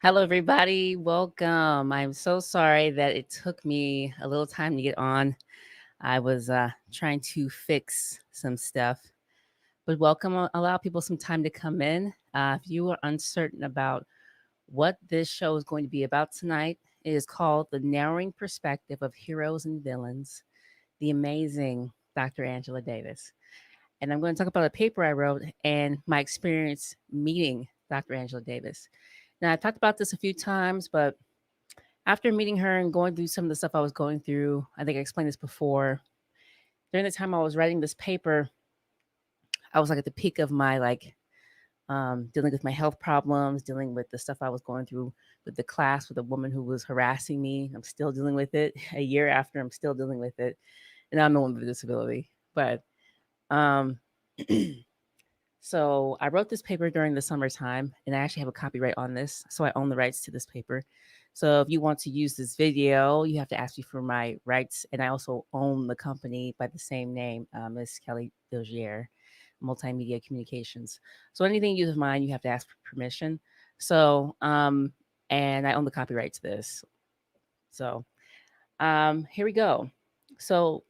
Hello, everybody. Welcome. I'm so sorry that it took me a little time to get on. I was trying to fix some stuff, but welcome. Allow people some time to come in. If you are uncertain about what this show is going to be about tonight, it is called The Narrowing Perspective of Heroes and Villains, the amazing Dr. Angela Davis. And I'm going to talk about a paper I wrote and my experience meeting Dr. Angela Davis. Now, I've talked about this a few times, but after meeting her and going through some of the stuff I was going through, I think I explained this before. During the time I was writing this paper, I was like at the peak of my dealing with my health problems, dealing with the stuff I was going through with the class with a woman who was harassing me. I'm still dealing with it. A year after, I'm still dealing with it, and I'm a woman with a disability. But um, so I wrote this paper during the summertime, and I actually have a copyright on this, so I own the rights to this paper. So if you want to use this video, you have to ask me for my rights, and I also own the company by the same name, Ms.KellyDozier, Multimedia Communications. So anything you use of mine, you have to ask for permission. So and I own the copyright to this. So here we go. So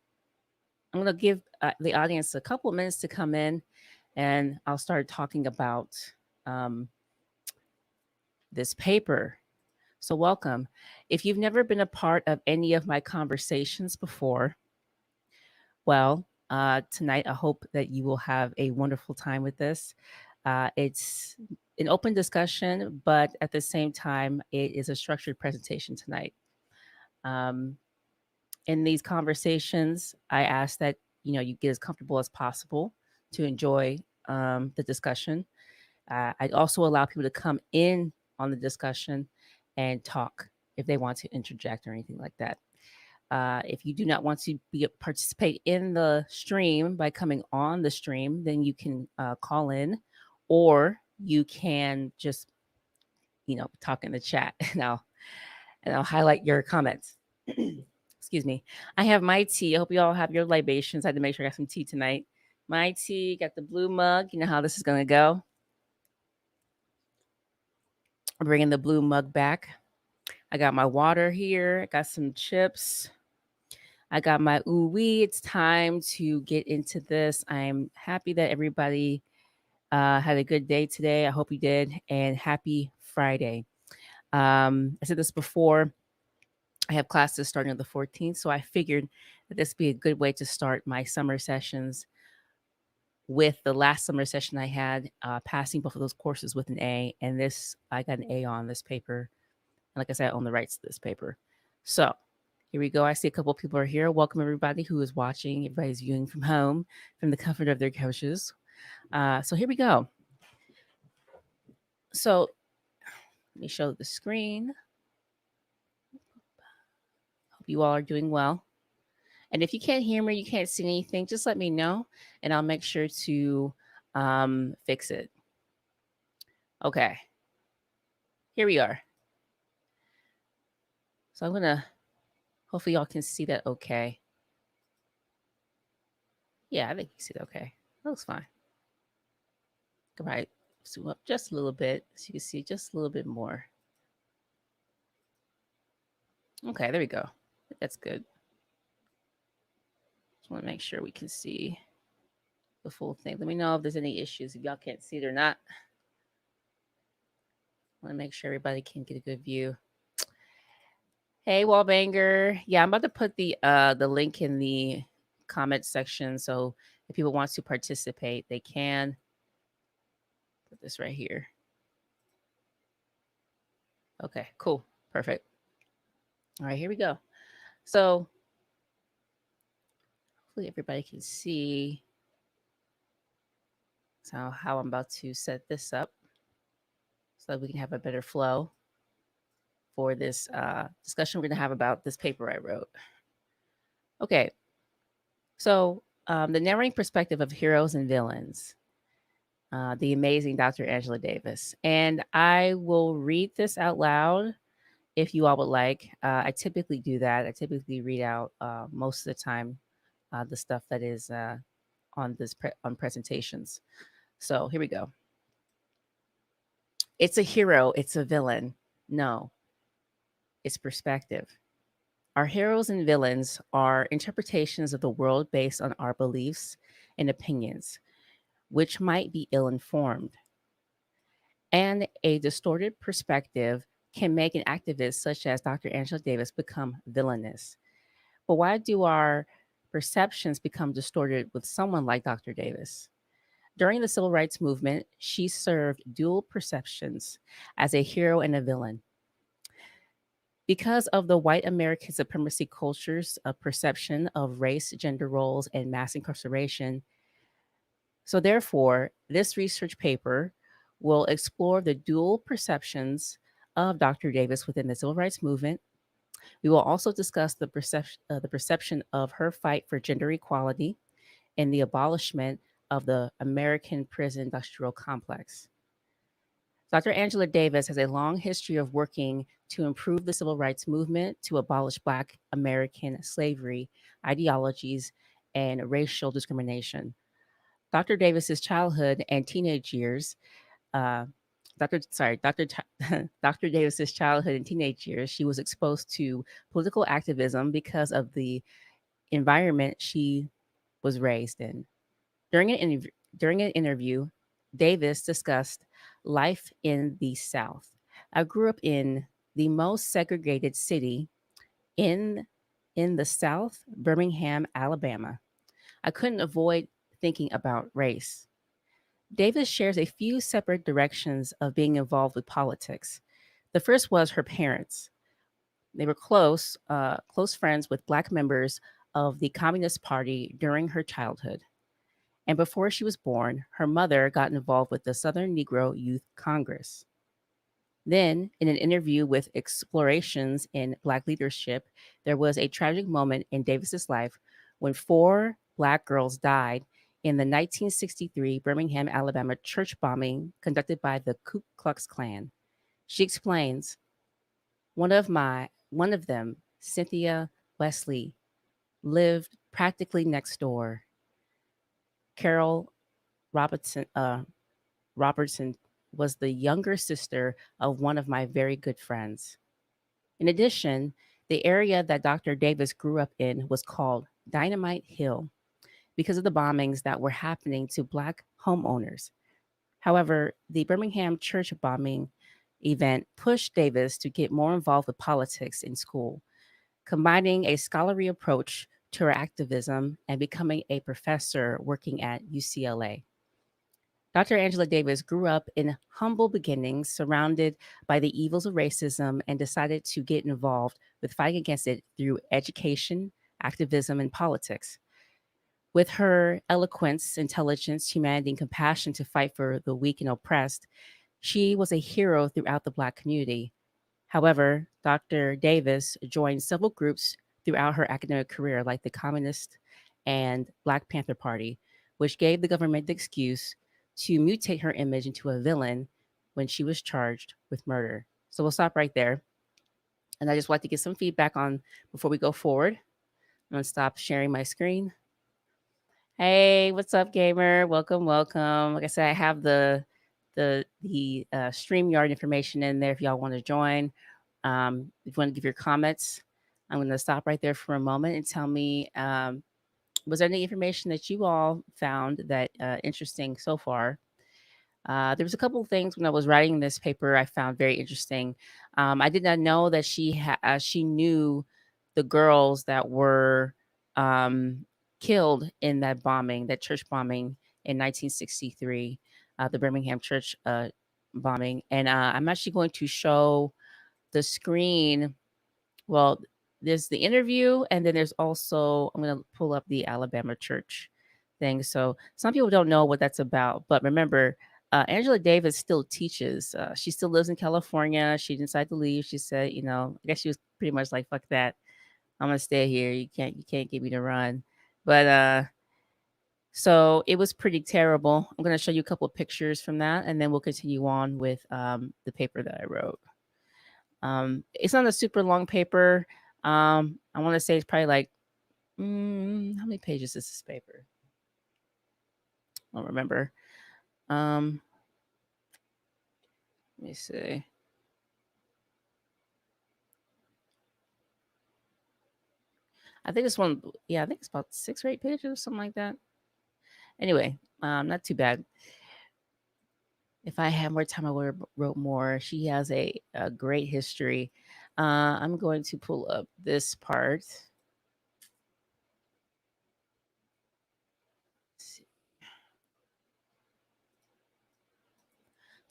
I'm going to give the audience a couple of minutes to come in, and I'll start talking about um, this paper. So, welcome. If you've never been a part of any of my conversations before, well, tonight I hope that you will have a wonderful time with this. It's an open discussion, but at the same time, it is a structured presentation tonight. Um, in these conversations, I ask that you get as comfortable as possible to enjoy the discussion. I'd also allow people to come in on the discussion and talk if they want to interject or anything like that. If you do not want to participate in the stream by coming on the stream, then you can call in, or you can just talk in the chat, and I'll highlight your comments. Excuse me. I have my tea. I hope you all have your libations. I had to make sure I got some tea tonight. My tea, got the blue mug. You know how this is going to go. I'm bringing the blue mug back. I got my water here. I got some chips. I got my ooh wee. It's time to get into this. I'm happy that everybody had a good day today. I hope you did. And happy Friday. I said this before. I have classes starting on the 14th, so I figured that this would be a good way to start my summer sessions with the last summer session I had, passing both of those courses with an A. And this, I got an A on this paper. And like I said, I own the rights to this paper. So here we go. I see a couple of people are here. Welcome, everybody who is watching. Everybody's viewing from home, from the comfort of their couches. So here we go. So let me show the screen. Hope you all are doing well. And if you can't hear me, you can't see anything, just let me know, and I'll make sure to fix it. Okay. Here we are. So I'm going to, hopefully y'all can see that okay. Yeah, I think you see that okay. That looks fine. All right. Zoom up just a little bit so you can see just a little bit more. Okay, there we go. That's good. Just want to make sure we can see the full thing. Let me know if there's any issues, if y'all can't see it or not. I want to make sure everybody can get a good view. Hey, Wallbanger. Yeah, I'm about to put the link in the comment section, so if people want to participate, they can. Put this right here. Okay, cool. Perfect. All right, here we go. So hopefully everybody can see how I'm about to set this up so that we can have a better flow for this discussion we're going to have about this paper I wrote. Okay, so the narrowing perspective of heroes and villains. The amazing Dr. Angela Davis. And I will read this out loud if you all would like. I typically do that. I typically read out most of the time the stuff that is on on presentations. So here we go. It's a hero, it's a villain. No, it's perspective. Our heroes and villains are interpretations of the world based on our beliefs and opinions, which might be ill informed. And a distorted perspective can make an activist such as Dr. Angela Davis become villainous. But why do our perceptions become distorted with someone like Dr. Davis? During the civil rights movement, she served dual perceptions as a hero and a villain. Because of the white American supremacy culture's perception of race, gender roles, and mass incarceration. So, therefore, this research paper will explore the dual perceptions of Dr. Davis within the civil rights movement. We will also discuss the perception of her fight for gender equality and the abolishment of the American prison industrial complex. Dr. Angela Davis has a long history of working to improve the civil rights movement, to abolish Black American slavery, ideologies, and racial discrimination. Dr. Davis's childhood and teenage years, uh, Dr. Davis's childhood and teenage years, she was exposed to political activism because of the environment she was raised in. During an interview, Davis discussed life in the South. I grew up in the most segregated city in the South, Birmingham, Alabama. I couldn't avoid thinking about race. Davis shares a few separate directions of being involved with politics. The first was her parents. They were close friends with Black members of the Communist Party during her childhood. And before she was born, her mother got involved with the Southern Negro Youth Congress. Then, in an interview with Explorations in Black Leadership, there was a tragic moment in Davis's life when four Black girls died in the 1963 Birmingham, Alabama church bombing conducted by the Ku Klux Klan. She explains, one of them, Cynthia Wesley, lived practically next door. Carol Robertson, Robertson was the younger sister of one of my very good friends. In addition, the area that Dr. Davis grew up in was called Dynamite Hill because of the bombings that were happening to Black homeowners. However, the Birmingham church bombing event pushed Davis to get more involved with politics in school, combining a scholarly approach to her activism and becoming a professor working at UCLA. Dr. Angela Davis grew up in humble beginnings, surrounded by the evils of racism, and decided to get involved with fighting against it through education, activism, and politics. With her eloquence, intelligence, humanity, and compassion to fight for the weak and oppressed, she was a hero throughout the Black community. However, Dr. Davis joined several groups throughout her academic career, like the Communist and Black Panther Party, which gave the government the excuse to mutate her image into a villain when she was charged with murder. So we'll stop right there. And I just want to get some feedback on before we go forward. I'm going to stop sharing my screen. Hey, what's up, gamer? Welcome, welcome. Like I said, I have the StreamYard information in there if y'all want to join. If you want to give your comments, I'm going to stop right there for a moment and tell me, was there any information that you all found that interesting so far? There was a couple of things when I was writing this paper I found very interesting. I did not know that she knew the girls that were killed in that bombing, that church bombing in 1963, the Birmingham church bombing. And I'm actually going to show the screen. Well, there's the interview, and then there's also, I'm going to pull up the Alabama church thing. So some people don't know what that's about, but remember, Angela Davis still teaches. She still lives in California. She decided to leave. She said, I guess she was pretty much like, "Fuck that, I'm gonna stay here. You can't get me to run." But so it was pretty terrible. I'm gonna show you a couple of pictures from that, and then we'll continue on with the paper that I wrote. It's not a super long paper. I want to say it's probably like how many pages is this paper? I don't remember. Let me see. I think this one, yeah, I think it's about 6 or 8 pages or something like that. Anyway, not too bad. If I had more time, I would have wrote more. She has a great history. I'm going to pull up this part.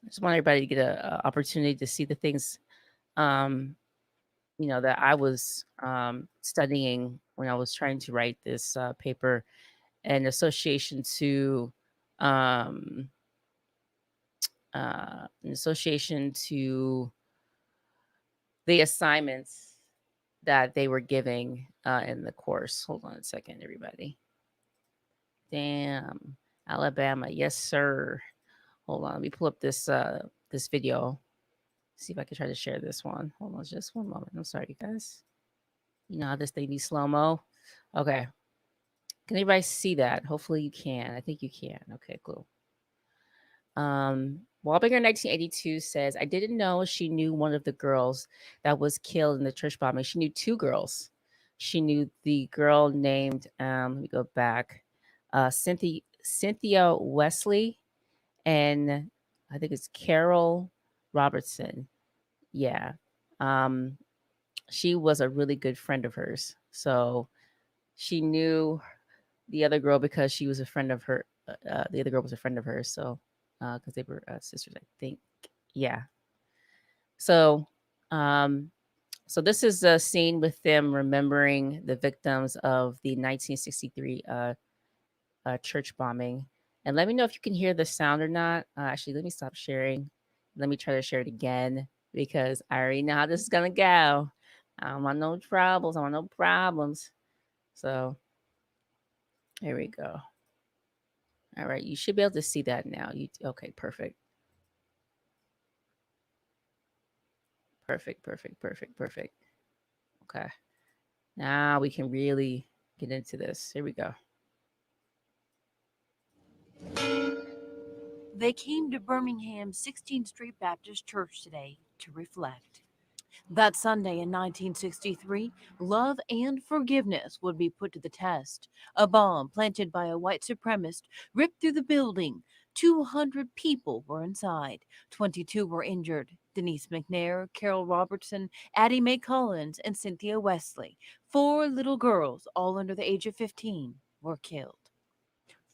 I just want everybody to get a opportunity to see the things, um, that I was studying when I was trying to write this paper, and association to um, in association to the assignments that they were giving in the course. Hold on a second, everybody. Damn, Alabama, yes sir. Hold on, let me pull up this video. See if I can try to share this one. Hold on, just one moment. I'm sorry, you guys. You know how this thing be slow mo. Okay, can anybody see that? Hopefully you can. I think you can. Okay, cool. Wahlberger 1982 says, I didn't know she knew one of the girls that was killed in the church bombing. She knew two girls. She knew the girl named, let me go back, Cynthia Wesley, and I think it's Carol Robertson. Yeah. Um, she was a really good friend of hers. So she knew the other girl because she was a friend of her. The other girl was a friend of hers. So, because they were sisters, I think. Yeah. So, um, so this is a scene with them remembering the victims of the 1963 church bombing. And let me know if you can hear the sound or not. Actually, let me stop sharing. Let me try to share it again because I already know how this is gonna go. I don't want no troubles. I want no problems. So here we go. All right, you should be able to see that now. You okay? Perfect. Perfect. Perfect. Perfect. Perfect. Okay. Now we can really get into this. Here we go. They came to Birmingham's 16th Street Baptist Church today to reflect. That Sunday in 1963, love and forgiveness would be put to the test. A bomb planted by a white supremacist ripped through the building. 200 people were inside. 22 were injured. Denise McNair, Carol Robertson, Addie Mae Collins, and Cynthia Wesley, 4 little girls, all under the age of 15, were killed.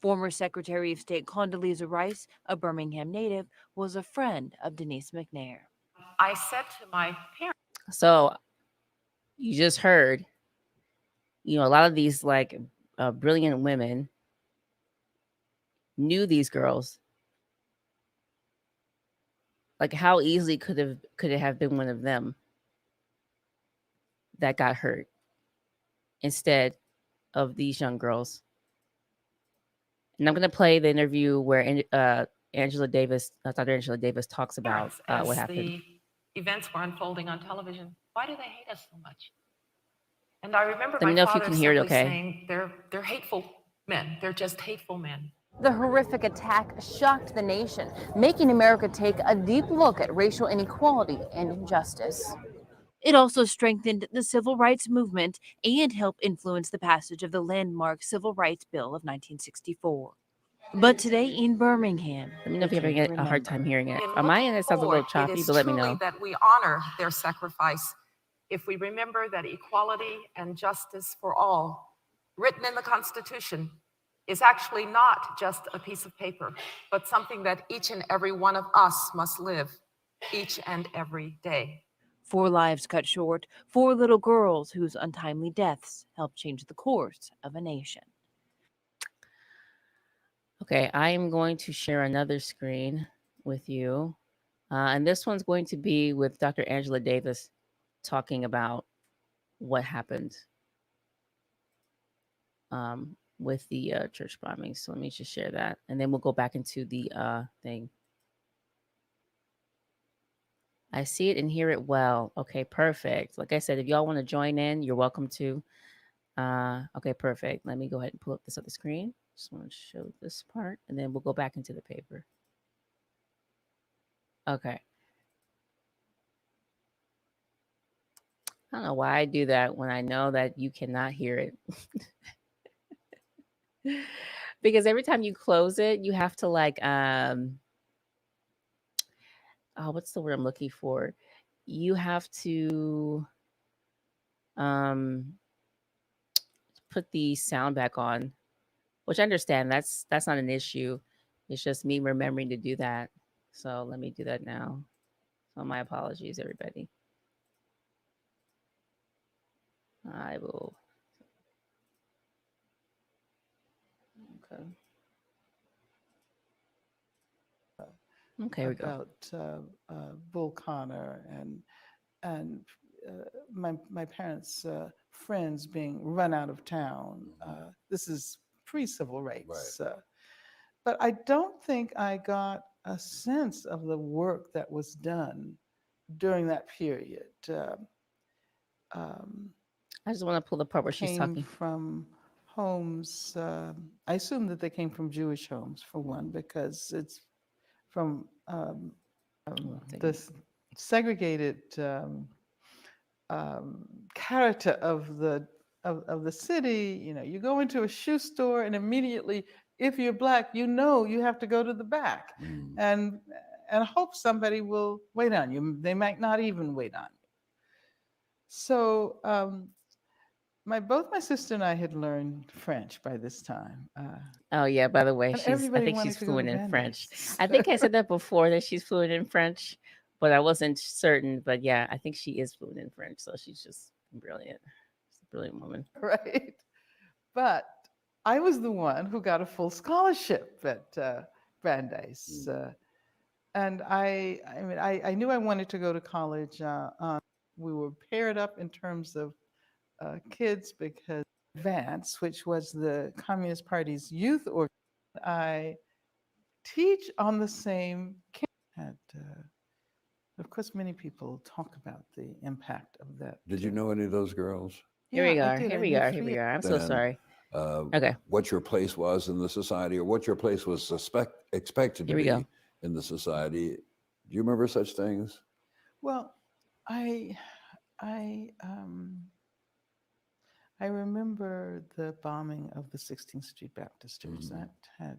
Former Secretary of State Condoleezza Rice, a Birmingham native, was a friend of Denise McNair. I said to my parents. So you just heard, a lot of these like brilliant women knew these girls. Like how easily could it have been one of them that got hurt instead of these young girls? And I'm gonna play the interview where Angela Davis, Dr. Angela Davis, talks about what happened. The events were unfolding on television. Why do they hate us so much? And I remember Let me my know if you father can hear it. simply Okay. saying, "They're hateful men. They're just hateful men." The horrific attack shocked the nation, making America take a deep look at racial inequality and injustice. It also strengthened the civil rights movement and helped influence the passage of the landmark Civil Rights Bill of 1964. But today in Birmingham, Let me know if you're having a hard time hearing it. On my end, it sounds a little choppy, but let me know. It is truly that we honor their sacrifice if we remember that equality and justice for all, written in the Constitution, is actually not just a piece of paper, but something that each and every one of us must live each and every day. 4 lives cut short, 4 little girls whose untimely deaths helped change the course of a nation. Okay, I am going to share another screen with you. And this one's going to be with Dr. Angela Davis talking about what happened with the church bombing. So let me just share that. And then we'll go back into the thing. I see it and hear it well. Okay, perfect. Like I said, if y'all want to join in, you're welcome to. Okay, perfect. Let me go ahead and pull up this other screen. Just want to show this part, and then we'll go back into the paper. Okay. I don't know why I do that when I know that you cannot hear it. Because every time you close it, you have to like oh, what's the word I'm looking for? You have to um put the sound back on, which I understand that's not an issue. It's just me remembering to do that. So let me do that now. So my apologies, everybody. I will. Okay. Okay, here we go. about Bull Connor and my parents' friends being run out of town. This is pre-civil rights, but I don't think I got a sense of the work that was done during that period. Um, I just want to pull the part where she's Came talking. from homes. I assume that they came from Jewish homes for one, because it's from One second. the segregated character of the city. You know, you go into a shoe store and immediately, if you're black, you know you have to go to the back and hope somebody will wait on you. They might not even wait on you. So both my sister and I had learned French by this time. Oh yeah, by the way, And I everybody think she's wanted to go to fluent in French. Brandeis. I think I said that before that she's fluent in French, but I wasn't certain. But yeah, I think she is fluent in French, so she's just brilliant. She's a brilliant woman. Right. But I was the one who got a full scholarship at Brandeis. And I knew I wanted to go to college. We were paired up in terms of kids because Advance, which was the Communist Party's youth org, I teach on the same campus. Of course, many people talk about the impact of that. Did you know any of those girls? Here Yeah, we I are. did. Here I we knew are. Here three. we are. I'm so And sorry. Okay, what your place was in the society, or what your place was expected to here we go. be in the society. Do you remember such things? Well, I I I remember the bombing of the 16th Street Baptisters. That had,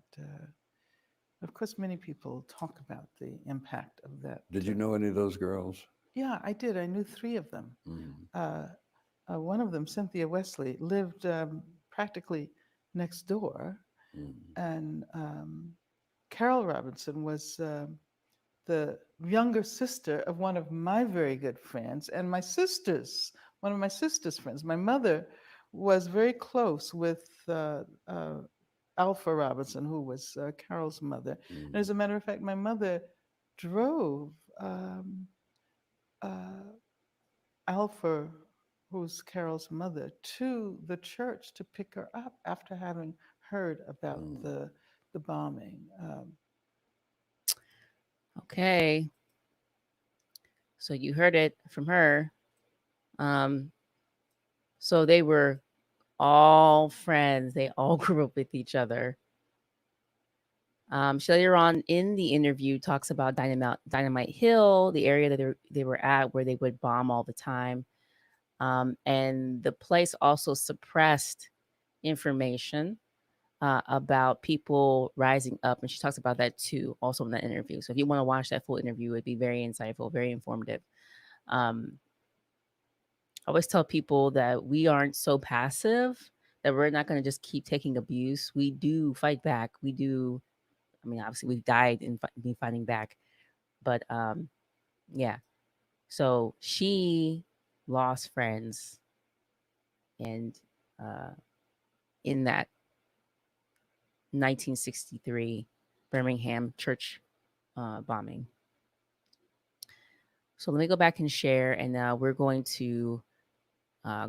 of course, many people talk about the impact of that. Did you know any of those girls? Yeah, I did. I knew three of them. One of them, Cynthia Wesley, lived practically next door, and Carol Robinson was the younger sister of one of my very good friends and one of my sister's friends. My mother was very close with Alpha Robinson, who was Carol's mother. And as a matter of fact, my mother drove Alpha, who's Carol's mother, to the church to pick her up after having heard about the bombing. Okay, so you heard it from her. Um, so they were all friends. They all grew up with each other. She later on in the interview talks about Dynamite Hill, the area that they were at, where they would bomb all the time. And the place also suppressed information about people rising up. And she talks about that too, also in that interview. So if you want to watch that full interview, it'd be very insightful, very informative. I always tell people that we aren't so passive that we're not going to just keep taking abuse. We do fight back. We do. I mean, obviously, we've died in fighting back, but yeah. So she lost friends, and uh, in that 1963 Birmingham church bombing. So let me go back and share, and we're going to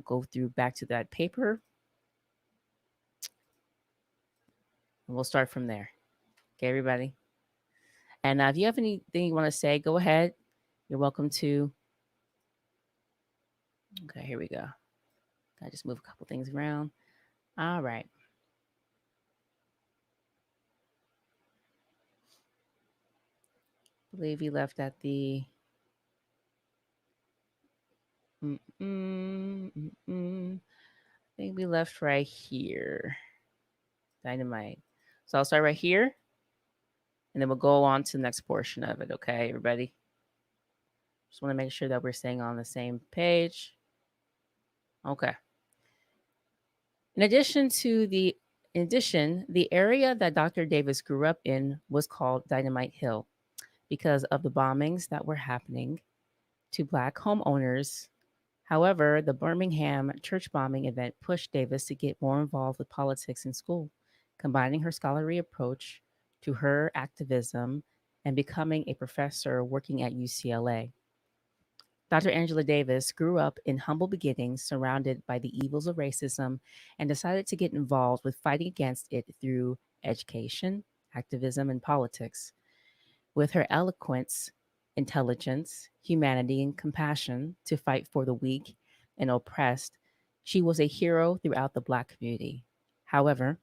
go through back to that paper, and we'll start from there. Okay, everybody. And if you have anything you want to say, go ahead. You're welcome to. Okay, here we go. I just move a couple things around. All right. I believe he left at the Mm-mm, mm-mm. I think we left right here. Dynamite. So I'll start right here, and then we'll go on to the next portion of it. Okay, everybody. Just want to make sure that we're staying on the same page. Okay. In addition to the in addition, the area that Dr. Davis grew up in was called Dynamite Hill because of the bombings that were happening to black homeowners. However, the Birmingham church bombing event pushed Davis to get more involved with politics in school, combining her scholarly approach to her activism and becoming a professor working at UCLA. Dr. Angela Davis grew up in humble beginnings, surrounded by the evils of racism, and decided to get involved with fighting against it through education, activism, and politics. With her eloquence, intelligence, humanity, and compassion to fight for the weak and oppressed, she was a hero throughout the Black community. However,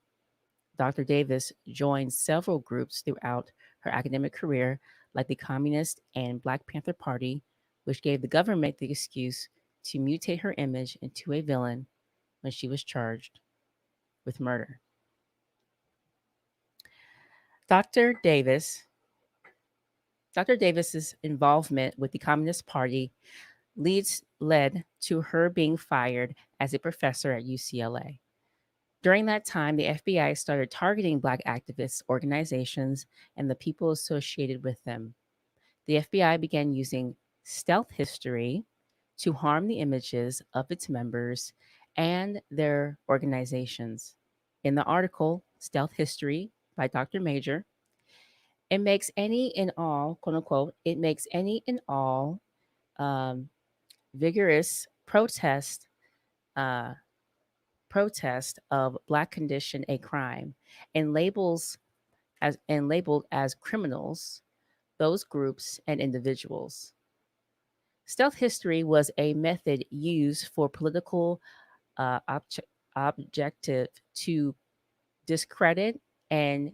Dr. Davis joined several groups throughout her academic career, like the Communist and Black Panther Party, which gave the government the excuse to mutate her image into a villain when she was charged with murder. Dr. Davis Dr. Davis's involvement with the Communist Party led to her being fired as a professor at UCLA. During that time, the FBI started targeting Black activist organizations and the people associated with them. The FBI began using stealth history to harm the images of its members and their organizations. In the article, Stealth History by Dr. Major, it makes any and all, quote unquote, it makes any and all um, vigorous uh, protest of Black condition a crime, and labeled as criminals those groups and individuals. Stealth history was a method used for political objective to discredit and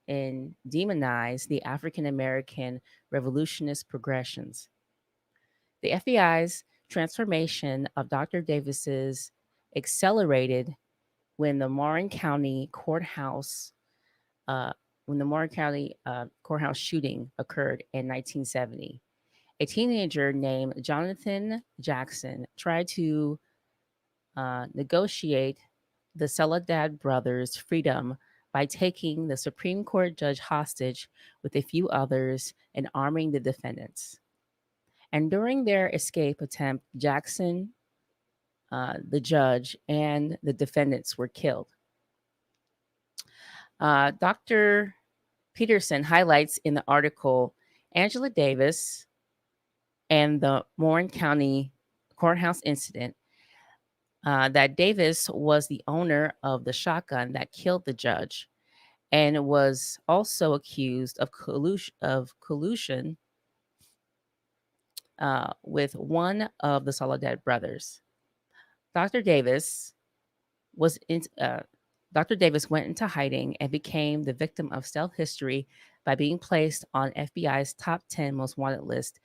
demonize the African American revolutionist progressions. The FBI's transformation of Dr. Davis's accelerated when the Warren County courthouse uh, courthouse shooting occurred in 1970. A teenager named Jonathan Jackson tried to negotiate the Soledad brothers' freedom by taking the Supreme Court judge hostage with a few others and arming the defendants. And during their escape attempt, Jackson, the judge, and the defendants were killed. Dr. Peterson highlights in the article Angela Davis and the Warren County courthouse incident that Davis was the owner of the shotgun that killed the judge and was also accused of collusion with one of the Soledad brothers. Dr. Davis was in, Dr. Davis went into hiding and became the victim of stealth history by being placed on FBI's top 10 most wanted list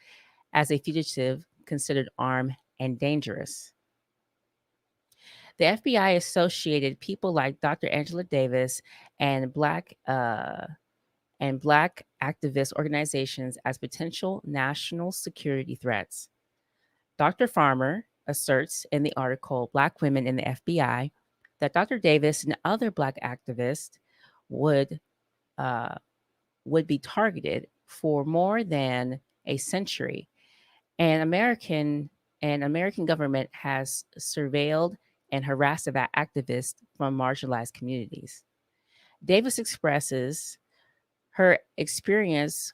as a fugitive considered armed and dangerous. The FBI associated people like Dr. Angela Davis and Black activist organizations as potential national security threats. Dr. Farmer asserts in the article Black Women in the FBI that Dr. Davis and other Black activists would uh, would be targeted for more than a century, and American government has surveilled and harassed about activists from marginalized communities. Davis expresses her experience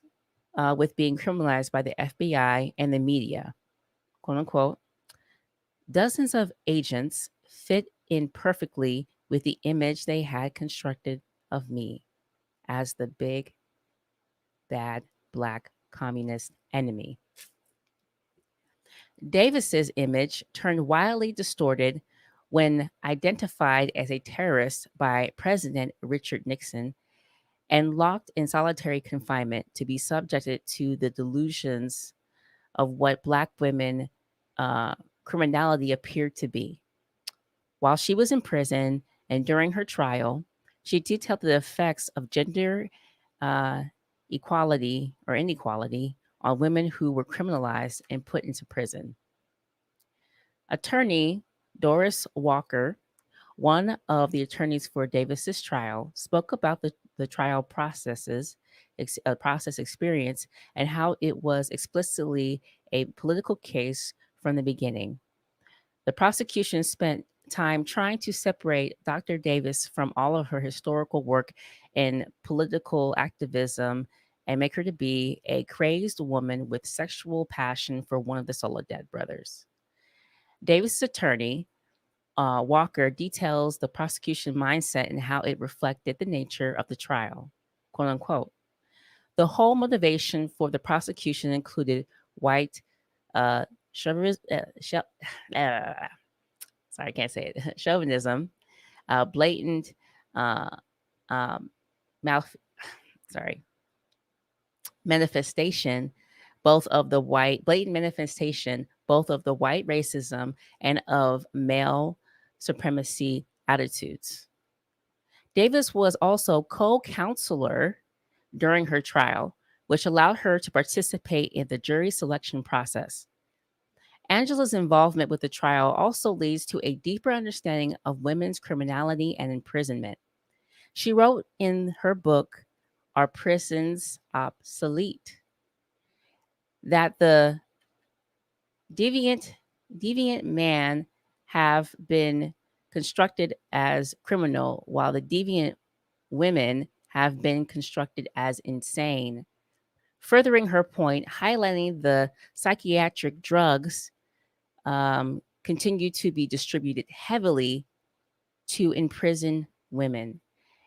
with being criminalized by the FBI and the media, quote unquote. Dozens of agents fit in perfectly with the image they had constructed of me as the big, bad, Black communist enemy. Davis's image turned wildly distorted when identified as a terrorist by President Richard Nixon and locked in solitary confinement to be subjected to the delusions of what Black women uh, criminality appeared to be. While she was in prison and during her trial, she detailed the effects of gender uh, equality or inequality on women who were criminalized and put into prison. Attorney Doris Walker, one of the attorneys for Davis's trial, spoke about the trial process experience and how it was explicitly a political case from the beginning. The prosecution spent time trying to separate Dr. Davis from all of her historical work in political activism and make her to be a crazed woman with sexual passion for one of the Soledad brothers. Davis' attorney, Walker, details the prosecution mindset and how it reflected the nature of the trial, quote unquote. The whole motivation for the prosecution included white uh, chauvinism, sorry, I can't say it, chauvinism, blatant uh, um, mouth, sorry, manifestation, blatant manifestation, both of the white racism and of male supremacy attitudes. Davis was also co-counselor during her trial, which allowed her to participate in the jury selection process. Angela's involvement with the trial also leads to a deeper understanding of women's criminality and imprisonment. She wrote in her book, Are Prisons Obsolete? That the deviant man have been constructed as criminal, while the deviant women have been constructed as insane, furthering her point, highlighting the psychiatric drugs continue to be distributed heavily to imprison women.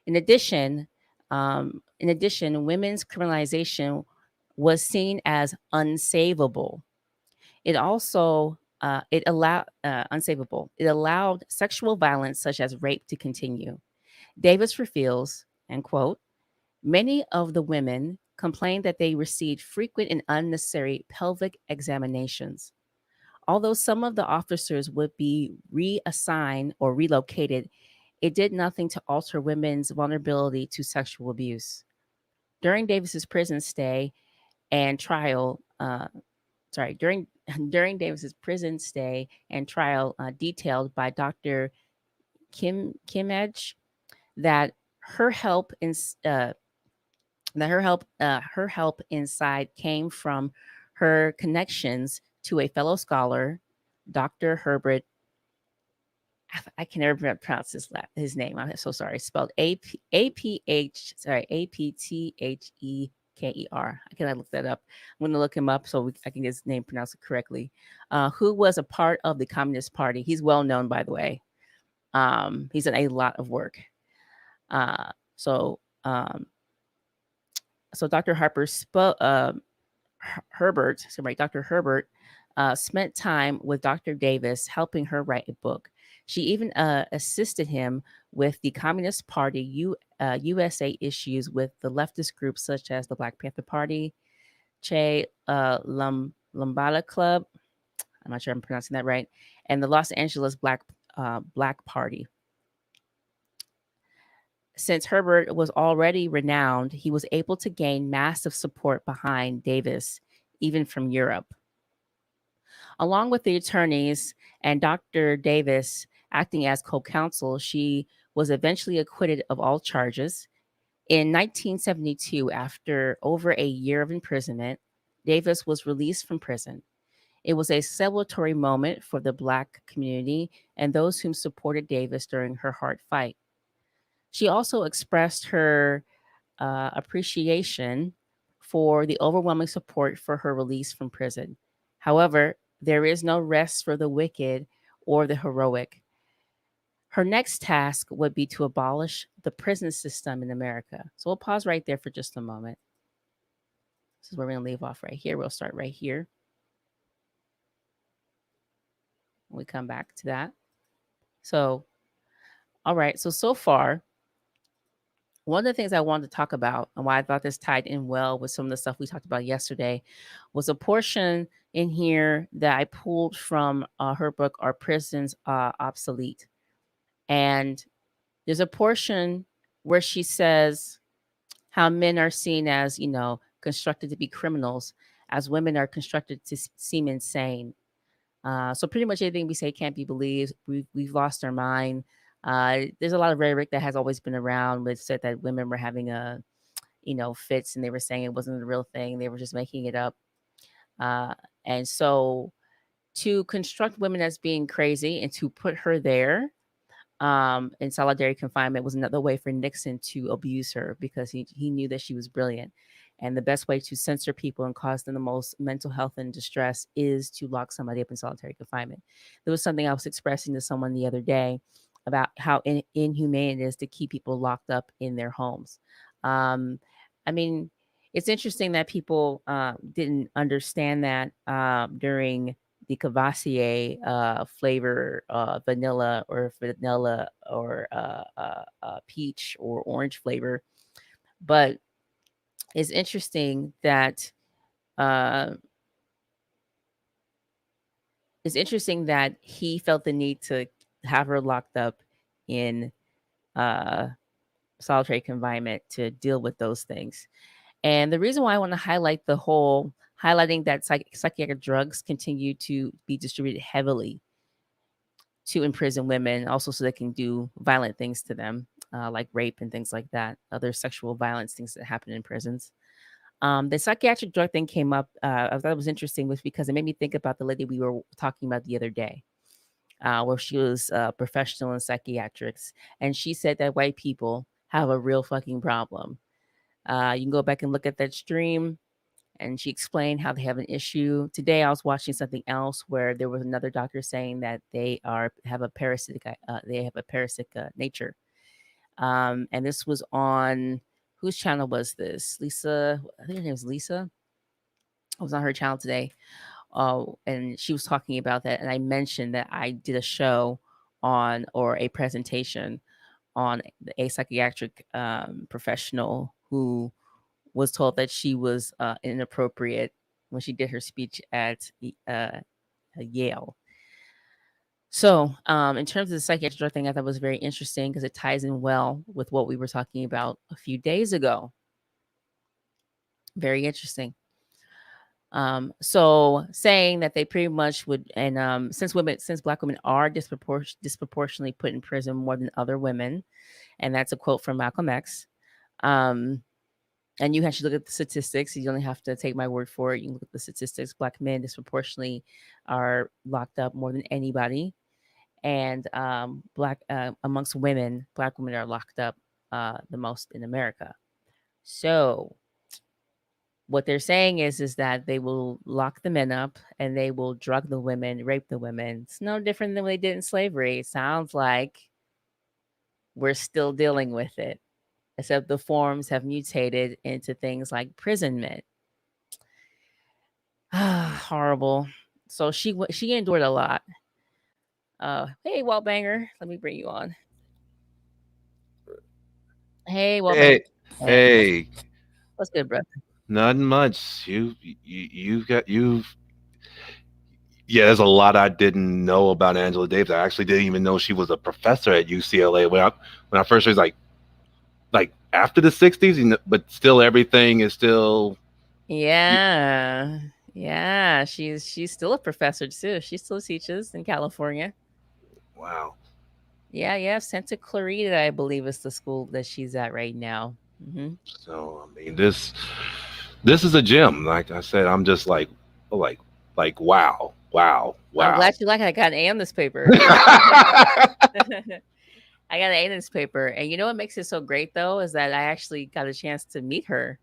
In addition, women's criminalization was seen as unsavable. It also it allowed unsavable. It allowed sexual violence such as rape to continue. Davis reveals, and quote, many of the women complained that they received frequent and unnecessary pelvic examinations. Although some of the officers would be reassigned or relocated, it did nothing to alter women's vulnerability to sexual abuse. During Davis's prison stay and trial, during Davis's prison stay and trial, detailed by Dr. Kim Edge, that her help in her help inside came from her connections to a fellow scholar, Dr. Herbert. I can never pronounce his name. I'm so sorry. Spelled Aptheker. I cannot look that up. I'm going to look him up so I can get his name pronounced correctly. Who was a part of the Communist Party. He's well known, by the way. He's done a lot of work. So Dr. Dr. Herbert spent time with Dr. Davis, helping her write a book. She even assisted him with the Communist Party USA issues with the leftist groups such as the Black Panther Party, Che Lambada Club, I'm not sure I'm pronouncing that right, and the Los Angeles Black Party. Since Herbert was already renowned, he was able to gain massive support behind Davis, even from Europe. Along with the attorneys and Dr. Davis acting as co-counsel, she was eventually acquitted of all charges. In 1972, after over a year of imprisonment, Davis was released from prison. It was a celebratory moment for the Black community and those whom supported Davis during her hard fight. She also expressed her appreciation for the overwhelming support for her release from prison. However, there is no rest for the wicked or the heroic. Her next task would be to abolish the prison system in America. So we'll pause right there for just a moment. This is where we're going to leave off right here. We'll start right here. When we come back to that. So, all right. So far, one of the things I wanted to talk about and why I thought this tied in well with some of the stuff we talked about yesterday was a portion in here that I pulled from her book, Are Prisons Obsolete? And there's a portion where she says how men are seen as, constructed to be criminals, as women are constructed to seem insane. So pretty much anything we say can't be believed. We've lost our mind. There's a lot of rhetoric that has always been around, which said that women were having fits, and they were saying it wasn't a real thing. They were just making it up. Uh, and so to construct women as being crazy and to put her there in solitary confinement was another way for Nixon to abuse her, because he knew that she was brilliant. And the best way to censor people and cause them the most mental health and distress is to lock somebody up in solitary confinement. There was something I was expressing to someone the other day about how inhumane it is to keep people locked up in their homes. I mean, it's interesting that people didn't understand that during the Cavassier flavor, vanilla or peach or orange flavor. But it's interesting that uh, he felt the need to have her locked up in uh, solitary confinement to deal with those things. And the reason why I want to highlight highlighting that psychiatric drugs continue to be distributed heavily to imprison women, also so they can do violent things to them, like rape and things like that, other sexual violence things that happen in prisons. The psychiatric drug thing came up. I thought it was interesting, was because it made me think about the lady we were talking about the other day, where she was a professional in psychiatrics, and she said that white people have a real fucking problem. You can go back and look at that stream, and she explained how they have an issue. Today, I was watching something else where there was another doctor saying that have a parasitic nature. And this was on, whose channel was this? Lisa, I think her name was Lisa. I was on her channel today. And she was talking about that. And I mentioned that I did a show or a presentation on a psychiatric professional who was told that she was inappropriate when she did her speech at Yale. So, in terms of the psychiatric drug thing, I thought was very interesting because it ties in well with what we were talking about a few days ago. Very interesting. So saying that they pretty much would, and since Black women are disproportionately put in prison more than other women, and that's a quote from Malcolm X. And you actually look at the statistics. You don't have to take my word for it. You can look at the statistics. Black men disproportionately are locked up more than anybody. And amongst women, Black women are locked up the most in America. So what they're saying is that they will lock the men up and they will drug the women, rape the women. It's no different than what they did in slavery. It sounds like we're still dealing with it, except the forms have mutated into things like imprisonment. Horrible. So she endured a lot. Hey, Walt Banger, let me bring you on. Hey, Walt Banger. Hey, What's good, bro? nothing much. Yeah. There's a lot I didn't know about Angela Davis. I actually didn't even know she was a professor at UCLA when I first was like after the '60s, but still everything is still. Yeah. She's still a professor too. She still teaches in California. Wow. Yeah. Santa Clarita, I believe, is the school that she's at right now. Mm-hmm. So I mean, this is a gem. Like I said, I'm just like wow. I'm glad you like it. I got an A on this paper. I got an A in this paper. And you know what makes it so great, though, is that I actually got a chance to meet her.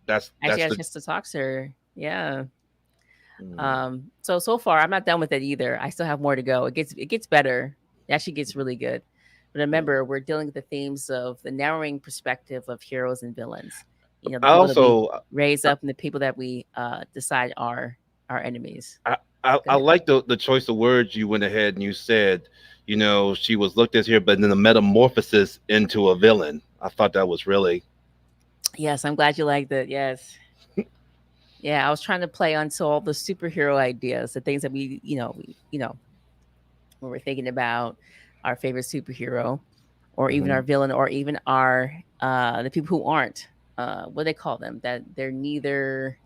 I got a chance to talk to her. Yeah. So far, I'm not done with it either. I still have more to go. It gets better. It actually gets really good. But remember, we're dealing with the themes of the narrowing perspective of heroes and villains. The people that we raise up and the people that we decide are our enemies. I like the choice of words you went ahead and you said, she was looked at here, but then the metamorphosis into a villain. I thought that was really. Yes, I'm glad you liked it. Yes. Yeah, I was trying to play onto all the superhero ideas, the things that when we're thinking about our favorite superhero, or even our villain, or even our the people who aren't, what do they call them? That they're neither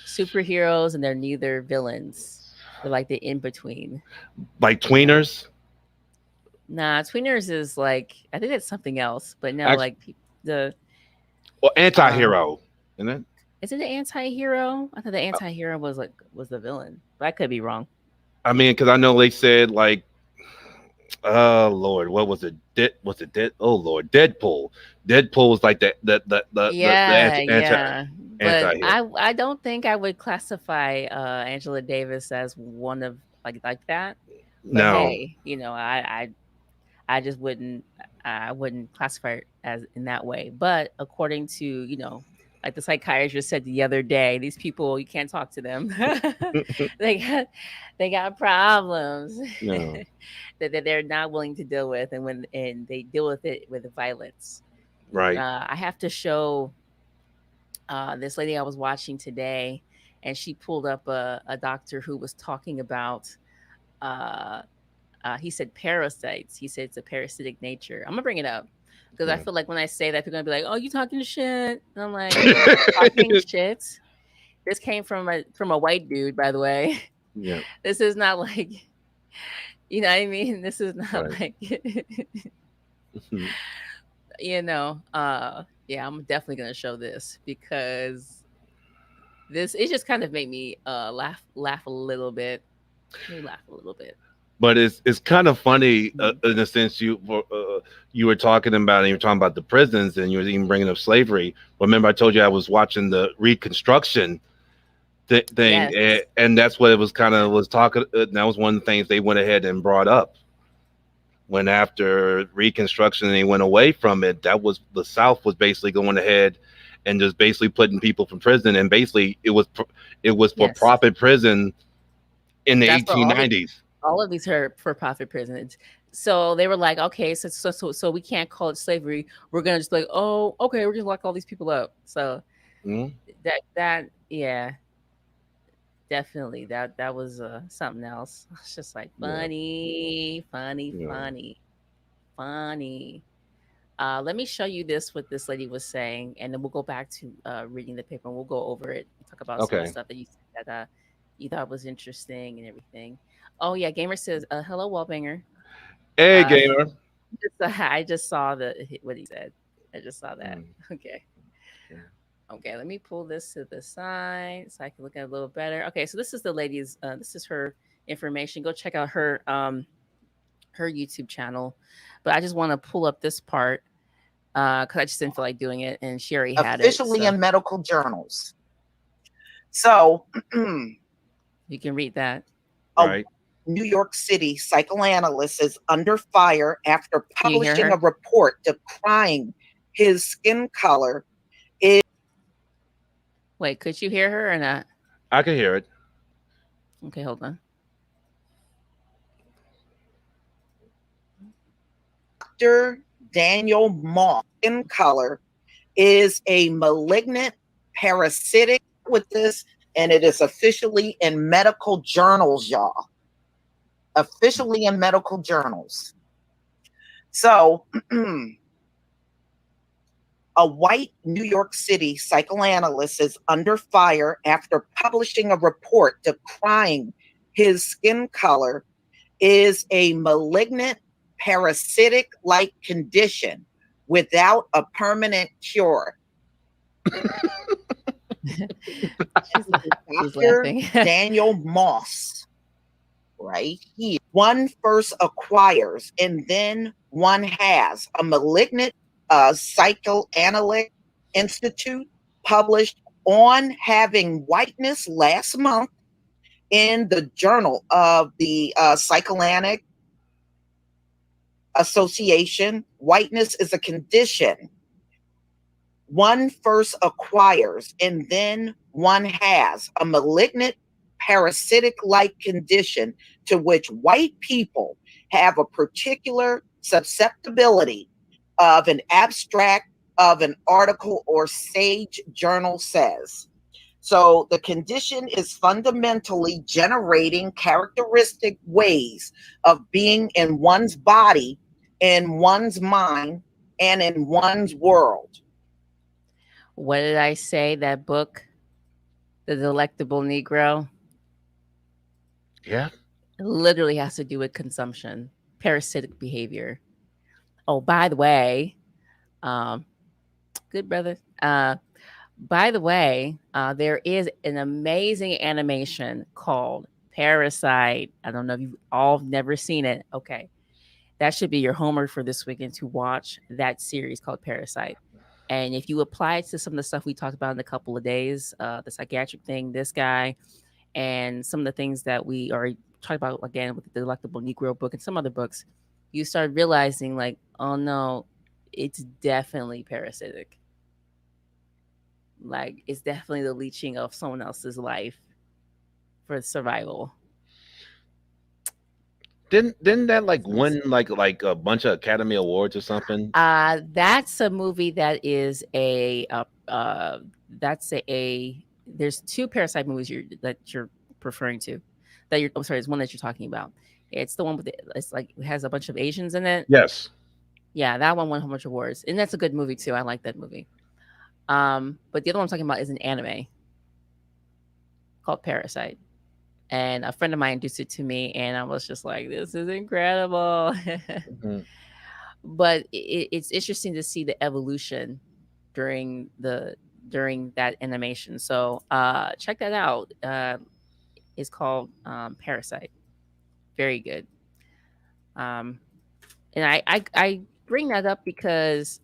superheroes and they're neither villains. They're like the in between. Like tweeners. Nah, tweeners is like, I think it's something else, but no, Actually, like the or anti-hero, isn't it? is it the anti-hero? I thought the anti-hero was the villain, but I could be wrong. I mean, because I know they said like, oh Lord, what was it? Was it Dead? Oh Lord, Deadpool. Deadpool is like the Yeah, yeah. But anti-hero. I don't think I would classify Angela Davis as one of like that. But No, hey, I just wouldn't classify it as in that way. But according to, like the psychiatrist said the other day, these people, you can't talk to them. they got they got problems no, that they're not willing to deal with, and they deal with it with violence. right. I have to show this lady I was watching today, and she pulled up a doctor who was talking about uh, he said parasites. He said it's a parasitic nature. I'm gonna bring it up because I Yeah. feel like when I say that, people are gonna be like, "Oh, you talking shit?" And I'm like, "I'm not talking shit. This came from a white dude, by the way. Yeah, This is not like, you know what I mean. This is not right. like, yeah. I'm definitely gonna show this because this it just kind of made me laugh a little bit. Made me laugh a little bit. But it's kind of funny Mhm. in the sense you were talking about, and you were talking about the prisons, and you were even bringing up slavery. Remember, I told you I was watching the Reconstruction thing, Yes, and that's what it was kind of was talking. That was one of the things they went ahead and brought up when after Reconstruction they went away from it. That was the South was basically going ahead and just basically putting people from prison, and basically it was for yes. profit prison in the That's what 1890s. all of these are for profit prisons. So they were like, okay, so we can't call it slavery. We're gonna just like, oh, okay, we're gonna lock all these people up. So Mhm. that yeah, definitely that was something else. It's just like Yeah, funny, funny, yeah. funny, funny. Let me show you this what this lady was saying, and then we'll go back to reading the paper and we'll go over it and talk about some of the Okay. stuff that you said that you thought was interesting and everything. Oh yeah, Gamer says, "Hello, Wallbanger." Hey, Uh, gamer. I just saw what he said. I just saw that. Mm, Okay. okay. Okay, let me pull this to the side so I can look at it a little better. Okay, so this is the lady's. This is her information. Go check out her YouTube channel. But I just want to pull up this part because I just didn't feel like doing it, and she already had it. Officially So in medical journals. So, you can read that. a Right. New York City psychoanalyst is under fire after Can you hear publishing her? a report decrying his skin color is Wait, could you hear her or not? I can hear it. Okay, hold on. Dr. Daniel Moss. Skin color is a malignant parasitic with this, and it is officially in medical journals, y'all. Officially in medical journals. So, a white New York City psychoanalyst is under fire after publishing a report decrying his skin color is a malignant parasitic-like condition without a permanent cure. She's Dr. laughing. Daniel Moss, right here. One first acquires and then one has a malignant psychoanalytic institute published on having whiteness last month in the Journal of the Psychoanalytic Association. Whiteness is a condition one first acquires and then one has a malignant parasitic-like condition to which white people have a particular susceptibility of an abstract of an article or sage journal says. So the condition is fundamentally generating characteristic ways of being in one's body, in one's mind, and in one's world. What did I say? That book, The Delectable Negro, Yeah. literally has to do with consumption, parasitic behavior. Oh, by the way, um, good brother. By the way, there is an amazing animation called Parasite. I don't know if you've all never seen it. Okay. That should be your homework for this weekend to watch that series called Parasite. And if you apply it to some of the stuff we talked about in a couple of days, the psychiatric thing, this guy, and some of the things that we already talked about again with the Delectable Negro book and some other books, you start realizing like, oh no, it's definitely parasitic. Like it's definitely the leeching of someone else's life for survival. Didn't that like win like a bunch of Academy Awards or something? That's a movie that is that's there's two Parasite movies that you're referring to. That you're, I'm sorry, it's one that you're talking about. It's the one with it's like it has a bunch of Asians in it. Yes. Yeah, that one won a whole bunch of awards, and that's a good movie too. I like that movie. But the other one I'm talking about is an anime called Parasite, and a friend of mine introduced it to me, and I was just like, "This is incredible." Mm-hmm. But it's interesting to see the evolution during that animation. So check that out. It's called Parasite. Very good. Um, and I bring that up because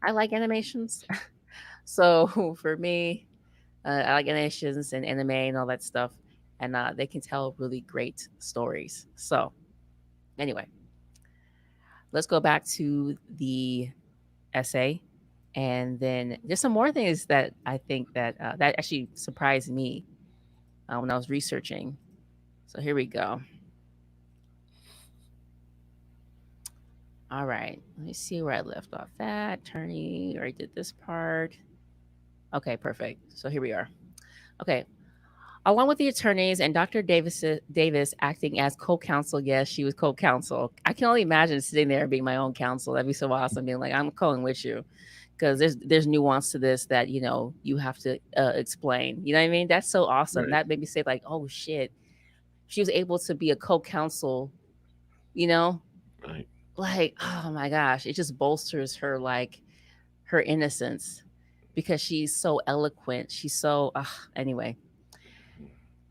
I like animations. So for me, I like animations and anime and all that stuff, and they can tell really great stories. So anyway, let's go back to the essay, and then there's some more things that I think that that actually surprised me when I was researching. So here we go. All right, let me see where I left off. That attorney already did this part. Okay, perfect. So here we are. Okay, along with the attorneys and Dr. Davis acting as co-counsel. Yes, she was co-counsel. I can only imagine sitting there and being my own counsel. That'd be so awesome. Being like, I'm going with you, because there's nuance to this that you have to explain. You know what I mean? That's so awesome. Right. That made me say like, oh shit, she was able to be a co-counsel. You know, Right. like oh my gosh, it just bolsters her like her innocence because she's so eloquent. She's so anyway.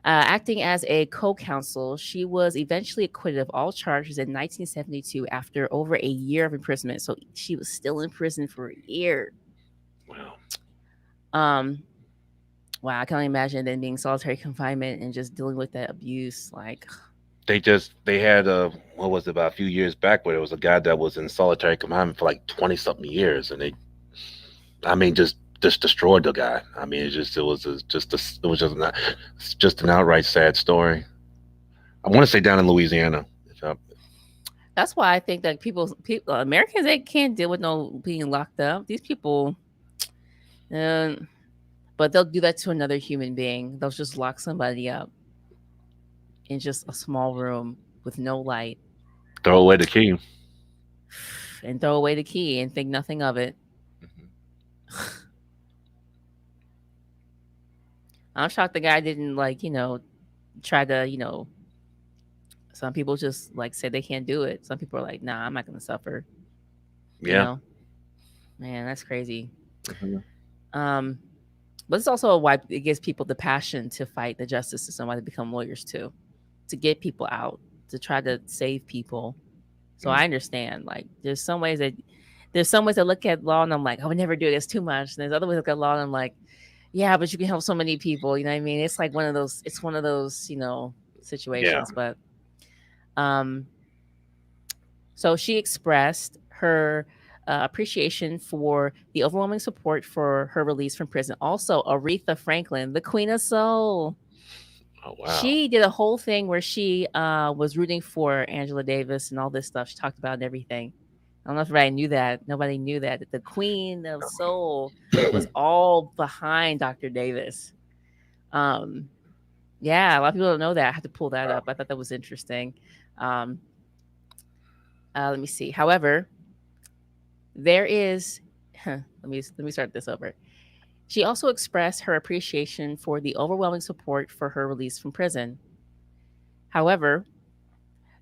Acting as a co-counsel, she was eventually acquitted of all charges in 1972 after over a year of imprisonment. So she was still in prison for a year. Wow. Wow, I can only imagine then being solitary confinement and just dealing with that abuse. Like, They had what was it, about a few years back, where there was a guy that was in solitary confinement for like 20 something years, and I mean, just destroyed the guy. I mean, it was just an outright sad story. I want to say down in Louisiana. that's why I think that people Americans, they can't deal with no being locked up. These people, but they'll do that to another human being. They'll just lock somebody up in just a small room with no light Throw away the key. and throw away the key and think nothing of it. Mm-hmm. I'm shocked the guy didn't try to. Some people just like say they can't do it. Some people are like, nah, I'm not gonna suffer. You Yeah. know, man, that's crazy. Mm-hmm. But it's also why it gives people the passion to fight the justice system, why they become lawyers too, to get people out, to try to save people. So I understand. Like, there's some ways that look at law and I'm like, I would never do it. It's too much. And there's other ways to look at law and I'm like, yeah, but you can help so many people. You know what I mean? It's like one of those. It's one of those, situations. Yeah. But so she expressed her appreciation for the overwhelming support for her release from prison. Also, Aretha Franklin, the Queen of Soul. Oh wow. She did a whole thing where she was rooting for Angela Davis and all this stuff. She talked about everything. I don't know if everybody knew that. Nobody knew that the Queen of Soul was all behind Dr. Davis. Um, yeah, a lot of people don't know that. I had to pull that up. I thought that was interesting. Um, let me see. However, there is. Let me start this over. She also expressed her appreciation for the overwhelming support for her release from prison. However,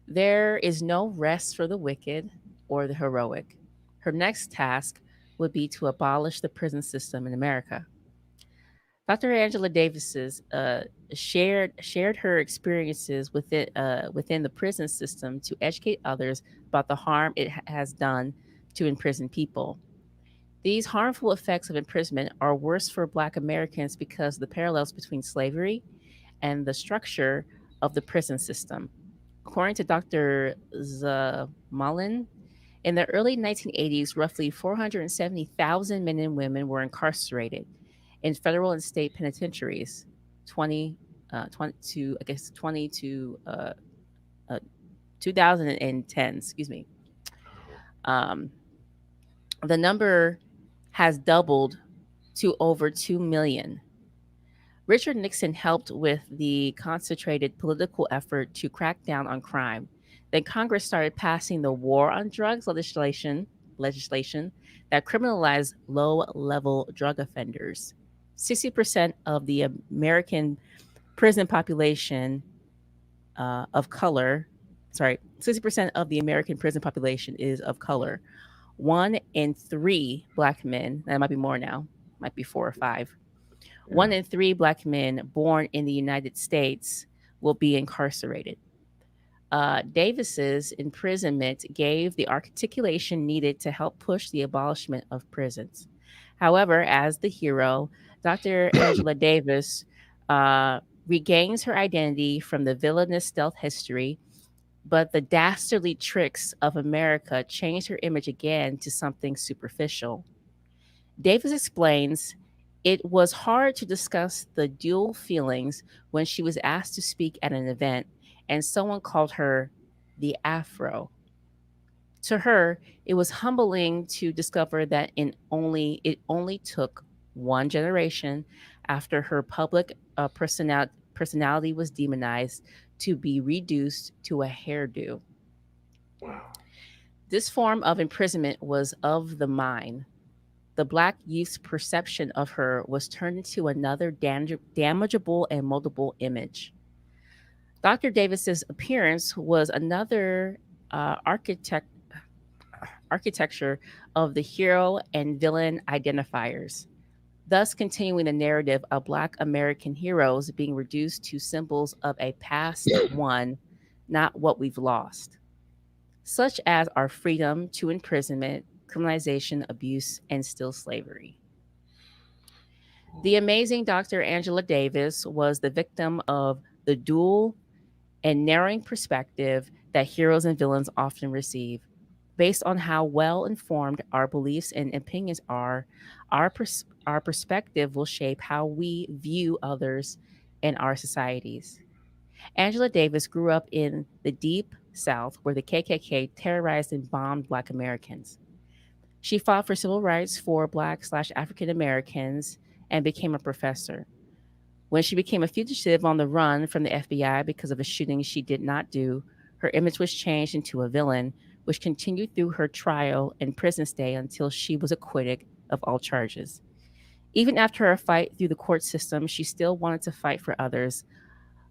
there is no rest for the wicked or the heroic. Her next task would be to abolish the prison system in America. Dr. Angela Davis's shared her experiences within the prison system to educate others about the harm it has done to imprisoned people. These harmful effects of imprisonment are worse for Black Americans because of the parallels between slavery and the structure of the prison system. According to Dr. Zamalin, in the early 1980s, roughly 470,000 men and women were incarcerated in federal and state penitentiaries. 20, 20 to I guess 20 to uh, 2010. Excuse me. Um, the number has doubled to over 2 million. Richard Nixon helped with the concentrated political effort to crack down on crime. Then Congress started passing the War on Drugs legislation that criminalized low-level drug offenders. 60% of the American prison population of color, sorry, 60% of the American prison population is of color. 1 in 3 Black men, that might be more now, might be 4 or 5, 1 in 3 Black men born in the United States will be incarcerated. Davis's imprisonment gave the articulation needed to help push the abolishment of prisons. However, as the hero, Dr. Angela Davis regains her identity from the villainous stealth history, but the dastardly tricks of America changed her image again to something superficial. Davis explains it was hard to discuss the dual feelings when she was asked to speak at an event and someone called her the Afro. To her, it was humbling to discover that it only took one generation after her public personality was demonized to be reduced to a hairdo. Wow. This form of imprisonment was of the mind. The Black youth's perception of her was turned into another damageable and multiple image. Dr. Davis's appearance was another architecture of the hero and villain identifiers, thus continuing the narrative of Black American heroes being reduced to symbols of a past won, not what we've lost, such as our freedom to imprisonment, criminalization, abuse, and still slavery. The amazing Dr. Angela Davis was the victim of the dual and narrowing perspective that heroes and villains often receive. Based on how well informed our beliefs and opinions are, our perspective will shape how we view others and our societies. Angela Davis grew up in the deep South where the KKK terrorized and bombed Black Americans. She fought for civil rights for Black/African Americans and became a professor. When she became a fugitive on the run from the FBI because of a shooting she did not do, her image was changed into a villain, which continued through her trial and prison stay until she was acquitted of all charges. Even after her fight through the court system, she still wanted to fight for others,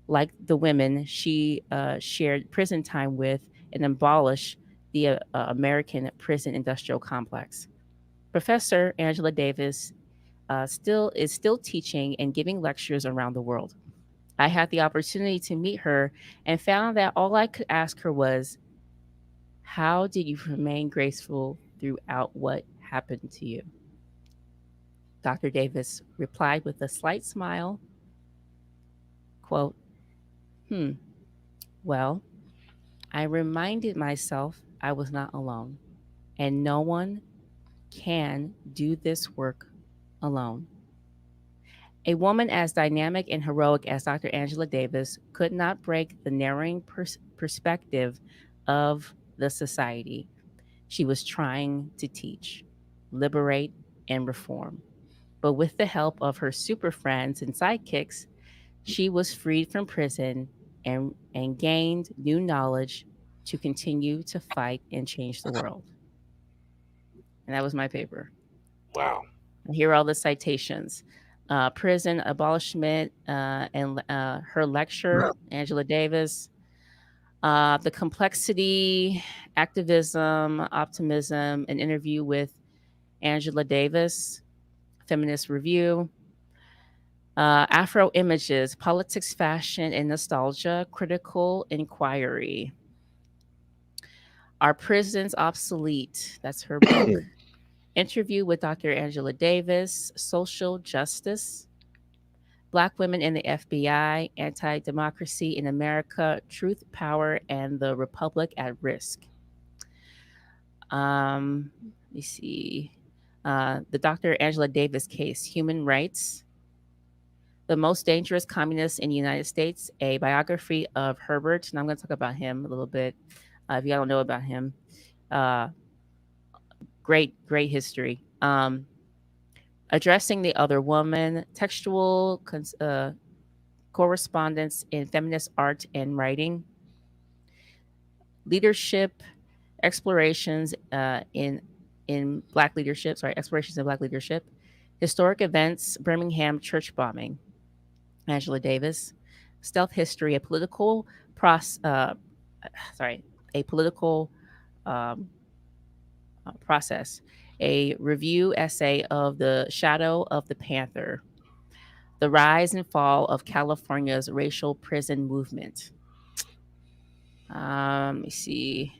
like the women she shared prison time with, and abolish the American prison industrial complex. Professor Angela Davis still teaching and giving lectures around the world. I had the opportunity to meet her and found that all I could ask her was, "How did you remain graceful throughout what happened to you?" Dr. Davis replied with a slight smile, quote, "Hmm, well, I reminded myself I was not alone, and no one can do this work alone." A woman as dynamic and heroic as Dr. Angela Davis could not break the narrowing perspective of the society she was trying to teach, liberate, and reform. But with the help of her super friends and sidekicks, She was freed from prison and gained new knowledge to continue to fight and change the world. And that was my paper. Wow. Here are all the citations. Prison abolishment and her lecture, Angela Davis. The complexity, activism, optimism, an interview with Angela Davis, Feminist Review. Afro Images, Politics, Fashion, and Nostalgia, Critical Inquiry. Are Prisons Obsolete? That's her book. Interview with Dr. Angela Davis, Social Justice, Black Women in the FBI, Anti Democracy in America, Truth, Power, and the Republic at Risk. Let me see. The Dr. Angela Davis case, Human Rights, The Most Dangerous Communists in the United States, a biography of Herbert. And I'm going to talk about him a little bit if you don't know about him. Uh, great history. Addressing the Other Woman, textual correspondence in feminist art and writing, leadership explorations in Black leadership. Sorry, explorations in Black leadership, historic events, Birmingham church bombing, Angela Davis, stealth history, a political um, process, a review essay of the Shadow of the Panther, the rise and fall of California's racial prison movement. Let me see.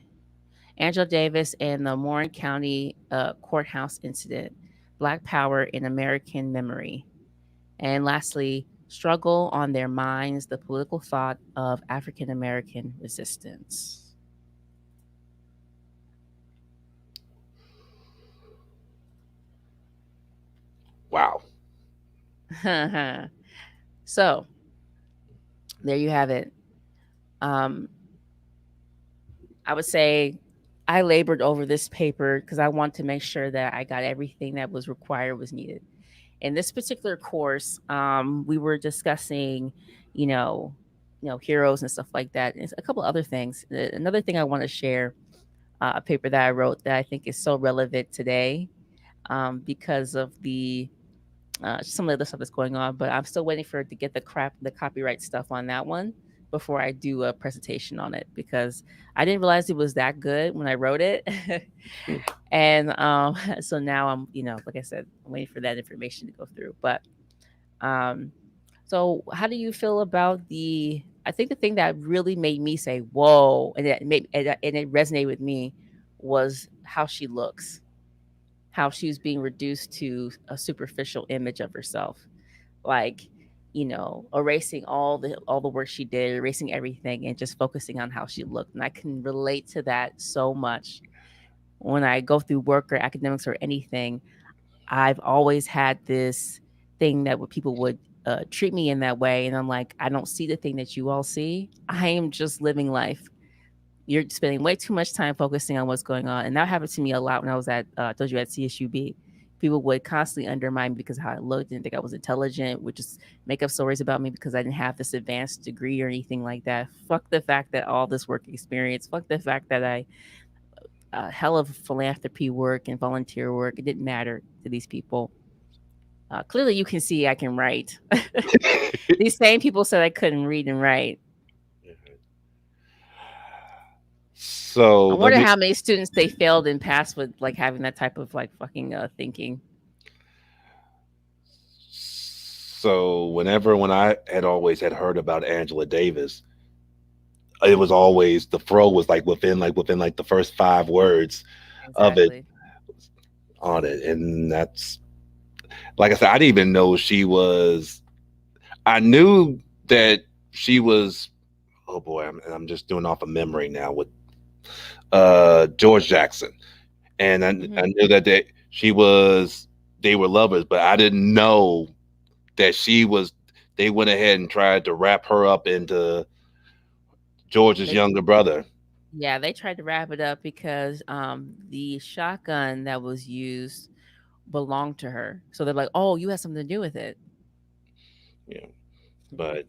Angela Davis and the Warren County courthouse incident, Black Power in American Memory. And lastly, Struggle on Their Minds, the political thought of African American resistance. Wow. So, there you have it. I would say I labored over this paper because I want to make sure that I got everything that was required, was needed. In this particular course, we were discussing, you know, heroes and stuff like that, and a couple other things. Another thing I want to share, a paper that I wrote that I think is so relevant today, because of the some of the stuff that's going on. But I'm still waiting for it to get the copyright stuff on that one before I do a presentation on it, because I didn't realize it was that good when I wrote it. And so now I'm, like I said, I'm waiting for that information to go through. But so how do you feel about I think the thing that really made me say whoa, and it resonated with me, was how she looks, how she was being reduced to a superficial image of herself, like, erasing all the work she did, erasing everything, and just focusing on how she looked. And I can relate to that so much. When I go through work or academics or anything, I've always had this thing that people would treat me in that way, and I'm like, I don't see the thing that you all see. I am just living life. You're spending way too much time focusing on what's going on. And that happened to me a lot when I was at Dozier at CSUB. People would constantly undermine me because of how I looked, didn't think I was intelligent, would just make up stories about me because I didn't have this advanced degree or anything like that. Fuck the fact that all this work experience, fuck the fact that I hell of philanthropy work and volunteer work. It didn't matter to these people. Clearly, you can see I can write. These same people said I couldn't read and write. So I wonder how many students they failed and passed with like having that type of like fucking thinking. So when I had always heard about Angela Davis, it was always the fro was like within the first 5 words of it on it, and that's, like I said, I didn't even know she was. I knew that she was. Oh boy, I'm just doing off of memory now with George Jackson, and I knew that they were lovers, but I didn't know that she was. They went ahead and tried to wrap her up into George's younger brother. Yeah, they tried to wrap it up because the shotgun that was used belonged to her. So they're like, "Oh, you had something to do with it." Yeah, but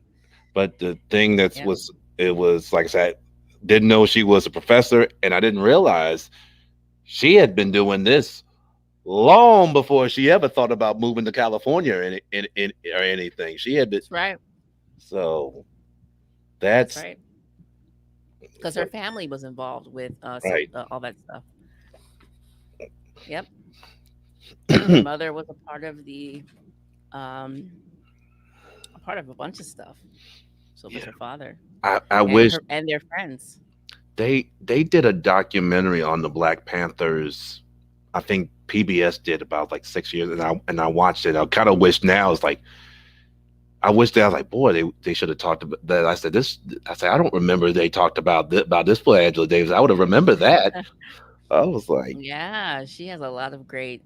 But the thing that's Yep. was it was like I said, didn't know she was a professor, and I didn't realize she had been doing this long before she ever thought about moving to California or anything. She had been That's right. so That's that's right. Because so her family was involved with right. all that stuff. Yep. Her mother was um a part of a bunch of stuff. So was Yeah, her father I wish and their friends. they did a documentary on the Black Panthers. I think PBS did about like 6 years, and I watched it. I kind of wish now it's like I wish they I was like, boy, they should have talked about that. I said this. I said I don't remember they talked about this for Angela Davis. I would have remembered that. I was like, Yeah, she has a lot of great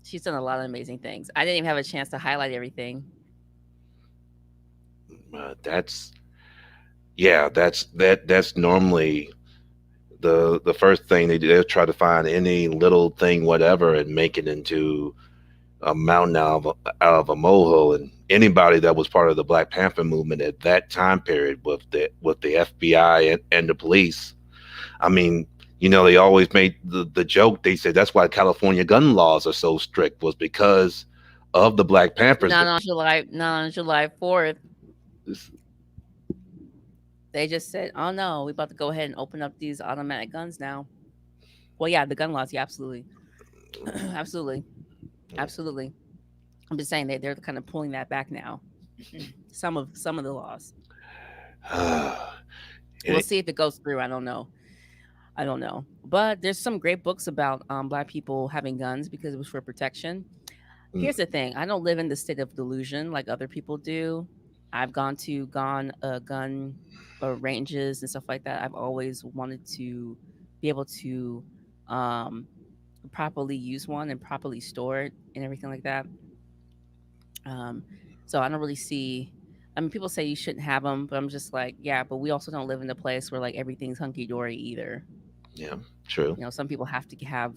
she's done a lot of amazing things. I didn't even have a chance to highlight everything. that's yeah, that's normally the first thing they do. They'll try to find any little thing, whatever, and make it into a mountain out of a molehill. And anybody that was part of the Black Panther movement at that time period with the FBI and the police. I mean, they always made the joke. They said that's why California gun laws are so strict was because of the Black Panthers. Not on July 4th. They just said, "Oh no, we about to go ahead and open up these automatic guns now." Well, yeah, the gun laws, yeah, absolutely. Absolutely. Absolutely. I'm just saying they're kind of pulling that back now. Some of the laws. We'll see if it goes through. I don't know. I don't know. But there's some great books about Black people having guns because it was for protection. Here's the thing. I don't live in the state of delusion like other people do. I've gone gun ranges and stuff like that. I've always wanted to be able to um, properly use one and properly store it and everything like that. Um, so I don't really see. I mean, people say you shouldn't have them, but I'm just like, yeah. But we also don't live in a place where like everything's hunky dory either. Yeah, true. Some people have to have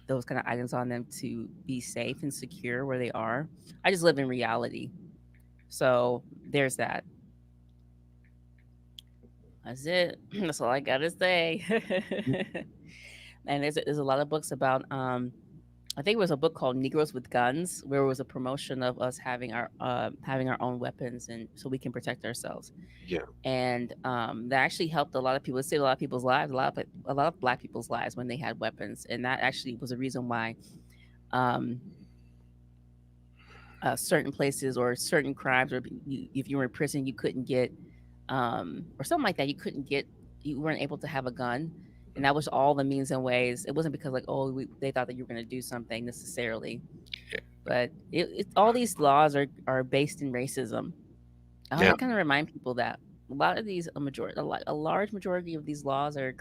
those kind of items on them to be safe and secure where they are. I just live in reality, so there's that. That's it. That's all I gotta say. And there's a lot of books about I think it was a book called Negroes with Guns, where it was a promotion of us having our own weapons and so we can protect ourselves. Yeah, And that actually helped a lot of people. It saved a lot of people's lives, a lot of Black people's lives when they had weapons, and that actually was a reason why um, certain places or certain crimes, or if you were in prison, you couldn't get or something like that. You weren't able to have a gun, and that was all the means and ways. It wasn't because like they thought that you were going to do something necessarily, but all these laws are based in racism. I yeah, want to kind of remind people that a lot of these a large majority of these laws are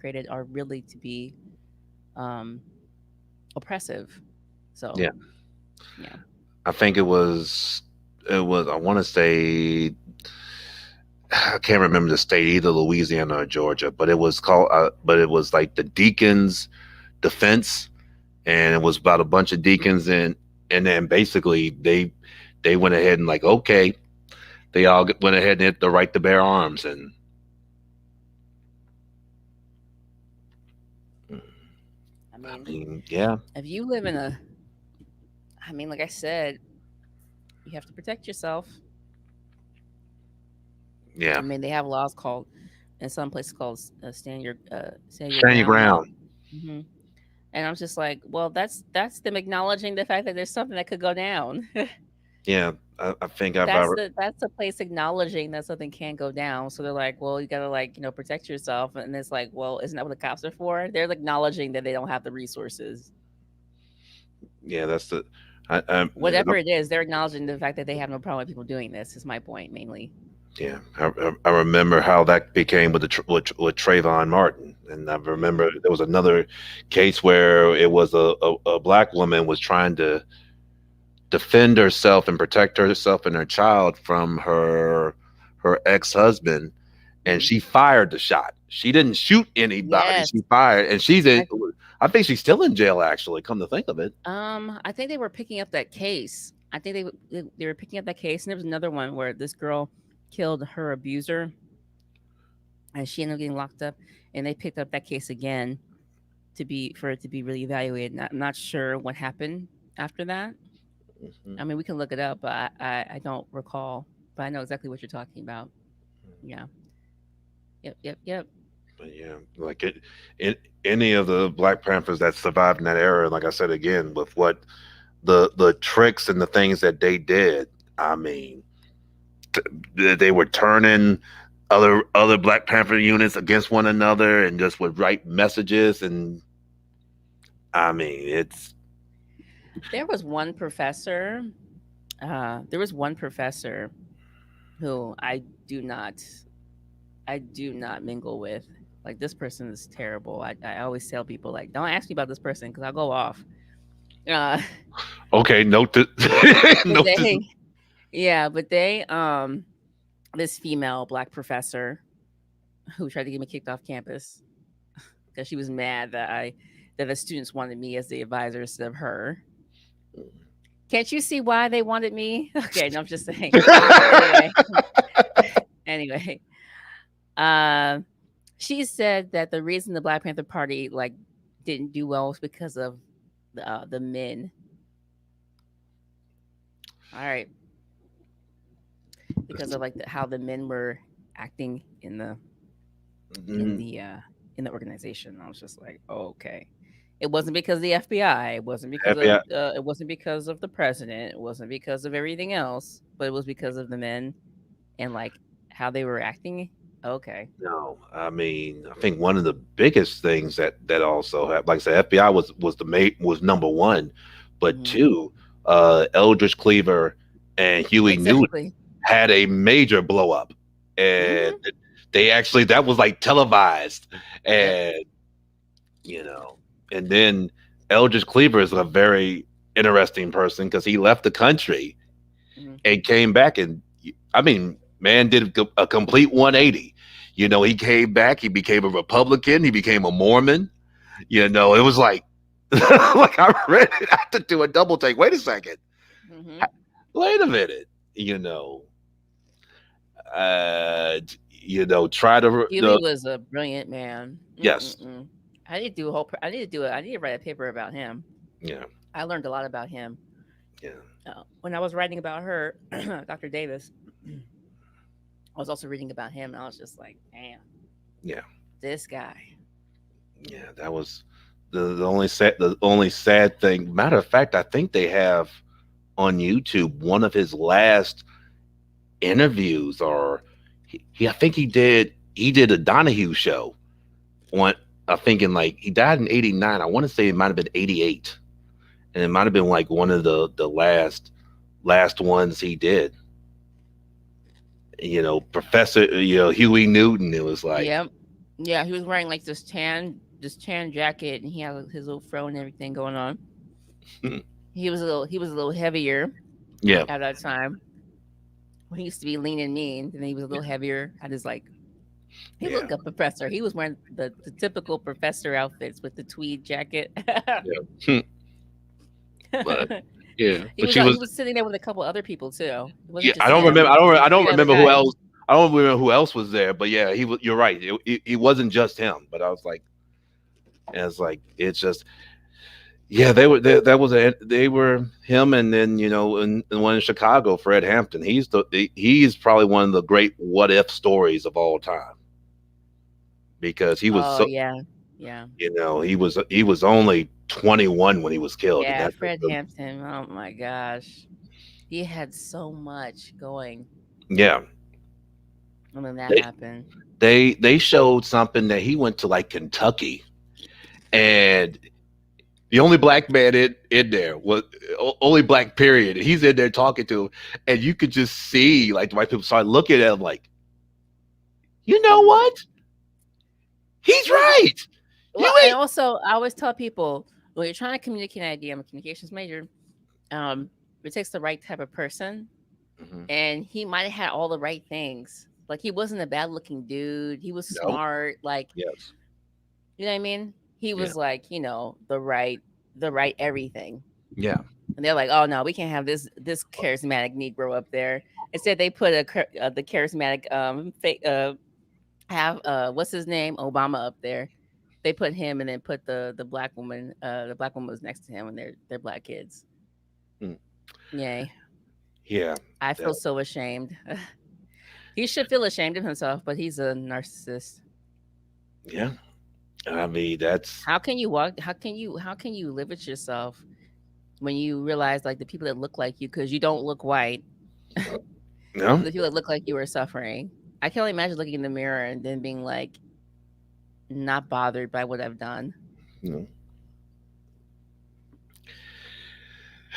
really to be um, oppressive. So yeah. yeah, I think it was. I want to say I can't remember the state either, Louisiana or Georgia, but it was called. But it was like the Deacons Defense, and it was about a bunch of deacons, and then basically they went ahead and like okay, they all went ahead and hit the right to bear arms, and I I mean, mean, yeah, if you live in I mean, like I said, you have to protect yourself. I yeah, mean, they have laws called in some places called stand your stand your ground law. ground. hmm And I'm just like, well, that's them acknowledging the fact that there's something that could go down. Yeah, I think I've ever. That's the place acknowledging that something can go down. So they're like, well, you gotta like protect yourself, and it's like, well, isn't that what the cops are for? They're acknowledging that they don't have the resources. Yeah, that's the. Whatever it is, they're acknowledging the fact that they have no problem with people doing this. Is my point mainly. Yeah, I remember how that became with with Trayvon Martin, and I remember there was another case where it was a black woman was trying to defend herself and protect herself and her child from her ex-husband, and Mhm. she fired the shot. She didn't shoot anybody. Yes. She fired, and she's in. I, I think she's still in jail. Actually, come to think of it. I think they were picking up that case. I think they were picking up that case, and there was another one where this girl killed her abuser, and she ended up getting locked up. And they picked up that case again for it to be really evaluated. I'm not sure what happened after that. Mhm. I mean, we can look it up, but I don't recall. But I know exactly what you're talking about. Yeah. Yep. Yep. Yep. But yeah, like any of the Black Panthers that survived in that era, like I said again, with what the tricks and the things that they did, I mean, they were turning other Black Panther units against one another, and just would write messages, and I mean, it's There was one professor. There was one professor who I do not mingle with. Like, this person is terrible. I always tell people, like, don't ask me about this person because I'll go off. Uh, okay. Note that. but Note this. they, yeah, but this female Black professor who tried to get me kicked off campus because she was mad that the students wanted me as the advisor instead of her. Can't you see why they wanted me? Okay, no, I'm just saying. Anyway, she said that the reason the Black Panther Party like didn't do well was because of the men. All right, because of like how the men were acting in the in the organization. I was just like, oh, okay. It wasn't because of the FBI. It wasn't because FBI. of it wasn't because of the president. It wasn't because of everything else. But it was because of the men and like how they were acting. Okay. No, I mean, I think one of the biggest things that also happened, like I said, FBI was number one, but Mhm. two, Eldridge Cleaver and Huey Newton Exactly. had a major blow up, and Mhm. they actually that was like televised, Yep. and you know, and then Eldridge Cleaver is a very interesting person because he left the country Mhm. and came back, and I mean, man did a complete 180. You know, he came back, he became a Republican, he became a Mormon. You know, it was like like I read it, I had to do a double take. Wait a second. Mhm. Wait a minute. You know, uh try to Huey was a brilliant man. yes. Mm-mm-mm. I need to do a whole. I need to do it. I need to write a paper about him. Yeah. I learned a lot about him Yeah. when I was writing about her, Dr. Davis. I was also reading about him, and I was just like, damn, Yeah. this guy. Yeah, that was the only sad thing. Matter of fact, I think they have on YouTube one of his last interviews, or I think he did a Donahue show on, I think in like he died in 89. I want to say it might have been 88. And it might have been like one of the last ones he did. Professor, Huey Newton. It was like, Yep. Yeah, he was wearing like this tan jacket, and he had his little fro and everything going on. He was a little heavier yeah, at that time. When he used to be lean and mean, and then he was a little heavier. Had his like he yeah, looked like a professor. He was wearing the typical professor outfits with the tweed jacket. yeah. But yeah, but He was sitting there with a couple other people too. It yeah. wasn't I just don't him. remember. It I was don't three other remember who guys. else. I don't remember who else was there. But yeah, he was. You're right. It wasn't just him. But I was like, and it's like it's just yeah. That was they were him, and then and one in Chicago, Fred Hampton. He's probably one of the great what if stories of all time, because he was Oh so yeah, yeah, he was only 21 when he was killed, and yeah. that's Fred Hampton. Oh my gosh, he had so much going, yeah. and then that They happened. they showed something that he went to like Kentucky, and the only black man in there was only black period. He's in there talking to him, and you could just see like the white people start looking at him like, you know what? He's Well, that right. well, You and ain't. also I always tell people when you're trying to communicate an idea, I'm a communications major. It takes the right type of person, Mhm. and he might have had all the right things. Like he wasn't a bad looking dude. He was No. smart. Like Yes. you know what I mean. He Yeah. was like the right everything. Yeah. And they're like, "Oh no, we can't have this charismatic Negro up there." Instead, they put the charismatic have what's his name, Obama up there. They put him and then put the black woman. The black woman was next to him and their black kids. Mm. Yay! Yeah. I feel so ashamed. He should feel ashamed of himself, but he's a narcissist. Yeah. I mean, that's How can you walk? How can you live with yourself when you realize like the people that look like you because you don't look white, no. the people that look like you are suffering. I can only imagine looking in the mirror and then being like not bothered by what I've done. No.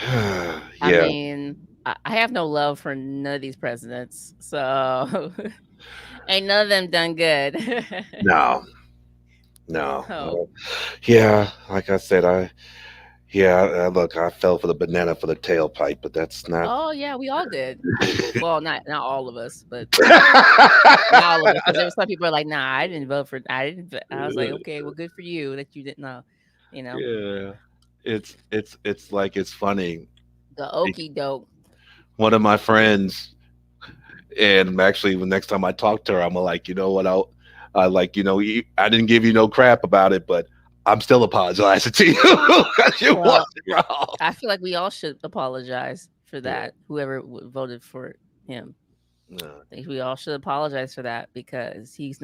I Yeah. mean, I have no love for none of these presidents, so ain't none of them done good. No. No. Oh, Yeah. Like I said, look, I fell for the banana for the tailpipe, but that's not. oh yeah, we all did. Well, not all of us, but not all of us, because there was some people are like, nah, I didn't vote for. I didn't. I was like, okay, well, good for you that you didn't know. You know, Yeah. It's like it's funny. the okey doke. One of my friends, and actually, the next time I talk to her, I'm like, you know what? I like, I didn't give you no crap about it, but I'm still apologizing to you because you Well, wasn't wrong. I feel like we all should apologize for Yeah. that. Whoever voted for him, No. I think we all should apologize for that because he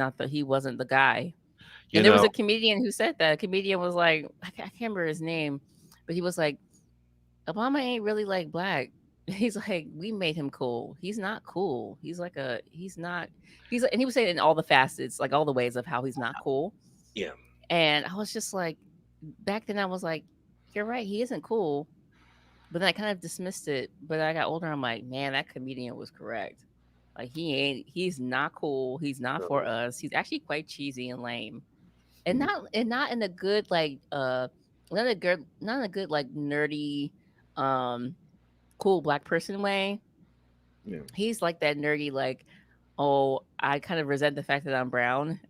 wasn't the guy. You And there was know, a comedian who said that. A comedian was like, I can't remember his name, but he was like, Obama ain't really like black. He's like, we made him cool. He's not cool. He's not, and he was saying in all the facets, like all the ways of how he's not cool. yeah. And I was just like, back then I was like, you're right. He isn't cool. But then I kind of dismissed it. But I got older. I'm like, man, that comedian was correct. Like he's not cool. He's not for us. He's actually quite cheesy and lame. And not in a good like not in a good like nerdy cool black person way. Yeah. He's like that nerdy like, oh, I kind of resent the fact that I'm brown.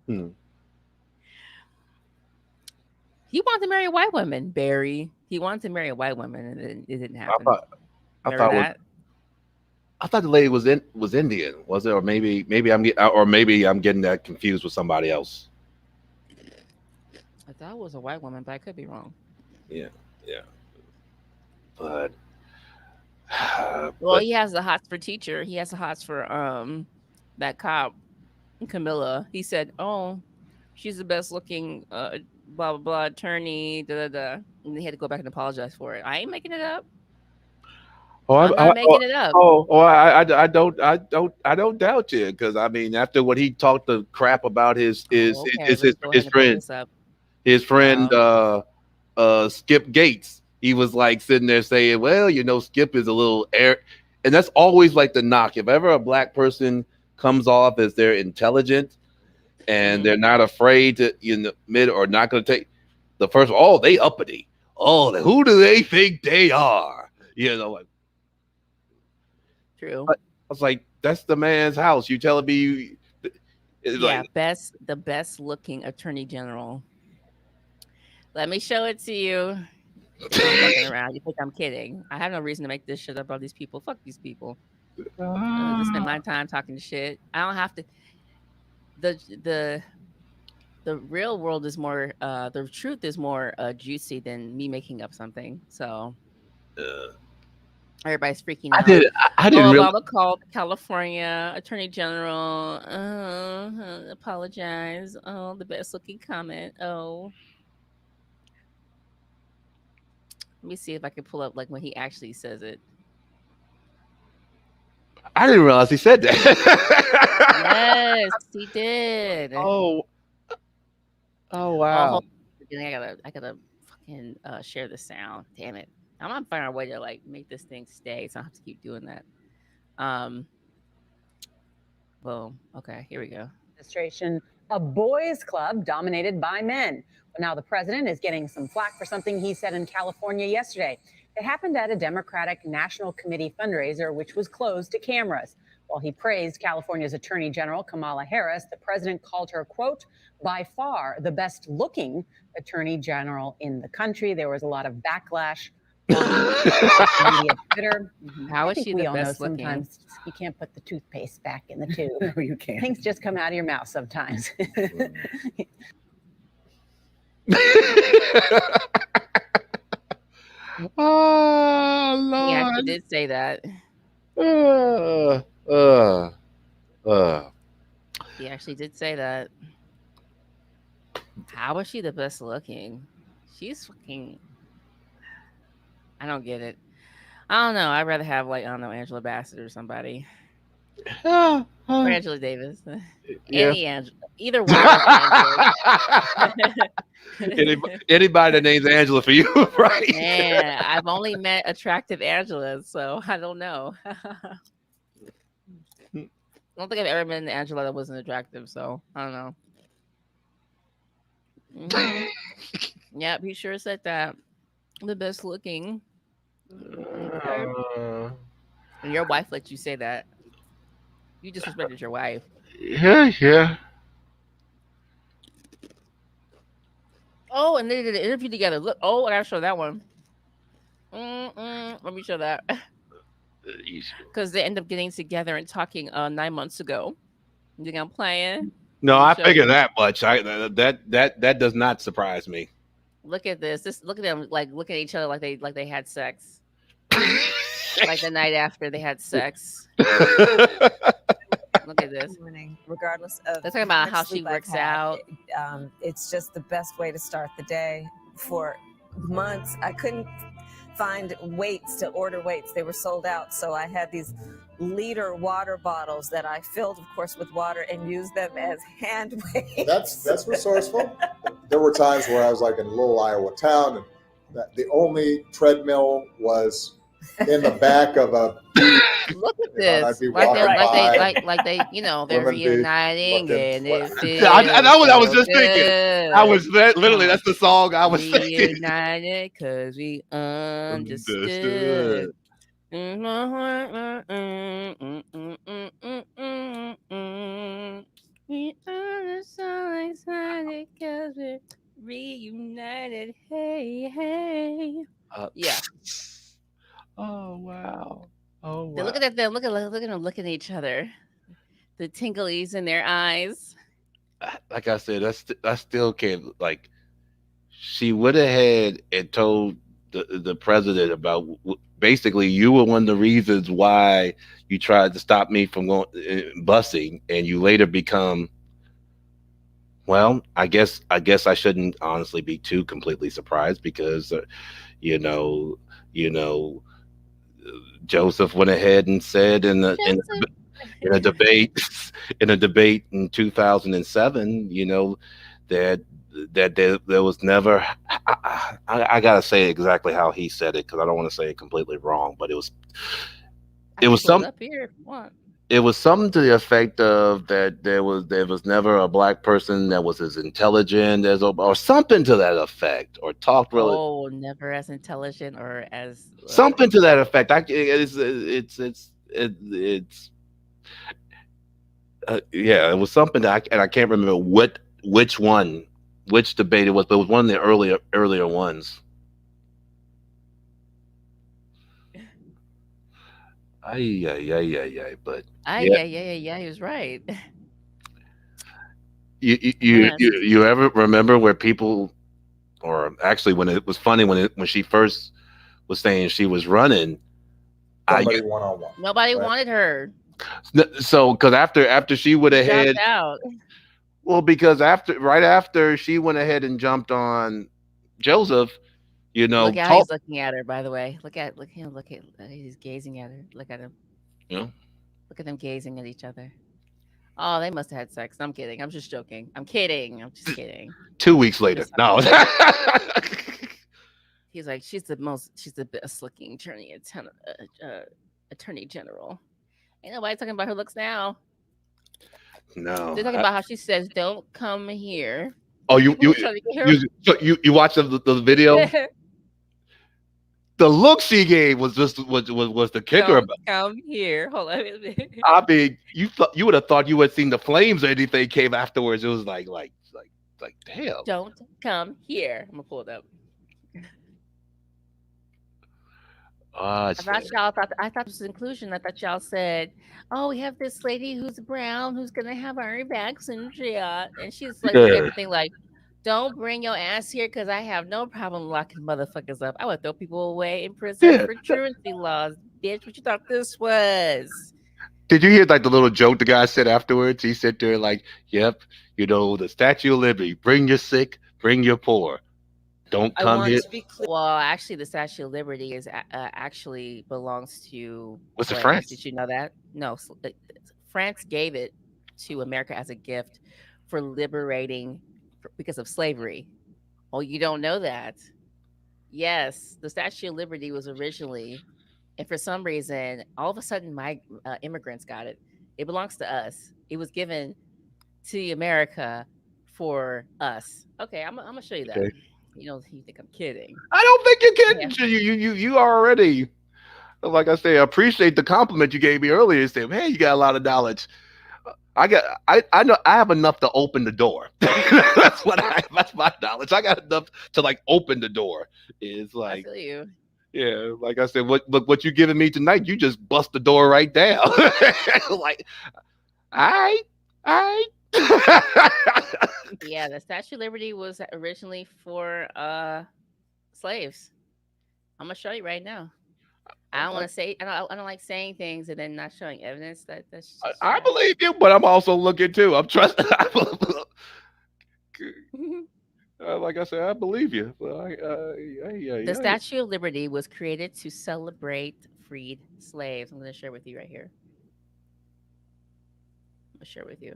Hmm. He wanted to marry a white woman, Barry. He wanted to marry a white woman and it didn't I happen. thought I Remember thought was that? I thought the lady was Indian, was it? Or maybe I'm getting that confused with somebody else. I thought it was a white woman, but I could be wrong. Yeah, yeah. But Well, he has the hots for teacher. He has the hots for that cop, Camilla. He said, "Oh, she's the best looking blah blah blah attorney." Da da da. And he had to go back and apologize for it. I ain't making it up. oh, I'm I, not making it up. I don't doubt you because I mean after what he talked the crap about Oh, okay. Let's go ahead and pull this up. his friend Oh, Skip Gates, he was like sitting there saying, well, Skip is a little air, and that's always like the knock. If ever a black person comes off as they're intelligent and they're not afraid to admit or not going to take the first, oh, they uppity. Oh, who do they think they are? Like true. I was like, that's the man's house. You telling me it's Yeah, like, the best looking attorney general. Let me show it to you. I'm fucking around. You think I'm kidding? I have no reason to make this shit up about these people. Fuck these people. I spend my time talking shit. I don't have to. The the the real world is more. The truth is more juicy than me making up something. So everybody's freaking I out. did I didn't Oh, realize. Obama called California Attorney General. Apologize. Oh, the best looking comment. Oh, let me see if I can pull up like when he actually says it. I didn't realize he said that. Yes, he did. Oh, oh Oh, wow. I gotta fucking share the sound. Damn it! I'm gonna find a way to like make this thing stay, so I don't have to keep doing that. Um. Boom. Okay. Here we go. Administration, a boys' club dominated by men. But now the president is getting some flack for something he said in California yesterday. It happened at a Democratic National Committee fundraiser, which was closed to cameras. While he praised California's Attorney General Kamala Harris, the president called her, quote, by far the best looking Attorney General in the country. There was a lot of backlash social media, Twitter. How I is think she we the all know best looking? sometimes you can't put the toothpaste back in the tube. No, you can't. Things just come out of your mouth sometimes. Oh He actually Lord. did say that. Uh, uh, uh. He actually did say that. How is she the best looking? She's fucking. I don't get it. I don't know. I'd rather have like I don't know Angela Bassett or somebody or Angela Davis. Yeah. Any Angela, either one of those Angelas. Anybody that names Angela for you, right? Man, I've only met attractive Angelas, so I don't know. I don't think I've ever met an Angela that wasn't attractive, so I don't know. Yep, he sure said that. The best looking. Okay. And your wife let you say that. You disrespected your wife. Yeah. Oh, and they did an interview together. Look, I gotta show that one. Let me show that. Because they end up getting together and talking 9 months ago. You think I'm playing? No, Let me I show figure you. that much. That does not surprise me. Look at this. Look at them like look at each other like they had sex. Like the night after they had sex. Look at this. Morning, regardless of They're talking about much how she sleep I've works had, out. It's just the best way to start the day. For months, I couldn't find weights to order weights. They were sold out. So I had these liter water bottles that I filled, of course, with water and used them as hand weights. That's resourceful. There were times where I was like in a little Iowa town, and the only treadmill was in the back of a. Look at this. Like they, they're reuniting and it feels I was just good. thinking. I was literally that's the song I was thinking. Reunited because we understood. We are so excited because we're reunited. Hey. Yeah. Oh wow. Oh wow. Look at them. Look at them looking at each other. The tinglies in their eyes. Like I said, I still can't like. She would have had and told the president about basically you were one of the reasons why you tried to stop me from going busing, and you later become. Well, I guess I shouldn't honestly be too completely surprised because, Joseph went ahead and said in a debate in 2007, that there was never. I gotta say exactly how he said it because I don't want to say it completely wrong, but it was some. Up here if you want. It was something to the effect of that there was never a black person that was as intelligent as or something to that effect, or talked really. Oh, never as intelligent or as something to that effect. Yeah, it was something that I can't remember which debate it was, but it was one of the earlier ones. But yeah, he was right. You ever remember where people, or actually when it was funny when she first was saying she was running, somebody one-on-one. Nobody wanted her. So because after she would have had out. Well, because right after she went ahead and jumped on Joseph, look how he's looking at her. By the way, look at him. He's gazing at her. Look at him. Yeah. Look at them gazing at each other. Oh, they must have had sex. I'm kidding. I'm just joking. I'm kidding. I'm just kidding. 2 weeks later, no. He's like, she's the best looking attorney general. Ain't nobody talking about her looks now. No, they're talking about how she says, "Don't come here." Oh, you watched the video? The look she gave was just was the kicker. Don't come here. Hold on. I mean, you would have thought you had seen the flames or anything came afterwards. It was like damn. Don't come here. I'm gonna pull it up. I I thought see. y'all thought I thought this was inclusion. I thought y'all said, "Oh, we have this lady who's brown who's gonna have our vaccine shot," and she's like, look at Yeah. everything like, "Don't bring your ass here because I have no problem locking motherfuckers up. I would throw people away in prison Yeah. for truancy laws, bitch. What you thought this was?" Did you hear like the little joke the guy said afterwards? He said there like, "Yep, the Statue of Liberty. Bring your sick, bring your poor. Don't I come want here." to be clear. Well, actually, the Statue of Liberty is actually belongs to What's it, France. Did France? you know that? No, France gave it to America as a gift for liberating because of slavery. Oh, you don't know that? Yes, the Statue of Liberty was originally, and for some reason, all of a sudden, my immigrants got it. It belongs to us. It was given to America for us. Okay, I'm gonna show you that. Okay. You think I'm kidding? I don't think you're Yeah. kidding. You already, like I say, I appreciate the compliment you gave me earlier. You said, "Man, you got a lot of knowledge." I know I have enough to open the door. That's my knowledge. I got enough to like open the door. Is I like, feel you. yeah, like I said, what you giving me tonight? You just bust the door right down. Like, all right, all right. Yeah, the Statue of Liberty was originally for slaves. I'm gonna show you right now. I don't want to say I don't like saying things and then not showing evidence. That's just I trash. believe you, but I'm also looking too. I'm trust. Like I said, I believe you. Well, The Statue of Liberty was created to celebrate freed slaves. I'm gonna share with you right here. I'm gonna share with you.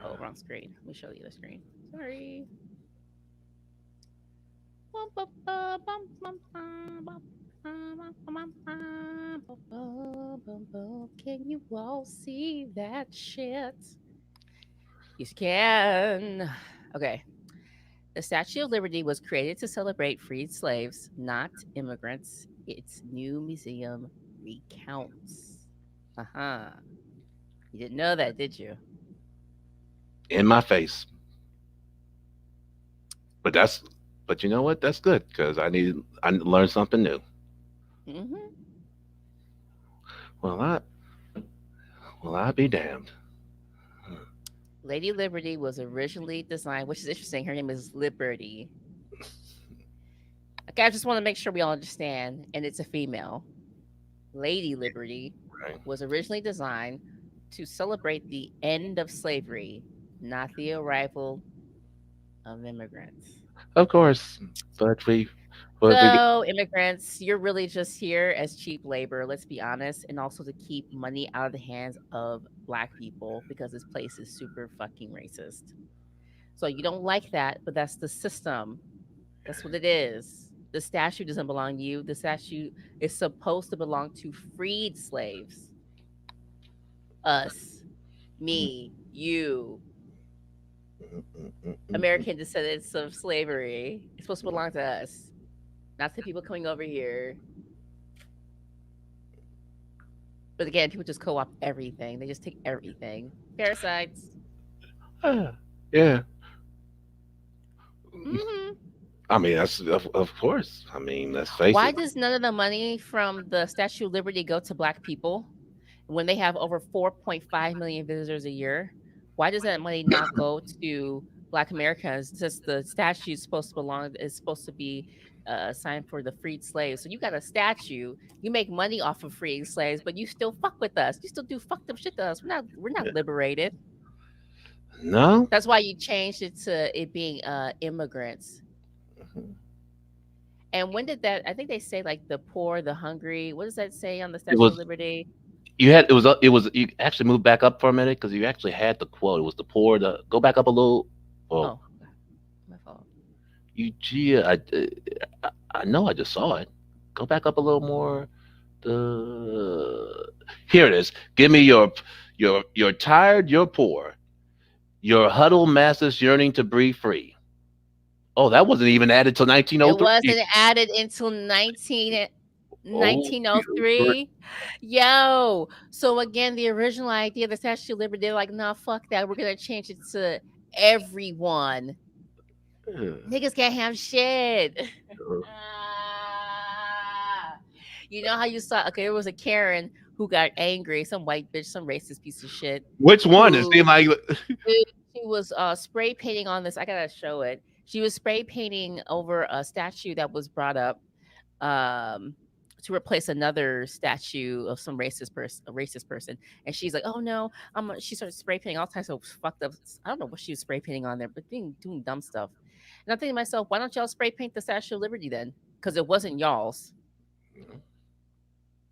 Oh, wrong screen. Let me show you the screen. Sorry. Can you all see that shit? Yes, you can. Okay. The Statue of Liberty was created to celebrate freed slaves, not immigrants. Its new museum recounts. Uh huh. You didn't know that, did you? in my face. But but you know what? That's good because I learned something new. Hmm. Well, I be damned. Lady Liberty was originally designed, which is interesting. Her name is Liberty. Okay, I just want to make sure we all understand, and it's a female. Lady Liberty Right. was originally designed to celebrate the end of slavery, not the arrival of immigrants. Of course, but we So, immigrants, you're really just here as cheap labor, let's be honest, and also to keep money out of the hands of Black people because this place is super fucking racist. So, you don't like that, but that's the system. That's what it is. The statue doesn't belong to you. The statue is supposed to belong to freed slaves. Us, me, you, American descendants of slavery. It's supposed to belong to us, not to people coming over here. But again, people just co-opt everything. They just take everything. Parasites. yeah. Hmm. I mean, that's of course. I mean, let's face Why it. does none of the money from the Statue of Liberty go to Black people when they have over 4.5 million visitors a year? Why does that money not go to Black Americans? Since the statue is supposed to be signed for the freed slaves. So you got a statue, you make money off of freeing slaves, but you still fuck with us. You still do fucked up shit to us. We're not liberated. No, That's why you changed it to it being immigrants. And when did that? I think they say like the poor, the hungry. What does that say on the it Statue of was Liberty? it was you actually moved back up for a minute because you actually had the quote. It was the poor. The go back up a little. Oh, Oh, my fault. you gee, I know I just saw it. Go back up a little more. The here it is. Give me you're tired, you're poor. Your huddled masses yearning to breathe free. Oh, that wasn't even added till It 1903. wasn't added until Oh, you 1903. Yo. So again, the original idea of the Statue of Liberty, they're like, nah, fuck that. We're gonna change it to everyone. Niggas can't have shit. You know how you saw? Okay, there was a Karen who got angry, some white bitch, some racist piece of shit. Which one? It Who seemed like she was spray painting on this. I gotta show it. She was spray painting over a statue that was brought up um to replace another statue of some racist person, and she's like, "Oh no!" She started spray painting all types of fucked up. I don't know what she was spray painting on there, but doing dumb stuff. And I'm thinking to myself, why don't y'all spray paint the Statue of Liberty then? Because it wasn't y'all's.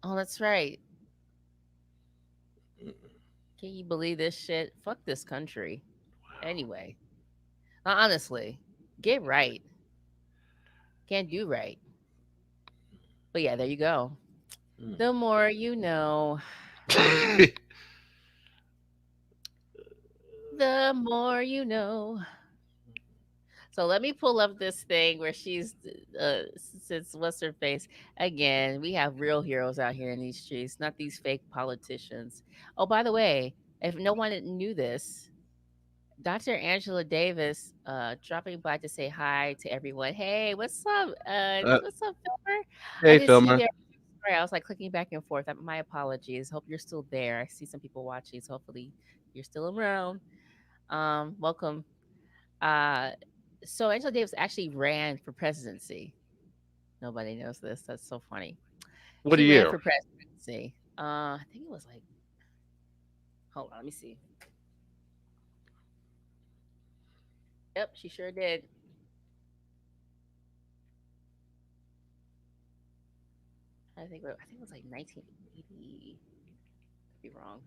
Oh, that's right. Can you believe this shit? Fuck this country. Anyway, honestly, get right. Can't do right. But yeah, there you go. The more you know. The more you know. So let me pull up this thing where she's since what's her face again. We have real heroes out here in these streets, not these fake politicians. Oh, by the way, if no one knew this, Dr. Angela Davis dropping by to say hi to everyone. Hey, what's up? What's up, Filmer? I Hey, didn't see you Filmer. there. Sorry, I was like clicking back and forth. My apologies. Hope you're still there. I see some people watching, so hopefully you're still around. Welcome. Uh, so Angela Davis actually ran for presidency. Nobody knows this. That's so funny. What She ran year? for presidency. I think it was like. Hold on, let me see. Yep, she sure did. I think it was like 1980. Could be wrong.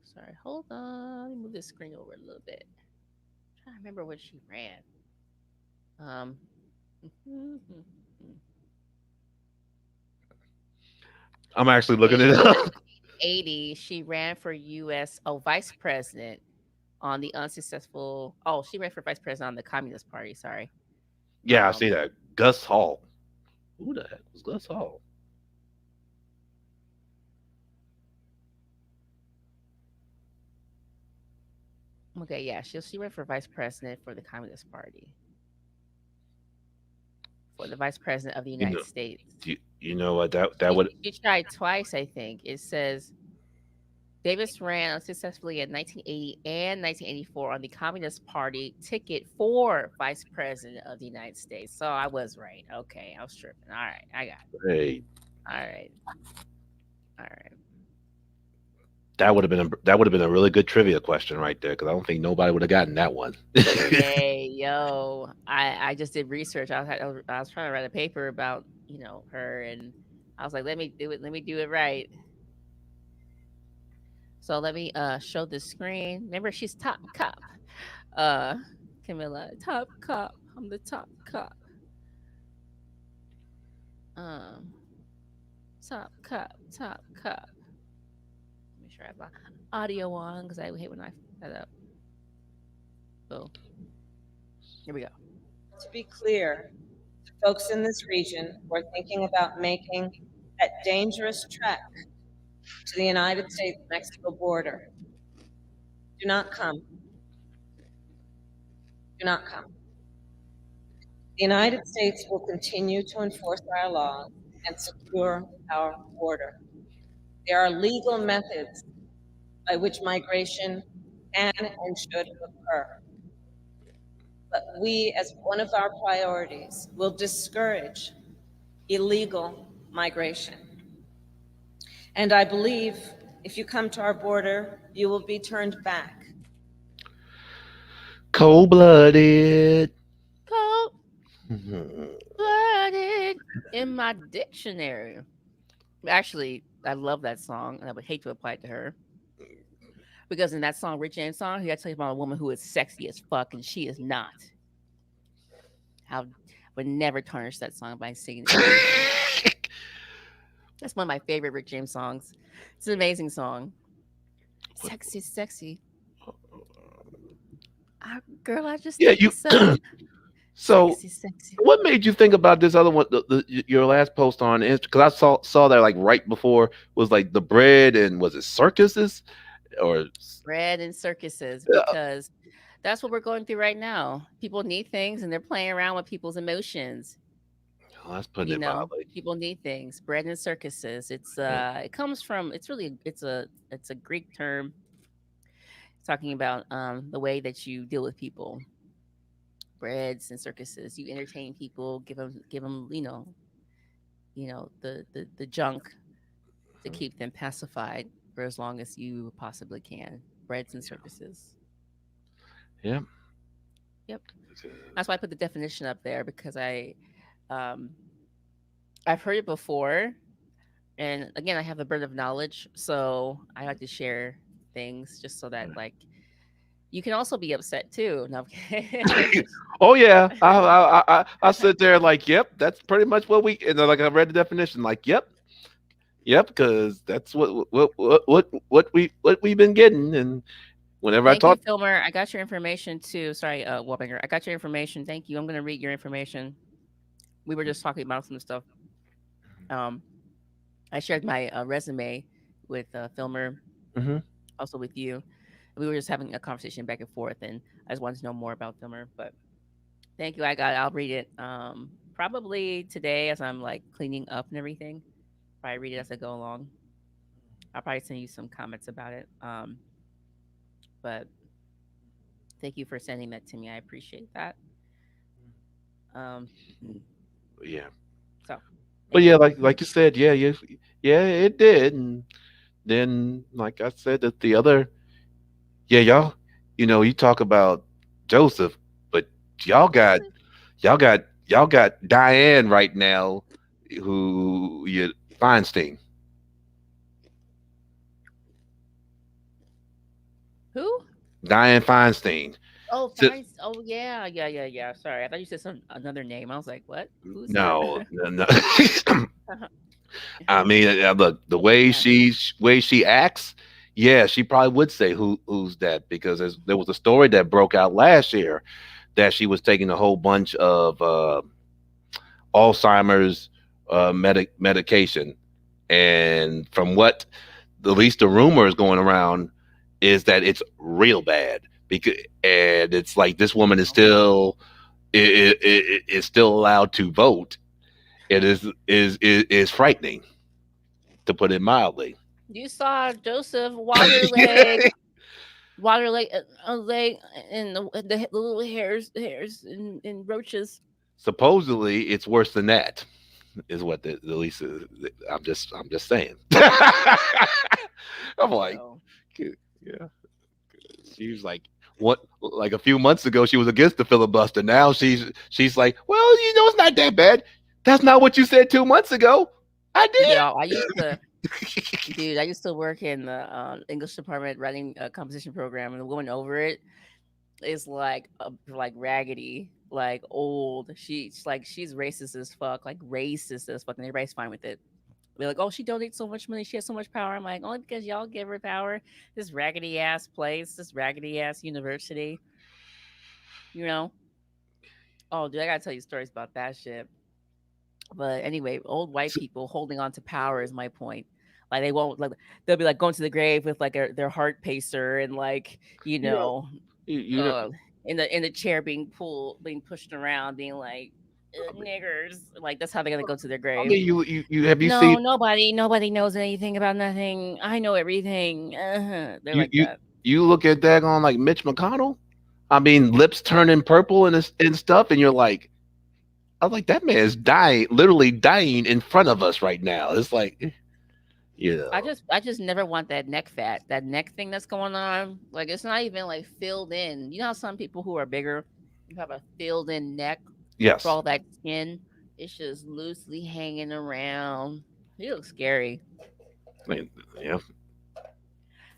Sorry, hold on. Let me move this screen over a little bit. I'm trying to remember when she ran. I'm actually looking it up. 80, she ran for U.S. vice president on the unsuccessful. Oh, she ran for vice president on the Communist Party. Sorry. Yeah, I see that. Gus Hall. Who the heck was Gus Hall? Okay, yeah, she ran for vice president for the Communist Party. For the vice president of the United States. You know what? That would. She tried twice, I think. It says Davis ran unsuccessfully in 1980 and 1984 on the Communist Party ticket for vice president of the United States. So I was right. Okay, I was tripping. All right, I got it. Hey. All right. All right. That would have been a really good trivia question right there, because I don't think nobody would have gotten that one. Hey, yo, I just did research. I was trying to write a paper about her, and I was like, let me do it. Let me do it right. So let me show the screen. Remember, she's top cop. Camilla, top cop. I'm the top cop. Top cop, top cop. Make sure I have my audio on because I hate when I fuck that up. So here we go. To be clear, folks in this region who are thinking about making that dangerous trek to the United States-Mexico border, do not come. Do not come. The United States will continue to enforce our laws and secure our border. There are legal methods by which migration can and should occur. But we, as one of our priorities, will discourage illegal migration. And I believe if you come to our border, you will be turned back. Cold-blooded. Cold-blooded in my dictionary. Actually, I love that song, and I would hate to apply it to her. Because in that song, Rich James song, he got to tell you about a woman who is sexy as fuck, and she is not. I would never tarnish that song by singing it. That's one of my favorite Rick James songs. It's an amazing song. Sexy, sexy. Girl, I just you. So, sexy, sexy. What made you think about this other one? Your last post on Instagram, because I saw that like right before was like the bread and was it circuses, or Bread and circuses, uh, because that's what we're going through right now. People need things and they're playing around with people's emotions. oh, that's putting You it know, mildly. people need things. Bread and circuses. Yeah. It comes from, it's really, it's a Greek term talking about the way that you deal with people. Breads and circuses. You entertain people, give them, the junk to keep them pacified for as long as you possibly can. Breads and circuses. Yeah. Yep. That's why I put the definition up there, because um I've heard it before, and again, I have the burden of knowledge, so I like to share things just so that like you can also be upset too. No, I'm kidding. Oh yeah, I sit there like, yep, that's pretty much what we. And then, like I read the definition, like, yep, because that's what we've been getting. And whenever I Thank you, talk, Filmer. I got your information too. Sorry, Wabinger. I got your information. Thank you. I'm gonna read your information. We were just talking about some stuff. Um, I shared my resume with Filmer, hmm also with you. We were just having a conversation back and forth, and I just wanted to know more about Filmer. But thank you. I'll read it probably today as I'm like cleaning up and everything. Probably read it as I go along. I'll probably send you some comments about it. But thank you for sending that to me. I appreciate that. Um, yeah, so but yeah, anyway, like you said, yeah, it did. And then, like I said, that the other, yeah, y'all, you talk about Joseph, but y'all got Joseph, y'all got Diane right now, who you Feinstein. who? Diane Feinstein. Oh, So, fine. Oh, yeah, yeah, yeah, yeah. Sorry, I thought you said some another name. I was like, what? Who's that? no, no, no. I mean, look, the way Yeah. she acts, yeah, she probably would say who's that, because there was a story that broke out last year that she was taking a whole bunch of Alzheimer's medication, and from what at least the rumor is going around is that it's real bad, because and it's like this woman is still is still allowed to vote. It is frightening, to put it mildly. You saw Joseph water leg, leg, and the little hairs and roaches. Supposedly, it's worse than that. Is what the least is. I'm just saying. I'm like, So yeah. She's like, what? Like a few months ago, she was against the filibuster. Now she's like, well, it's not that bad. That's not what you said 2 months ago. I yeah, I did. used to work in the English department writing a composition program, and the woman over it is like raggedy, like old. She's racist as fuck, like racist as fuck, and everybody's fine with it. They're like, oh, she donates so much money, she has so much power. I'm like, only because y'all give her power. This raggedy ass place, this raggedy ass university, you know. Oh, dude, I gotta tell you stories about that shit. But anyway, old white people holding on to power is my point. Like they won't like they'll be like going to the grave with like their heart pacer and like you know, you know. uh, in the chair being pushed around, being like niggers. Like that's how they're gonna go to their I grave. mean, you have you No, seen nobody knows anything about nothing. I know everything. They're you like you that. you look at that on like Mitch McConnell. I mean, lips turning purple and stuff, and you're like, I'm like, that man is dying, literally dying in front of us right now. It's like, you know, I just never want that neck fat, that neck thing that's going on. Like it's not even like filled in. You know how some people who are bigger, you have a filled in neck for yes, all that skin. It's just loosely hanging around. You look scary. I mean, yeah,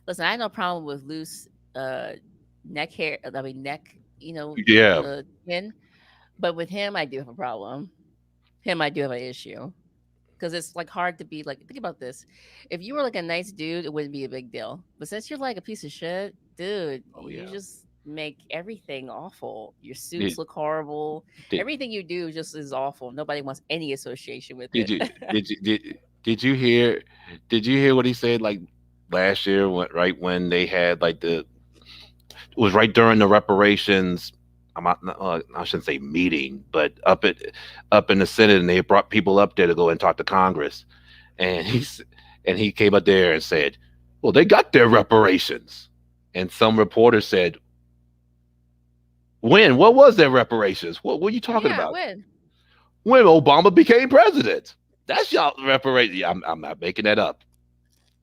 Listen, I had no problem with loose neck hair. I mean neck, yeah, skin. But with him, I do have a problem. Him, I do have an issue. Because it's like hard to be like, think about this. If you were like a nice dude, it wouldn't be a big deal. But since you're like a piece of shit, dude, oh you yeah. just make everything awful. Your suits Did look horrible. did Everything you do just is awful. Nobody wants any association with did it. you did you did did you hear what he said? Like last year, right when they had like it was right during the reparations. I shouldn't say meeting, but up in the Senate, and they brought people up there to go and talk to Congress, and he came up there and said, "Well, they got their reparations," and some reporter said, "When? What was their reparations? What are you talking Yeah, about? when? When Obama became president? That's y'all reparations." Yeah, I'm not making that up.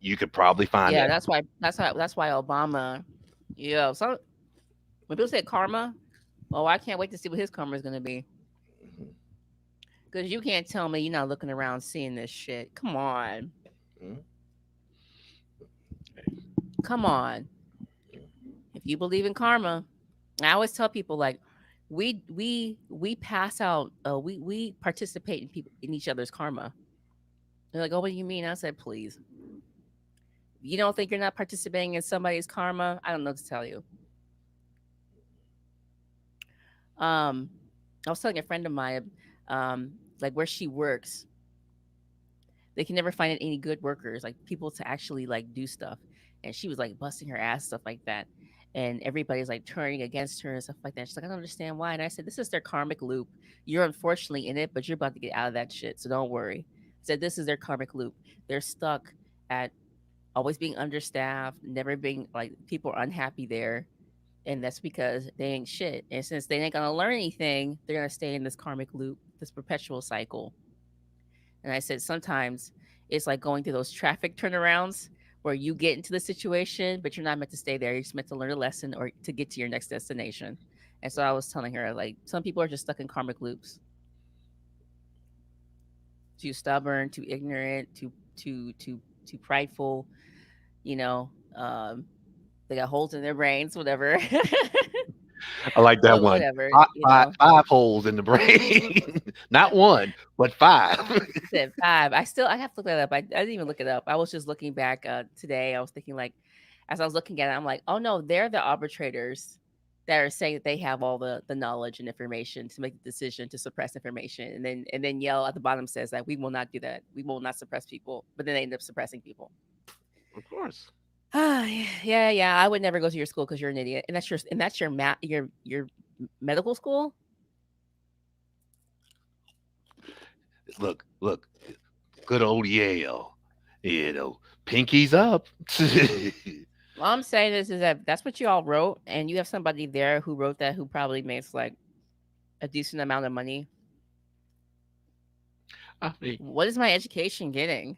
You could probably find Yeah, that. that's why Obama. Yeah, so when people say karma, oh, I can't wait to see what his karma is gonna be. Because you can't tell me you're not looking around seeing this shit. Come on, Mhm. come on. If you believe in karma, I always tell people like, we pass out. We participate in people in each other's karma. They're like, oh, what do you mean? I said, please. You don't think you're not participating in somebody's karma? I don't know what to tell you. Um, I was telling a friend of mine, like where she works, they can never find any good workers, like people to actually like do stuff. And she was like busting her ass, stuff like that. And everybody's like turning against her and stuff like that. She's like, I don't understand why. And I said, this is their karmic loop. You're unfortunately in it, but you're about to get out of that shit. So don't worry. I said, this is their karmic loop. They're stuck at always being understaffed, never being like people are unhappy there. And that's because they ain't shit. And since they ain't gonna learn anything, they're gonna stay in this karmic loop, this perpetual cycle. And I said sometimes it's like going through those traffic turnarounds where you get into the situation, but you're not meant to stay there. You're just meant to learn a lesson or to get to your next destination. And so I was telling her, like, some people are just stuck in karmic loops. Too stubborn, too ignorant, too prideful, you know. They got holes in their brains, whatever. I like that one. Whatever, Five holes in the brain, not one, but five. He said 5. I have to look that up. I didn't even look it up. I was just looking back today. I was thinking like, as I was looking at it, I'm like, oh no, they're the arbitrators that are saying that they have all the knowledge and information to make the decision to suppress information, and then yell at the bottom says that we will not do that. We will not suppress people, but then they end up suppressing people. Of course. Yeah. I would never go to your school because you're an idiot, and that's your medical school. Look, good old Yale. Pinkies up. All I'm saying is that that's what you all wrote, and you have somebody there who wrote that who probably makes like a decent amount of money. I mean, What is my education getting?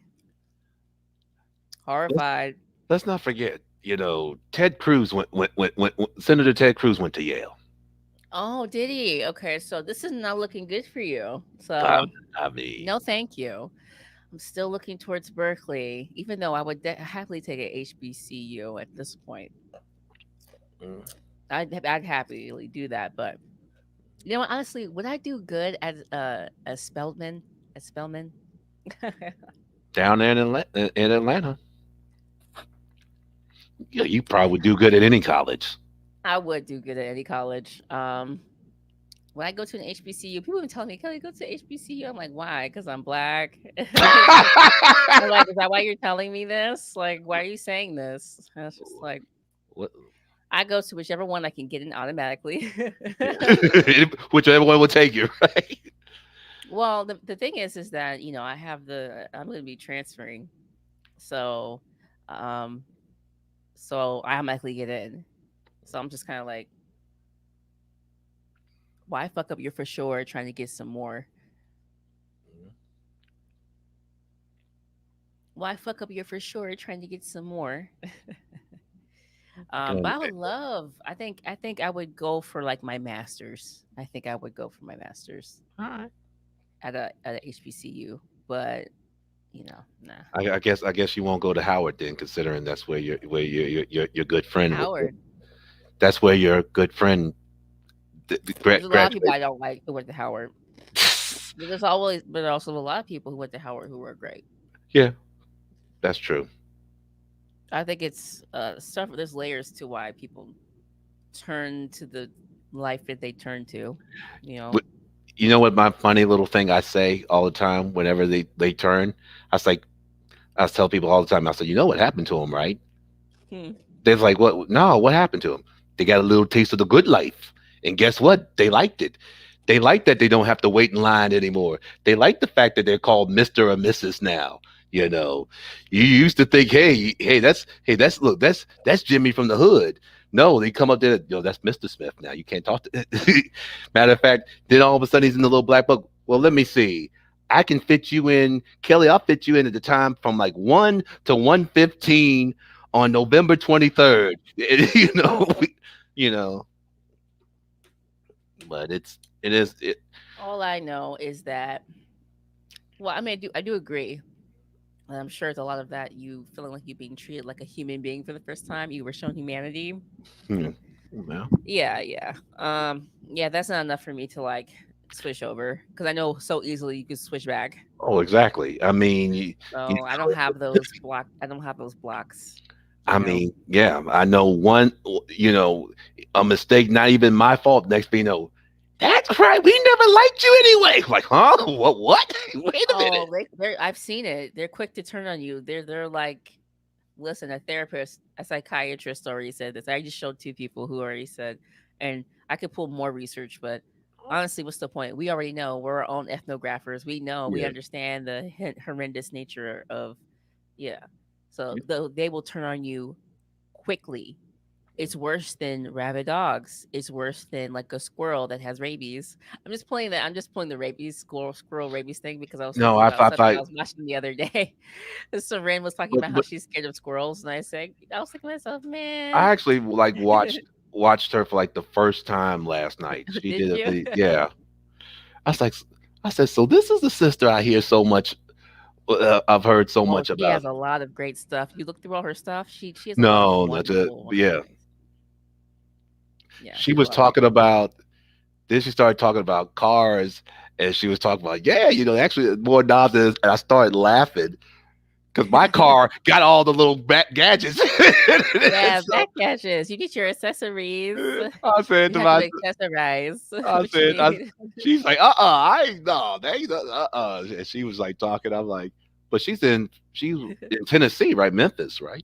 Horrified. let's not forget. Ted Cruz Senator Ted Cruz went to Yale. Oh, did he? Okay, so this is not looking good for you. So I mean, no, thank you. I'm still looking towards Berkeley, even though I would happily take a HBCU at this point. mm, I'd happily do that, but you know what? Honestly, would I do good as Spelman? As Spellman? down there in Atlanta, you probably would do good at any college. I would do good at any college. When I go to an HBCU, people even tell me, "Kelly, go to HBCU." I'm like, "Why? Because I'm black." I'm like, "Is that why you're telling me this? Like, why are you saying this?" And it's just like, What? I go to whichever one I can get in automatically. Whichever one will take you, right? Well, the thing is that I'm going to be transferring, so um, so I automatically get in. So I'm just kind of like, why fuck up your for sure trying to get some more? Why fuck up your for sure trying to get some more? But I would love. I think I would go for like my masters. I think I would go for my masters All right. at a HBCU. But nah. I guess you won't go to Howard then, considering that's where your good friend. Howard. That's where your good friend There's a lot of people graduated. I don't like who went to Howard. But there's also a lot of people who went to Howard who were great. Yeah, that's true. I think it's stuff. There's layers to why people turn to the life that they turn to. You know, But you know what my funny little thing I say all the time whenever they turn? I was like, I tell people all the time. I said, you know what happened to him, right? Hmm. They're like, what? No, what happened to him? They got a little taste of the good life, and guess what? They liked it. They like that they don't have to wait in line anymore. They like the fact that they're called Mister or Mrs. now. You know, you used to think, hey, look, that's Jimmy from the hood. No, they come up there, that's Mr. Smith now. You can't talk to. Matter of fact, then all of a sudden he's in the little black book. Well, let me see. I can fit you in, Kelly. I'll fit you in at the time from like 1 to 1:15 on November 23rd. You know, but it is. All I know is that, well, I mean, I do agree. And I'm sure it's a lot of that you feeling like you're being treated like a human being for the first time. You were shown humanity. Well, Yeah. Yeah, that's not enough for me to like switch over because I know so easily you can switch back. oh, exactly. I mean, So I don't have those block. I don't have those blocks. I mean, yeah, I know one, a mistake, not even my fault. Next thing you know, that's right. We never liked you anyway. Like, huh? What? Wait a minute. I've seen it. They're quick to turn on you. They're like, listen, a therapist, a psychiatrist already said this. I just showed 2 people who already said, and I could pull more research, but honestly, what's the point? We already know we're our own ethnographers. We know, we Yeah. understand the horrendous nature of, yeah. So they will turn on you quickly. It's worse than rabid dogs. It's worse than like a squirrel that has rabies. I'm just pulling the rabies squirrel rabies thing because I was No, thinking I about something I thought, was watching the other day. So Ren was talking but, about how but she's scared of squirrels, and I was thinking to myself, I man, actually like watched her for like the first time last night. She did did a you? video. Yeah, I was like, I said, so this is the sister I hear so much. I've heard so Oh, much she about. has a lot of great stuff. You look through all her stuff. She has a lot of No, that's it. wonderful, Yeah, wonderful things. Yeah, she she has a was lot of great talking stuff. about. Then she started talking about cars, and she was talking about, yeah, actually more knobs. And I started laughing because my car got all the little gadgets. Yeah, So back catches. You get your accessories. I said You to have to myself, accessorize I what you said, need. she's like, I ain't, no, they ain't, And she was like talking. I'm like, but she's in Tennessee, right? Memphis, right?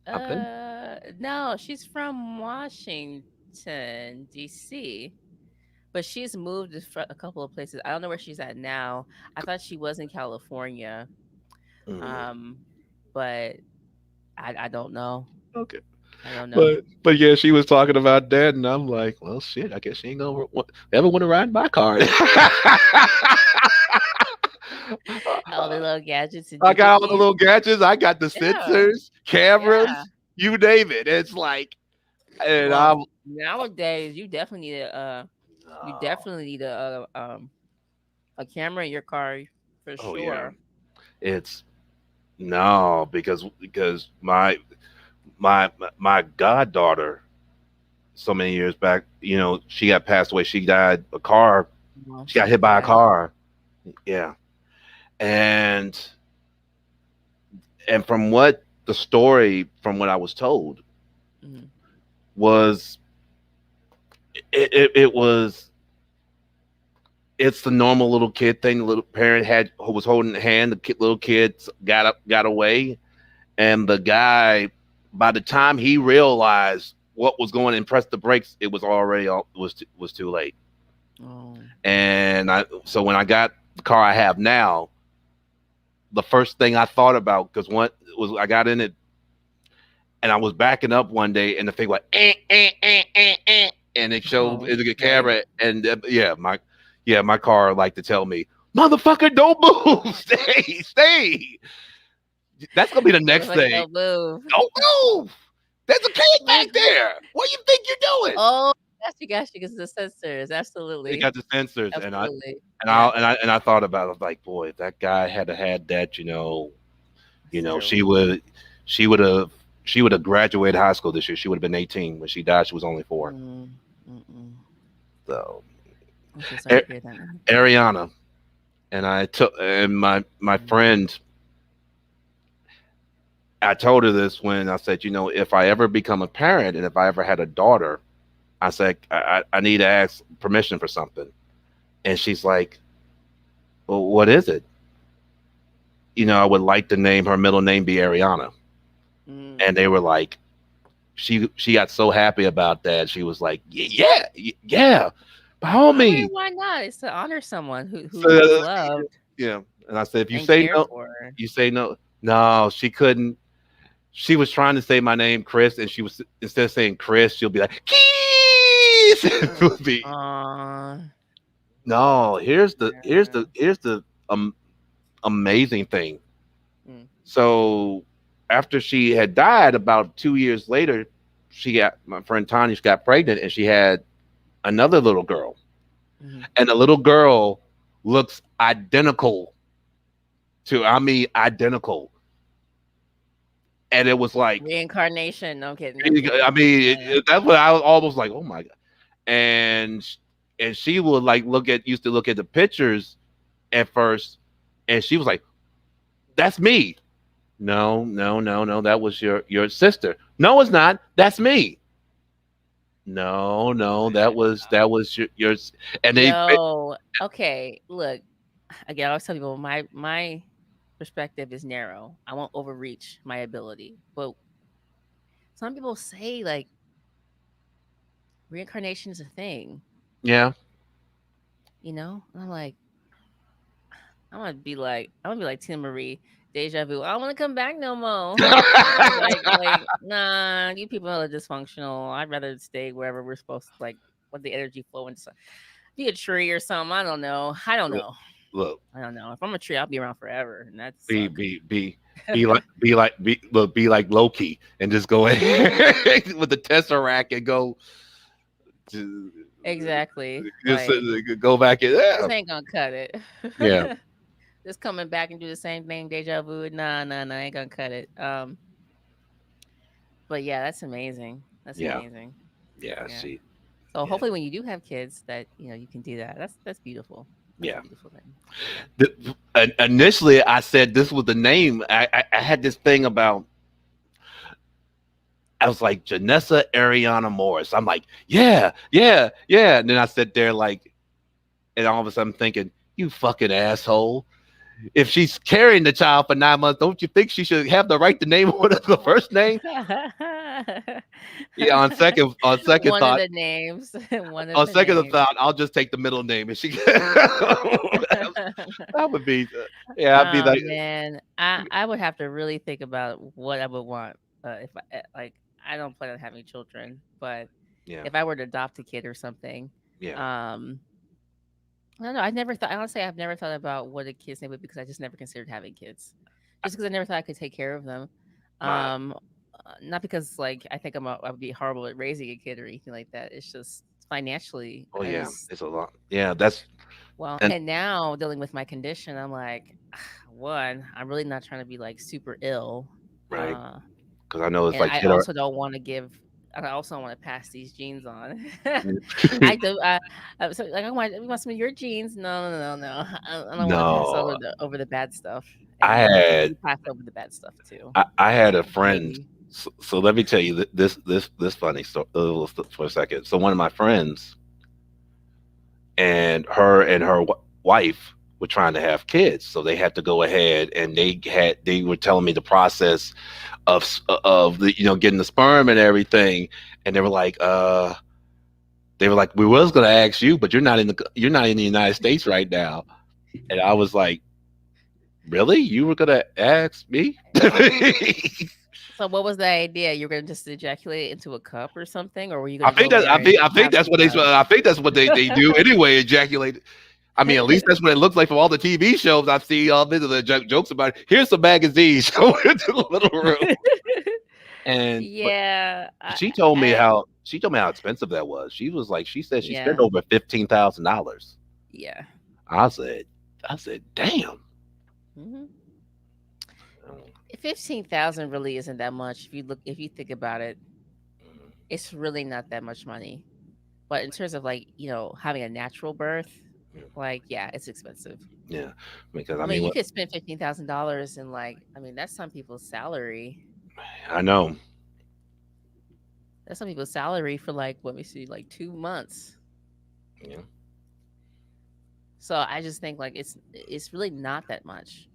I think. No, she's from Washington, D.C., but she's moved a couple of places. I don't know where she's at now. I thought she was in California, Mm, um, but I don't know. okay. I don't know. But yeah, she was talking about that, and I'm like, well, shit. I guess she ain't gonna ever want to ride my car. All the little gadgets and I got all the doohickeys. little gadgets. I got the Yeah, sensors, yeah. cameras, you name it. It's like, and Well, I'm. nowadays you definitely need a camera in your car for Oh yeah, sure. it's no because my goddaughter so many years back, she got passed away. She died a car. Well, She got sorry hit for by a that. car. Yeah, and from what the story from what I was told Mhm. was it was it's the normal little kid thing. The little parent who was holding the hand. Little kid got away, and the guy, by the time he realized what was going and pressed the brakes, it was already was too late. Oh. And so when I got the car I have now, the first thing I thought about, because I got in it and I was backing up one day, and the thing went and it showed Oh, it's a okay. camera, and my car like to tell me, motherfucker, don't move, stay. That's gonna be the next Motherfucker, thing. don't move. Don't move. There's a kid back Motherfucker. there. What do you think you're doing? Oh, got you, because the sensors. They Absolutely. got the sensors, Absolutely. and I Yeah, and I and I thought about it. I was like, boy, if that guy had that, that's true. she would have graduated high school this year. She would have been 18 when she died. She was only 4. Mm, mm-mm. So I'm so sorry to hear that, man. Ariana and my Mm. friend. I told her this when I said, if I ever become a parent and if I ever had a daughter, I said, I need to ask permission for something. And she's like, well, what is it? I would like to name her middle name be Ariana. And they were like, she got so happy about that. She was like, yeah, by all I mean, means. why not? It's to honor someone who So, is loved yeah. And I said, if you and say cared no, for. you say no. No, she couldn't. She was trying to say my name, Chris, and she was, instead of saying Chris, she'll be like, Keys. It would be, no, here's the amazing thing. So after she had died, about 2 years later, my friend Tanya, she got pregnant, and she had another little girl. And the little girl looks identical identical. And it was like Reincarnation. No kidding. I mean, that's what I was almost like, oh my God. And she would like used to look at the pictures at first, and she was like, that's me. No, that was your sister. No, it's not. That's me. No, that was yours. And they, okay. Look, again, I always tell people my perspective is narrow. I won't overreach my ability. But some people say like reincarnation is a thing. yeah. And I'm like, I'm gonna be like Tina Marie, deja vu. I don't want to come back no more. like, nah, you people are dysfunctional. I'd rather stay wherever we're supposed to, like, let the energy flow into. Be a tree or something. I don't know. Look, I don't know. If I'm a tree, I'll be around forever, and that's be like Loki and just go ahead with the Tesseract and go. Exactly. Just Like, go back and this ain't gonna cut it. Yeah. Just coming back and do the same thing, deja vu. Nah, ain't gonna cut it. But yeah, that's amazing. That's amazing. Yeah. See. So hopefully, when you do have kids, that you can do that. That's beautiful. That's a beautiful thing. Initially, I said this was the name. I had this thing about. I was like Janessa Ariana Morris. I'm like, yeah. And then I sit there like, and all of a sudden I'm thinking, you fucking asshole. If she's carrying the child for 9 months, don't you think she should have the right to name one of the first name? Yeah. On second one thought, of the names. On second thought, I'll just take the middle name, and she. That would be. I'd be like, man, I would have to really think about what I would want if I don't plan on having children, but if I were to adopt a kid or something, I don't know. Honestly, I've never thought about what a kid's name would be because I just never considered having kids. Just because I never thought I could take care of them. Not because like I think I would be horrible at raising a kid or anything like that. It's just financially. oh yeah, it's a lot. Yeah, that's. And now dealing with my condition, I'm like, one, I'm really not trying to be like super ill. Right. Because I know it's like. I also don't want to pass these genes on. I do. So like, I want some of your genes. No. I don't want to pass over the bad stuff. And you pass over the bad stuff too. I had a friend. So let me tell you this funny story for a second. So one of my friends and her wife were trying to have kids, so they had to go ahead and they were telling me the process of the getting the sperm and everything, and they were like we was gonna ask you, but you're not in the United States right now. And I was like, really? You were gonna ask me? So what was the idea? You were gonna just ejaculate into a cup or something, or were you gonna? I think that's what they do anyway. Ejaculate. I mean, at least that's what it looks like from all the TV shows I've seen. All the jokes about it. Here's some magazines. Go into the little room. And she told me how expensive that was. She said she spent over $15,000. Yeah. I said, damn. Mm-hmm. 15,000 really isn't that much. If you think about it, it's really not that much money. But in terms of like, having a natural birth, like, yeah, it's expensive. Yeah. Because I mean, you could spend $15,000 and like, that's some people's salary. I know. That's some people's salary for like, let me see, like 2 months. Yeah. So I just think like it's really not that much.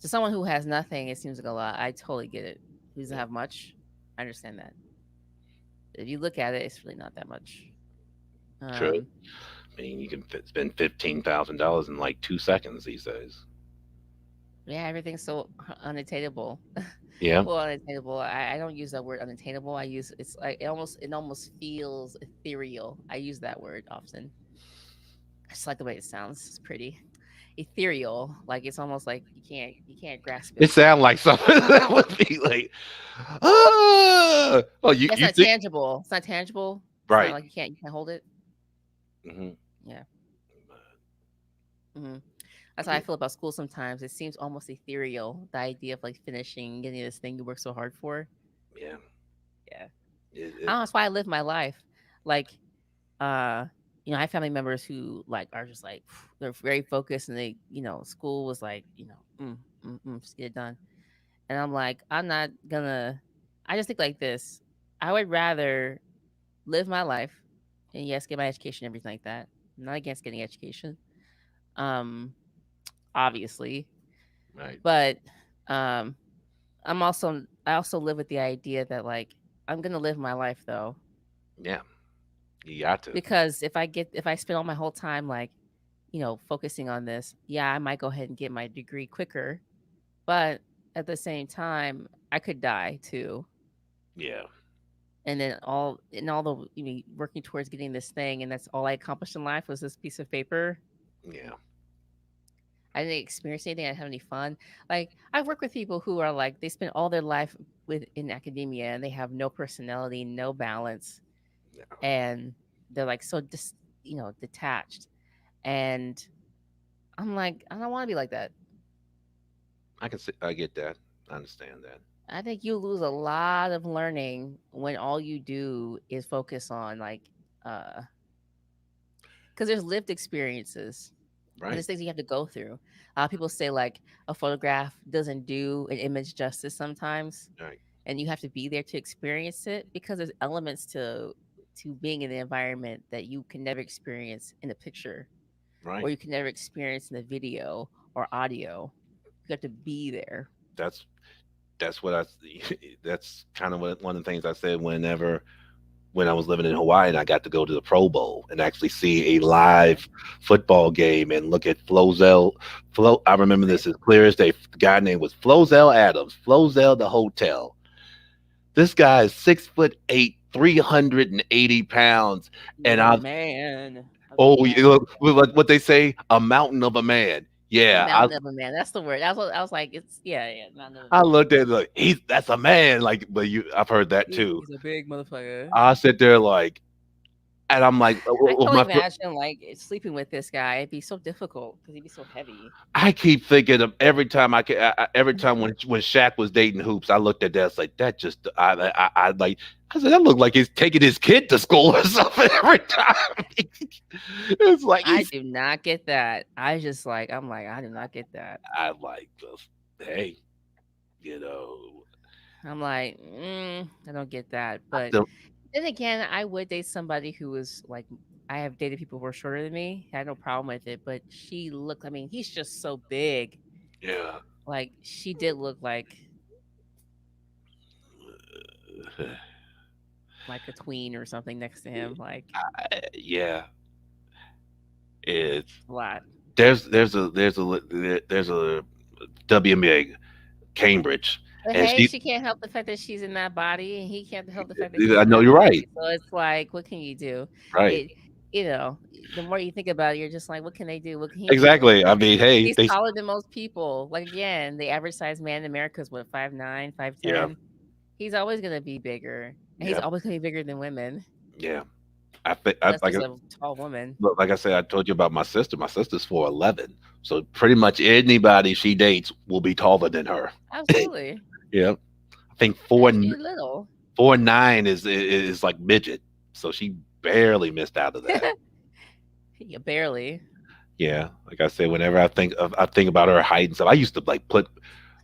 To someone who has nothing, it seems like a lot. I totally get it. Who doesn't have much, I understand that. If you look at it, it's really not that much. True. I mean, you can spend $15,000 in like 2 seconds these days. Yeah, everything's so unattainable. Yeah. Well, unattainable. I don't use that word unattainable. I use it's like it almost feels ethereal. I use that word often. I just like the way it sounds. It's pretty ethereal. Like it's almost like you can't grasp It it. sounds like something that would be like, ah. Oh, It's you not think tangible. It's not tangible. It's not right? like you can't hold it. Hmm. Yeah. That's how I feel about school sometimes. It seems almost ethereal. The idea of like finishing, getting this thing you work so hard for. Yeah. Yeah. It, I don't it, know, that's why I live my life. Like, uh, I have family members who like are just like they're very focused and school was like, just get it done. And I'm like, I'm not gonna I just think like this. I would rather live my life and yes, get my education, everything like that. I'm not against getting education. Um, obviously. right. But um I also live with the idea that like I'm gonna live my life though. Yeah. You got to. Because if I spend all my whole time like, focusing on this, yeah, I might go ahead and get my degree quicker. But at the same time, I could die too. Yeah. And then all the working towards getting this thing and that's all I accomplished in life was this piece of paper. Yeah. I didn't experience anything. I didn't have any fun. Like I work with people who are like they spend all their life in academia and they have no personality, no balance, Yeah. and they're like so detached. And I'm like, I don't want to be like that. I get that. I understand that. I think you lose a lot of learning when all you do is focus on like, uh, because there's lived experiences and Right. there's things you have to go through. People say like a photograph doesn't do an image justice sometimes, Right. and you have to be there to experience it because there's elements to being in the environment that you can never experience in a picture or Right. you can never experience in a video or audio. You have to be there. That's that's what I. That's kind of one of the things I said when I was living in Hawaii and I got to go to the Pro Bowl and actually see a live football game and look at I remember this as clear as day. The guy name was Flozell Adams. Flozell the hotel. This guy is 6'8", 380 pounds, He and was a I man. A oh, man. look what they say, a mountain of a man. A Yeah, mountain of a man. That's the word. That's what I was like. It's yeah, mountain of a I man. looked at it like that's a man. Like, but I've heard that too. He's a big motherfucker. I sit there like, and I'm like, I can only imagine like sleeping with this guy. It'd be so difficult because he'd be so heavy. I keep thinking of every time every time when Shaq was dating Hoops, I looked at that. It's like that just I like. I said that looked like he's taking his kid to school or something every time. It's like I do not get that. I'm like, I do not get that. I like just hey, you know. I'm like, I don't get that. But then again, I would date somebody who was like, I have dated people who were shorter than me. I had no problem with it. But she looked, I mean, he's just so big. Yeah. Like, she did look like a tween or something next to him. Like, yeah. It's a lot. There's a WNBA Cambridge. But And hey, she can't help the fact that she's in that body, and he can't help the fact that he's I in know that you're body. right. So it's like, what can you do? Right. The more you think about it, you're just like, what can they do? What can he do? Exactly. I mean, hey, He's taller than most people. Like again, the average size man in America is what 5'9", 5'10". Yeah. He's always gonna be bigger, and he's always gonna be bigger than women. Yeah. Unless there's a tall woman. Like I said, I told you about my sister. My sister's 4'11", so pretty much anybody she dates will be taller than her. Absolutely. Yeah. I think little. 4'9" is like midget, so she barely missed out of that. Yeah, barely. Yeah, like I said, whenever I think about her height and stuff, I used to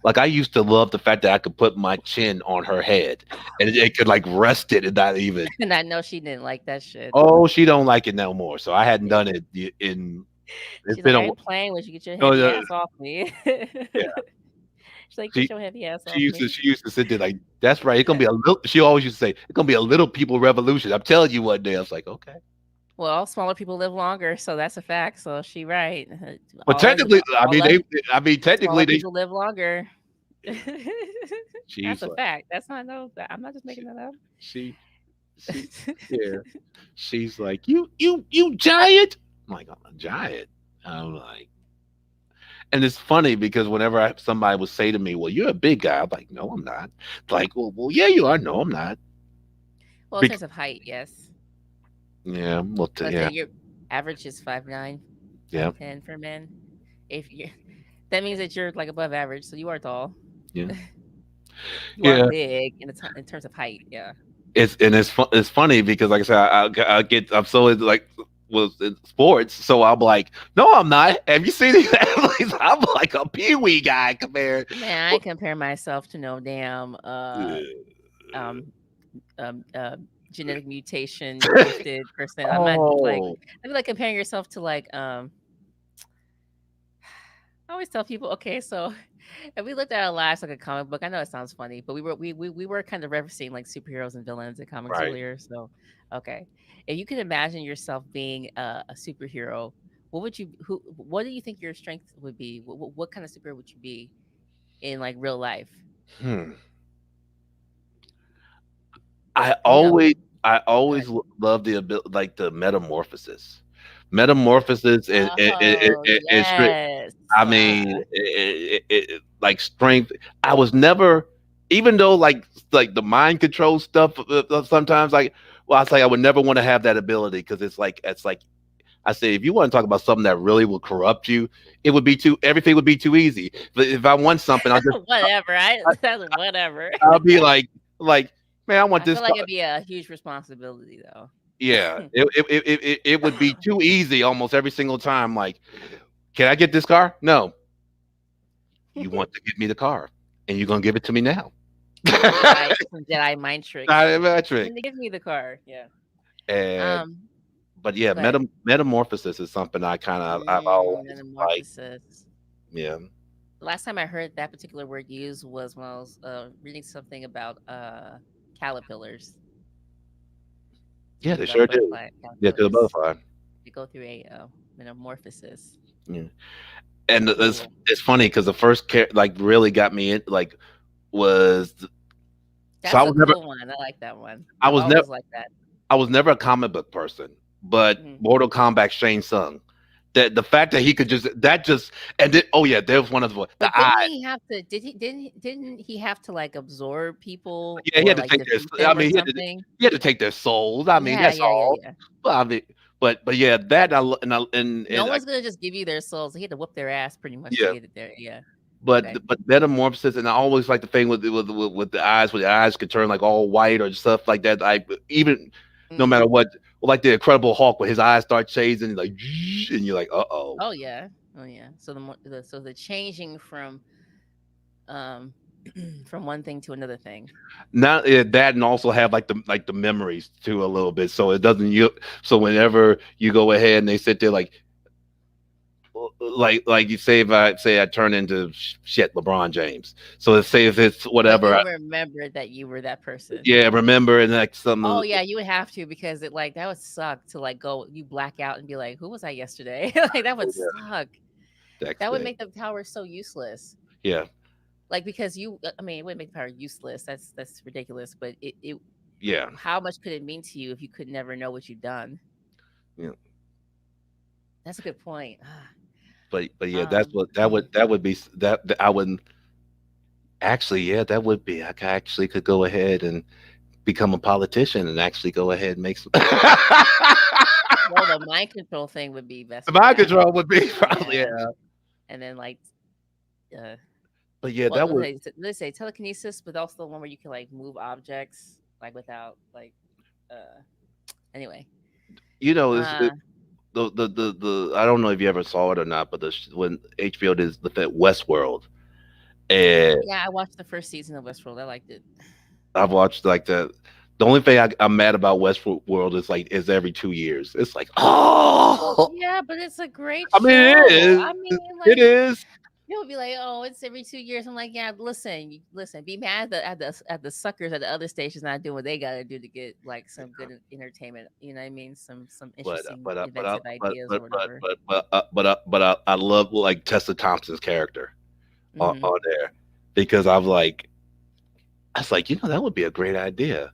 I used to love the fact that I could put my chin on her head and it could like rest it and not even. And I know she didn't like that shit. Oh, she don't like it no more. So I hadn't done it in. She's like, I ain't playing when you get your ass off me. Yeah. She's like, She get your heavy ass she off used to me. she used to sit there like, that's right. It's gonna be a little. She always used to say, it's gonna be a little people revolution. I'm telling you one day. I was like, okay. Well, smaller people live longer, so that's a fact. So she right. But technically, I All mean, us technically, smaller people live longer. That's she's a like, fact. That's not no. I'm not just she, making that up. she, yeah. She's like, you giant. I'm like, I'm a giant. I'm like, and it's funny because whenever somebody would say to me, "Well, you're a big guy," I'm like, "No, I'm not." Like, well, yeah, you are. No, I'm not. Well, in Bec- terms of height, yes. yeah, well, Let's yeah, say your average is 5'9", yeah, 5'10" for men. If you, that means that you're like above average, so you are tall. yeah, You are yeah. big in terms of height. Yeah. It's funny because, like I said, I'm so like was in sports, so I'm like, no, I'm not. Have you seen these athletes? I'm like a peewee guy compared. Man, I compare myself to no damn um genetic mutation gifted person. I'm not like Oh, I feel like comparing yourself to like I always tell people, okay, so if we looked at our lives like a comic book, I know it sounds funny, but we were kind of referencing like superheroes and villains in comics right. earlier. So, okay, if you could imagine yourself being a superhero, what do you think your strength would be? What kind of superhero would you be in like real life? Hmm. I You know, always I go ahead. always love the ability, like the metamorphosis Oh is straight. yes, I mean, like strength. I was never, even though like the mind control stuff. Sometimes like, well, I say I would never want to have that ability because it's like I say, if you want to talk about something that really will corrupt you, it would be too everything would be too easy. But if I want something, Whatever. That's whatever. I'll be like, man, I want I feel this. like it'd be a huge responsibility though. Yeah, it would be too easy almost every single time. Like, can I get this car? No. You want to give me the car, and you're gonna give it to me now. Some Jedi mind tricks. Diametric. And they give me the car. Yeah. And Um. but yeah, Go ahead. metamorphosis is something I've always liked. Metamorphosis. Yeah, The last time I heard that particular word used was when I was reading something about caterpillars. yeah, they The sure do. butterfly Yeah, to the caterpillars. butterfly. They go through a metamorphosis. Yeah, and Cool. it's funny because the first like really got me in like was so That's a cool one. I like that one. I I've was never always liked that. I was never a comic book person, but Mhm. Mortal Kombat Shang Tsung. That the fact that he could just and then, oh yeah, there was one of the But didn't eye. he have to? Didn't he have to like absorb people Yeah, he or had to like take their. defeat I them or mean, something? he had to take their souls. I mean, Yeah, that's yeah, yeah, all. yeah. But I mean, but yeah, that No and I, one's gonna just give you their souls. He had to whoop their ass pretty much to yeah. get it there. Yeah. Okay. But metamorphosis, and I always like the thing with the eyes, where the eyes could turn like all white or stuff like that. I even no Mm. matter what, like the Incredible Hulk, when his eyes start changing, like, and you're like, oh. Oh yeah. Oh yeah. So the changing from um from one thing to another thing. Not that, and also have like the memories too a little bit, so it doesn't you. So whenever you go ahead and they sit there like you say, if I turn into shit LeBron James, so let's say if it's But whatever, you remember that you were that person. yeah, remember and like Oh some yeah, you would have to because it like that would suck to like go you black out and be like, who was I yesterday? Like that would suck. next That would day, make the power so useless. yeah, Like because I mean, it wouldn't make the power useless. That's ridiculous. But it yeah, how much could it mean to you if you could never know what you've done? yeah. That's a good point. But yeah, that's what that would be that I wouldn't actually, yeah, that would be I actually could go ahead and become a politician and actually go ahead and make some. Well, the mind control thing would be best. The For mind that. control would be probably Yeah. yeah. And then like But yeah, well, that would let's say telekinesis, but also the one where you can like move objects like without like anyway. you know is Uh the I don't know if you ever saw it or not, but when HBO did the Westworld, and yeah, I watched the first season of Westworld. I liked it. I've watched like the. The only thing I'm mad about Westworld is every 2 years. It's like, oh, Yeah, but it's a great I mean, show. it is. I mean, It like is. He'll be like, "Oh, it's every 2 years." I'm like, "Yeah, listen, listen. Be mad at the suckers at the other stations not doing what they gotta do to get like some good entertainment. You know what I mean? Some interesting, inventive ideas or whatever." I love like Tessa Thompson's character Hmm. on there because I was like, that would be a great idea.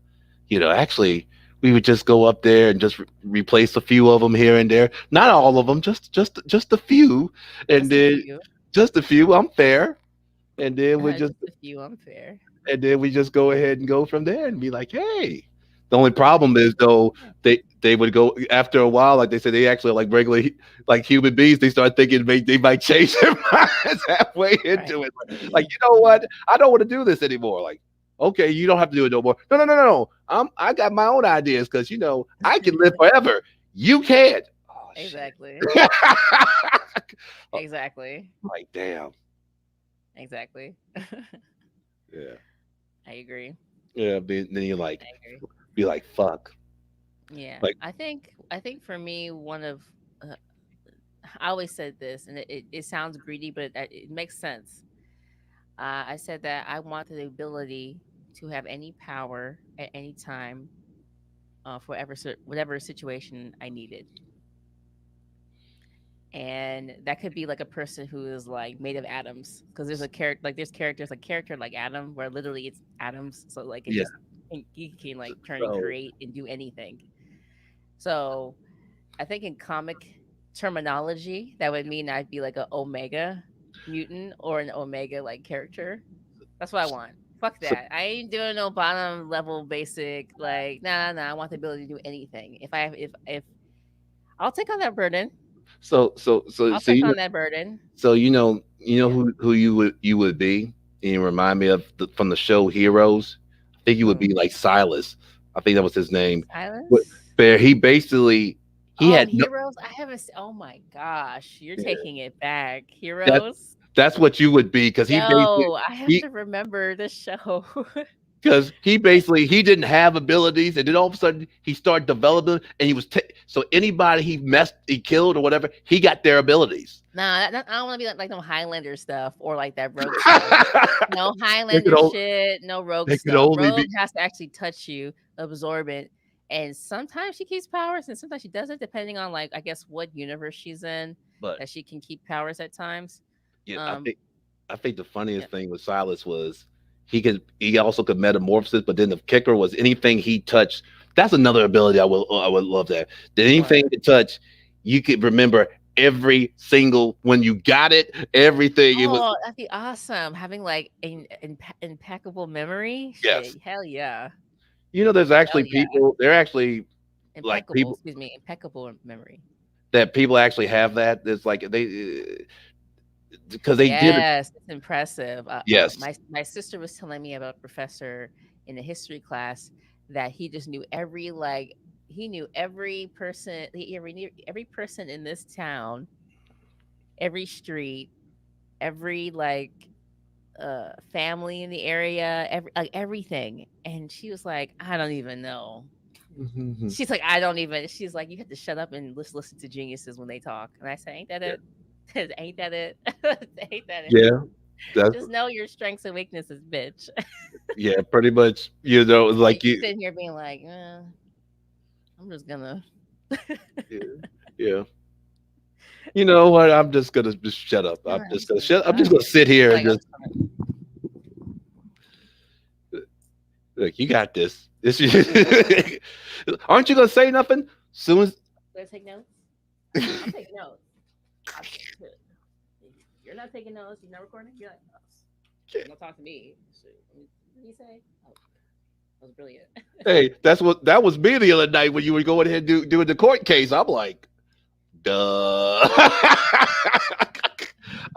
Actually, we would just go up there and just replace a few of them here and there. Not all of them, just a few, and Just a then few. just a few. I'm fair, and then we just Just a few. Unfair. go ahead and go from there and be like, hey. The only problem is though they would go after a while, like they said, they actually are like regular like human beings. They start thinking they might change their minds halfway Right. into it. Like, you know what? I don't want to do this anymore. Like, okay, you don't have to do it no more. No, no, no, no, no. I got my own ideas because I can live forever. You can't. Oh shit. Exactly. Exactly. Like, damn. Exactly. Yeah. I agree. Yeah. Then you I agree. be like, fuck. Yeah. Like, I think for me, one of uh, I always said this, and it sounds greedy, but it makes sense. I said that I want the ability to have any power at any time, for whatever situation I needed. And that could be like a person who is like made of atoms, because there's a character like there's characters like character like Adam, where literally it's atoms, so like it yeah. just you can like turn and So, create and do anything. So I think in comic terminology, that would mean I'd be like an Omega mutant or an Omega like character. That's what I want. Fuck so, that. I ain't doing no bottom level basic like nah nah. I want the ability to do anything. If I'll take on that burden. so, so, so, I'll so, take on that burden. So Yeah. who you would be, and you remind me of from the show Heroes. I think you would Who? be like Silas. I think that was his name. But Silence? where he basically he Oh, had no. Heroes? I haven't oh my gosh. You're Yeah, taking it back. that Heroes? that's what you would be because Yo, I have he to remember this show. he didn't have abilities, and then all of a sudden he started developing, and he was so anybody he killed or whatever, he got their abilities. Nah, I don't want to be like no Highlander stuff or like that rogue stuff. No they could Highlander only, shit, no rogue they could stuff. only Rogue be, has to actually touch you, absorb it. And sometimes she keeps powers and sometimes she doesn't, depending on like I guess what universe she's in, but that she can keep powers at times. yeah, Um I think the yeah. funniest thing with Silas was he also could metamorphosis, but then the kicker was anything he touched. That's another ability I would love that. That anything What? he touch, you could remember every single when you got it, everything. It was Oh, that'd be awesome. Having like an impeccable memory. yes. Shit. Hell yeah. There's Hell actually yeah. people. They're actually like Impeccable, people excuse me, impeccable memory. that people actually have that. It's like they because they did it. Yes, it's impressive. Yes. My sister was telling me about a professor in a history class that he just knew every like he knew every person every person in this town, every street, every like family in the area, everything. And she was like, I don't even know. She's like, I don't even. She's like, you have to shut up and listen to geniuses when they talk. And I say, ain't that Yeah. it? Ain't that it? Ain't that it? Yeah. That's Just know your strengths and weaknesses, bitch. yeah. Pretty much. Like Like you you. sitting here being like, I'm just gonna. Yeah. Yeah. You know what? I'm just gonna just shut up. I'm I'm just just gonna gonna shut. I'm shut just up. gonna sit here and Like I'm just just gonna. look. You got this. This. Aren't you gonna say nothing? Soon as Let's take notes. I'm taking notes. I'm, you're not taking notes. You're not recording. You're like, you're gonna talk to me. So, what did you say? Oh, that was brilliant. hey, that was me the other night when you were going ahead and doing the court case. I'm like, duh.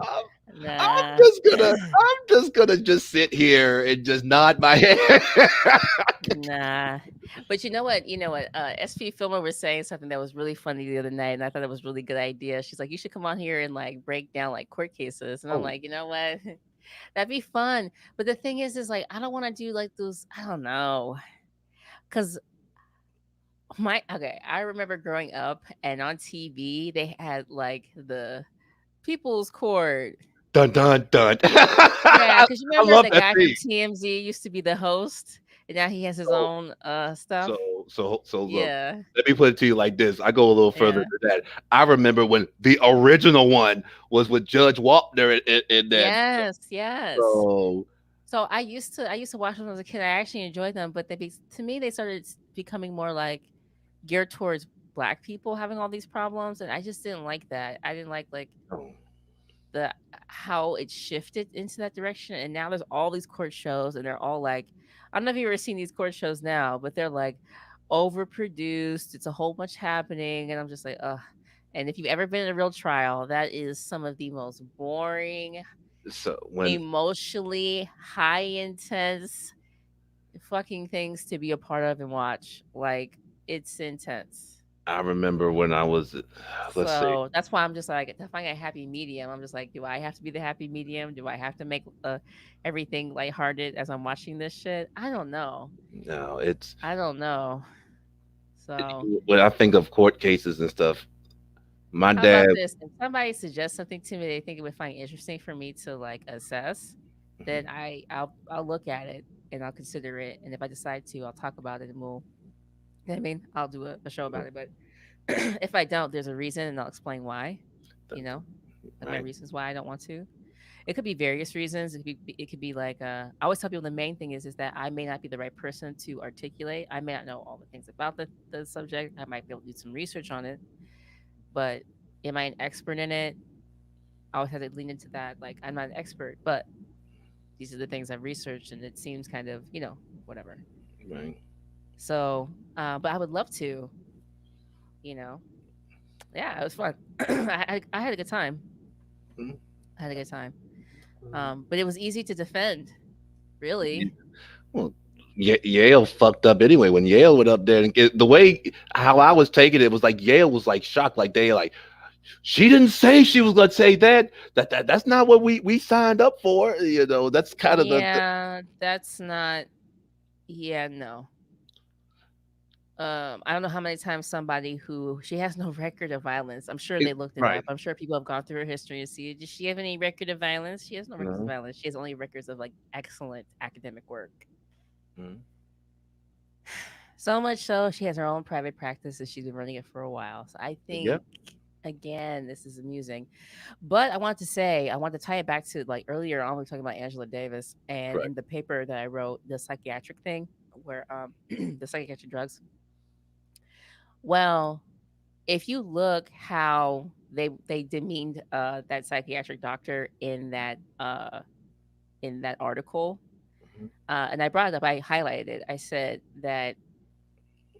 I'm, I'm Nah. just gonna just sit here and just nod my head. Nah, but you know what? You know what? SP Filmer was saying something that was really funny the other night, and I thought it was a really good idea. She's like, "You should come on here and like break down like court cases," and I'm Oh, like, you know what? That'd be fun. But the thing is like I don't want to do like those. I don't know, because my okay. I remember growing up and on TV they had like the People's Court. dun dun dun. Yeah, I because you remember love the that guy from thing. TMZ used to be the host, and now he has his So own stuff. so look. Yeah, Let me put it to you like this. I go a little further yeah. than that. I remember when the original one was with Judge Wapner in that. Yes, yes. So So I used to watch them as a kid. I actually enjoyed them, but to me they started becoming more like geared towards black people having all these problems, and I just didn't like that. I didn't like the how it shifted into that direction. And now there's all these court shows, and they're all like, I don't know if you've ever seen these court shows now, but they're like overproduced. It's a whole bunch happening, and I'm just like, ugh. And if you've ever been in a real trial, that is some of the most boring, when emotionally high intense fucking things to be a part of and watch. Like, it's intense. I remember when I was, let's see. So that's why I'm just like, to find a happy medium. I'm just like, do I have to be the happy medium? Do I have to make everything lighthearted as I'm watching this shit? I don't know. No, it's I don't know. So when I think of court cases and stuff. My how dad. about this? If somebody suggests something to me they think it would find interesting for me to like assess, then I'll look at it and I'll consider it. And if I decide to, I'll talk about it and we'll, you know what I mean, I'll do a show about it. But if I don't, there's a reason and I'll explain why. You know, like my Right. reasons why I don't want to. It could be various reasons. It could be like I always tell people the main thing is that I may not be the right person to articulate. I may not know all the things about the subject. I might be able to do some research on it, but am I an expert in it? I always have to lean into that. Like, I'm not an expert, but these are the things I've researched, and it seems kind of, whatever. Right. So, but I would love to, you know, yeah, it was fun. I had a good time. Mhm. I had a good time. But it was easy to defend, really. Well, Yale fucked up anyway. When Yale went up there and the way how I was taking it was like Yale was like shocked, like they like she didn't say she was gonna say that. That's not what we signed up for. That's kind of the Yeah, that's not. Yeah, no. I don't know how many times somebody who she has no record of violence. I'm sure they looked it right. up. I'm sure people have gone through her history and see. Does she have any record of violence? She has no records of No. violence. She has only records of like excellent academic work. Mhm. So much so she has her own private practice and she's been running it for a while. So I Yep. think again, this is amusing. But I want to say, I want to tie it back to like earlier on we were talking about Angela Davis and Correct. in the paper that I wrote, the psychiatric thing where the psychiatric drugs. Well, if you look how they demeaned that psychiatric doctor in that article, Mhm. and I brought it up, I highlighted it. I said that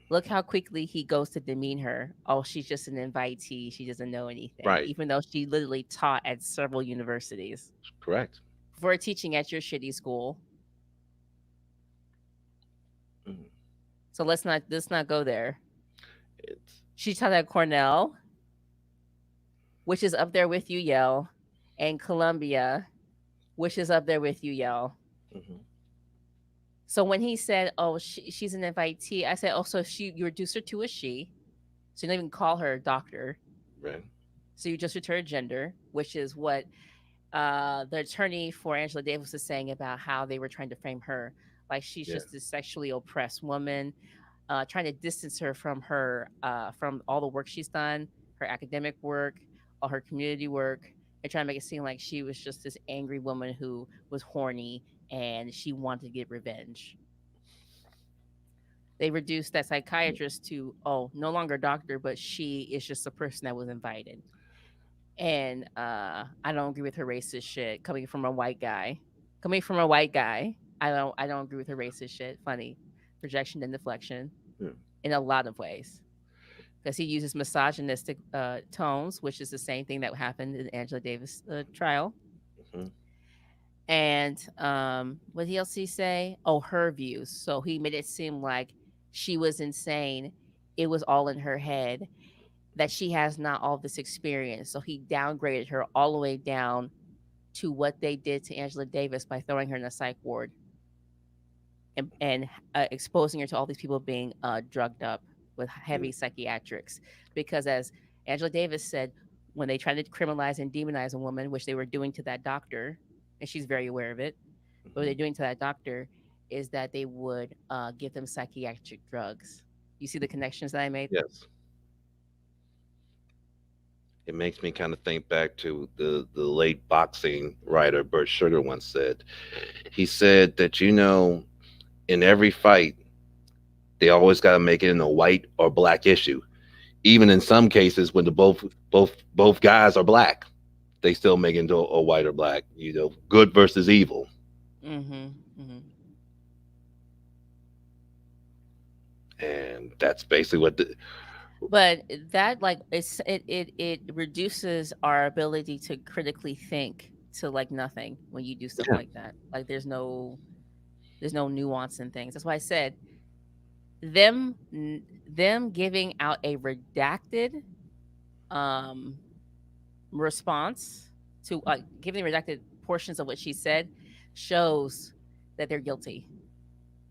look how quickly he goes to demean her. Oh, she's just an invitee. She doesn't know anything, Right. even though she literally taught at several universities Correct. for teaching at your shitty school. Mhm. So let's not go there. It's She taught at Cornell, which is up there with you, Yale, and Columbia, which is up there with you, Yale. mhm. So when he said, "Oh, she's an invitee," I said, "Oh, so you reduce her to a she, so you don't even call her doctor. Right. So you just return gender, which is what the attorney for Angela Davis was saying about how they were trying to frame her, like she's Yeah. just this sexually oppressed woman, trying to distance her from all the work she's done, her academic work, all her community work, and trying to make it seem like she was just this angry woman who was horny and she wanted to get revenge. They reduced that psychiatrist to, oh, no longer doctor, but she is just a person that was invited. And I don't agree with her racist shit coming from a white guy. Coming from a white guy, I don't agree with her racist shit. Funny projection and deflection Yeah. in a lot of ways because he uses misogynistic tones, which is the same thing that happened in Angela Davis trial. Mhm. And what else did he say? Oh, her views. So he made it seem like she was insane. It was all in her head, that she has not all this experience. So he downgraded her all the way down to what they did to Angela Davis by throwing her in a psych ward and exposing her to all these people being drugged up with heavy psychiatrics. Because as Angela Davis said, when they try to criminalize and demonize a woman, which they were doing to that doctor, and she's very aware of it. But what they're doing to that doctor is that they would give them psychiatric drugs. You see the connections that I made? Yes. It makes me kind of think back to the late boxing writer Bert Sugar once said. He said that, in every fight, they always got to make it in a white or black issue. Even in some cases, when the both guys are black, they still make it into a white or black. Good versus evil. Mm-hmm. Mm-hmm. And that's basically what But that like it reduces our ability to critically think to like nothing when you do stuff yeah. like that. Like there's no nuance in things. That's why I said them giving out a redacted um response to giving redacted portions of what she said shows that they're guilty.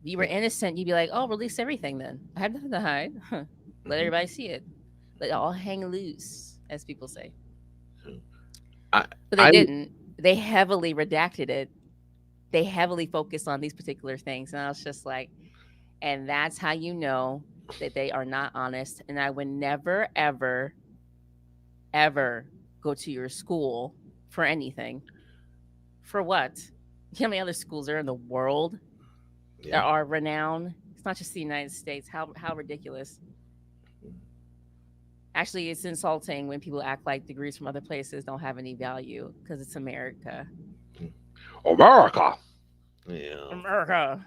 If you were innocent, you'd be like, "Oh, release everything then. I have nothing to hide. Let everybody see it. Let it all hang loose," as people say. I But they I didn't. They heavily redacted it. They heavily focused on these particular things. And I was just like, and that's how you know that they are not honest. And I would never, ever, ever go to your school for anything. For what? You know how many other schools are in the world that yeah. are renowned? It's not just the United States. How ridiculous. Actually, it's insulting when people act like degrees from other places don't have any value because it's America. America. Yeah. America.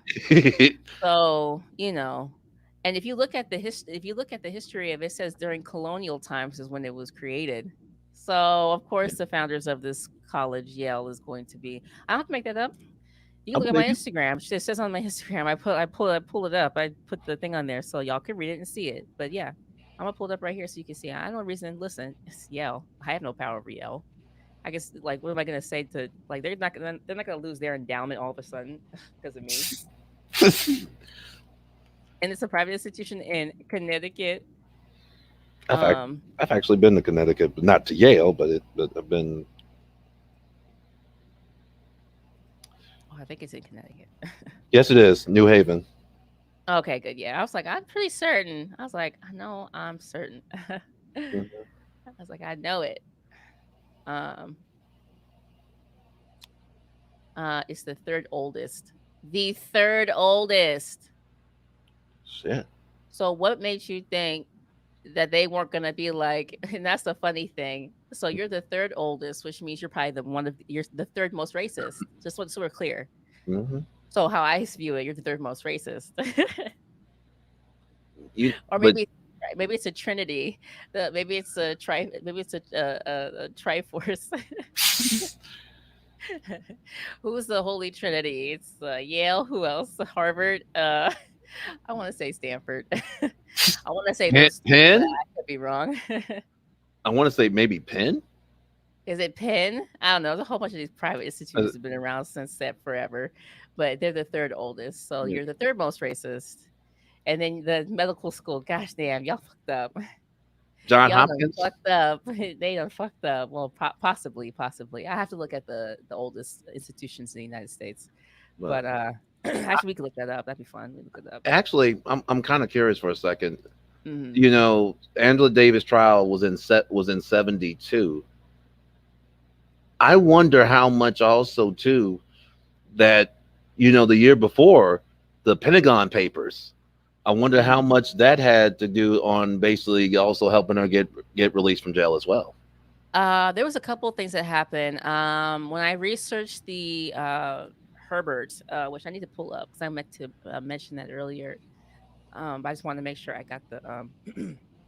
So, and if you look at the history of it, says during colonial times is when it was created. So, of course, the founders of this college, Yale, is going to be. I don't have to make that up. You I can look at my believe you. Instagram. It says on my Instagram. I pull it up. I put the thing on there so y'all can read it and see it. But yeah, I'm gonna pull it up right here so you can see. I have no reason. Listen, it's Yale. I have no power over Yale. I guess like what am I gonna say to like they're not gonna lose their endowment all of a sudden because of me. And it's a private institution in Connecticut. I've ac- Um, I've actually been to Connecticut, but not to Yale, but I've been. I think it's in Connecticut. Yes, it is New Haven. Okay, good. Yeah, I was like, I'm pretty certain. I was like, I know, I'm certain. I Mhm. was like, I know it. Um, it's the third oldest. The third oldest. Shit. So, what made you think that they weren't gonna be like? And that's the funny thing. So, you're the third oldest, which means you're probably you're the third most racist. Just so we're clear. Hmm. So, how I view it, you're the third most racist. Or But maybe it's a trinity. Maybe it's a triforce. Who's the holy trinity? It's Yale. Who else? Harvard. I want to say Stanford. I want to say those three, but Penn. I could be wrong. I want to say maybe Penn. Is it Penn? I don't know. There's a whole bunch of these private institutions have been around since that forever, but they're the third oldest. So Yeah. you're the third most racist. And then the medical school, gosh damn, y'all fucked up. John Y'all done Hopkins. fucked up. They done fucked up. Well, possibly. I have to look at the oldest institutions in the United States. But But actually, we could look that up. That'd be fun. We look it up. actually, I'm kind of curious for a second. Mhm. Angela Davis trial was in 72. I wonder how much also too that the year before the Pentagon Papers. I wonder how much that had to do on basically also helping her get released from jail as well. There was a couple of things that happened. When I researched the Herbert, which I need to pull up because I meant to mention that earlier. But I just wanted to make sure I got the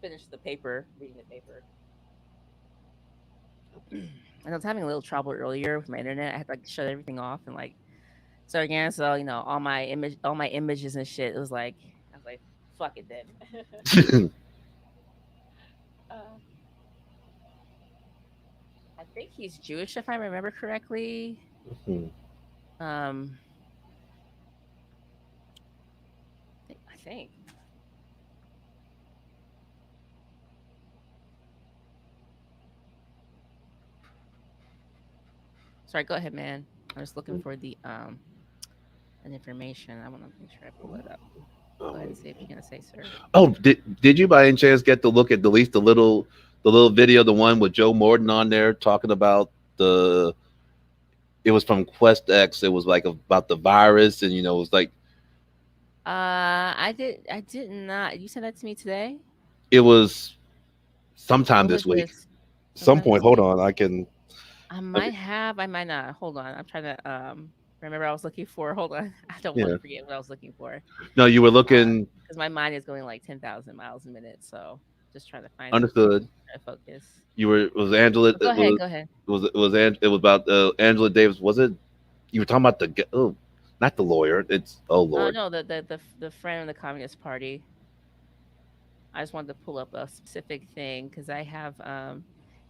finish the paper, reading the paper. And I was having a little trouble earlier with my internet. I had to like shut everything off and like start again. So all my images and shit. It was like I was like, fuck it then. uh, I think he's Jewish if I remember correctly. Mhm. Um, I think. Sorry, go ahead, man. I was looking for the an information. I want to make sure I pull it up. Go ahead and say if you're gonna say, sir. Oh, did you by any chance get to look at least the little video, the one with Joe Morton on there talking about the it was from Quest X. It was like about the virus, and it was like I did not. You sent that to me today. it was sometime When this was week. this? Some Sometime point. this Hold week. on, I can. I Let me, might have. I might not. Hold on. I'm trying to remember I was looking for. Hold on. I don't want yeah. to forget what I was looking for. No, you were looking. Because my mind is going like 10,000 miles a minute. So just trying to find it. Understood. Try to focus. You were it was Angela. But go ahead. Go ahead. It was about Angela Davis. Was it? You were talking about not the lawyer. It's oh Lord. No, the friend of the Communist Party. I just wanted to pull up a specific thing because I have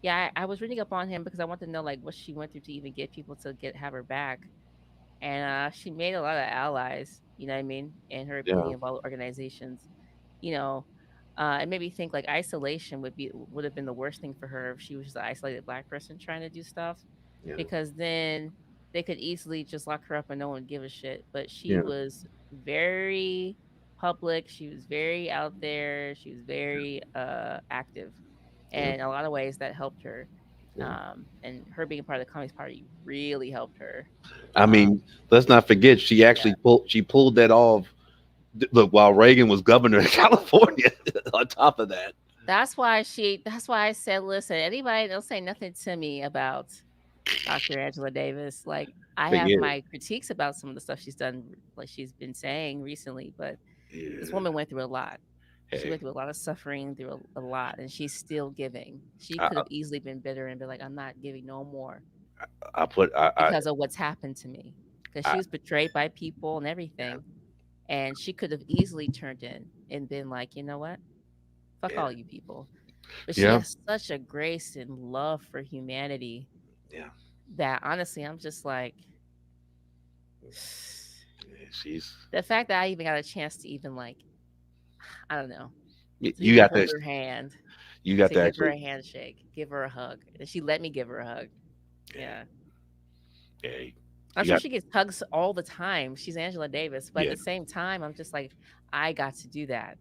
yeah, I was reading up on him because I wanted to know like what she went through to even get people to get have her back. And she made a lot of allies, you know what I mean, in her Yeah. being involved with organizations. You know, it made me think like isolation would have been the worst thing for her if she was just an isolated black person trying to do stuff, Yeah. because then they could easily just lock her up and no one would give a shit. But she Yeah. was very public. She was very out there. She was very active, Yeah. and in a lot of ways that helped her. Yeah. And her being part of the Communist Party really helped her. I Um, mean, let's not forget she yeah. actually pulled that off. Look, while Reagan was governor of California. On top of that, That's why I said, listen, anybody don't say nothing to me about Dr. Angela Davis. Like, I have forget it. my critiques about some of the stuff she's done, like she's been saying recently, but this Yeah. woman went through a lot. She Hey, went through a lot of suffering, through a lot, and she's still giving. She I, could have easily been bitter and be like, I'm not giving no more I put because of what's happened to me. Because I she was betrayed by people and yeah, everything. And she could have easily turned in and been like, you know what? Fuck yeah, all you people. But she yeah, has such a grace and love for humanity yeah. that honestly, I'm just like, Yeah, she's the fact that I even got a chance to even like, I don't know, to you even got hold to her hand, to give her actually a handshake, give her a hug. And she let me give her a hug. yeah, Yeah. yeah, I'm you sure got she gets hugs all the time. She's Angela Davis. But at yeah, the same time, I'm just like, I got to do that.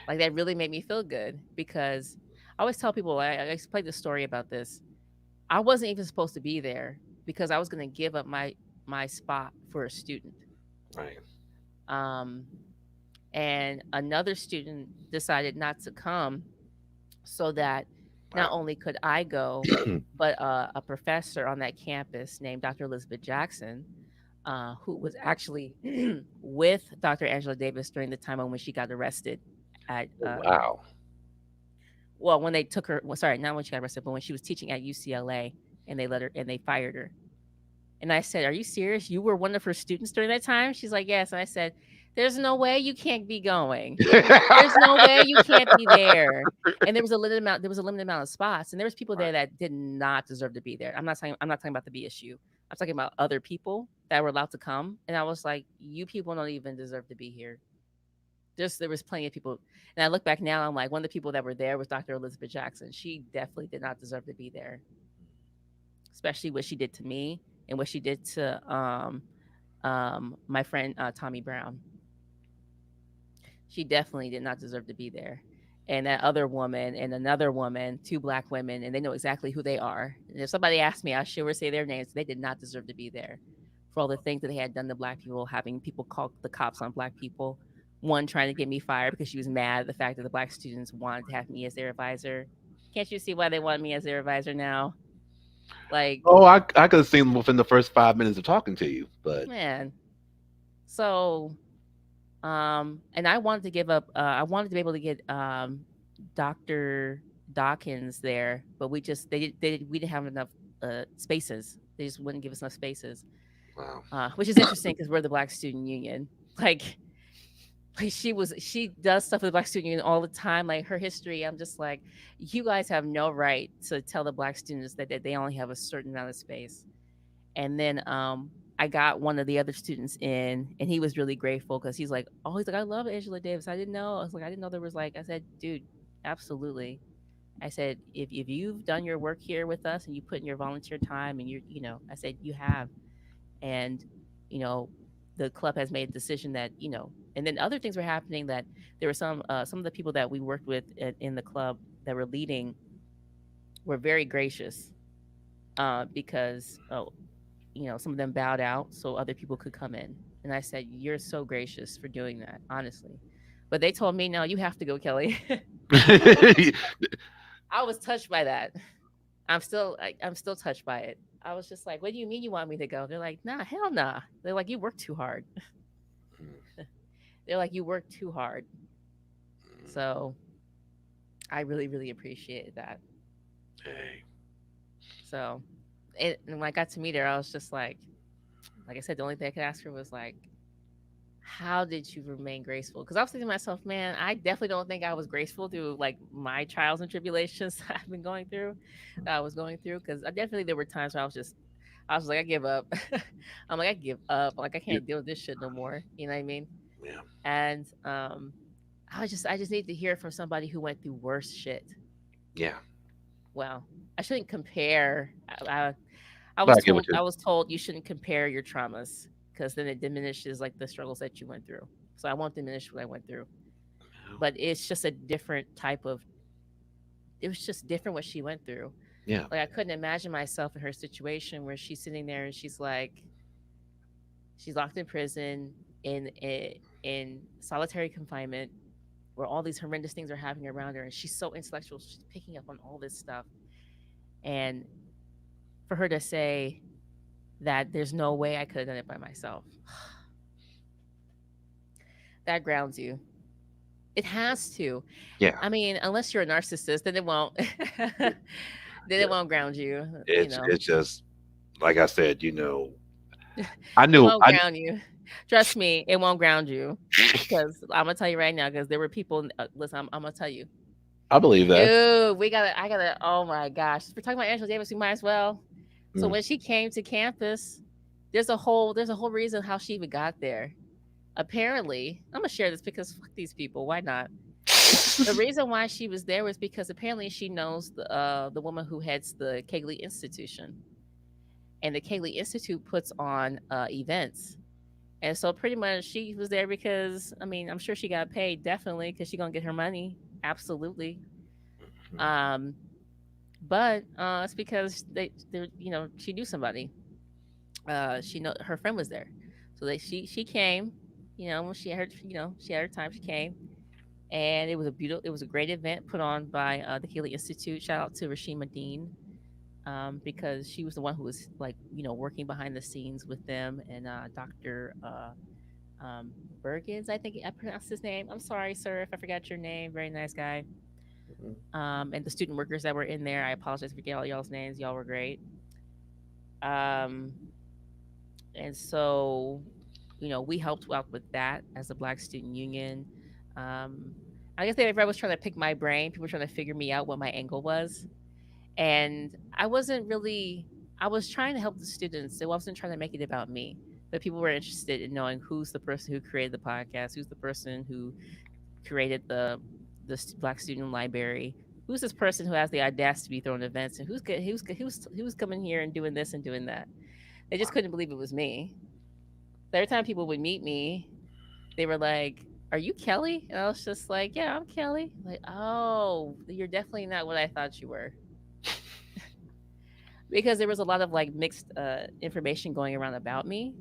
Like, that really made me feel good because I always tell people, I explained the story about this. I wasn't even supposed to be there because I was going to give up my spot for a student. right. Um, and another student decided not to come so that not Wow. only could I go, but a professor on that campus named Dr. Elizabeth Jackson, who was actually with Dr. Angela Davis during the time when she got arrested at Wow. well, when they took her, well, sorry, not when she got arrested, but when she was teaching at UCLA and they let her and they fired her. And I said, "Are you serious? You were one of her students during that time?" She's like, "Yes." And I said, "There's no way you can't be going. There's no way you can't be there." And there was a limited amount of spots, and there was people there Right. that did not deserve to be there. I'm not talking about the BSU. I'm talking about other people that were allowed to come. And I was like, "You people don't even deserve to be here." There was plenty of people. And I look back now, I'm like, one of the people that were there was Dr. Elizabeth Jackson. She definitely did not deserve to be there, especially what she did to me and what she did to my friend Tommy Brown. She definitely did not deserve to be there. And that other woman and another woman, two black women, and they know exactly who they are. And if somebody asked me, I sure say their names. They did not deserve to be there for all the things that they had done to black people, having people call the cops on black people. One trying to get me fired because she was mad at the fact that the black students wanted to have me as their advisor. Can't you see why they want me as their advisor now? Like, Oh, I could have seen them within the first 5 minutes of talking to you, but man. So and I wanted to give up I wanted to be able to get Dr. Dawkins there, but we didn't have enough spaces. They just wouldn't give us enough spaces. wow. Which is interesting because we're the Black Student Union. Like she does stuff with the Black Student Union all the time. Like her history, I'm just like, you guys have no right to tell the Black students that they only have a certain amount of space. And then I got one of the other students in, and he was really grateful because he's like, I love Angela Davis. I didn't know. I was like, I didn't know there was like. I said, dude, absolutely. I said, if you've done your work here with us and you put in your volunteer time and I said you have, and you know, the club has made a decision that and then other things were happening that there were some of the people that we worked with in the club that were leading were very gracious because some of them bowed out so other people could come in. And I said, "You're so gracious for doing that, honestly." But they told me, "No, you have to go, Kelly." I was touched by that. I'm still touched by it. I was just like, "What do you mean you want me to go?" They're like, "Nah, hell nah." They're like, "You work too hard." They're like, "You work too hard." So I really, really appreciated that. Hey. So and when I got to meet her, I was just like I said, the only thing I could ask her was like, how did you remain graceful? Because I was thinking to myself, man, I definitely don't think I was graceful through like my trials and tribulations I've been going through, that I was going through. Because I definitely there were times where I was like, I give up. I'm like, I give up. Like I can't deal with this shit no more. You know what I mean? Yeah. And I just need to hear from somebody who went through worse shit. Yeah. Well, I shouldn't compare. But I get what I you're. was told you shouldn't compare your traumas because then it diminishes like the struggles that you went through. So I won't diminish what I went through, but it's just a different type of. It was just different what she went through. Yeah. Like I couldn't imagine myself in her situation where she's sitting there and she's like, she's locked in prison in solitary confinement where all these horrendous things are happening around her, and she's so intellectual, she's picking up on all this stuff, and for her to say that there's no way I could have done it by myself. That grounds you. It has to. Yeah. I mean, unless you're a narcissist, then it won't. Then it won't ground you. It's just like I said. I It knew. won't ground you. Trust me, it won't ground you. Because I'm gonna tell you right now. Because there were people. Listen, I'm gonna tell you. I believe that. Dude, I gotta. Oh my gosh, if we're talking about Angela Davis, we might as well. So when she came to campus, there's a whole reason how she even got there. Apparently, I'm gonna share this because fuck these people. Why not? The reason why she was there was because apparently she knows the woman who heads the Kegley Institution, and the Kegley Institute puts on events. And so pretty much she was there because I mean I'm sure she got paid definitely because she's gonna get her money absolutely. Um, but it's because they she knew somebody. She know her friend was there, so she came. When she had she had her time. She came, and it was a great event put on by the Keeley Institute. Shout out to Rashima Dean, because she was the one who was like working behind the scenes with them, and Dr. Bergens, I think I pronounced his name. I'm sorry, sir, if I forgot your name. Very nice guy. And the student workers that were in there, I apologize for forgetting all y'all's names. Y'all were great. Um, and so we helped out with that as a Black Student Union. I guess everybody was trying to pick my brain. People were trying to figure me out what my angle was, and I wasn't really. I was trying to help the students. I wasn't trying to make it about me, but people were interested in knowing who's the person who created the podcast, who's the person who created the Black Student Library, who's this person who has the audacity to be throwing events, and who's coming here and doing this and doing that. They just couldn't believe it was me. Every time people would meet me, they were like, "Are you Kelly?" And I was just like, "Yeah, I'm Kelly." Like, "Oh, you're definitely not what I thought you were." Because there was a lot of like mixed information going around about me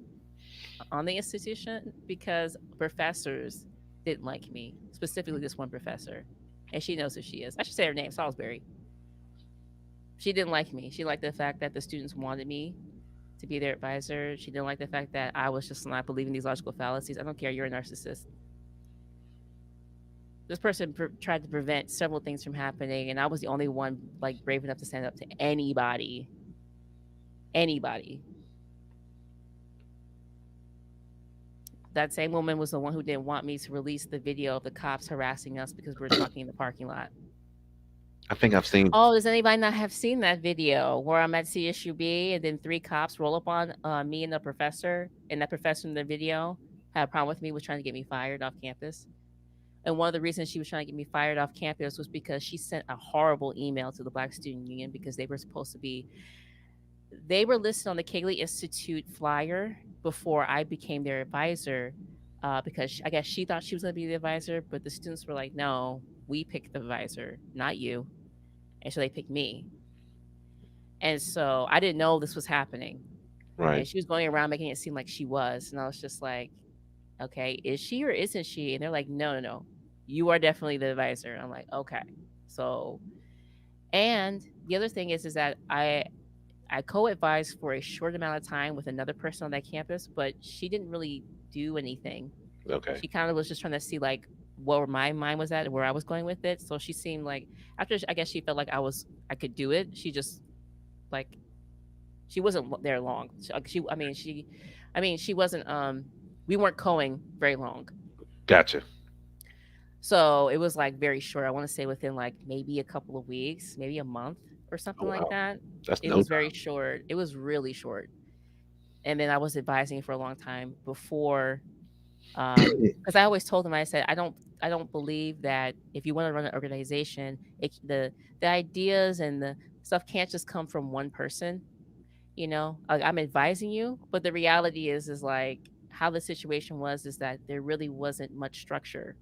on the institution because professors didn't like me, specifically this one professor, and she knows who she is. I should say her name, Salisbury. She didn't like me. She liked the fact that the students wanted me to be their advisor. She didn't like the fact that I was just not believing these logical fallacies. I don't care. You're a narcissist. This person tried to prevent several things from happening, and I was the only one like brave enough to stand up to anybody. Anybody. That same woman was the one who didn't want me to release the video of the cops harassing us because we were talking in the parking lot. I think I've seen. Oh, does anybody not have seen that video where I'm at CSUB and then 3 cops roll up on me and the professor, and that professor in the video had a problem with me, was trying to get me fired off campus? And one of the reasons she was trying to get me fired off campus was because she sent a horrible email to the Black Student Union because they were supposed to be, they were listed on the Cayley Institute flyer before I became their advisor, because I guess she thought she was going to be the advisor, but the students were like, no, we picked the advisor, not you. And so they picked me. And so I didn't know this was happening. Right. And she was going around making it seem like she was. And I was just like, okay, is she or isn't she? And they're like, no. You are definitely the advisor. I'm like, okay. So, and the other thing is that I co-advised for a short amount of time with another person on that campus, but she didn't really do anything. Okay. She kind of was just trying to see like where my mind was at and where I was going with it. So she seemed like, after I guess she felt like I could do it. She just like, she wasn't there long. She wasn't. We weren't going very long. Gotcha. So it was like very short. I want to say within like maybe a couple of weeks, maybe a month or something like that. It was very short. It was really short. And then I was advising for a long time before, because I always told them, I said, I don't believe that if you want to run an organization, the ideas and the stuff can't just come from one person. You know, I'm advising you, but the reality is like how the situation was is that there really wasn't much structure.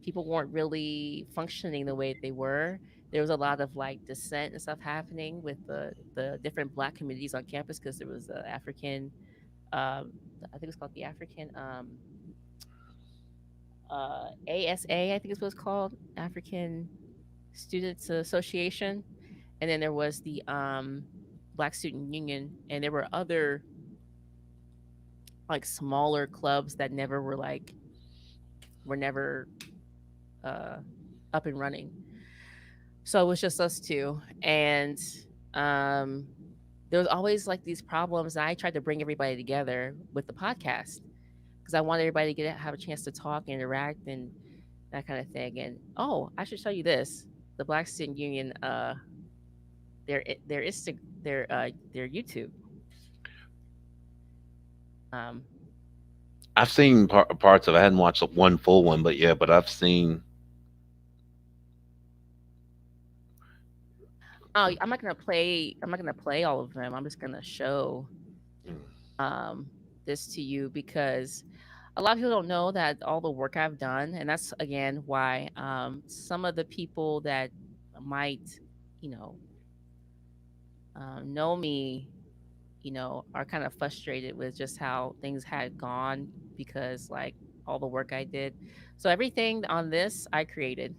People weren't really functioning the way they were. There was a lot of like dissent and stuff happening with the different Black communities on campus because there was the African, I think it was called the African ASA, I think is what it's called, African Students Association, and then there was the Black Student Union, and there were other like smaller clubs that were never up and running. So it was just us two, and there was always like these problems. And I tried to bring everybody together with the podcast because I wanted everybody to have a chance to talk and interact and that kind of thing. And I should show you this: the Black Student Union, their YouTube. I've seen parts of it. I hadn't watched one full one, but I've seen. Oh, I'm not gonna play all of them. I'm just gonna show this to you because a lot of people don't know that all the work I've done, and that's again why some of the people that might, know me, are kind of frustrated with just how things had gone because like all the work I did. So everything on this I created.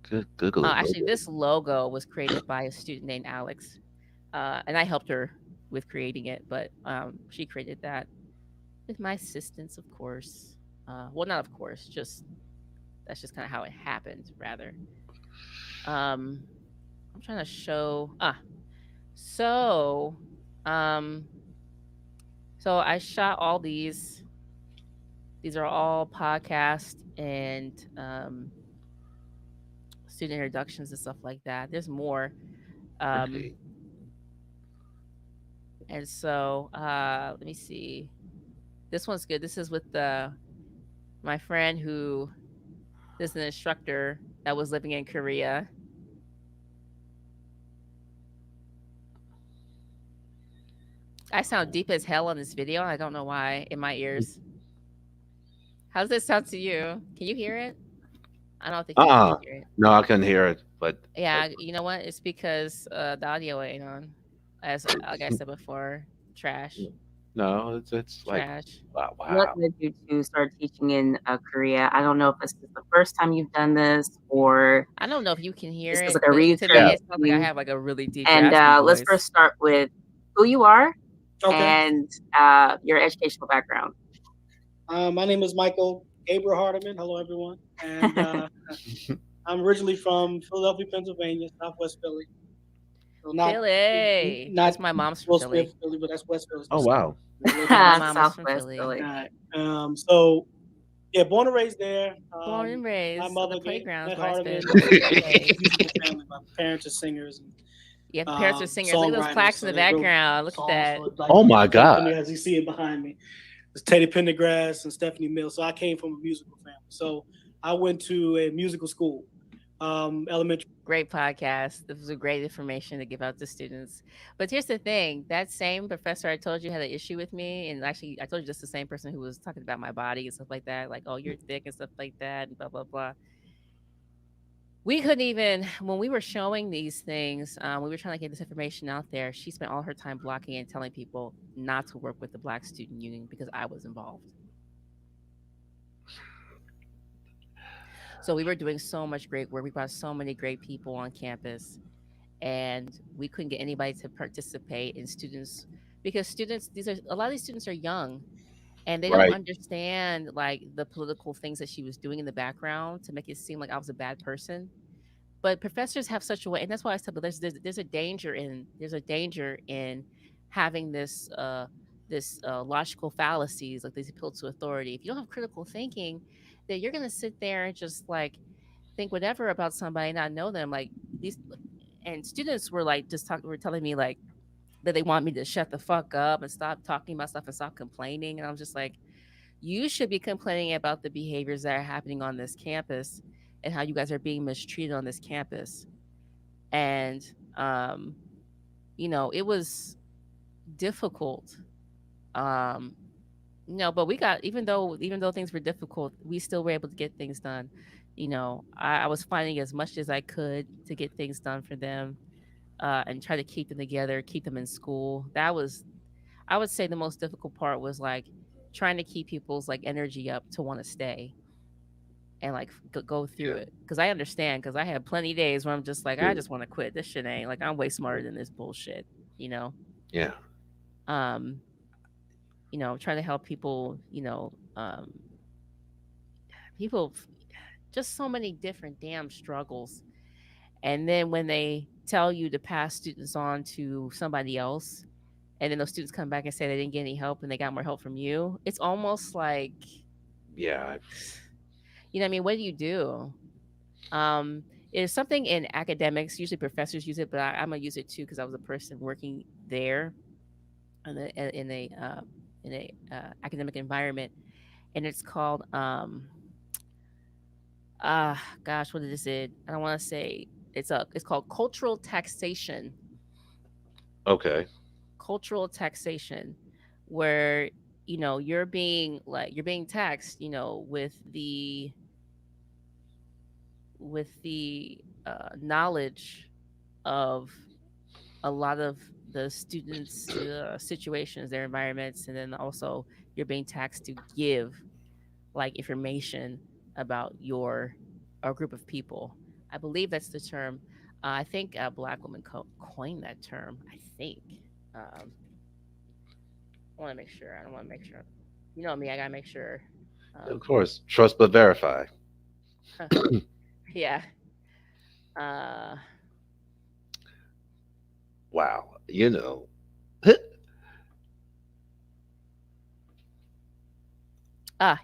Good. Actually, this logo was created by a student named Alex, and I helped her with creating it, but she created that with my assistance, of course. Well, not of course, just that's just kind of how it happened, rather. I'm trying to show. So I shot all these. These are all podcast and student introductions and stuff like that. There's more. Okay. And so let me see. This one's good. This is with my friend who is an instructor that was living in Korea. I sound deep as hell on this video. I don't know why in my ears. How does this sound to you? Can you hear it? I don't think you can hear it. No, I couldn't hear it. But yeah, you know what? It's because the audio ain't on. As like I said before, trash. No, it's like trash. Wow. What led you to start teaching in Korea? I don't know if this is the first time you've done this, or I don't know if you can hear it. Like a read. To me, it sounds like I have like a really deep. And let's first start with who you are and your educational background. My name is Michael Gabriel Hardiman. Hello, everyone. And I'm originally from Philadelphia, Pennsylvania, Southwest Philly. So Philly. That's my mom's from Philly. But that's West Philly. Oh, wow. My mom's from Philly. All right. So, yeah, born and raised there. Born and raised. My mother the playground. Hardiman. My parents are singers. Yeah, the parents are singers. Look at those plaques in the background. Look at that. Oh my God! As you see it behind me. Teddy Pendergrass and Stephanie Mills. So I came from a musical family. So I went to a musical school, elementary. Great podcast. This was a great information to give out to students. But here's the thing, that same professor I told you had an issue with me. And actually, I told you just the same person who was talking about my body and stuff like that. Like, oh, you're thick and stuff like that, and blah, blah, blah. We couldn't even, when we were showing these things, we were trying to get this information out there. She spent all her time blocking and telling people not to work with the Black Student Union because I was involved. So we were doing so much great work. We brought so many great people on campus, and we couldn't get anybody to participate in students because students, these are a lot of these students are young and they don't Right. understand like the political things that she was doing in the background to make it seem like I was a bad person. But professors have such a way, and that's why I said, but there's a danger in having this logical fallacies like these appeal to authority. If you don't have critical thinking, then you're gonna sit there and just like think whatever about somebody, not know them. Like these, and students were like were telling me like that they want me to shut the fuck up and stop talking about stuff and stop complaining. And I'm just like, you should be complaining about the behaviors that are happening on this campus and how you guys are being mistreated on this campus. And um, it was difficult. Um, but we got, even though things were difficult, we still were able to get things done. I was finding as much as I could to get things done for them, and try to keep them together, keep them in school. That was, I would say, the most difficult part was like trying to keep people's like energy up to want to stay and like go through Yeah. it. Because I understand, because I had plenty of days where I'm just like, I Yeah. just want to quit. This shit ain't like, I'm way smarter than this bullshit. You know, Yeah. um, trying to help people. People, just so many different damn struggles. And then when they tell you to pass students on to somebody else, and then those students come back and say they didn't get any help and they got more help from you, it's almost like, Yeah. you know what I mean? What do you do? Um, it's something in academics. Usually professors use it, but I'm gonna use it too because I was a person working there in a academic environment, and it's called gosh, what is it? I don't want to say it's called cultural taxation. Okay. Cultural taxation, where you're being taxed, with the knowledge of a lot of the students' situations, their environments, and then also you're being taxed to give like information about your a group of people. I believe that's the term. I think a black woman coined that term. I think. I want to make sure. I don't want to make sure. You know me. I gotta make sure. Of Um, course. Trust but verify. yeah. Uh, Wow.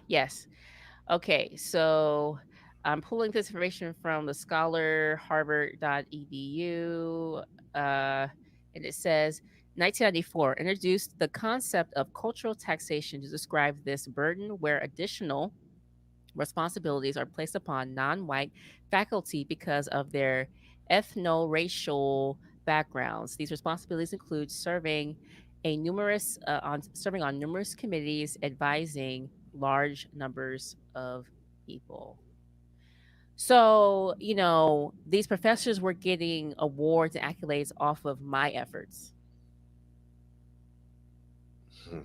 yes. Okay, so I'm pulling this information from the scholar harvard.edu, and it says 1994 introduced the concept of cultural taxation to describe this burden where additional responsibilities are placed upon non-white faculty because of their ethno-racial backgrounds. These responsibilities include serving on numerous committees, advising large numbers of people. So, these professors were getting awards and accolades off of my efforts. Hmm.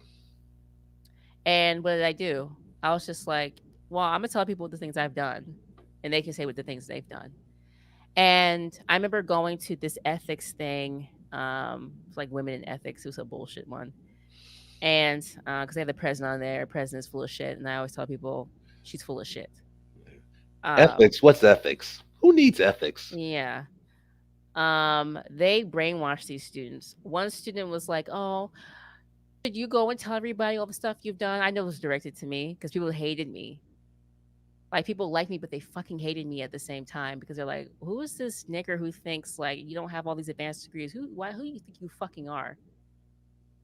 And what did I do? I was just like, well, I'm gonna tell people the things I've done, and they can say what the things they've done. And I remember going to this ethics thing, it's like women in ethics. It was a bullshit one. And because they have the president on there, president's full of shit. And I always tell people she's full of shit. Um, Ethics. What's ethics? Who needs ethics? yeah. They brainwashed these students. One student was like, oh, did you go and tell everybody all the stuff you've done? I know it was directed to me because people hated me. Like people like me, but they fucking hated me at the same time because they're like, "Who is this nigger who thinks like you don't have all these advanced degrees? Who do you think you fucking are?"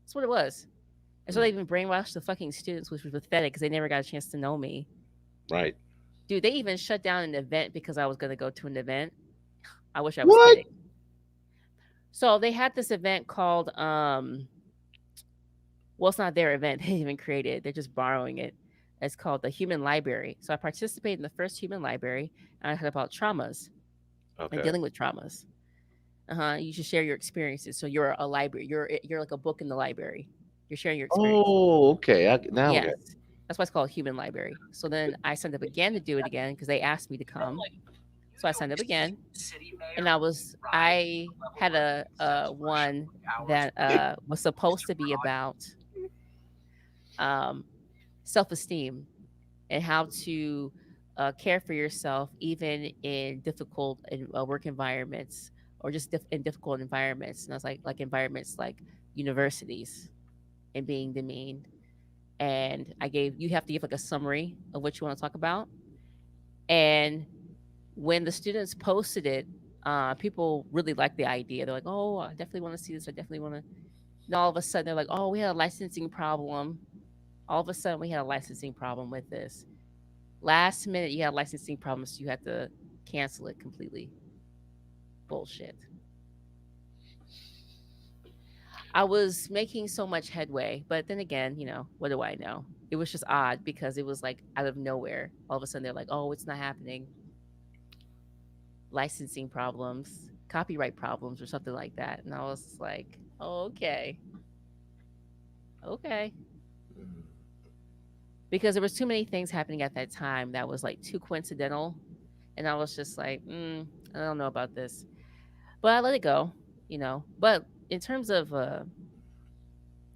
That's what it was. And so they even brainwashed the fucking students, which was pathetic because they never got a chance to know me. Right. Dude, they even shut down an event because I was going to go to an event. I wish I was What? kidding. So they had this event called, well, it's not their event. They didn't even create it. They're just borrowing it. It's called the Human Library. So I participated in the first Human Library, and I heard about traumas and Okay. dealing with traumas. You should share your experiences. So you're a library. You're like a book in the library. You're sharing your experience. Oh, okay. Now Yes. That's why it's called Human Library. So then I signed up again to do it again because they asked me to come. So I signed up again, and I had a one that was supposed to be about self-esteem and how to care for yourself even in difficult work environments or just in difficult environments. And I was like environments like universities and being demeaned. And you have to give like a summary of what you want to talk about. And when the students posted it, people really liked the idea. They're like, "Oh, I definitely want to see this. I definitely want to." And all of a sudden, they're like, "Oh, we had a licensing problem." All of a sudden, we had a licensing problem with this. Last minute, you had licensing problems, so you had to cancel it completely. Bullshit. I was making so much headway, but then again, what do I know? It was just odd because it was like out of nowhere. All of a sudden, they're like, "Oh, it's not happening." Licensing problems, copyright problems, or something like that. And I was like, oh, okay. Because there was too many things happening at that time that was like too coincidental. And I was just like, I don't know about this. But I let it go, But in terms of on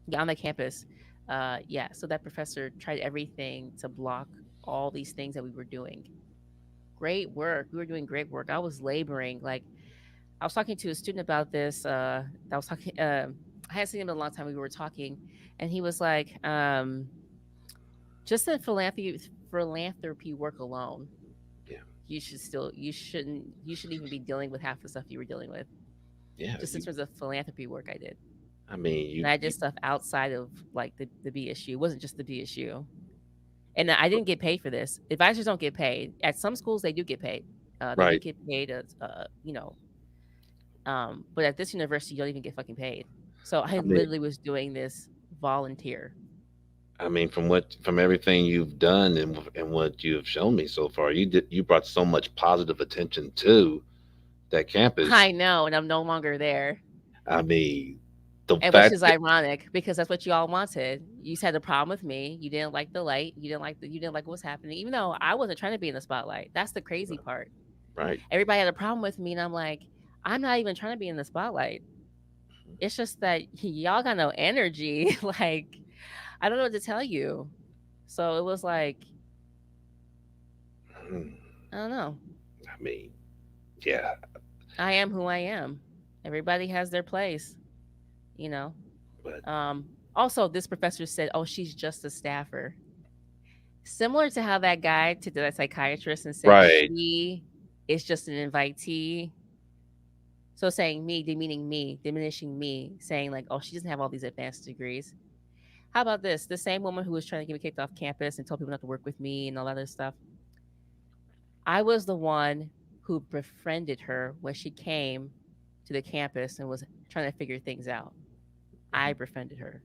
the campus, so that professor tried everything to block all these things that we were doing. Great work. We were doing great work. I was laboring. Like, I was talking to a student about this. I hadn't seen him in a long time. We were talking, and he was like, just in philanthropy work alone. Yeah. You shouldn't even be dealing with half the stuff you were dealing with. Yeah. Just in terms of philanthropy work I did. I mean, and I did stuff outside of like the BSU. It wasn't just the BSU. And I didn't get paid for this. Advisors don't get paid. At some schools, they do get paid. They do Right. get paid, but at this university, you don't even get fucking paid. So I literally was doing this volunteer. I mean, from everything you've done and what you have shown me so far, you brought so much positive attention to that campus. I know, and I'm no longer there. I mean, which is ironic because that's what you all wanted. You had a problem with me. You didn't like the light. You didn't like what was happening, even though I wasn't trying to be in the spotlight. That's the crazy part. Right. Everybody had a problem with me, and I'm like, I'm not even trying to be in the spotlight. It's just that y'all got no energy. Like, I don't know what to tell you. So it was like, I don't know. I mean, yeah. I am who I am. Everybody has their place, But also, this professor said, "Oh, she's just a staffer." Similar to how that guy to the psychiatrist and said she is just an invitee. So saying me, demeaning me, diminishing me, saying like, "Oh, she doesn't have all these advanced degrees." How about this? The same woman who was trying to get me kicked off campus and told people not to work with me and all that other stuff. I was the one who befriended her when she came to the campus and was trying to figure things out. I befriended her.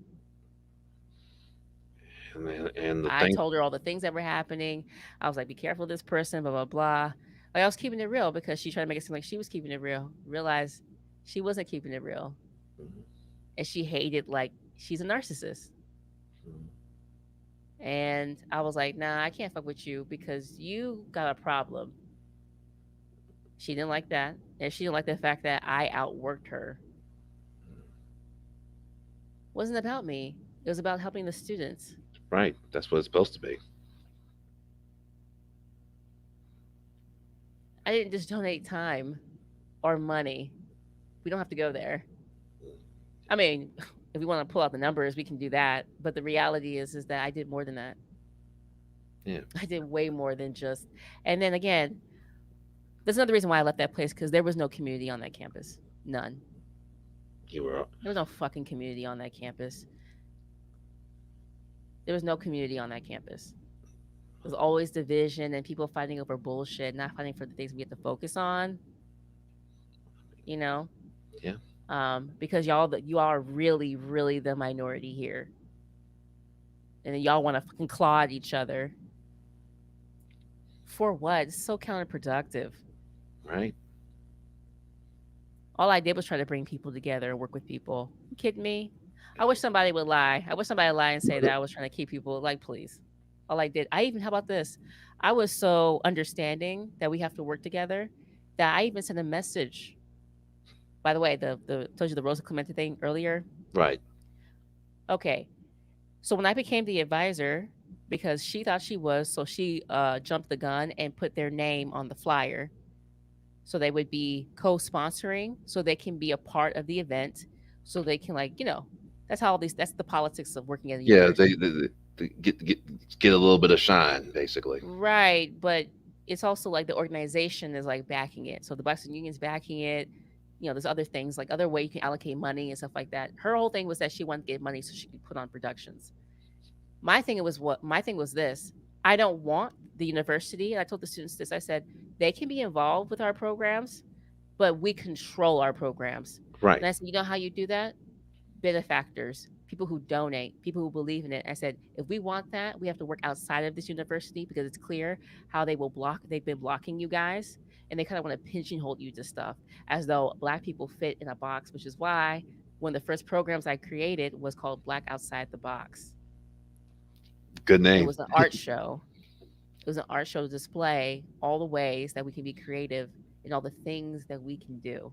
And I told her all the things that were happening. I was like, be careful of this person, blah, blah, blah. Like, I was keeping it real because she tried to make it seem like she was keeping it real. Realized she wasn't keeping it real. And she hated, like, she's a narcissist. And I was like, nah, I can't fuck with you because you got a problem. She didn't like that. And she didn't like the fact that I outworked her. It wasn't about me. It was about helping the students. Right. That's what it's supposed to be. I didn't just donate time or money. We don't have to go there. I mean, if we want to pull out the numbers, we can do that. But the reality is that I did more than that. Yeah. I did way more than just. And then again, there's another reason why I left that place because there was no community on that campus. None. There was no fucking community on that campus. There was no community on that campus. There's always division and people fighting over bullshit, not fighting for the things we have to focus on. You know, Yeah. because you all are really, really the minority here, and then y'all want to fucking claw at each other for what? It's so counterproductive. Right. All I did was try to bring people together and work with people. You kidding me? I wish somebody would lie. I wish somebody would lie and say that I was trying to keep people like, please. All I did, how about this? I was so understanding that we have to work together that I even sent a message. By the way, the told you the Rosa Clemente thing earlier. Right. Okay. So when I became the advisor, because she thought she was, so she jumped the gun and put their name on the flyer. So they would be co-sponsoring, so they can be a part of the event, so they can that's how that's the politics of working at a Yeah. university. They get a little bit of shine, basically. Right, but it's also like the organization is like backing it. So the Black Student Union is backing it. There's other things like other way you can allocate money and stuff like that. Her whole thing was that she wanted to get money so she could put on productions. My thing was this. I don't want the university, and I told the students this. I said they can be involved with our programs, but we control our programs. Right. And I said, you know how you do that? Benefactors, people who donate, people who believe in it. I said, if we want that, we have to work outside of this university because it's clear how they've been blocking you guys. And they kind of want to pigeonhole you to stuff as though Black people fit in a box, which is why one of the first programs I created was called Black Outside the Box. Good name. It was an art show. It was an art show to display all the ways that we can be creative and all the things that we can do.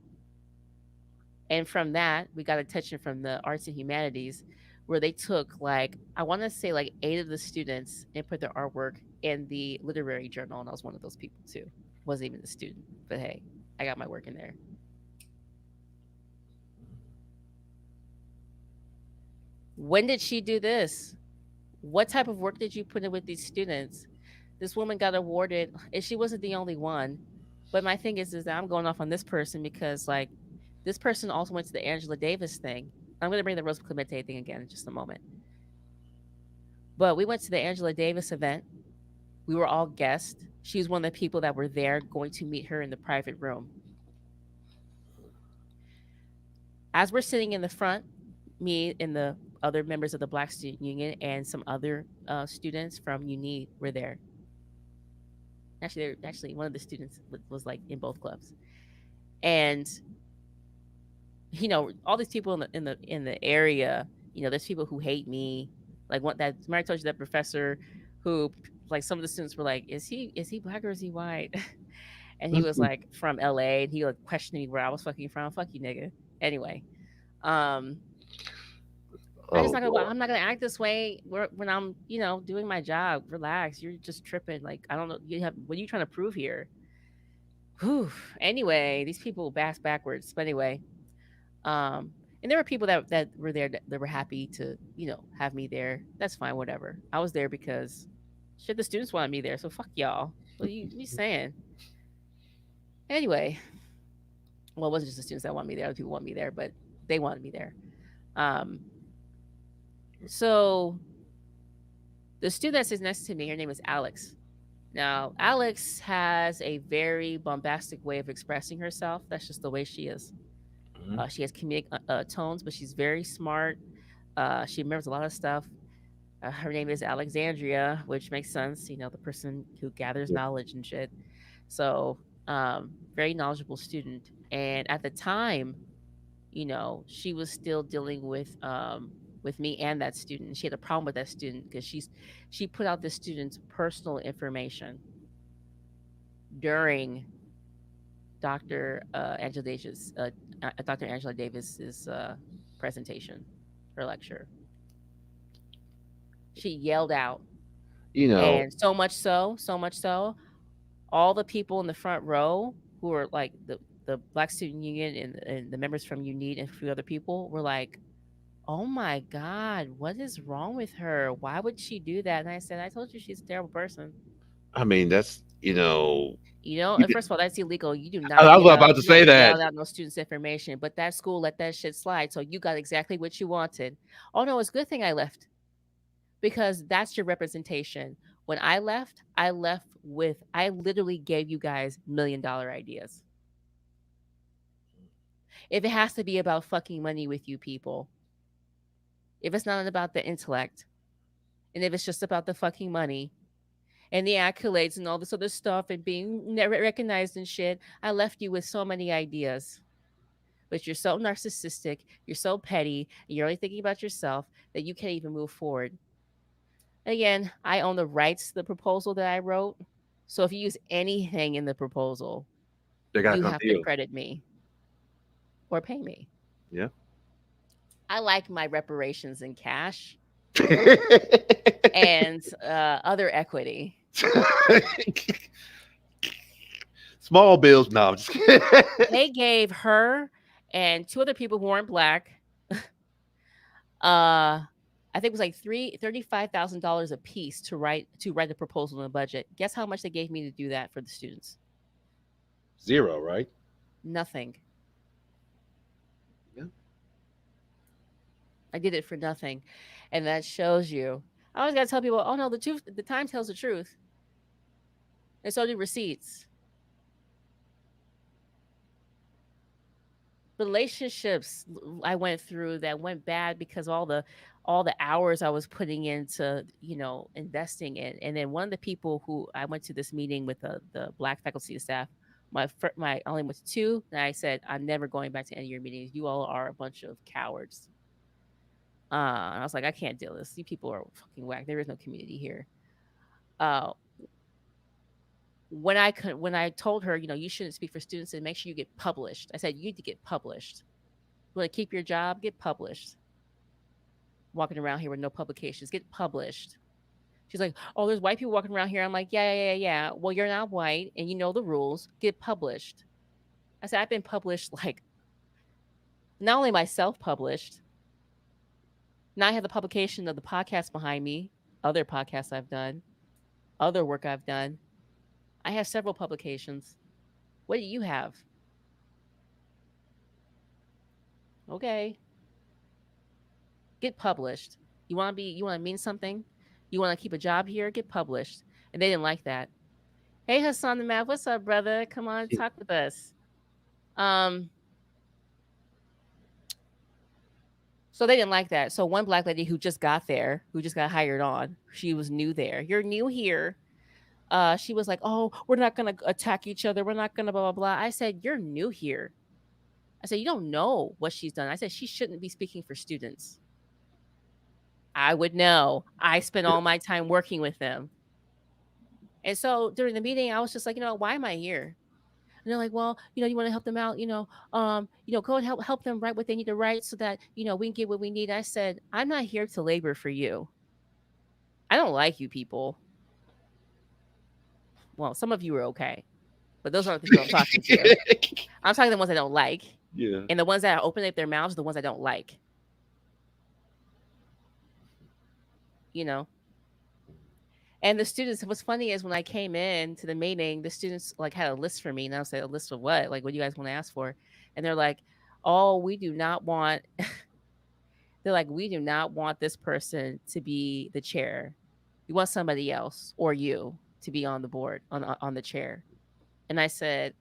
And from that, we got attention from the arts and humanities, where they took I want to say 8 of the students and put their artwork in the literary journal. And I was one of those people too. Wasn't even a student, but hey, I got my work in there. When did she do this? What type of work did you put in with these students? This woman got awarded, and she wasn't the only one. But my thing is that I'm going off on this person because this person also went to the Angela Davis thing. I'm going to bring the Rosa Clemente thing again in just a moment. But we went to the Angela Davis event. We were all guests. She was one of the people that were there going to meet her in the private room. As we're sitting in the front, me and the other members of the Black Student Union and some other students from UNI were there. Actually, one of the students was in both clubs. And all these people in the area, there's people who hate me. Remember I told you that professor who some of the students were like, is he Black or is he white? And he was from LA, and he questioned me where I was fucking from. Fuck you, nigga. Anyway, I'm not gonna act this way when I'm doing my job. Relax. You're just tripping. I don't know. What are you trying to prove here? Whew. Anyway, these people backwards. But anyway, and there were people that were there that were happy to have me there. That's fine. Whatever. I was there because shit, the students wanted me there. So fuck y'all. What are you saying? Anyway, well, it wasn't just the students that wanted me there. Other people wanted me there, but they wanted me there. So the student that sits next to me, her name is Alex. Now, Alex has a very bombastic way of expressing herself. That's just the way she is. She has comedic tones, but she's very smart. She remembers a lot of stuff. Her name is Alexandria, which makes sense. The person who gathers knowledge and shit. So, very knowledgeable student. And at the time, she was still dealing with me and that student. She had a problem with that student because she put out the student's personal information during Dr. Angela Davis's presentation, her lecture. She yelled out, and so much so, all the people in the front row who were the Black Student Union and the members from UNID and a few other people were like, oh my God, what is wrong with her? Why would she do that? And I said, I told you she's a terrible person. I mean, that's, first of all, that's illegal. You do not. I was about to say that. Yell out no students' information, but that school let that shit slide. So you got exactly what you wanted. Oh no, it's a good thing I left, because that's your representation. When I left with, I literally gave you guys $1 million ideas. If it has to be about fucking money with you people, if it's not about the intellect, and if it's just about the fucking money and the accolades and all this other stuff and being recognized and shit, I left you with so many ideas. But you're so narcissistic, you're so petty, and you're only thinking about yourself that you can't even move forward. Again, I own the rights to the proposal that I wrote. So if you use anything in the proposal, They gotta you come have to to you. credit me or pay me. Yeah. I like my reparations in cash and other equity. Small bills. No, I'm just kidding. They gave her and two other people who weren't black, I think it was like $35,000 a piece to write the proposal in the budget. Guess how much they gave me to do that for the students? 0, right? Nothing. Yeah. I did it for nothing, and that shows you. I always gotta tell people, oh no, the truth, the time tells the truth, and so do receipts. Relationships I went through that went bad because all the hours I was putting into, investing in. And then one of the people who I went to this meeting with, the black faculty and staff, my I only went to two, and I said, I'm never going back to any of your meetings. You all are a bunch of cowards. And I was like, I can't deal with this. You people are fucking whack. There is no community here. Uh, when I told her, you shouldn't speak for students and make sure you get published. I said, you need to get published. You want to keep your job? Get published. Walking around here with no publications, get published. She's like, oh, there's white people walking around here. I'm like, yeah. Well, you're not white and you know the rules. Get published. I said, I've been published, like, not only myself published, now I have the publication of the podcast behind me, other podcasts I've done, other work I've done. I have several publications. What do you have? Okay. Get published. You want to mean something? You want to keep a job here? Get published. And they didn't like that. Hey, Hassan the Math, what's up, brother? Come on, talk with us. So they didn't like that. So one black lady who just got there, who just got hired on, she was new there. You're new here. She was like, oh, we're not going to attack each other. We're not going to blah, blah, blah. I said, you're new here. I said, you don't know what she's done. I said, she shouldn't be speaking for students. I would know. I spent all my time working with them. And so during the meeting, I was just like, why am I here? And they're like, well, you want to help them out, go and help them write what they need to write so that, we can get what we need. I said, I'm not here to labor for you. I don't like you people. Well, some of you are okay, but those aren't the people I'm talking to. I'm talking to the ones I don't like. Yeah. And the ones that open up their mouths are the ones I don't like. And the students, what's funny is when I came in to the meeting, the students like had a list for me. And I was like, a list of what? Like, what do you guys want to ask for? And they're like, oh, we do not want, they're like, we do not want this person to be the chair. We want somebody else or you to be on the board, on the chair. And I said,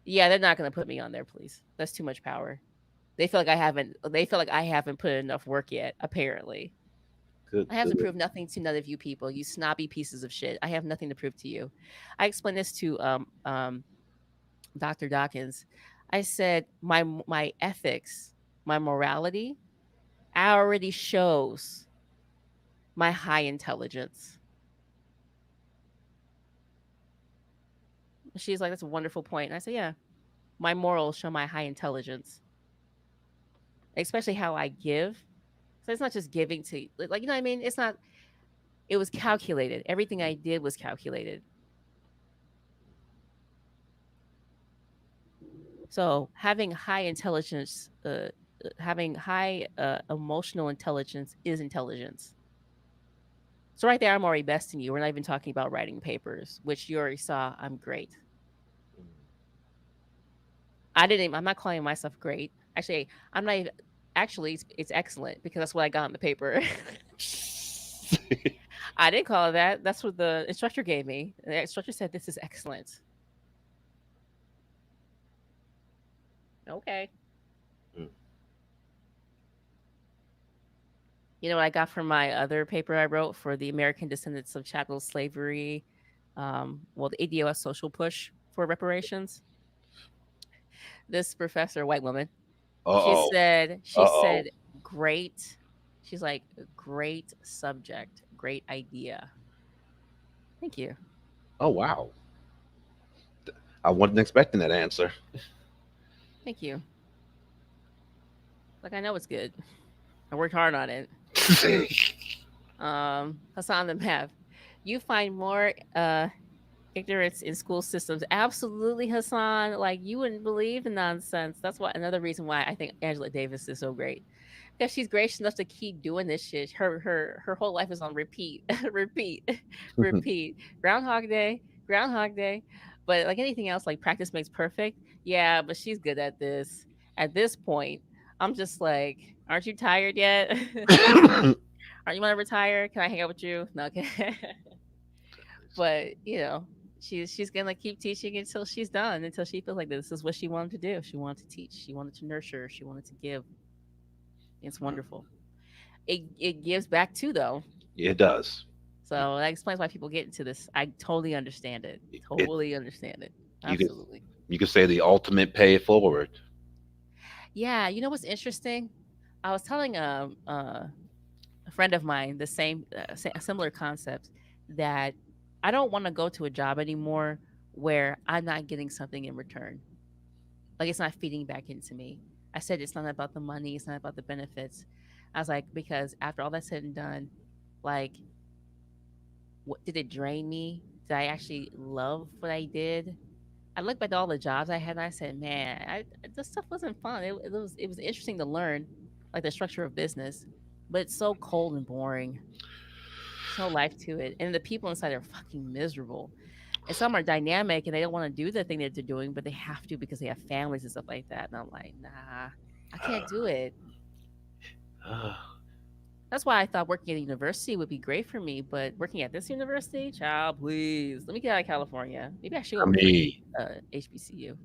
yeah, they're not going to put me on there, please. That's too much power. They feel like I haven't put in enough work yet, apparently. I have to prove nothing to none of you people, you snobby pieces of shit. I have nothing to prove to you. I explained this to Dr. Dawkins. I said, my ethics, my morality already shows my high intelligence. She's like, that's a wonderful point. And I said, yeah, my morals show my high intelligence, especially how I give. So it's not just giving to, like, you know what I mean? It's not, it was calculated. Everything I did was calculated. So having high intelligence, having high emotional intelligence is intelligence. So right there, I'm already besting you. We're not even talking about writing papers, which you already saw. I'm great. I'm not calling myself great. Actually, I'm not even, actually, it's excellent because that's what I got on the paper. I didn't call it that. That's what the instructor gave me. The instructor said, "This is excellent." Okay. Mm. You know what I got from my other paper I wrote for the American Descendants of Chattel Slavery, the ADOS social push for reparations? This professor, white woman, she Uh-oh. said, Uh-oh. great. She's like, great subject, great idea. Thank you. Oh, wow. I wasn't expecting that answer. Thank you. Like, I know it's good. I worked hard on it. Hassan the Math. You find more ignorance in school systems. Absolutely, Hassan. Like, you wouldn't believe the nonsense. That's why another reason why I think Angela Davis is so great. Because she's gracious enough to keep doing this shit. Her whole life is on repeat, repeat, repeat. Groundhog Day, Groundhog Day. But like anything else, like practice makes perfect. Yeah, but she's good at this. At this point, I'm just like, aren't you tired yet? Aren't you want to retire? Can I hang out with you? No, okay. But she's gonna keep teaching until she's done, until she feels like this is what she wanted to do. She wanted to teach. She wanted to nurture. She wanted to give. It's wonderful. It gives back too, though. It does. So that explains why people get into this. I totally understand it. Totally understand it. Absolutely. You could say the ultimate pay it forward. Yeah, you know what's interesting? I was telling a friend of mine the same a similar concept, that I don't want to go to a job anymore where I'm not getting something in return. Like, it's not feeding back into me. I said it's not about the money, it's not about the benefits. I was like, because after all that's said and done, like, what did it drain me? Did I actually love what I did? I look back at all the jobs I had and I said, man, this stuff wasn't fun. It was interesting to learn, like the structure of business, but it's so cold and boring. There's no life to it. And the people inside are fucking miserable. And some are dynamic and they don't want to do the thing that they're doing, but they have to because they have families and stuff like that. And I'm like, nah, I can't do it. That's why I thought working at a university would be great for me. But working at this university, child, please, let me get out of California. Maybe I should go HBCU.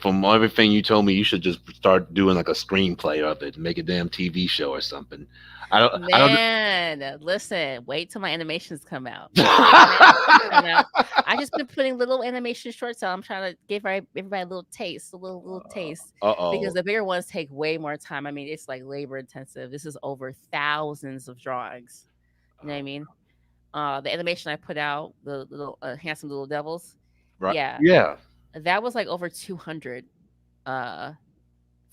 From everything you told me, you should just start doing like a screenplay of it, make a damn TV show or something. Listen, wait till my animations come out. I just been putting little animation shorts out. I'm trying to give everybody a little taste, a little taste. Because the bigger ones take way more time. I mean, it's like labor intensive. This is over thousands of drawings. You know what I mean? The animation I put out, the little handsome little devils. Right. Yeah. That was like over 200. For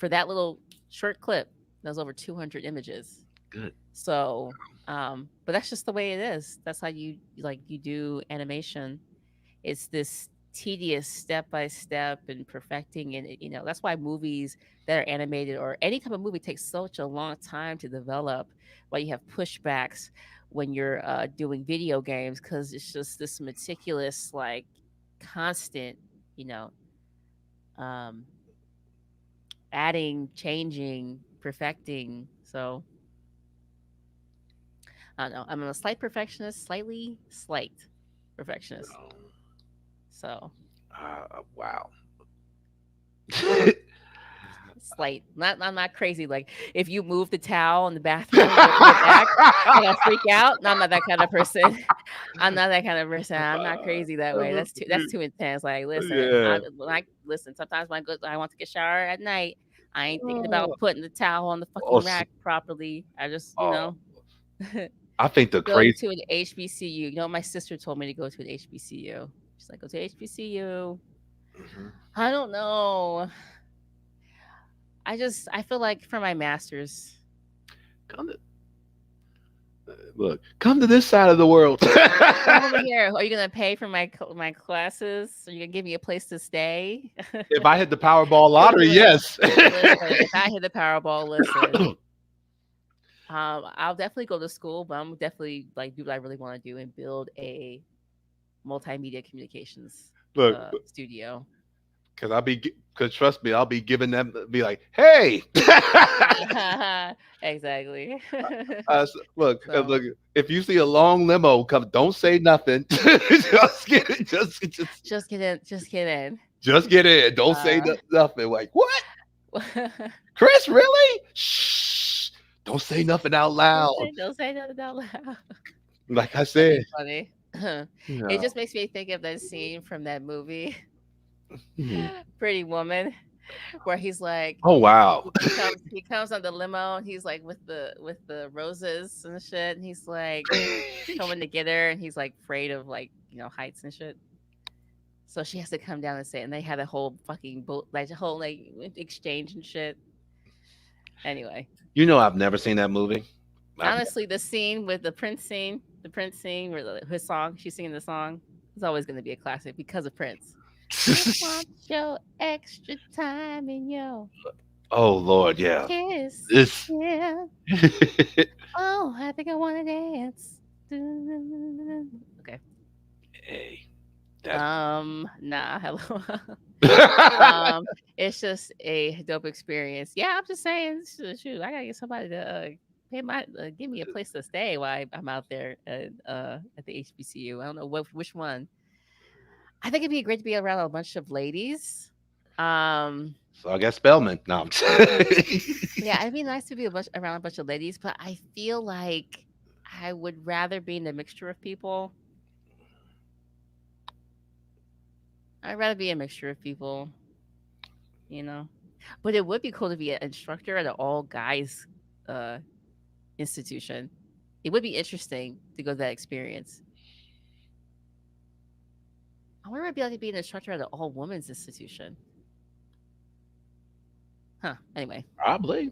that little short clip, that was over 200 images. Good. So, but that's just the way it is. That's how you do animation. It's this tedious step by step and perfecting, and that's why movies that are animated or any type of movie takes such a long time to develop. Why you have pushbacks when you're doing video games, because it's just this meticulous, like, constant, adding, changing, perfecting. So I don't know. I'm a slight perfectionist, slight perfectionist. So wow. Slight. I'm not crazy. Like, if you move the towel in the bathroom and get back, I'm gonna freak out. No, I'm not that kind of person. I'm not that kind of person. I'm not crazy that way. That's too intense. Like, listen, listen. Sometimes when I want to get shower at night, I ain't thinking about putting the towel on the fucking rack properly. I just, I think the go crazy to an HBCU. My sister told me to go to an HBCU. She's like, go to HBCU. Mm-hmm. I don't know. I feel like for my master's. Come to this side of the world. Come over here. Are you gonna pay for my classes? Are you gonna give me a place to stay? If I hit the Powerball lottery, yes. Listen, if I hit the Powerball, listen. I'll definitely go to school, but I'm definitely do what I really want to do and build a multimedia communications studio. Because trust me, I'll be giving them, be like, hey. Exactly. Look, So if you see a long limo come, don't say nothing. Just get it. just get in. Just get in. Just get in. Don't say nothing. Like, what? Chris, really? Shh. Don't say nothing out loud. Don't say nothing out loud. Like I That'd said. be funny. It just makes me think of that scene from that movie, Pretty Woman, where he's like, oh wow, he comes on the limo and he's like with the roses and shit, and he's like coming to get her, and he's like afraid of like heights and shit. So she has to come down and say, and they had a whole fucking like a whole like exchange and shit. Anyway, I've never seen that movie. Honestly, the scene with the Prince scene where his song, she's singing the song, is always going to be a classic because of Prince. Just want your extra time in your oh Lord, yeah. kiss. This. Yeah. Oh, I think I want to dance. Okay. Hey. Nah, hello. It's just a dope experience. Yeah, I'm just saying, shoot, I gotta get somebody to give me a place to stay while I'm out there at the HBCU. I don't know which one. I think it'd be great to be around a bunch of ladies. So I guess Spellman. No. Yeah, it'd be nice to be around a bunch of ladies, but I feel like I would rather be in a mixture of people. I'd rather be a mixture of people, But it would be cool to be an instructor at an all guys institution. It would be interesting to go to that experience. I wonder if it'd be like to be an instructor at an all women's institution. Huh. Anyway. Probably.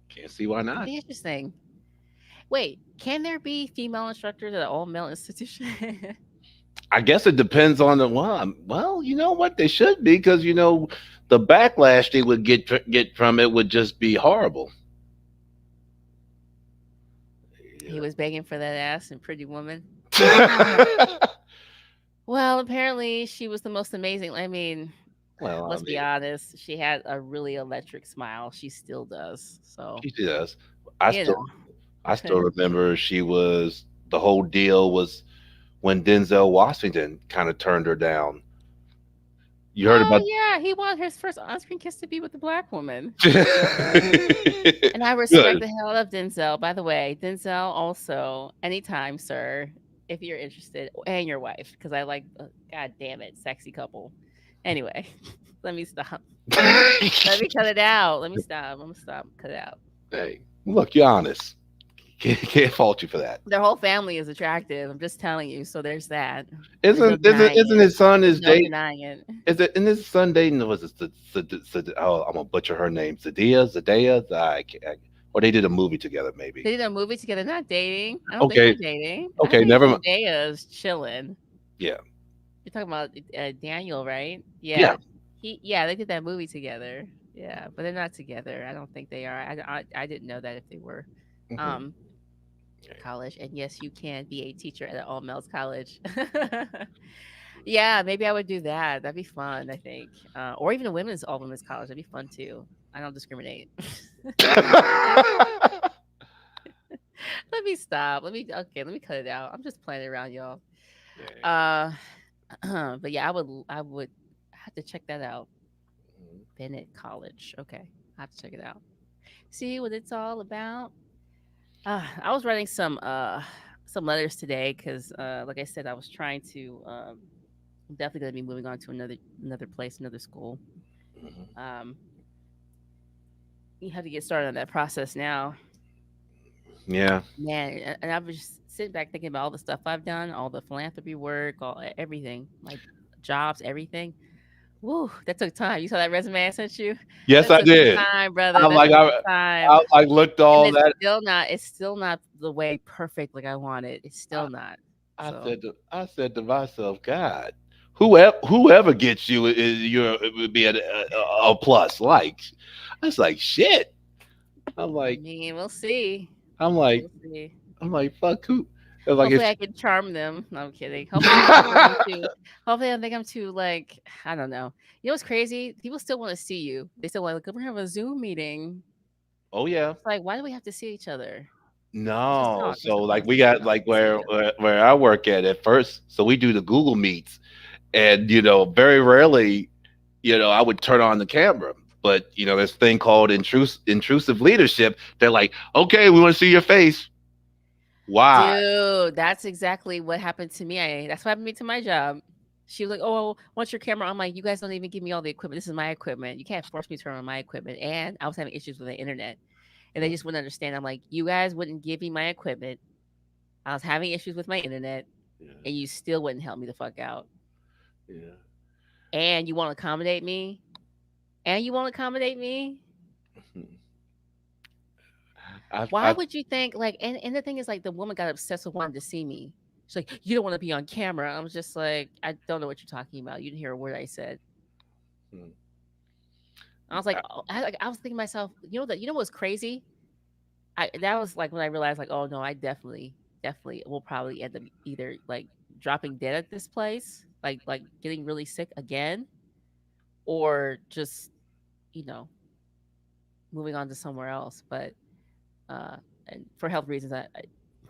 Can't see why not. It'd be interesting. Wait, can there be female instructors at an all male institution? I guess it depends on the one. Well, you know what? They should be, because the backlash they would get from it would just be horrible. He was begging for that ass in Pretty Woman. Well, apparently she was the most amazing. I mean, let's be honest. She had a really electric smile. She still does. So she does. I still remember the whole deal was when Denzel Washington kind of turned her down. You heard about? Yeah, he wanted his first on-screen kiss to be with the black woman. And I respect the hell out of Denzel. By the way, Denzel also, anytime, sir, if you're interested, and your wife, because I like, God damn it, sexy couple. Anyway, let me stop. Let me cut it out. Let me stop. I'm gonna stop. Cut it out. Hey, look, you're honest. Can't fault you for that. Their whole family is attractive. I'm just telling you. So there's that. Isn't his son dating? Denying it. Is it in his son dating? Was it? Oh, I'm gonna butcher her name. Zendaya. Or they did a movie together. Maybe they did a movie together. Not dating. I don't think they're dating. Okay, never mind. Zendaya's chilling. Yeah. You're talking about Daniel, right? Yeah. They did that movie together. Yeah, but they're not together. I don't think they are. I didn't know that if they were. Mm-hmm. College, and yes, you can be a teacher at an all males college. Yeah, maybe I would do that. That'd be fun, I think. Or even a all women's college. That'd be fun too. I don't discriminate. Let me stop. Let me cut it out. I'm just playing around, y'all. But yeah, I would have to check that out. Bennett College. Okay, I have to check it out. See what it's all about. I was writing some letters today because, like I said, I was trying to. I'm definitely going to be moving on to another place, another school. You have to get started on that process now. Yeah. Man, and I was just sitting back thinking about all the stuff I've done, all the philanthropy work, everything, like jobs, everything. Woo, that took time. You saw that resume I sent you? Yes, I did. Time, brother. I looked all that. It's still not the way perfect like I want it. It's still not. I said to myself, God, whoever gets you it would be a plus. Like, I was like, shit. I'm like, I mean, we'll see. I'm like, fuck who. It's like Hopefully, it's I can charm them. No, I'm kidding. Hopefully, they don't think I'm too. Hopefully, I think I'm too like I don't know. You know what's crazy? People still want to see you. They still want to come have a Zoom meeting. oh yeah. It's like, why do we have to see each other? Let's just No, talk. Let's so go. like Let's we just got talk. like Let's see each other. where I work at first, so we do the Google Meets, and very rarely, I would turn on the camera. But this thing called intrusive leadership. They're like, okay, we want to see your face. Why? Dude, that's exactly what happened to me. That's what happened to me to my job. She was like, "Oh, what's your camera?" I'm like, "You guys don't even give me all the equipment. This is my equipment. You can't force me to turn on my equipment." And I was having issues with the internet, and they just wouldn't understand. I'm like, "You guys wouldn't give me my equipment. I was having issues with my internet, Yeah, and you still wouldn't help me the fuck out. yeah. And you want to accommodate me? And you want to accommodate me? Why I would you think like?" And the thing is, like, the woman got obsessed with wanting to see me. She's like, "You don't want to be on camera." I was just like, "I don't know what you're talking about. You didn't hear a word I said." hmm, I was like, I- oh, I was thinking to myself, you know what's crazy? That was like when I realized, like, oh no, I definitely will probably end up either like dropping dead at this place, like getting really sick again, or just you know moving on to somewhere else. But uh, and for health reasons,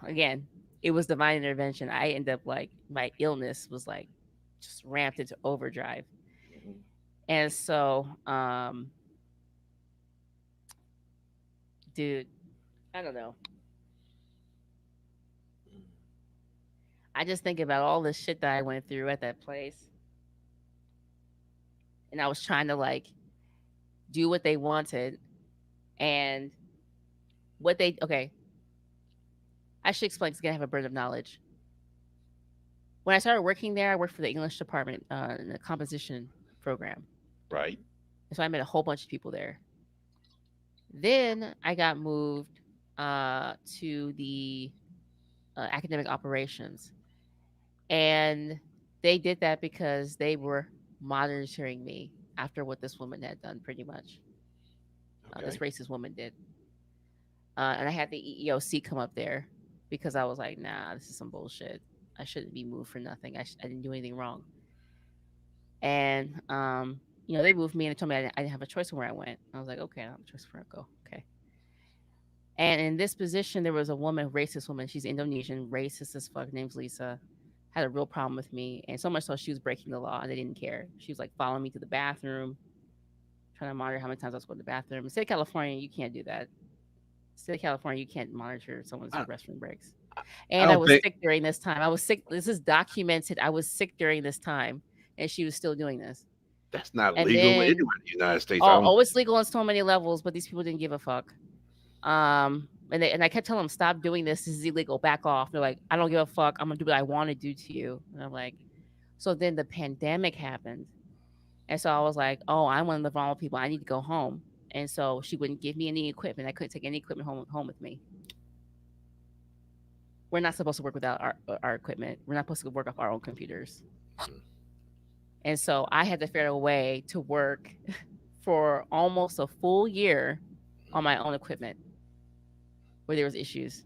again, it was divine intervention. I ended up like my illness was like just ramped into overdrive, and so dude, I don't know. I just think about all the shit that I went through at that place. And I was trying to like do what they wanted. And okay, I should explain because I have a burden of knowledge. When I started working there, I worked for the English department in the composition program. right. And so I met a whole bunch of people there. Then I got moved to the academic operations. And they did that because they were monitoring me after what this woman had done, pretty much. This Okay. racist woman did. And I had the EEOC come up there because I was like, nah, this is some bullshit. I shouldn't be moved for nothing. I didn't do anything wrong. And, they moved me and they told me I didn't have a choice of where I went. I was like, okay, I don't have a choice of where I go. Okay. And in this position, there was a woman, racist woman. She's Indonesian, racist as fuck. Her name's Lisa. Had a real problem with me. And so much so she was breaking the law and they didn't care. She was like following me to the bathroom, trying to monitor how many times I was going to the bathroom. In the state of California, you can't do that. State of California, you can't monitor someone's I, restroom breaks. I And I don't was think sick during this time. I was sick. This is documented. I was sick during this time, and she was still doing this. that's not And legal anywhere in then, the United States. I oh, don't. oh, it's legal on so many levels, but these people didn't give a fuck. And I kept telling them, stop doing this. This is illegal. Back off. They're like, I don't give a fuck. I'm gonna do what I want to do to you. And I'm like, so then the pandemic happened, and so I was like, oh, I'm one of the vulnerable people. I need to go home. And so she wouldn't give me any equipment. I couldn't take any equipment home with me. We're not supposed to work without our equipment. We're not supposed to work off our own computers. And so I had to figure out a way to work for almost a full year on my own equipment where there was issues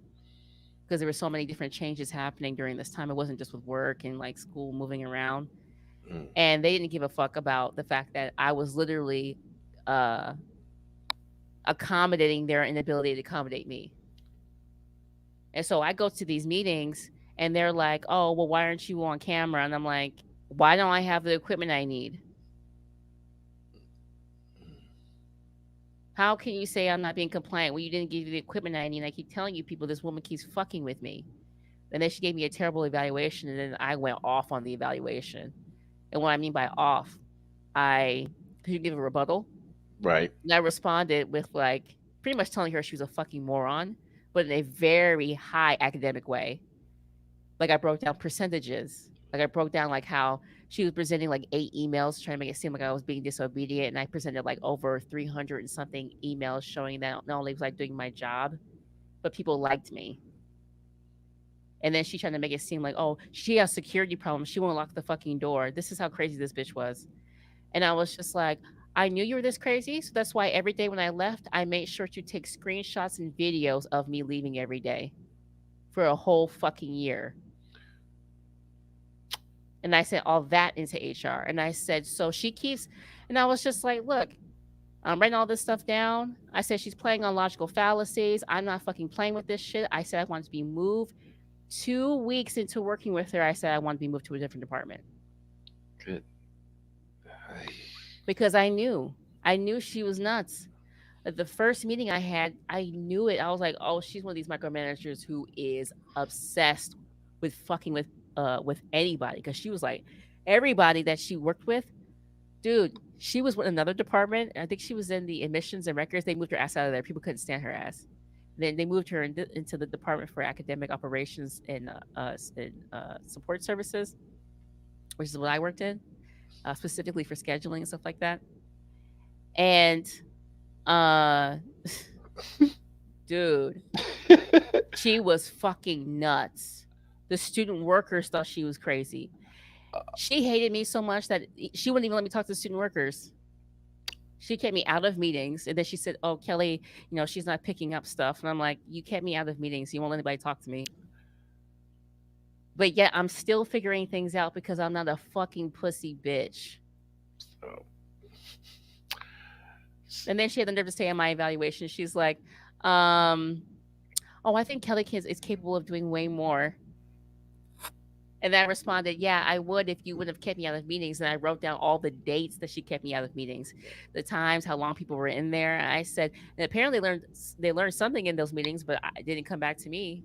because there were so many different changes happening during this time. It wasn't just with work and like school moving around. And they didn't give a fuck about the fact that I was literally uh, accommodating their inability to accommodate me. And so I go to these meetings and they're like, oh, well, why aren't you on camera? And I'm like, why don't I have the equipment I need? How can you say I'm not being compliant when you didn't give me the equipment I need? And I keep telling you people, this woman keeps fucking with me. And then she gave me a terrible evaluation. And then I went off on the evaluation. And what I mean by off, I could give a rebuttal. Right. And I responded with like pretty much telling her she was a fucking moron, but in a very high academic way. Like I broke down percentages. Like I broke down like how she was presenting like 8 emails trying to make it seem like I was being disobedient, and I presented like over 300 and something emails showing that not only was I doing my job, but people liked me. And then she tried to make it seem like, oh, she has security problems. She won't lock the fucking door. This is how crazy this bitch was. And I was just like, I knew you were this crazy. So that's why every day when I left, I made sure to take screenshots and videos of me leaving every day for a whole fucking year. And I sent all that into HR. And I said, so she keeps, and I was just like, look, I'm writing all this stuff down. I said, she's playing on logical fallacies. I'm not fucking playing with this shit. I said, I want to be moved. 2 weeks into working with her, I said, I want to be moved to a different department. Good. Because I knew she was nuts. At the first meeting I had, I knew it. I was like, oh, she's one of these micromanagers who is obsessed with fucking with anybody. Because she was like, everybody that she worked with, dude, she was with another department. I think she was in the admissions and records. They moved her ass out of there. People couldn't stand her ass. Then they moved her into the department for academic operations and support services, which is what I worked in, specifically for scheduling and stuff like that. And dude, she was fucking nuts. The student workers thought she was crazy. She hated me so much that she wouldn't even let me talk to the student workers. She kept me out of meetings. And then she said, oh, Kelly, she's not picking up stuff. And I'm like, you kept me out of meetings. You won't let anybody talk to me. But yet I'm still figuring things out because I'm not a fucking pussy bitch. Oh. And then she had the nerve to say on my evaluation, she's like, oh, I think Kelly is capable of doing way more. And then I responded, yeah, I would if you would have kept me out of meetings. And I wrote down all the dates that she kept me out of meetings, the times, how long people were in there. And I said, and apparently they learned something in those meetings, but it didn't come back to me.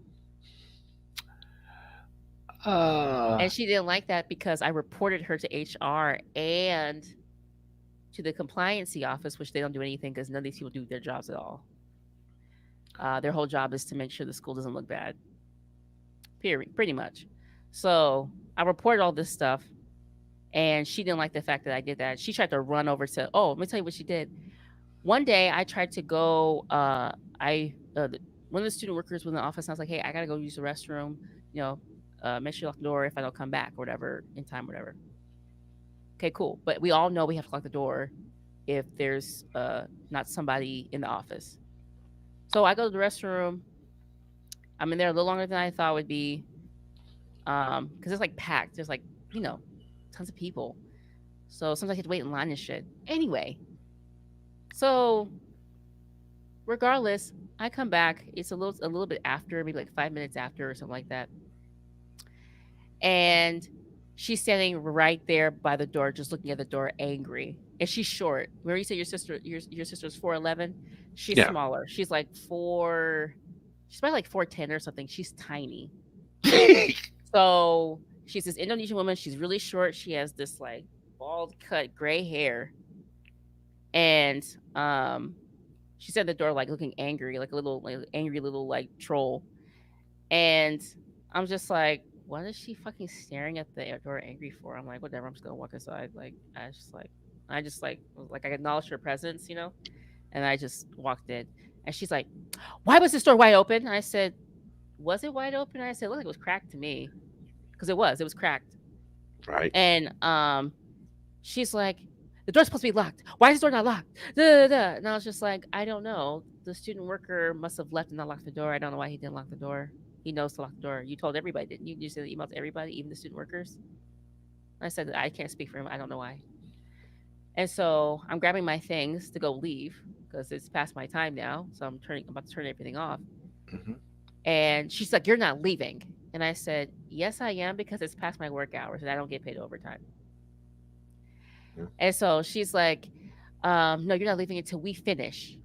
And she didn't like that because I reported her to HR and to the compliancy office, which they don't do anything because none of these people do their jobs at all. Their whole job is to make sure the school doesn't look bad. Period, pretty much. So I reported all this stuff, and she didn't like the fact that I did that. She tried to run over to, let me tell you what she did. One day I tried to go, one of the student workers was in the office, and I was like, hey, I got to go use the restroom, make sure you lock the door if I don't come back or whatever, in time, whatever. Okay, cool. But we all know we have to lock the door if there's not somebody in the office. So I go to the restroom. I'm in there a little longer than I thought it would be. Because it's like packed. There's like, tons of people. So sometimes you have to wait in line and shit. Anyway, so regardless, I come back. It's a little bit after, maybe like 5 minutes after or something like that. And she's standing right there by the door, just looking at the door, angry. And she's short. Remember you said your sister's 4'11"? She's smaller. She's like 4. She's probably like 4'10" or something. She's tiny. So she's this Indonesian woman. She's really short. She has this like bald cut gray hair. And she's at the door like looking angry, like a little angry little like troll. And I'm just like, what is she fucking staring at the door angry for? I'm like, whatever, I'm just gonna walk inside. Like I acknowledged her presence, and I just walked in. And she's like, why was this door wide open? And I said, was it wide open? And I said, it looked like it was cracked to me. Because it was cracked. Right. And she's like, the door's supposed to be locked. Why is the door not locked? Da, da, da. And I was just like, I don't know. The student worker must have left and not locked the door. I don't know why he didn't lock the door. He knows to lock the door. You told everybody, didn't you? You sent an email to everybody, even the student workers. I said, I can't speak for him. I don't know why. And so I'm grabbing my things to go leave because it's past my time now. So I'm about to turn everything off. Mm-hmm. And she's like, you're not leaving. And I said, yes, I am, because it's past my work hours and I don't get paid overtime. Yeah. And so she's like, no, you're not leaving until we finish.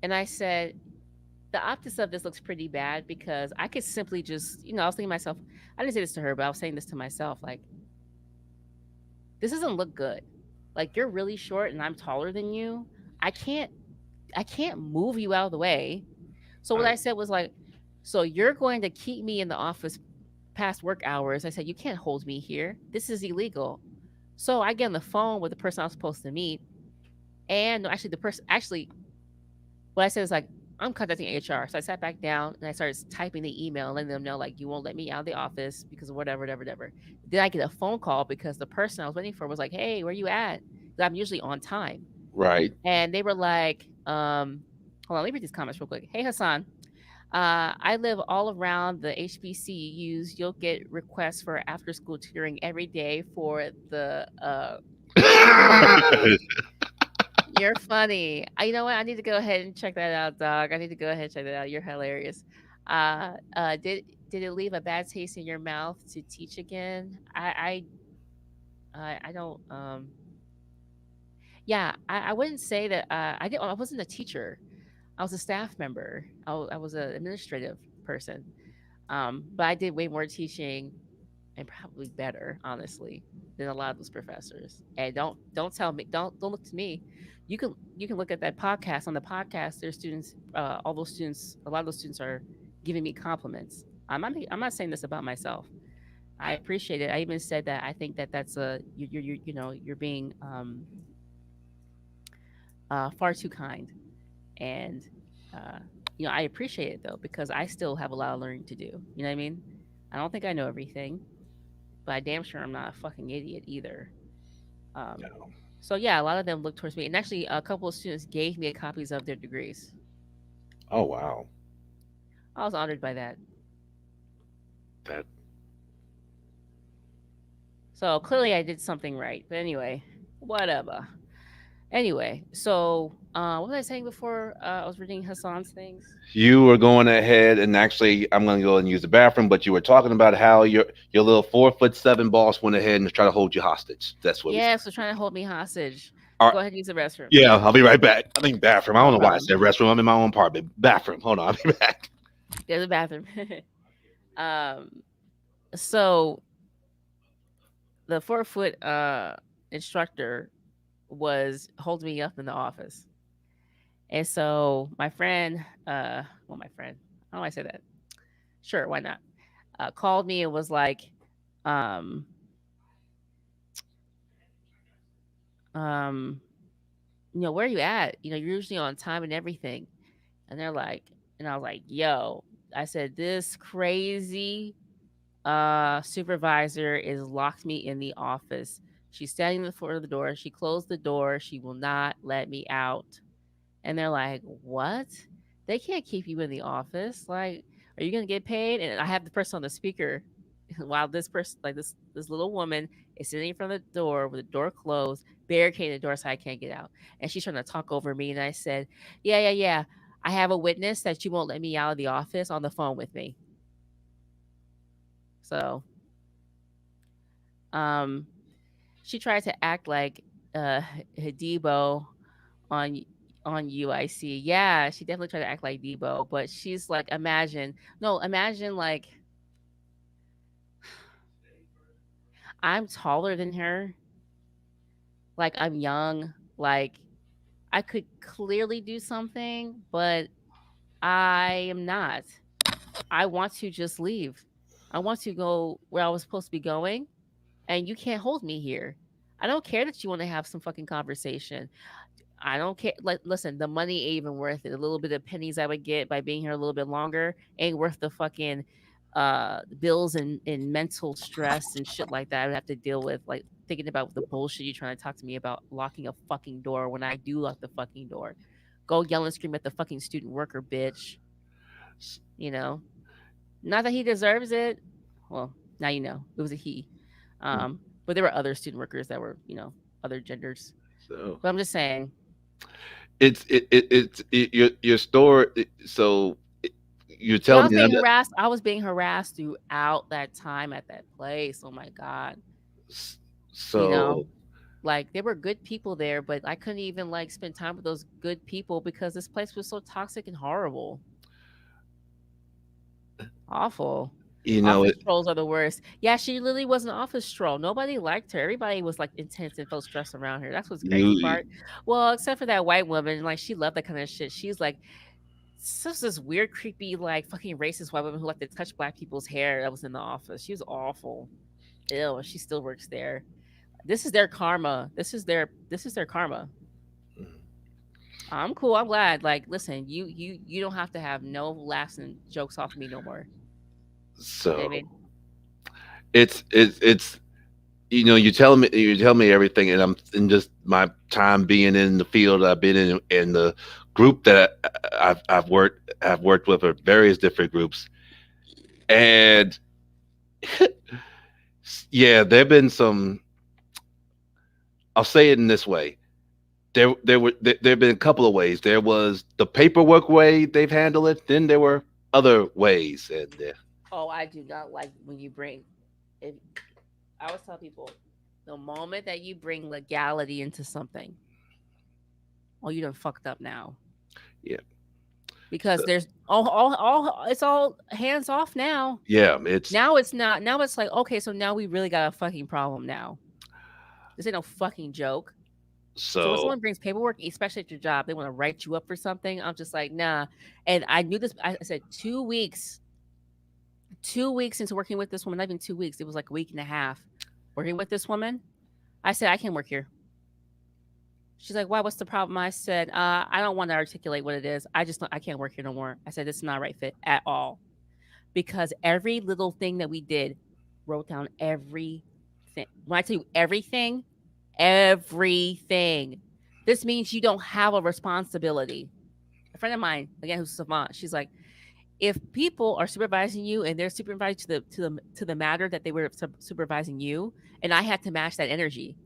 And I said, the optics of this looks pretty bad because I could simply just, I was thinking to myself, I didn't say this to her, but I was saying this to myself, like, this doesn't look good. Like, you're really short and I'm taller than you. I can't move you out of the way. So what I said was like, so you're going to keep me in the office past work hours. I said, you can't hold me here. This is illegal. So I get on the phone with the person I was supposed to meet. And what I said is like, I'm contacting HR. So I sat back down and I started typing the email, letting them know, like, you won't let me out of the office because of whatever. Then I get a phone call because the person I was waiting for was like, hey, where you at? I'm usually on time. Right. And they were like, hold on, let me read these comments real quick. Hey, Hassan. I live all around the HBCUs. You'll get requests for after school tutoring every day for the you're funny. You know what? I need to go ahead and check that out, dog. I need to go ahead and check that out. You're hilarious. Did it leave a bad taste in your mouth to teach again? I don't yeah, I wouldn't say that I wasn't a teacher. I was a staff member. I was an administrative person. But I did way more teaching and probably better, honestly, than a lot of those professors. And don't tell me, don't look to me. You can look at that podcast. On the podcast, there's students, all those students, a lot of those students are giving me compliments. I'm not saying this about myself. I appreciate it. I even said that I think that that's a you're being far too kind, and uh, I appreciate it though because I still have a lot of learning to do. You know what I mean? I don't think I know everything, but I damn sure I'm not a fucking idiot either. Um, so yeah, a lot of them look towards me, and actually, a couple of students gave me copies of their degrees. Oh wow. I was honored by that. That So clearly, I did something right. But anyway, whatever. Anyway, so what was I saying before? I was reading Hassan's things. you were going ahead and actually I'm gonna go and use the bathroom, but you were talking about how your little 4'7" boss went ahead and tried to hold you hostage. That's what Yeah, so trying to hold me hostage. All Go right. ahead and use the restroom. Yeah, I'll be right back. I think bathroom. I No don't know why I problem. said restroom. I'm in my own apartment. Bathroom. Hold on, I'll be back. There's a bathroom. um, so the 4 foot instructor was holding me up in the office. And so my friend, well, my friend, how do I say that? Sure, why not? Called me and was like, um, um, where are you at? You're usually on time and everything. And they're like, and I was like, yo, I said, this crazy supervisor is locked me in the office. She's standing in the front of the door. She closed the door. She will not let me out. And they're like, what? They can't keep you in the office. Like, are you gonna get paid? And I have the person on the speaker while this person, like this little woman, is sitting in front of the door with the door closed, barricading the door so I can't get out. And she's trying to talk over me. And I said, yeah, yeah, yeah. I have a witness that you won't let me out of the office on the phone with me. So, um, she tried to act like Debo on UIC. Yeah, she definitely tried to act like Debo, but she's like, imagine like I'm taller than her. Like I'm young. Like I could clearly do something, but I am not. I want to just leave. I want to go where I was supposed to be going, and you can't hold me here. I don't care that you want to have some fucking conversation. I don't care. Like, listen, the money ain't even worth it. A little bit of pennies I would get by being here a little bit longer ain't worth the fucking bills and mental stress and shit like that I would have to deal with. Like thinking about the bullshit you're trying to talk to me about locking a fucking door when I do lock the fucking door. Go yell and scream at the fucking student worker, bitch. Not that he deserves it. Well, now you know it was a he. But there were other student workers that were, other genders. So But I'm just saying, your store. So you're yeah, I telling was me being that. harassed. I was being harassed throughout that time at that place. Oh my god. So Like there were good people there, but I couldn't even like spend time with those good people because this place was so toxic and horrible. Awful. Office it. trolls are the worst. Yeah, she literally was an office troll. Nobody liked her. Everybody was like intense and felt stressed around her. That's what's crazy You part. Well, except for that white woman, like she loved that kind of shit. She's like such this weird, creepy, like fucking racist white woman who liked to touch black people's hair that was in the office. She was awful. Ew, she still works there. This is their karma. This is their karma. I'm cool. I'm glad. Like, listen, you don't have to have no laughs and jokes off me no more. You know what I so mean? it's you tell me everything, and I'm in just my time being in the field I've been in the group that I've worked have worked with her various different groups, and yeah, there've been some. I'll say it in this way. There've been a couple of ways. There was the paperwork way they've handled it. Then there were other ways, and Oh, I do not like when you bring. If I always tell people, the moment that you bring legality into something, oh, you done fucked up now. yeah, Because there's all it's all hands off now. yeah, it's Now it's not. Now it's like, okay, so now we really got a fucking problem now. This ain't no fucking joke. So when so someone brings paperwork, especially at your job, they want to write you up for something. I'm just like, nah. And I knew this. I said 2 weeks. 2 weeks into working with this woman, not even 2 weeks. It was like a week and a half working with this woman. I said, I can't work here. She's like, why? What's the problem? I said, I don't want to articulate what it is. I can't work here no more. I said, this is not a right fit at all. Because every little thing that we did, wrote down everything. When I tell you everything, everything. This means you don't have a responsibility. A friend of mine, again, who's savant, she's like, if people are supervising you and they're supervised to the matter that they were supervising you, and I had to match that energy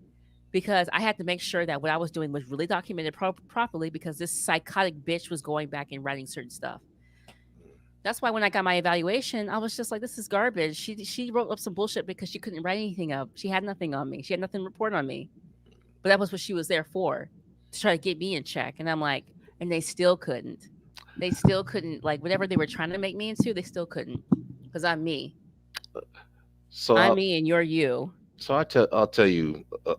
because I had to make sure that what I was doing was really documented properly because this psychotic bitch was going back and writing certain stuff. That's why when I got my evaluation, I was just like, this is garbage. She wrote up some bullshit because she couldn't write anything up. She had nothing on me. She had nothing to report on me. But that was what she was there for, to try to get me in check. And I'm like, and they still couldn't. They still couldn't, like, whatever they were trying to make me into, they still couldn't. Because I'm me. so I'm me and you're you. So I'll tell you a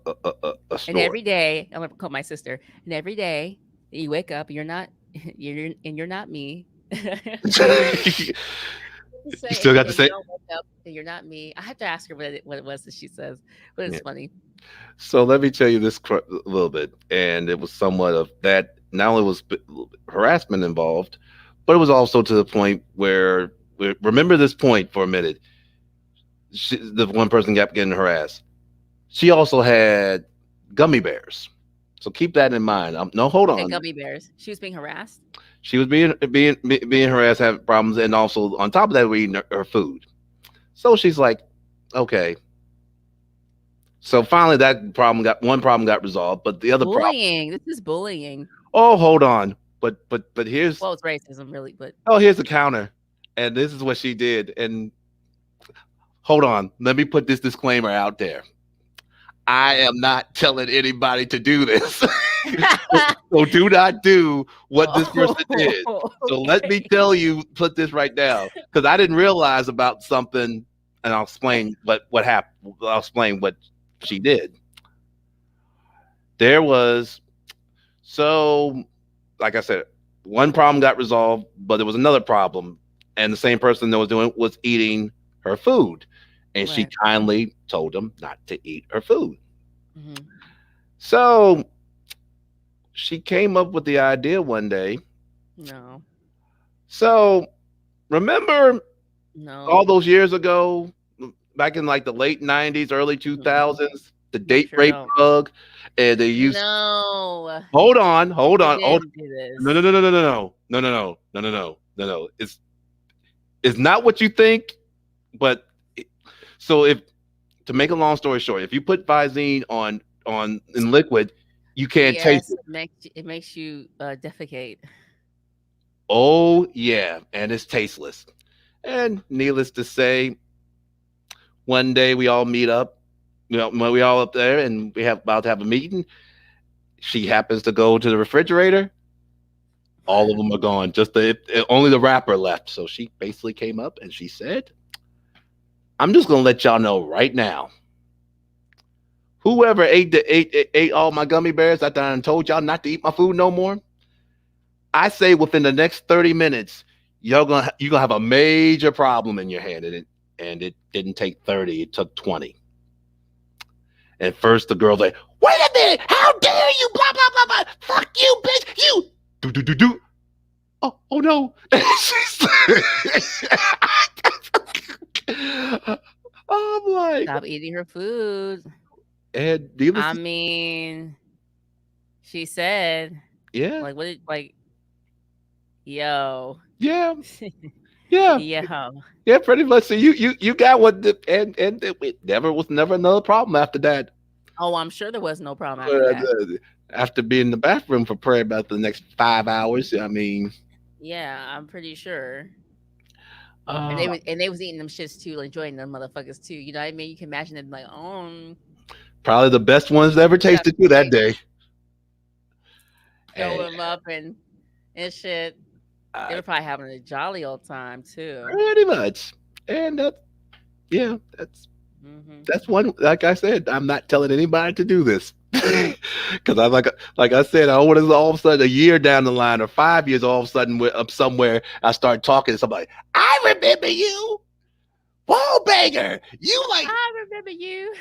And story. every day, I'm gonna call my sister. And every day you wake up, you're not you're not me. You still got to say. You're not me. I have to ask her what it was that she says, but it's funny. So let me tell you this a little bit, and it was somewhat of that. Not only was harassment involved, but it was also to the point where remember this point for a minute. The one person kept getting harassed. She also had gummy bears, so keep that in mind. No, hold on. Gummy bears. She was being harassed. She was being harassed, having problems, and also on top of that, we're eating her food. So she's like, okay. So finally, one problem got resolved, but the other bullying. This is bullying. Oh, hold on, but here's it's racism, really. But here's the counter, and this is what she did. And hold on, let me put this disclaimer out there. I am not telling anybody to do this. So do not do what this person did. So let me put this right now, because I didn't realize about something, and I'll explain what happened. I'll explain what she did. There was, like I said, one problem got resolved, but there was another problem, and the same person that was eating her food. And she kindly told him not to eat her food. Mm-hmm. So she came up with the idea one day. No. So remember all those years ago, back in like the late 90s, early 2000s, the date rape drug, and they used. No. Hold on. No. It's not what you think, but. So to make a long story short, if you put Visine on in liquid, you can't taste it. It makes you defecate. Oh yeah, and it's tasteless. And needless to say, one day we all meet up. We all up there, and we about to have a meeting. She happens to go to the refrigerator. All of them are gone. Just only the wrapper left. So she basically came up and she said, I'm just gonna let y'all know right now. Whoever ate all my gummy bears, I done told y'all not to eat my food no more. I say within the next 30 minutes, you're gonna have a major problem in your hand, and it didn't take 30, it took 20. And first the girl's like, wait a minute, how dare you? Blah blah blah blah. Fuck you, bitch. You do. Oh no. I'm like, stop eating her food. And I mean, she said, yeah, like, what did, like, Yo. Yeah, yeah, Yo. yeah. Pretty much. So you got what, and it never another problem after that. Oh, I'm sure there was no problem after that. After being in the bathroom for probably about the next 5 hours. I mean, Yeah, I'm pretty sure. And uh, they was eating them shits too, like enjoying them motherfuckers too. You know what I mean? You can imagine them like, oh, probably the best ones ever we got tasted too that like day. throw And, them up and shit. They were probably having a jolly old time too. pretty much. And yeah, Hmm. that's one. Like I said, I'm not telling anybody to do this. Because I like I said, I don't want to all of a sudden a year down the line or 5 years all of a sudden up somewhere I start talking to somebody. I remember you, whoa banger. You like I remember you.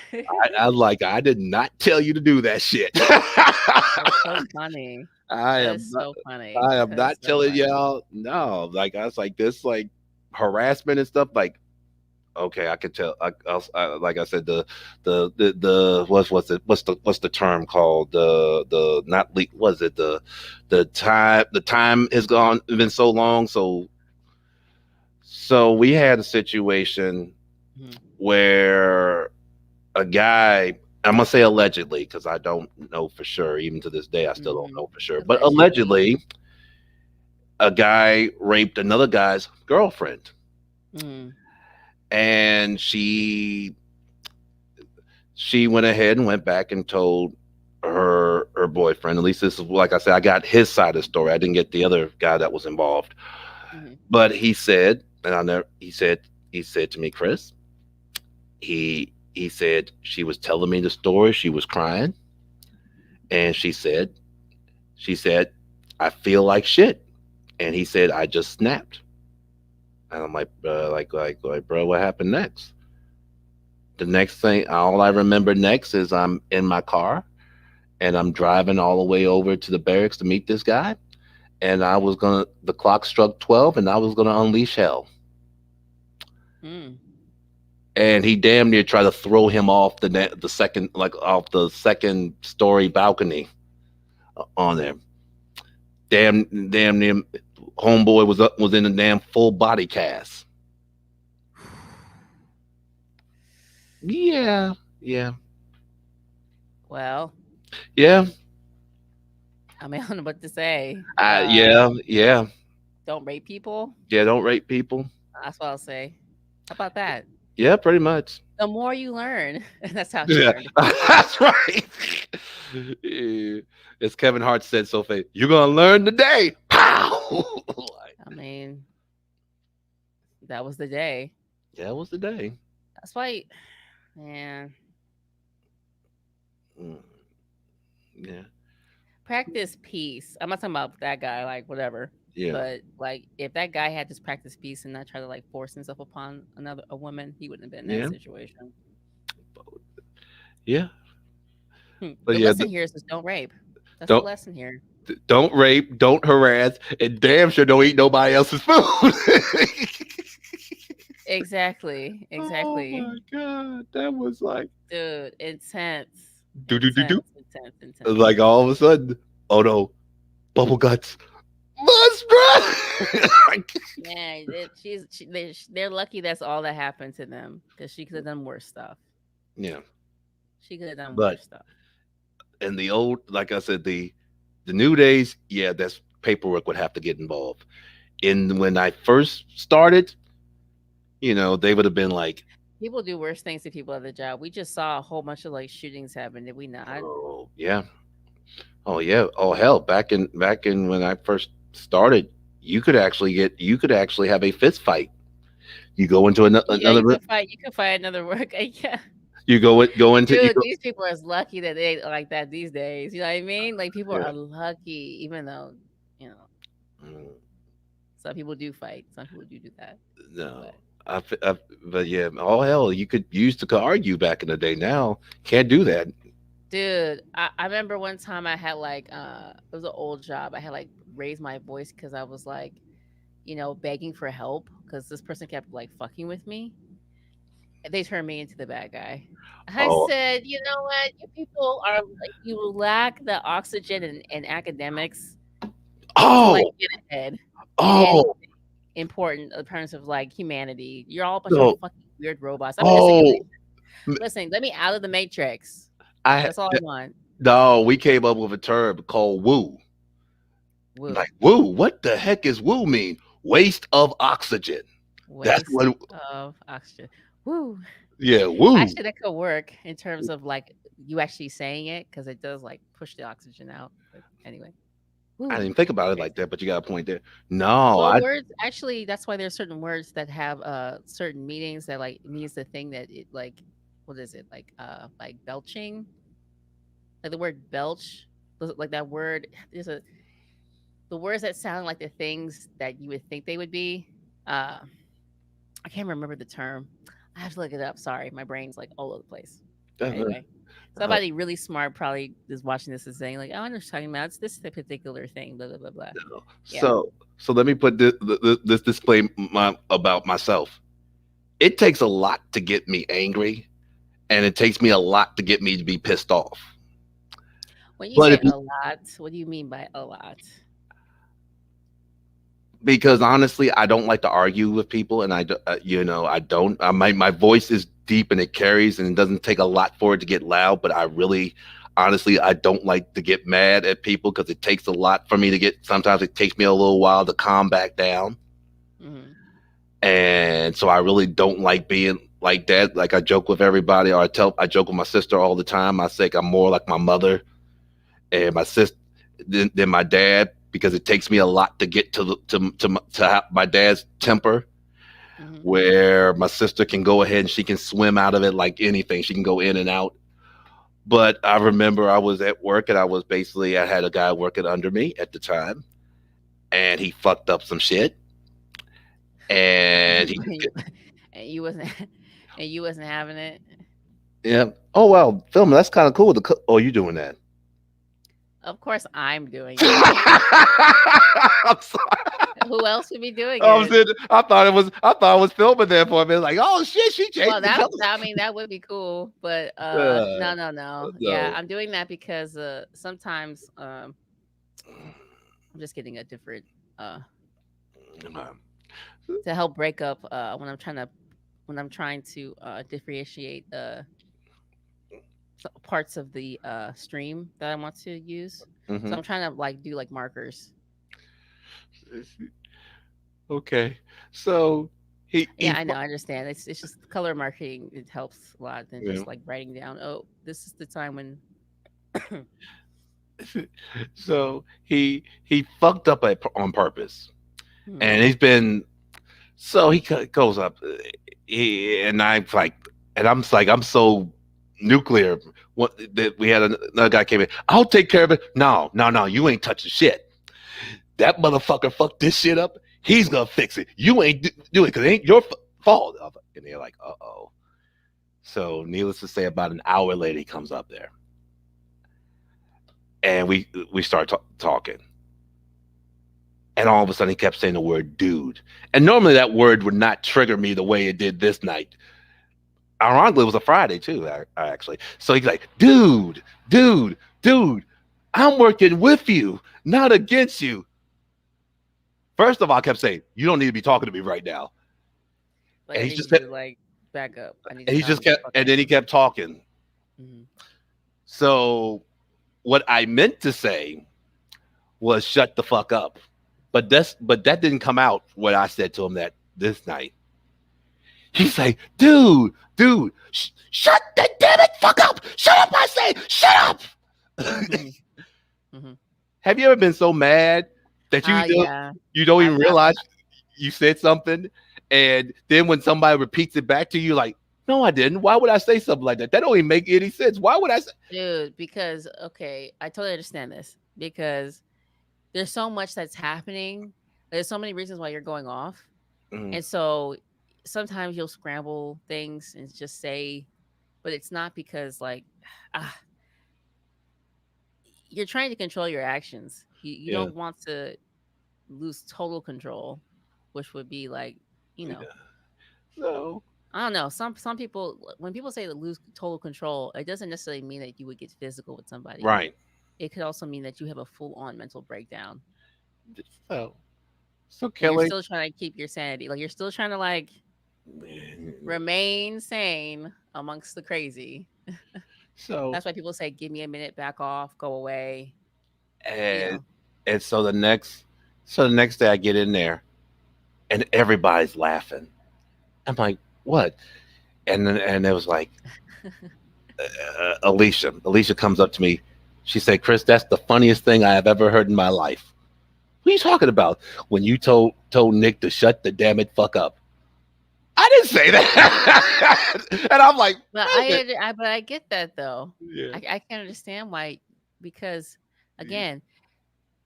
I did not tell you to do that shit. That's so funny. I That am is not, so funny. I am That is not so telling funny. y'all. No, like I was like this, like harassment and stuff. Like, okay, I could tell. Like I said, the what's the term called? The not leak. Was it the time has been so long. So we had a situation Mhm. where a guy. I'm gonna say allegedly because I don't know for sure. Even to this day, I still don't know for sure. But Allegedly. allegedly, a guy raped another guy's girlfriend, Mm. and she went ahead and went back and told her boyfriend. At least this is, like I said, I got his side of the story. I didn't get the other guy that was involved. Hmm. But he said, and I never. He said to me, Chris. He said she was telling me the story. She was crying, and she said, I feel like shit. And he said, I just snapped. And I'm like, bro, what happened next? The next thing, all I remember next is I'm in my car and I'm driving all the way over to the barracks to meet this guy. And the clock struck 12 and I was going to unleash hell. Mm. And he damn near tried to throw him off the second, like off the second story balcony on there. Damn near, homeboy was in a damn full body cast. Yeah, yeah, Well, yeah. I mean, I don't know what to say. Yeah. Don't rape people. Yeah, don't rape people. That's what I'll say. How about that? Yeah, pretty much. The more you learn, that's how she Yeah, learned. that's right. Yeah. As Kevin Hart said so fast, you're gonna learn today. Pow! I mean, that was the day. Yeah, it was the day. That's why, man. Mm, yeah, Practice peace. I'm not talking about that guy, like whatever. yeah, But like, if that guy had just practiced peace and not try to like force himself upon a woman, he wouldn't have been in yeah, that situation. yeah. But The yeah, lesson here is just don't rape. That's the don't lesson here. don't rape, don't harass, and damn sure don't eat nobody else's food. Exactly. Oh Exactly. my god, that was like Dude, intense. do do do do. Intense. Intense. Intense. Like all of a sudden, oh no, bubble guts. Must run. Man, they're lucky that's all that happened to them because she could have done worse stuff. Yeah, She could have done but worse stuff. in the old, like I said, the new days, yeah, that's paperwork would have to get involved. In when I first started, they would have been like, People do worse things to people at the job. We just saw a whole bunch of like shootings happen. Did we not? oh yeah, oh yeah, oh hell, back in when I first started, you could actually have a fist fight. You go into Yeah, another you room. could fight. You could fight another work. Yeah, You go into you dude, go. these people are lucky that they like that these days. You know what I mean? Like people Yeah. are lucky, even though you know Mm, some people do fight. Some people do that. no. But But yeah, oh hell, you could use to argue back in the day. Now can't do that. dude, I remember one time I had like it was an old job. I had like raised my voice because I was like, begging for help because this person kept like fucking with me. They turned me into the bad guy. I Oh, said, you know what? You people are like, you lack the oxygen and academics to like oh, get ahead. Oh, anything important in terms of like humanity. You're all a bunch of no. fucking weird robots. Let me get Oh, simulation. Listen, let me out of the matrix. I That's all I want. no. We came up with a term called woo. Woo. Like woo. What the heck is woo mean? Waste of oxygen. That's Waste what. of oxygen. Woo. Yeah, woo. Actually, that could work in terms of like you actually saying it because it does like push the oxygen out. But anyway, I woo. didn't think about it Okay. like that, but you got a point there. No, Well, I words actually that's why there's certain words that have certain meanings that like means the thing that it like what is it like belching like the word belch like that word there's a the words that sound like the things that you would think they would be. Uh, I can't remember the term. I have to look it up. Sorry, my brain's like all over the place. Anyway, uh, somebody really smart probably is watching this and saying like, "Oh, I know what you're talking about. It's this particular thing." Blah blah blah blah. Yeah. so let me put this display about myself. It takes a lot to get me angry, and it takes me a lot to get me to be pissed off. When you But say if you, a lot, what do you mean by a lot? because honestly, I don't like to argue with people, and I don't. My voice is deep and it carries, and it doesn't take a lot for it to get loud. But I really, honestly, I don't like to get mad at people because it takes a lot for me to get. Sometimes it takes me a little while to calm back down, and so I really don't like being like that. Like I joke with everybody, or I joke with my sister all the time. I say I'm more like my mother and my sister than my dad because it takes me a lot to get to have my dad's temper. Where my sister can go ahead and she can swim out of it like anything. She can go in and out. But I remember I was at work and I had a guy working under me at the time, and he fucked up some shit. And he and you wasn't and you wasn't having it. yeah. Oh wow, film. That's kind of cool. Oh, you doing that? Of course, I'm doing it. I'm sorry. Who else would be doing I it? thought it was filming there for a minute. Like, oh shit, she changed Well, the color. I mean, that would be cool, but no, no, no. Yeah, No. I'm doing that because sometimes I'm just getting a different to help break up when I'm trying to differentiate parts of the stream that I want to use. So I'm trying to like do like markers. Okay, so Yeah, I know, I understand. It's just color marking. It helps a lot than yeah. just like writing down. Oh, this is the time when. So he fucked up on purpose, and he's been so he goes up, and I'm like I'm so nuclear. What that we had another guy came in. I'll take care of it. No, you ain't touching shit. That motherfucker fucked this shit up. He's gonna fix it. You ain't do it because it ain't your fault. And they're like, uh-oh. So needless to say, about an hour later, he comes up there. And we start talking. And all of a sudden, he kept saying the word dude. And normally that word would not trigger me the way it did this night. Ironically, it was a Friday, too, actually. So he's like, dude, I'm working with you, not against you. First of all, I kept saying, you don't need to be talking to me right now. Like, and I need you to like back up. I need and he just kept, and then he kept talking. So what I meant to say was shut the fuck up. But that didn't come out what I said to him this night. He's like, dude, shut the damn it fuck up. Shut up, I say, shut up. Have you ever been so mad that you don't even realize you said something, and then when somebody repeats it back to you, like, no, I didn't. Why would I say something like that? That don't even make any sense. Why would I say? Dude, because okay, I totally understand this because there's so much that's happening. There's so many reasons why you're going off, and so sometimes you'll scramble things and just say, but it's not because like you're trying to control your actions. You don't want to lose total control, which would be like, So I don't know. Some people, when people say to lose total control, it doesn't necessarily mean that you would get physical with somebody. Right. It could also mean that you have a full on mental breakdown. So And you're Kelly, still trying to keep your sanity. Like you're still trying to like remain sane amongst the crazy. so That's why people say, "Give me a minute, back off, go away." You and know, and so the next day I get in there and everybody's laughing. I'm like, what? And it was like Alicia. Alicia comes up to me. She said, "Chris, that's the funniest thing I have ever heard in my life." What are you talking about? When you told Nick to shut the damn it fuck up. I didn't say that. And I'm like, but wait a minute. but I get that though. Yeah. I can understand why, because again,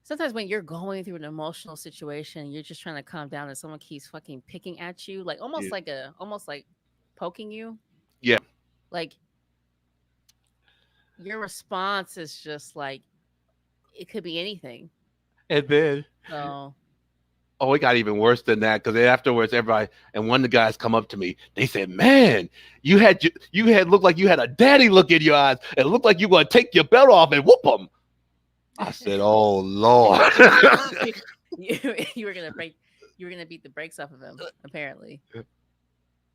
sometimes when you're going through an emotional situation, you're just trying to calm down, and someone keeps fucking picking at you, like Yeah. almost like poking you. Yeah. Like your response is just like it could be anything. And then So oh, it got even worse than that because afterwards, everybody and one of the guys come up to me. They said, "Man, you had looked like you had a daddy look in your eyes, and looked like you were gonna take your belt off and whoop them." I said, "Oh Lord." you were gonna beat the brakes off of him. Apparently,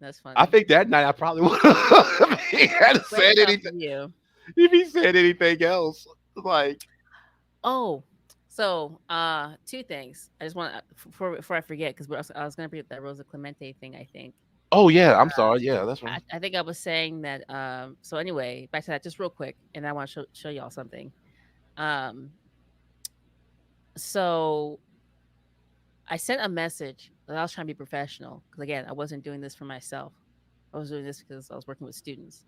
that's I funny. think that night I probably would have. If he had said Brakes off anything, of you. if he said anything else, like, Oh, so two things. I just want before I forget because I was gonna bring up that Rosa Clemente thing. I think. oh yeah, I'm sorry, yeah, that's right. I think I was saying that. So anyway, back to that, just real quick, and I want to show y'all something. Um. So I sent a message that I was trying to be professional because again, I wasn't doing this for myself. I was doing this because I was working with students.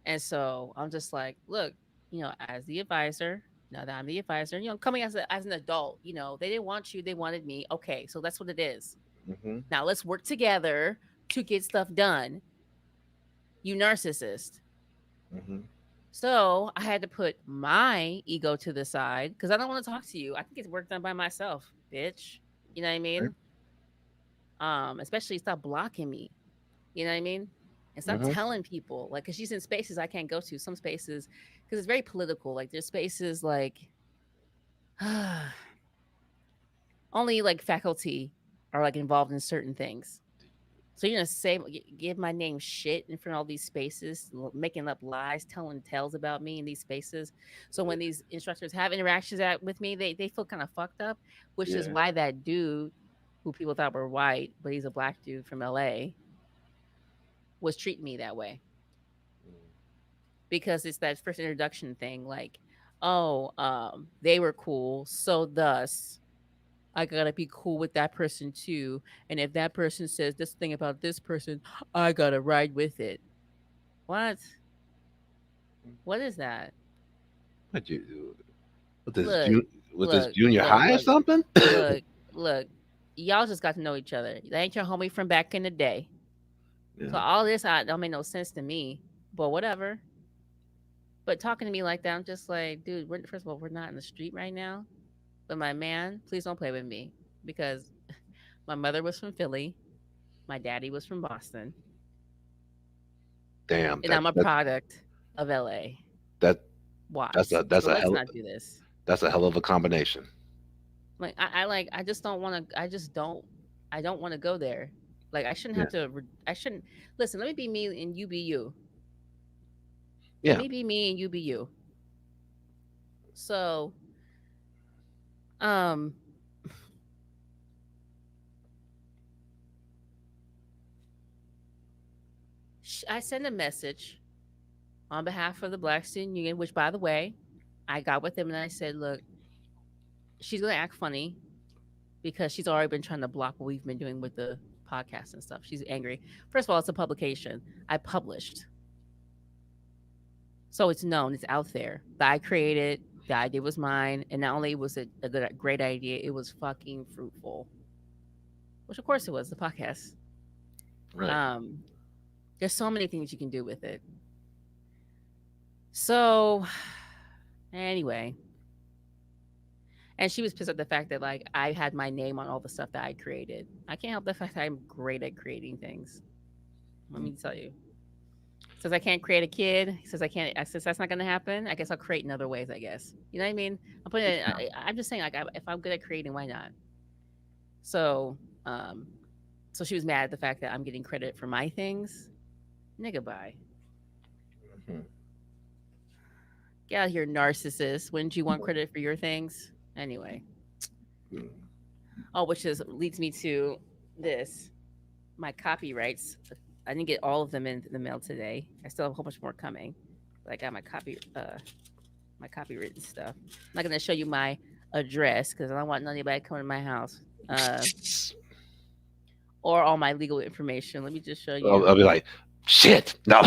And so I'm just like, look, as the advisor, now that I'm the advisor, coming as an adult, they didn't want you, they wanted me. Okay, so that's what it is. Hmm. Now let's work together to get stuff done. You narcissist. Hmm. So I had to put my ego to the side because I don't want to talk to you. I can get work done by myself, bitch. You know what I Right. mean? Especially stop blocking me. You know what I mean? And stop Hmm. telling people, like, because she's in spaces I can't go to. Some spaces, because it's very political. Like, there's spaces like only like faculty are like involved in certain things. So you're gonna say give my name shit in front of all these spaces, making up lies, telling tales about me in these spaces. So when these instructors have interactions with me, they feel kind of fucked up, which is Yeah. why that dude, who people thought were white, but he's a black dude from LA, was treating me that way because it's that first introduction thing. Like, oh, they were cool, so thus I gotta be cool with that person too. And if that person says this thing about this person, I gotta ride with it. What? What is that? What you do? With this Look, with this look, junior look, high or look, something? look, look. Y'all just got to know each other. That ain't your homie from back in the day. So Yeah. all this don't make no sense to me. But whatever. But talking to me like that, I'm just like, dude. First of all, we're not in the street right now. But my man, please don't play with me because my mother was from Philly, my daddy was from Boston, Damn, and I'm a product of LA. that that's Watts. a that's So a let's hell not do this. that's a hell of a combination. Like I just don't want to. I don't want to go there. Like I shouldn't Yeah. have to. I shouldn't listen. Let me be me and you be you. Let Yeah. me be me and you be you. So, um, I sent a message on behalf of the Black Student Union, which, by the way, I got with them and I said, look, she's gonna act funny because she's already been trying to block what we've been doing with the podcast and stuff. She's angry. First of all, it's a publication. I published. So it's known, it's out there. That I created, the idea was mine, and not only was it a great idea, it was fucking fruitful. Which of course it was, the podcast. Right. There's so many things you can do with it. So anyway. And she was pissed at the fact that like I had my name on all the stuff that I created. I can't help the fact that I'm great at creating things. Let me tell you. Says I can't create a kid. Says I can't. I says that's not going to happen. I guess I'll create in other ways. I guess you know what I mean. I'm just saying like if I'm good at creating, why not? So, um, so she was mad at the fact that I'm getting credit for my things. Nigga, bye. Mhm. Get out of here, narcissist. Wouldn't you want credit for your things? Anyway. Oh, which is leads me to this. My copyrights. I didn't get all of them in the mail today. I still have a whole bunch more coming. But I got my copywritten stuff. I'm not gonna show you my address because I don't want anybody coming to my house. Or all my legal information. Let me just show I'll you. be like, shit. No.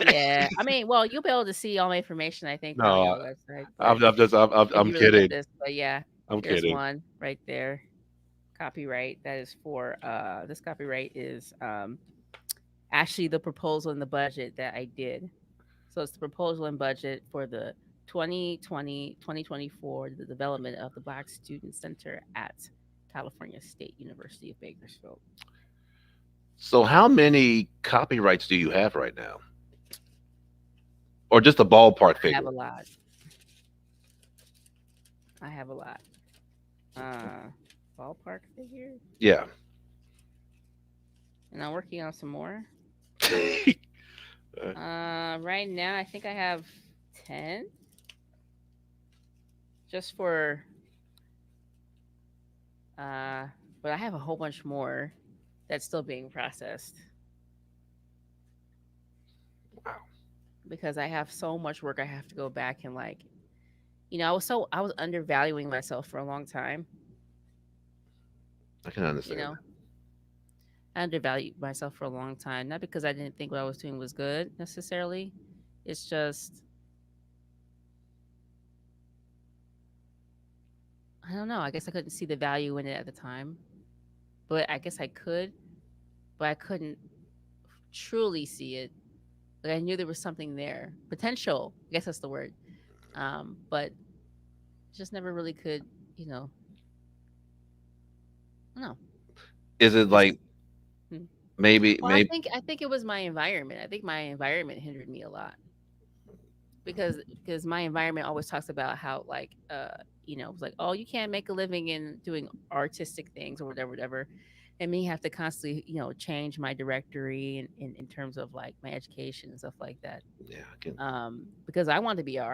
Yeah, I mean, well, you'll be able to see all my information, I think, probably on No, the website. I'm, But I'm just, if I'm you really want kidding. this, but yeah, I'm here's kidding. one right there. Copyright. That is for this copyright is actually the proposal and the budget that I did. So it's the proposal and budget for the 2020-2024, the development of the Black Student Center at California State University of Bakersfield. So, how many copyrights do you have right now, or just a ballpark I have figure? a lot. I have a lot. Uh, Ballpark figure, Yeah. and I'm working on some more. Uh, Right now I think I have 10, just for uh, but I have a whole bunch more that's still being processed wow. because I have so much work I have to go back and like, I was undervaluing myself for a long time. I can You understand know, I undervalued myself for a long time, not because I didn't think what I was doing was good necessarily. It's just I don't know. I guess I couldn't see the value in it at the time, but I guess I could, but I couldn't truly see it. Like I knew there was something there, potential. I guess that's the word. But just never really could. You know, no. that. Is it Just like hmm. maybe, Well, I think it was my environment. I think my environment hindered me a lot because my environment always talks about how like it's like, oh, you can't make a living in doing artistic things or whatever, and me have to constantly change my directory in terms of like my education and stuff like that. yeah, I can. Because I want to be an an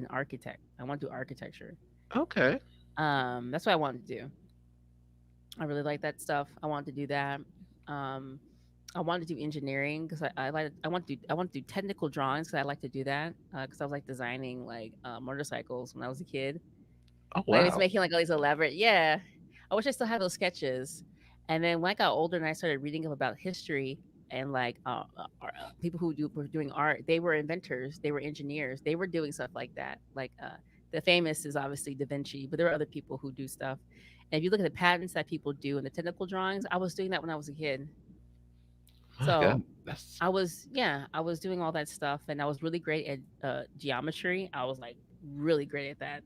architect. I want to do architecture. Okay. That's what I wanted to do. I really like that stuff. I wanted to do that. Um, I wanted to do engineering because I want to do technical drawings because I like to do that because I was like designing like motorcycles when I was a kid. Oh Like I was wow. making like all these elaborate. Yeah, I wish I still had those sketches. And then when I got older and I started reading up about history and like people who were doing art, they were inventors, they were engineers, they were doing stuff like that. Like the famous is obviously Da Vinci, but there are other people who do stuff. And if you look at the patterns that people do in the technical drawings, I was doing that when I was a kid. My God, So that's. I was doing all that stuff, and I was really great at geometry. I was like really great at that.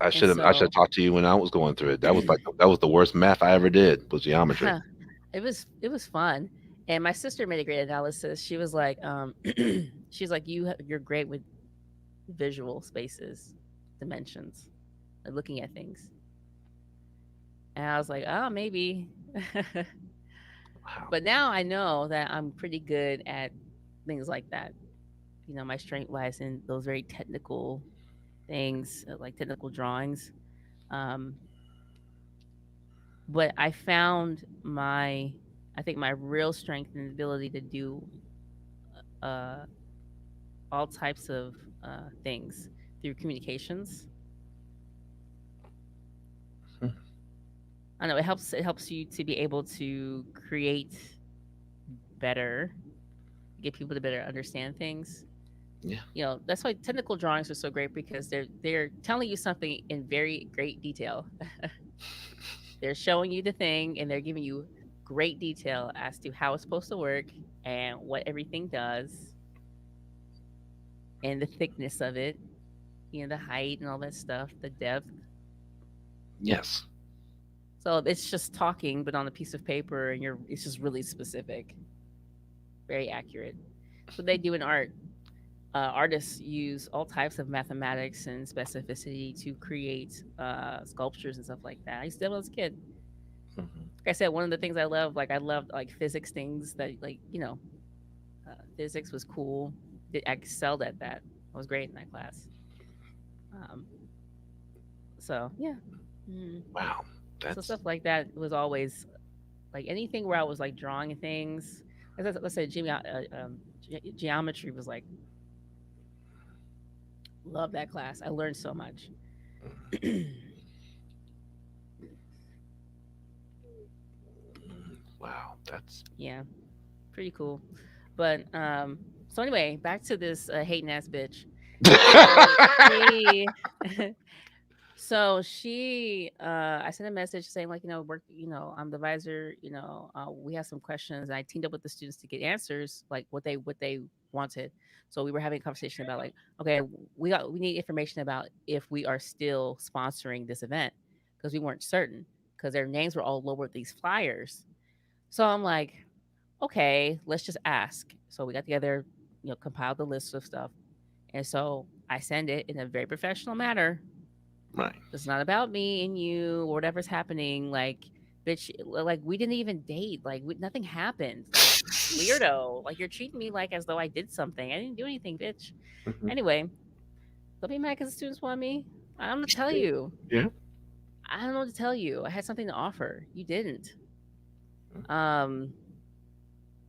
I And should have. I should so have talked to you when I was going through it. That was like that was the worst math I ever did was geometry. it was fun. And my sister made a great analysis. She was like, she's like, you're great with visual spaces, dimensions, like looking at things. And I was like, oh, maybe. Wow. But now I know that I'm pretty good at things like that. My strength lies in those very technical things, like technical drawings. Um, but I think my real strength and ability to do uh, all types of things through communications. Hmm. I know it helps you to be able to create better, get people to better understand things. Yeah. That's why technical drawings are so great because they're telling you something in very great detail. They're showing you the thing and they're giving you great detail as to how it's supposed to work and what everything does and the thickness of it, the height and all that stuff, the depth. Yes. So it's just talking, but on a piece of paper, and it's just really specific, very accurate. That's what they do in art. artists use all types of mathematics and specificity to create sculptures and stuff like that. I used to do it when I was a kid. Like I said, one of the things I love, like I loved like physics things that like physics was cool. I excelled at that. I was great in that class. Um, so yeah. Mm. Wow, So that's stuff like that was always like anything where I was like drawing things. Let's say geometry was like love that class. I learned so much. wow. That's Yeah, pretty cool. But so anyway, back to this hating ass bitch. So she So I sent a message saying like, work, I'm the advisor, we have some questions. And I teamed up with the students to get answers, like what they wanted. So we were having a conversation about like, okay, we need information about if we are still sponsoring this event because we weren't certain because their names were all over these flyers. So I'm like, okay, let's just ask. So we got together, compiled the list of stuff. And so I send it in a very professional manner. right. It's not about me and you or whatever's happening. Like, bitch, like we didn't even date. Like, nothing happened. Like, weirdo. Like, you're treating me like as though I did something. I didn't do anything, bitch. Mhm. Anyway, don't be mad because the students want me. I'm gonna tell you. Yeah. I don't know what to tell you. I had something to offer. You didn't. Um,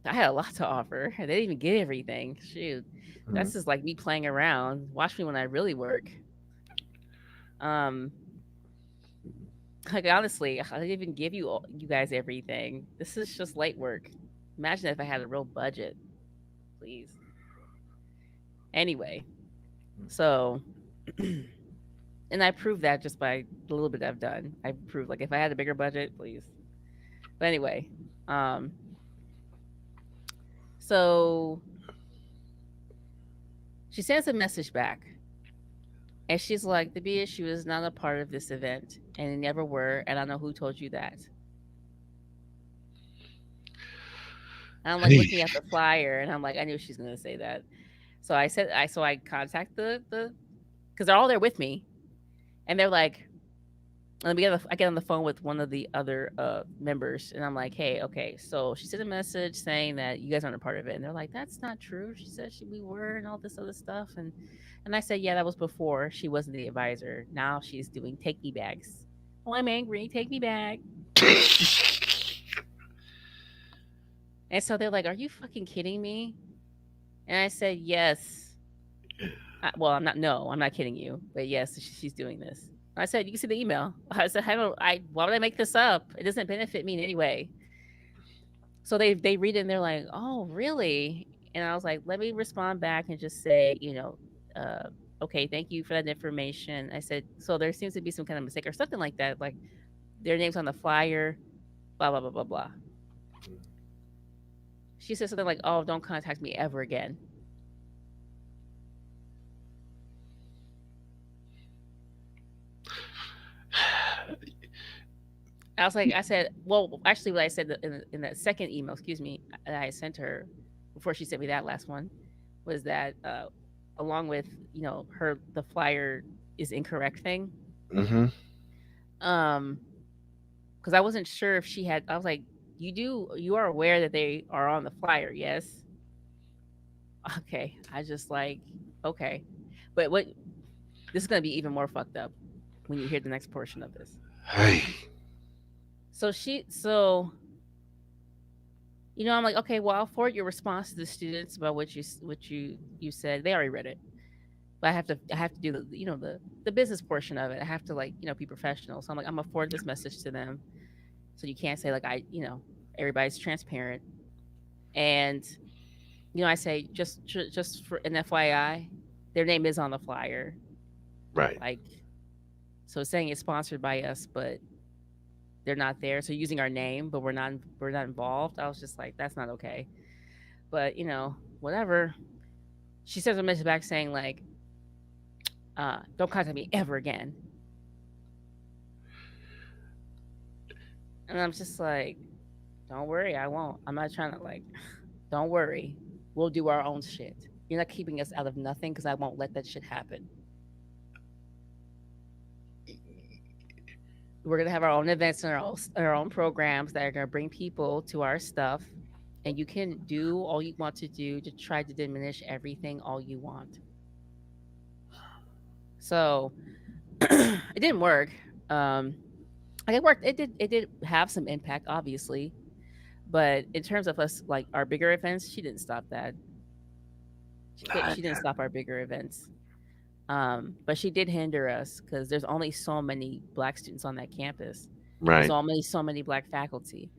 I had a lot to offer. They didn't even get everything. Shoot, that's just like me playing around. Watch me when I really work. Um, Like honestly, I didn't even give you guys everything. This is just light work. Imagine if I had a real budget, please. Anyway, so and I proved that just by the little bit I've done. I proved like if I had a bigger budget, please. But anyway, um, so she sends a message back, and she's like, "The B issue is not a part of this event, and it never were, and I know who told you that." And I'm like looking at the flyer, and I'm like, I knew she's gonna say that. So I contact the because they're all there with me, and they're like, I get on the phone with one of the other members, and I'm like, hey, okay, so she sent a message saying that you guys aren't a part of it, and they're like, that's not true. She said we were, and all this other stuff, and I said, yeah, that was before she wasn't the advisor. Now she's doing take me bags. Oh, I'm angry. Take me back. And so they're like, are you fucking kidding me? And I said, yes. Well, I'm not. No, I'm not kidding you. But yes, she's doing this. I said, you can see the email. I said, why would I make this up? It doesn't benefit me in any way. So they read it and they're like, oh, really? And I was like, let me respond back and just say, okay, thank you for that information. I said, so there seems to be some kind of mistake or something like that. Like their name's on the flyer, blah, blah, blah, blah, blah. She said something like, oh, don't contact me ever again. I said, well, actually, what I said in that second email, excuse me, that I sent her before she sent me that last one, was that along with the flyer is incorrect thing. Mm-hmm. Because I wasn't sure if she had. I was like, you are aware that they are on the flyer, yes? Okay, I just like okay, but what? This is gonna be even more fucked up when you hear the next portion of this. Hey. So I'm like, okay, well, I'll forward your response to the students about what you said. They already read it, but I have to do the business portion of it. I have to be professional. So I'm like, I'm gonna forward this message to them, so you can't say like everybody's transparent. And I say just for an FYI, their name is on the flyer, Right. like so it's saying it's sponsored by us, but they're not there. So using our name, but we're not involved. I was just like, that's not okay. But whatever. She sends a message back saying like, don't contact me ever again. And I'm just like, don't worry, I won't. I'm not trying to don't worry. We'll do our own shit. You're not keeping us out of nothing because I won't let that shit happen. We're gonna have our own events and our own programs that are gonna bring people to our stuff, and you can do all you want to do to try to diminish everything all you want. So it didn't work. Um, like it worked. It did have some impact, obviously, but in terms of us like our bigger events, she didn't stop that. She didn't stop our bigger events. But she did hinder us because there's only so many black students on that campus. There's Right. only so many black faculty.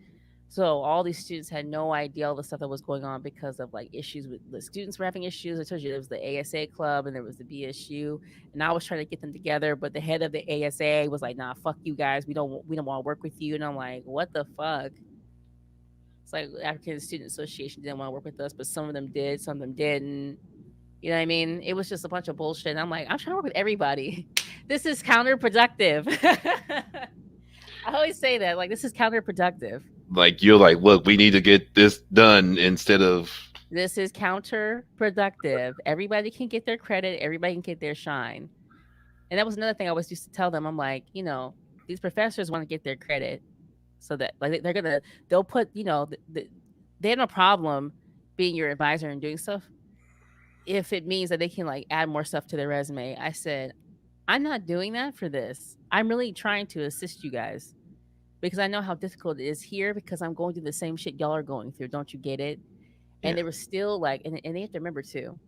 So all these students had no idea all the stuff that was going on because of like issues with the students were having issues. I told you there was the ASA club and there was the BSU, and I was trying to get them together, but the head of the ASA was like, "Nah, fuck you guys. We don't want to work with you." And I'm like, "What the fuck?" It's like African Student Association didn't want to work with us, but some of them did, some of them didn't. You know what I mean? It was just a bunch of bullshit. And I'm like, I'm trying to work with everybody. This is counterproductive. I always say that, like, this is counterproductive. Like you're like, look, we need to get this done instead of. This is counterproductive. Everybody can get their credit, everybody can get their shine. And that was another thing I always used to tell them. I'm like, these professors want to get their credit so that, like, they'll put, they have no problem being your advisor and doing stuff if it means that they can, like, add more stuff to their resume. I said, I'm not doing that for this. I'm really trying to assist you guys because I know how difficult it is here because I'm going through the same shit y'all are going through. Don't you get it? And they were still like, and they have to remember too,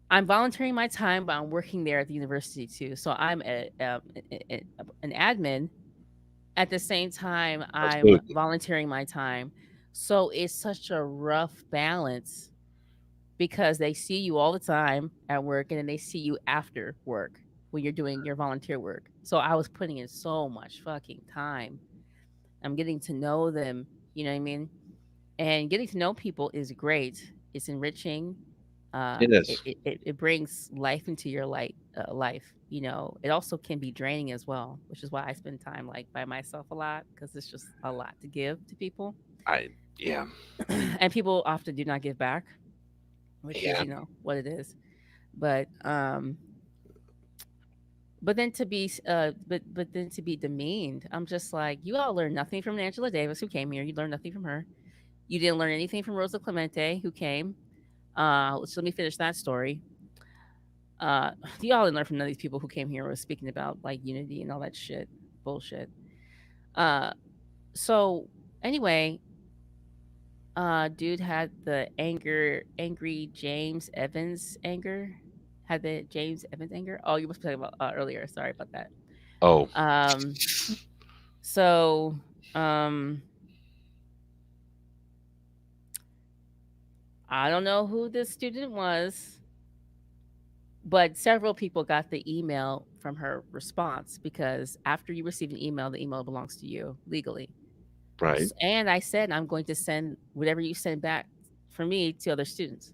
I'm volunteering my time, but I'm working there at the university too. So I'm an admin. At the same time, I'm Absolutely. volunteering my time. So it's such a rough balance because they see you all the time at work and then they see you after work when you're doing your volunteer work. So I was putting in so much fucking time. I'm getting to know them, you know what I mean? And getting to know people is great. It's enriching. It is. It brings life into your life. It also can be draining as well, which is why I spend time like by myself a lot because it's just a lot to give to people. Yeah. And people often do not give back, which is Yeah. what it is. But then to be but then to be demeaned, I'm just like, you all learned nothing from Angela Davis who came here. You learned nothing from her. You didn't learn anything from Rosa Clemente who came. So let me finish that story. Y'all didn't learn from none of these people who came here and was speaking about like unity and all that shit bullshit. So anyway, dude had the angry James Evans anger. Had the James Evans anger. Oh, you were talking about earlier. Sorry about that. Oh. So I don't know who this student was, but several people got the email from her response because after you receive an email, the email belongs to you legally. Right. And I said, I'm going to send whatever you send back for me to the students.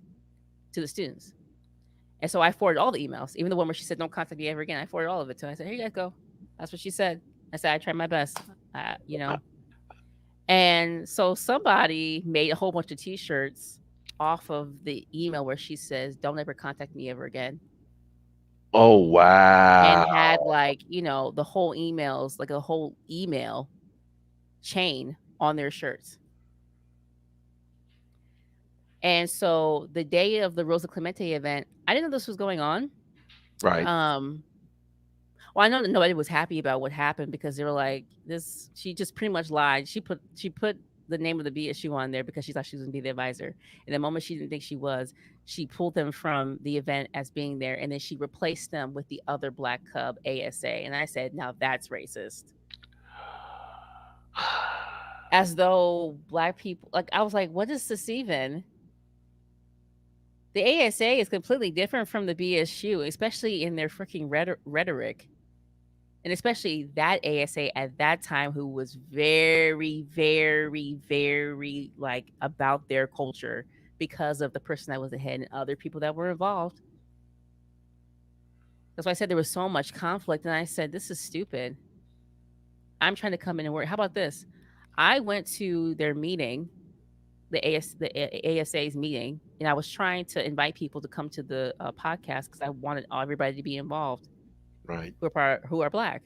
And so I forwarded all the emails, even the one where she said, don't contact me ever again. I forwarded all of it to her. I said, here you guys go. That's what she said. I said, I tried my best, And so somebody made a whole bunch of T-shirts off of the email where she says, don't ever contact me ever again. Oh, wow. And had like, the whole emails, like a whole email chain on their shirts. And so the day of the Rosa Clemente event, I didn't know this was going on. Right. Well, I know that nobody was happy about what happened because they were like, this, she just pretty much lied. She put the name of the BSU on there because she thought she was going to be the advisor. And the moment she didn't think she was, she pulled them from the event as being there. And then she replaced them with the other Black Cub ASA. And I said, now that's racist. As though Black people, like, I was like, what is this even? The ASA is completely different from the BSU, especially in their freaking rhetoric. And especially that ASA at that time, who was very, very, very like about their culture because of the person that was ahead and other people that were involved. That's why I said there was so much conflict. And I said, this is stupid. I'm trying to come in and work. How about this? I went to their meeting the ASA's meeting, and I was trying to invite people to come to the podcast because I wanted everybody to be involved. Right. Who are Black,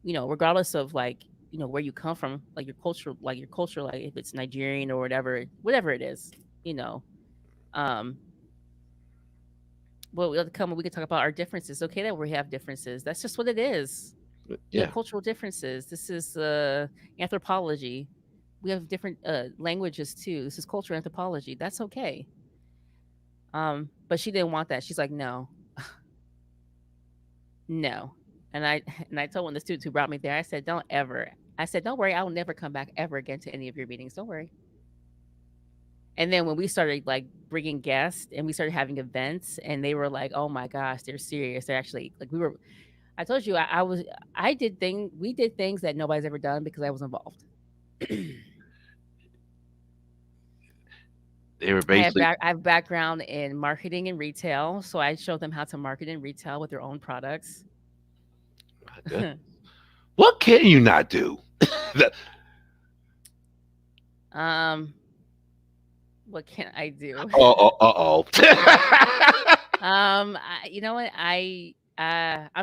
regardless of like where you come from, like your culture, like if it's Nigerian or whatever it is, um. Well, we'll come and we can talk about our differences. Okay, that we have differences. That's just what it is. We Yeah. have cultural differences. This is anthropology. We have different languages too. This is cultural anthropology. That's okay. But she didn't want that. She's like, no, no. And I told one of the students who brought me there, I said, don't worry, I will never come back ever again to any of your meetings. Don't worry. And then when we started like bringing guests and we started having events, and they were like, oh my gosh, they're serious. They're actually like, I told you we did things that nobody's ever done because I was involved. They were basically. I have background in marketing and retail, so I showed them how to market and retail with their own products. What can you not do? What can I do? You know what? I'm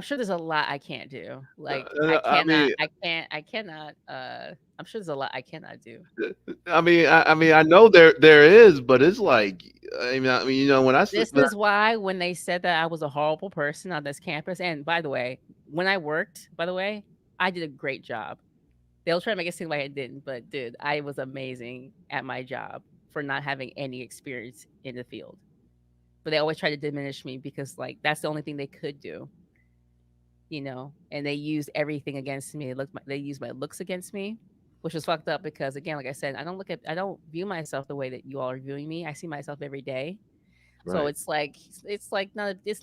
sure there's a lot I can't do. Like I'm sure there's a lot I cannot do. I know there is, but it's like, when this is why when they said that I was a horrible person on this campus, and by the way, when I worked, I did a great job. They'll try to make it seem like I didn't, but dude, I was amazing at my job for not having any experience in the field. But they always try to diminish me because like that's the only thing they could do, and they used everything against me. They used my looks against me, which was fucked up because again, like I said, I don't view myself the way that you all are viewing me. I see myself every day. Right. So it's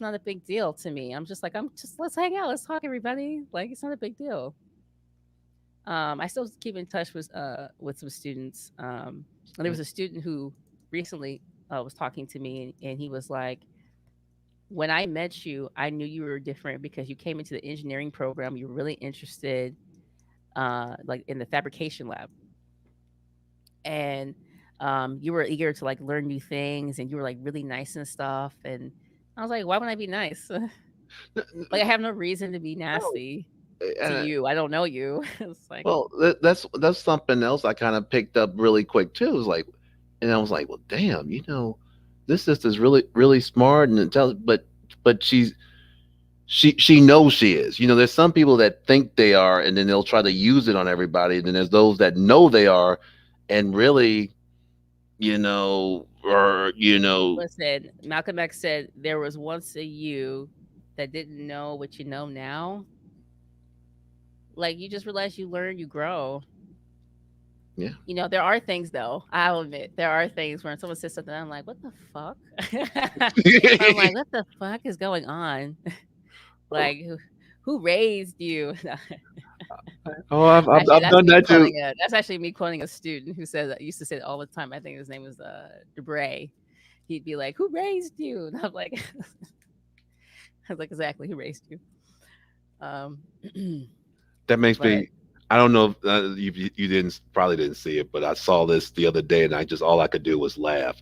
not a big deal to me. Let's hang out, let's talk, everybody. Like it's not a big deal. I still keep in touch with some students. And there was a student who recently was talking to me, and he was like, when I met you, I knew you were different because you came into the engineering program. You were really interested like in the fabrication lab. And you were eager to like learn new things, and you were like really nice and stuff. And I was like, why would I be nice? Like I have no reason to be nasty. To you, I don't know you. It's like, well, that's something else I kind of picked up really quick too. It was like, and I was like, well, damn, this sister's really, really smart and intelligent, but she knows she is. There's some people that think they are, and then they'll try to use it on everybody. And then there's those that know they are, and really, Listen, Malcolm X said there was once a you that didn't know what you know now. Like you just realize you learn, you grow. Yeah. There are things though. I'll admit there are things when someone says something, I'm like, what the fuck? I'm like, what the fuck is going on? Like, who raised you? Oh, I've done that too. That's actually me quoting a student who used to say it all the time. I think his name was Debray. He'd be like, who raised you? And I'm like, exactly, who raised you? That makes me. I don't know if you probably didn't see it, but I saw this the other day, and all I could do was laugh.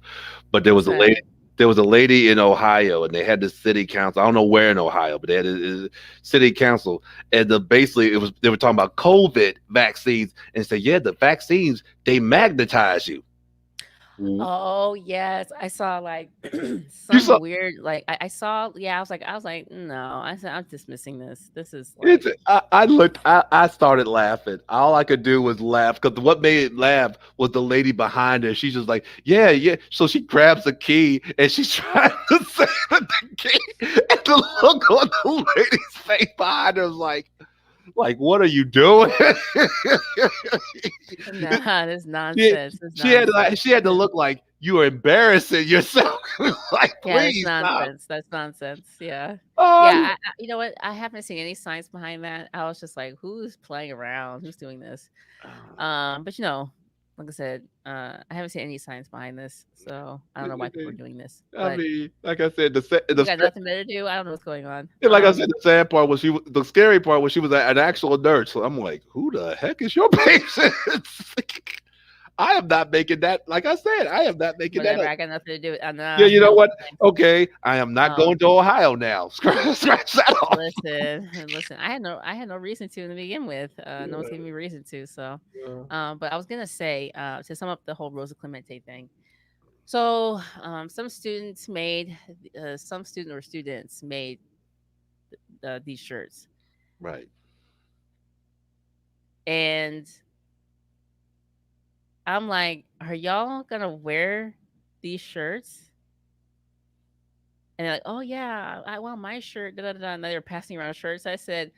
But there was a lady. There was a lady in Ohio, and they had the city council. I don't know where in Ohio, but they had a city council, and basically they were talking about COVID vaccines, and said, yeah, the vaccines, they magnetize you. Oh yes, I saw like some weird like I saw. Yeah, I was like no. I said I'm dismissing this. This is like I started laughing. All I could do was laugh because what made it laugh was the lady behind her. She's just like yeah. So she grabs the key and she's trying to say the key, and the look on the lady's face behind her was like, what are you doing? Nah, this nonsense. She had to look like you were embarrassing yourself. Like, please, that's nonsense. Yeah. You know what? I haven't seen any science behind that. I was just like, who's playing around? Who's doing this? But like I said, I haven't seen any science behind this, so I don't know why people are doing this. I mean, like I said, you got nothing better to do. I don't know what's going on. Yeah, like I said, the sad part was the scary part was she was an actual nurse. So I'm like, who the heck is your patient? I am not making that. Like I said, I am not making that Whatever. up. I got nothing to do with. Yeah, you know No. what? Okay, I am not Um, going to Ohio now. Scratch that off. listen. I had no reason to begin with. No one's giving me reason to. So, Yeah. but I was gonna say to sum up the whole Rosa Clemente thing. So, some students made these shirts, Right. and I'm like, are y'all gonna wear these shirts? And they're like, oh yeah, I want my shirt. Da, da, da, da. And they're passing around shirts. I said,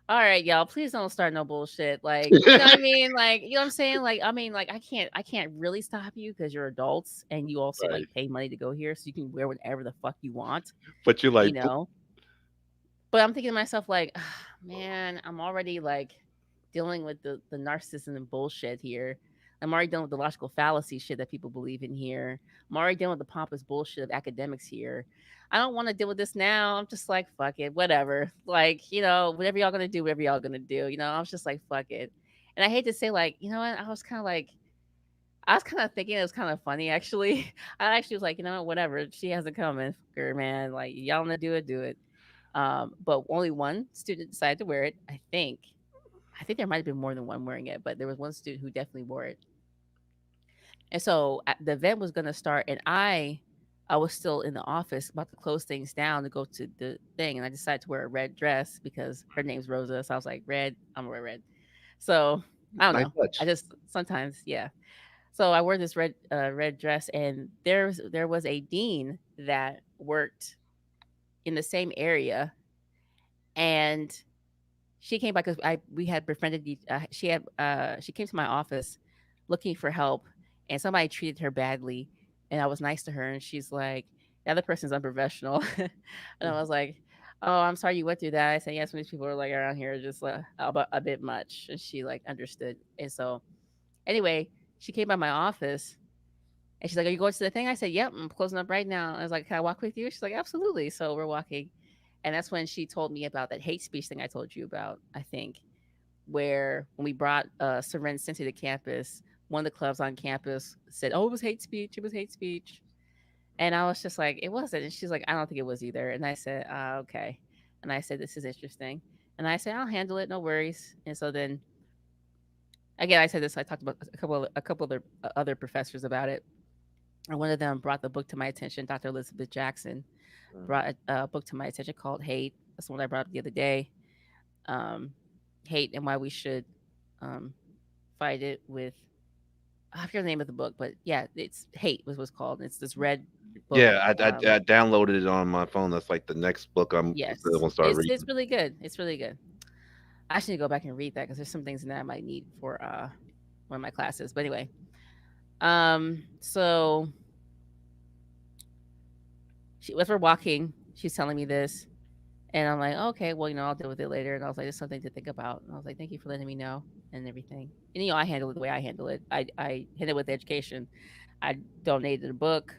all right, y'all, please don't start no bullshit. Like, you know what I mean? Like, you know what I'm saying? Like, I mean, like, I can't really stop you because you're adults and you also Right. like pay money to go here, so you can wear whatever the fuck you want, But you're you like, know. But I'm thinking to myself, like, man, I'm already like dealing with the narcissism and bullshit here. I'm already dealing with the logical fallacy shit that people believe in here. I'm already dealing with the pompous bullshit of academics here. I don't want to deal with this now. I'm just like, fuck it, whatever. Like, whatever y'all gonna do, whatever y'all gonna do. I was just like, fuck it. And I hate to say, like, you know what? I was kind of thinking it was kind of funny, actually. I actually was like, you know what, whatever. She hasn't come in, fuck her, man. Like, y'all wanna do it, do it. But only one student decided to wear it. I think there might have been more than one wearing it, but there was one student who definitely wore it. And so the event was going to start, and I was still in the office about to close things down to go to the thing, and I decided to wear a red dress because her name's Rosa. So I was like, red, I'm gonna wear red. So I don't nice know. I touch. just sometimes, yeah. So I wore this red dress, and there was a dean that worked in the same area, and she came by because we had befriended. She came to my office looking for help, and somebody treated her badly, and I was nice to her, and she's like, "The other person's unprofessional," and I was like, "Oh, I'm sorry you went through that." I said, "Yes, some of these people are like around here just a bit much," and she like understood. And so anyway, she came by my office. And she's like, "Are you going to the thing?" I said, "Yep, I'm closing up right now." I was like, "Can I walk with you?" She's like, "Absolutely." So we're walking. And that's when she told me about that hate speech thing I told you about, I think, where when we brought Seren Cincy to campus, one of the clubs on campus said, "Oh, it was hate speech. It was hate speech." And I was just like, "It wasn't." And she's like, "I don't think it was either." And I said, "Okay." And I said, "This is interesting." And I said, "I'll handle it. No worries." And so then again, I said this. I talked about a couple other professors about it. And one of them brought the book to my attention. Dr. Elizabeth Jackson brought a book to my attention called Hate. That's the one I brought up the other day. Um, Hate and why we should um, fight it with. I forget the name of the book, but yeah, it's Hate was what's called. It's this red book. Yeah, I downloaded it on my phone. That's like the next book I'm Yes, gonna start it's reading. really good. It's really good. I actually need to go back and read that because there's some things in there I might need for one of my classes. But anyway, so as we're walking, she's telling me this, and I'm like, okay, well, I'll deal with it later. And I was like, it's something to think about. And I was like, thank you for letting me know and everything. And I handle it the way I handle it. I handle it with education. I donated a book.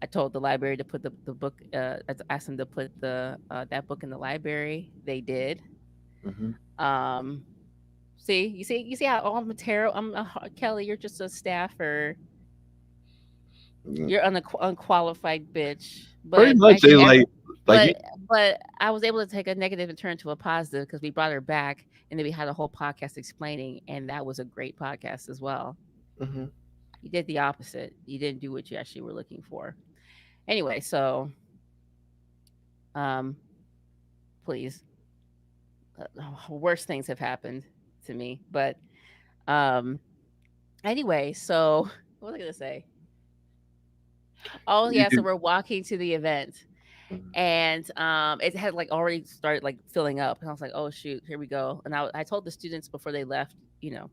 I told the library to put the book. I asked them to put the that book in the library. They did. Hmm. Um, you see how I'm a tarot. Kelly. You're just a staffer. You're unqualified bitch. Pretty But much, they actually, like you. but I was able to take a negative and turn it to a positive because we brought her back, and then we had a whole podcast explaining, and that was a great podcast as well. Hmm. You did the opposite. You didn't do what you actually were looking for. Anyway, so um, please, worse things have happened to me. But um, anyway, so what was I gonna say? Oh You yeah, so do. we're walking to the event, and it had like already started like filling up, and I was like, oh shoot, here we go. And I told the students before they left, and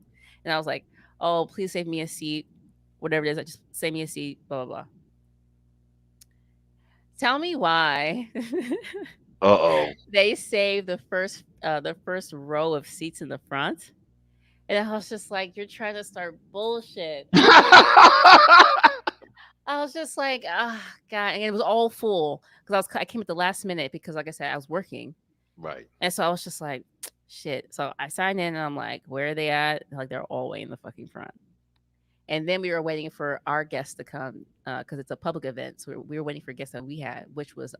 I was like, oh, please save me a seat, whatever it is, I just save me a seat, blah blah blah. Tell me why Uh oh. they saved the first row of seats in the front. And I was just like, you're trying to start bullshit. I was just like, ah, God. And it was all full because I came at the last minute because, like I said, I was working. Right. And so I was just like, shit. So I signed in and I'm like, where are they at? Like, they're all way in the fucking front. And then we were waiting for our guests to come because it's a public event. So we were waiting for guests that we had, which was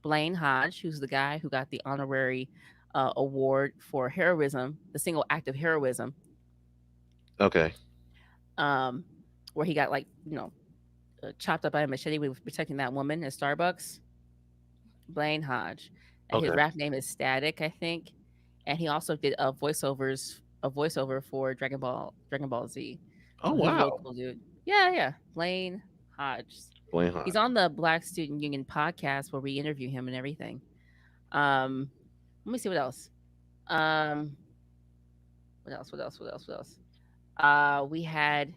Blaine Hodge, who's the guy who got the honorary award for heroism, the single act of heroism, Okay. um, where he got like, chopped up by a machete when he was protecting that woman at Starbucks. Blaine Hodge. His Okay. rap name is Static, I think, and he also did a voiceover for Dragon Ball Z. Oh So he's a real wow. cool dude. Yeah, yeah. Blaine Hodge. Blaine Hodge. He's on the Black Student Union podcast where we interview him and everything. Let me see what else. Um, what else? What else? What else? What else? We had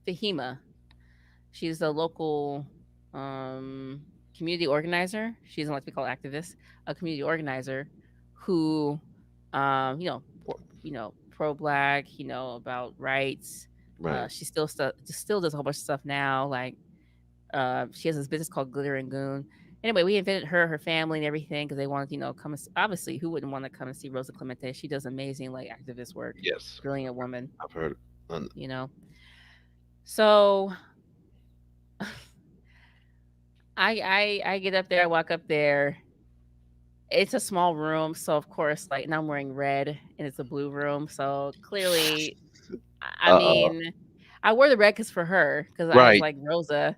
Fahima. She's a local community organizer. She doesn't like to be called activist. A community organizer who, pro black. About rights. Right. She still does a whole bunch of stuff now. Like she has this business called Glitter and Goon. Anyway, we invited her family, and everything because they wanted, come and obviously, who wouldn't want to come and see Rosa Clemente? She does amazing like activist work. Yes. Brilliant woman. I've heard. So I get up there, I walk up there. It's a small room, so of course, like, and I'm wearing red, and it's a blue room, so clearly, I mean, I wore the red because for her, because I was Right. like Rosa.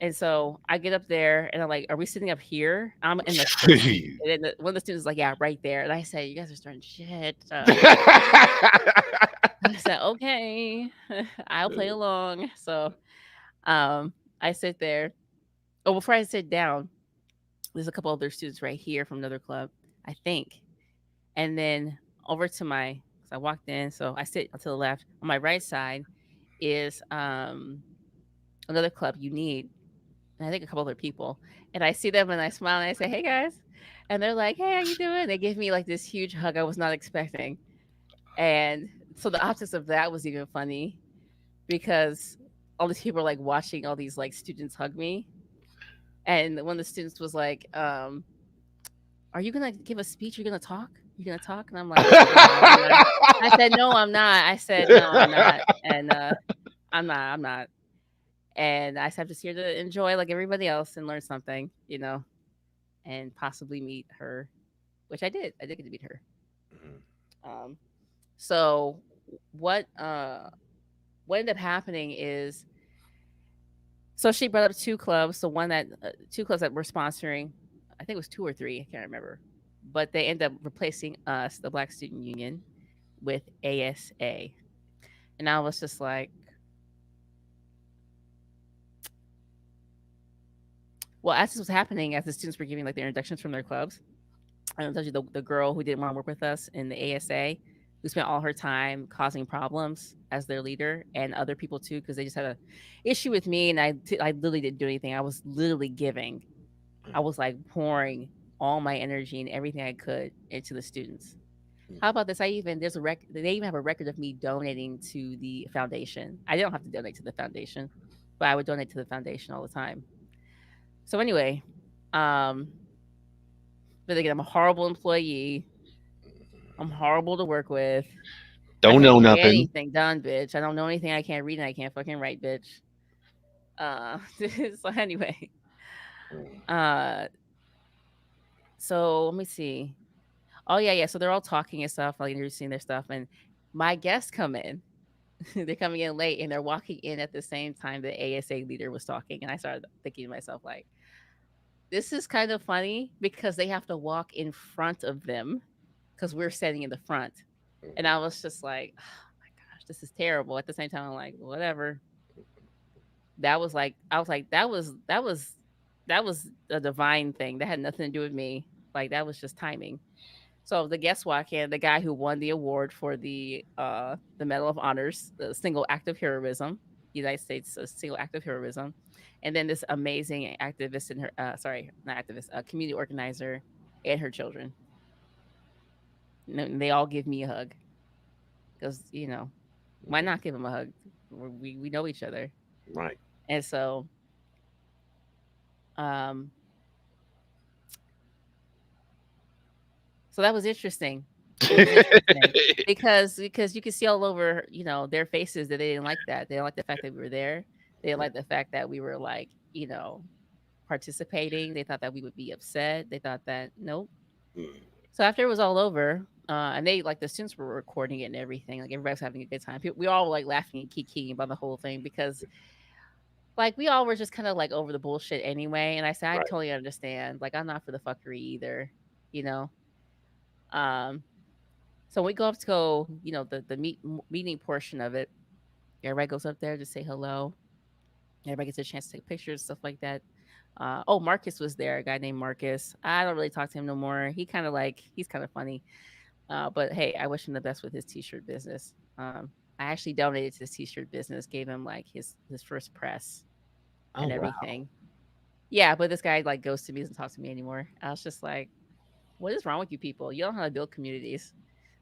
And so I get up there and I'm like, "Are we sitting up here?" I'm in the first seat. And then one of the students is like, "Yeah, right there." And I said, "You guys are starting shit." I said, "Okay, I'll play along." So I sit there. Oh, before I sit down, there's a couple other students right here from another club, I think. And then over to so I walked in, so I sit to the left. On my right side is another club, You Need. And I think a couple other people. And I see them and I smile and I say, "Hey guys." And they're like, "Hey, how you doing?" They give me like this huge hug I was not expecting. And so the optics of that was even funny because all these people are like watching all these like students hug me. And one of the students was like, "Are you gonna give a speech? You're gonna talk? You're gonna talk?" And I'm like, "No, I'm not." I said, "No, I'm not." I said, "No, I'm not." And I'm not. And I said, "I'm just here to enjoy like everybody else and learn something, and possibly meet her," which I did. I did get to meet her. So what ended up happening is, so she brought up two clubs. So two clubs that were sponsoring, I think it was two or three, I can't remember, but they ended up replacing us, the Black Student Union, with ASA, and I was just like, well, as this was happening, as the students were giving like their introductions from their clubs, I told you the girl who didn't want to work with us in the ASA, who spent all her time causing problems as their leader, and other people too, because they just had a issue with me, and I literally didn't do anything. I was literally giving. I was like pouring all my energy and everything I could into the students. How about this? They even have a record of me donating to the foundation. I don't have to donate to the foundation, but I would donate to the foundation all the time. So anyway, but again, I'm a horrible employee. I'm horrible to work with. I Don't can't know get nothing. anything done, bitch. I don't know anything. I can't read and I can't fucking write, bitch. So anyway, so let me see. Oh yeah. So they're all talking and stuff, like introducing their stuff, and my guests come in. They're coming in late, and they're walking in at the same time the ASA leader was talking, and I started thinking to myself, like, this is kind of funny because they have to walk in front of them because we're standing in the front. And I was just like, oh my gosh, this is terrible. At the same time, I'm like, whatever. That was like, I was like, that was a divine thing. That had nothing to do with me. Like, that was just timing. So the guest walk in, the guy who won the award for the Medal of Honors, the single act of heroism, United States single act of heroism, and then this amazing activist and her, not activist, community organizer, and her children. And they all give me a hug because why not give them a hug? We know each other, Right. and so so that was interesting. It was interesting because you could see all over, their faces that they didn't like that. They didn't like the fact that we were there. They didn't like the fact that we were like, participating. They thought that we would be upset. They thought that nope. So after it was all over, and they like the students were recording it and everything. Like everybody was having a good time. We all were like laughing and kikiing about the whole thing because like we all were just kind of like over the bullshit anyway. And I said, I Right. totally understand. Like I'm not for the fuckery either, you know. Um, so we go up to the meeting portion of it. Everybody goes up there to say hello. Everybody gets a chance to take pictures, stuff like that. Oh, Marcus was there, a guy named Marcus. I don't really talk to him no more. He's kind of funny. But hey, I wish him the best with his t-shirt business. I actually donated to his t-shirt business, gave him like his first press Oh and wow. everything. Yeah, but this guy like goes to me, doesn't talk to me anymore. I was just like, what is wrong with you people? You don't know how to build communities.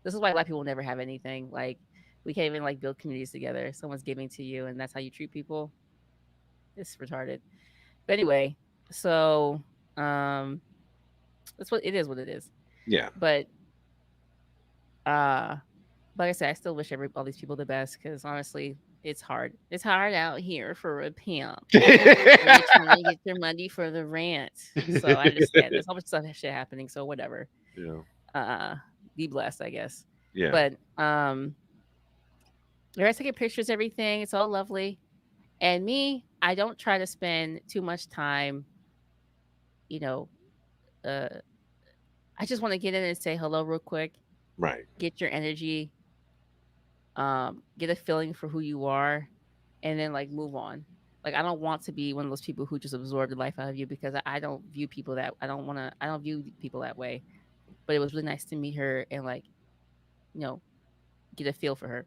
This is why Black people never have anything. Like we can't even like build communities together. Someone's giving to you, and that's how you treat people. It's retarded. But anyway, so um, that's what it is. What it is. Yeah. But uh, like I said, I still wish all these people the best because honestly, it's hard. It's hard out here for a pimp. When you're trying to get your money for the rent. So I understand. There's so much stuff shit happening. So whatever. Yeah. Be blessed, I guess. Yeah. But they're taking pictures, everything. It's all lovely. And me, I don't try to spend too much time, you know, uh I just want to get in and say hello real quick, Right. get your energy, get a feeling for who you are, and then like move on. Like I don't want to be one of those people who just absorb the life out of you because I don't view people that I don't view people that way. But it was really nice to meet her and like, you know, get a feel for her.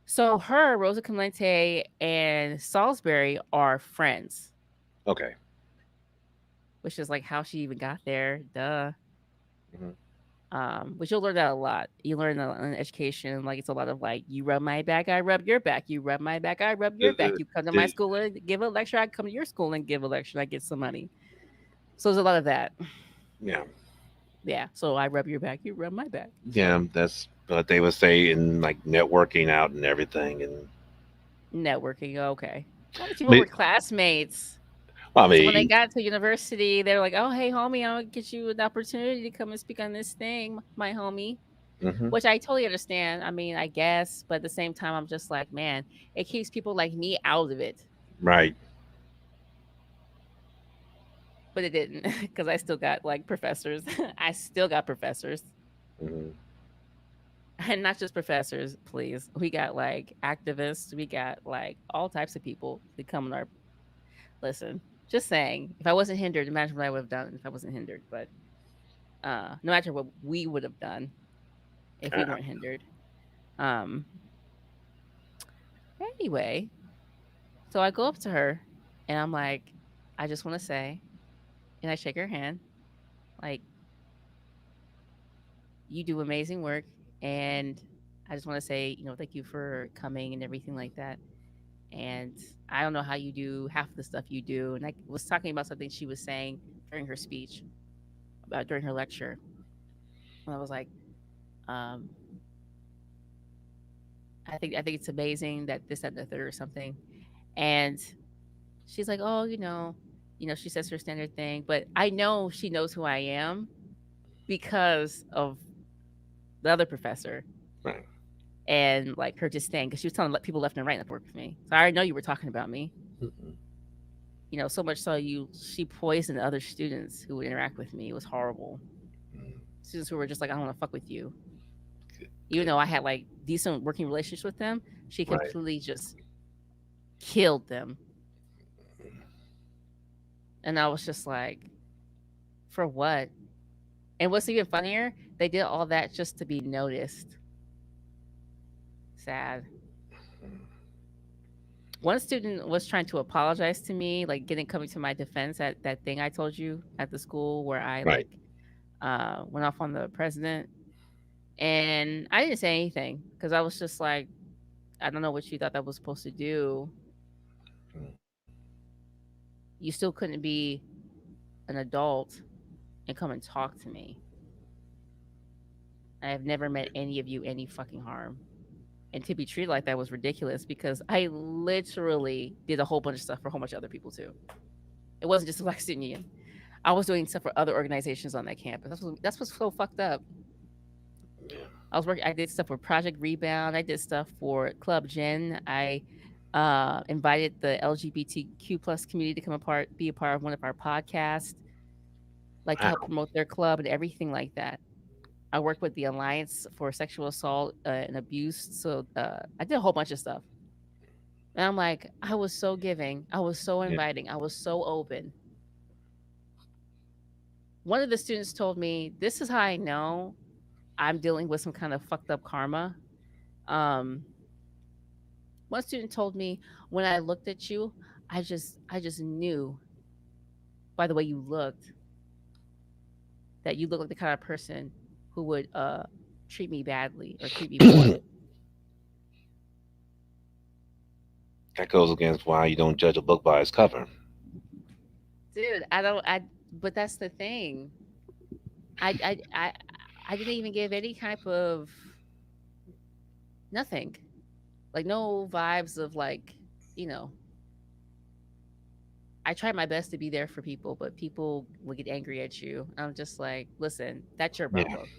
So her, Rosa Clemente, and Salisbury are friends, Okay. which is like how she even got there. Duh. Mhm. Which you'll learn that a lot. You learn that in education. Like it's a lot of like, you rub my back, I rub your back. You rub my back, I rub your back. You come to my school and give a lecture. I come to your school and give a lecture. And I get some money. So there's a lot of that. Yeah. Yeah. So I rub your back, you rub my back. Yeah. So, That's what they would say in like networking out and everything. And networking. Okay. All these people but, were classmates. I So when they mean, got to university, they're like, "Oh, hey, homie, I'll get you an opportunity to come and speak on this thing, my homie." mhm. Which I totally understand. I mean, I guess, but at the same time, I'm just like, man, it keeps people like me out of it. Right. But it didn't because I still got like professors. I still got professors. Mhm. And not just professors, please. We got like activists. We got like all types of people that come in our listen. Just saying, if I wasn't hindered, imagine what I would have done if I wasn't hindered. But no matter what we would have done if we weren't hindered. Um. Anyway, so I go up to her and I'm like, I just want to say, and I shake her hand, like, you do amazing work. And I just want to say, thank you for coming and everything like that. And I don't know how you do half the stuff you do. And I was talking about something she was saying during her speech, about during her lecture. And I was like, um, I think it's amazing that this, that, and the third or something. And she's like, oh, she says her standard thing, but I know she knows who I am because of the other professor Right. and like her just saying, because she was telling people left and right that work with me. So I already know you were talking about me. Mhm. So much so she poisoned other students who would interact with me. It was horrible. Students who were just like, I don't want to fuck with you. Even though I had like decent working relationships with them, she Right. completely just killed them. And I was just like, for what? And what's even funnier, they did all that just to be noticed. Sad. One student was trying to apologize to me, like coming to my defense at that thing I told you at the school where I Right. went off on the president. And I didn't say anything because I was just like, I don't know what you thought that was supposed to do. You still couldn't be an adult and come and talk to me. I have never met any of you any fucking harm. And to be treated like that was ridiculous because I literally did a whole bunch of stuff for a whole bunch of other people too. It wasn't just the Black Student Union. I was doing stuff for other organizations on that campus. That's what's so fucked up. I did stuff for Project Rebound. I did stuff for Club Gen. I invited the LGBTQ plus community to be a part of one of our podcasts, like to help Wow. promote their club and everything like that. I worked with the Alliance for Sexual Assault and Abuse. So I did a whole bunch of stuff. And I'm like, I was so giving. I was so Yeah. inviting. I was so open. One of the students told me, this is how I know I'm dealing with some kind of fucked up karma. Um, One student told me, when I looked at you, I just knew by the way you looked that you look like the kind of person who would treat me badly or treat me poorly. That goes against why you don't judge a book by its cover. Dude, I don't I but that's the thing. I I I I didn't even give any type of nothing. Like no vibes of like, you know, I try my best to be there for people, but people will get angry at you. I'm just like, listen, that's your Yeah. problem.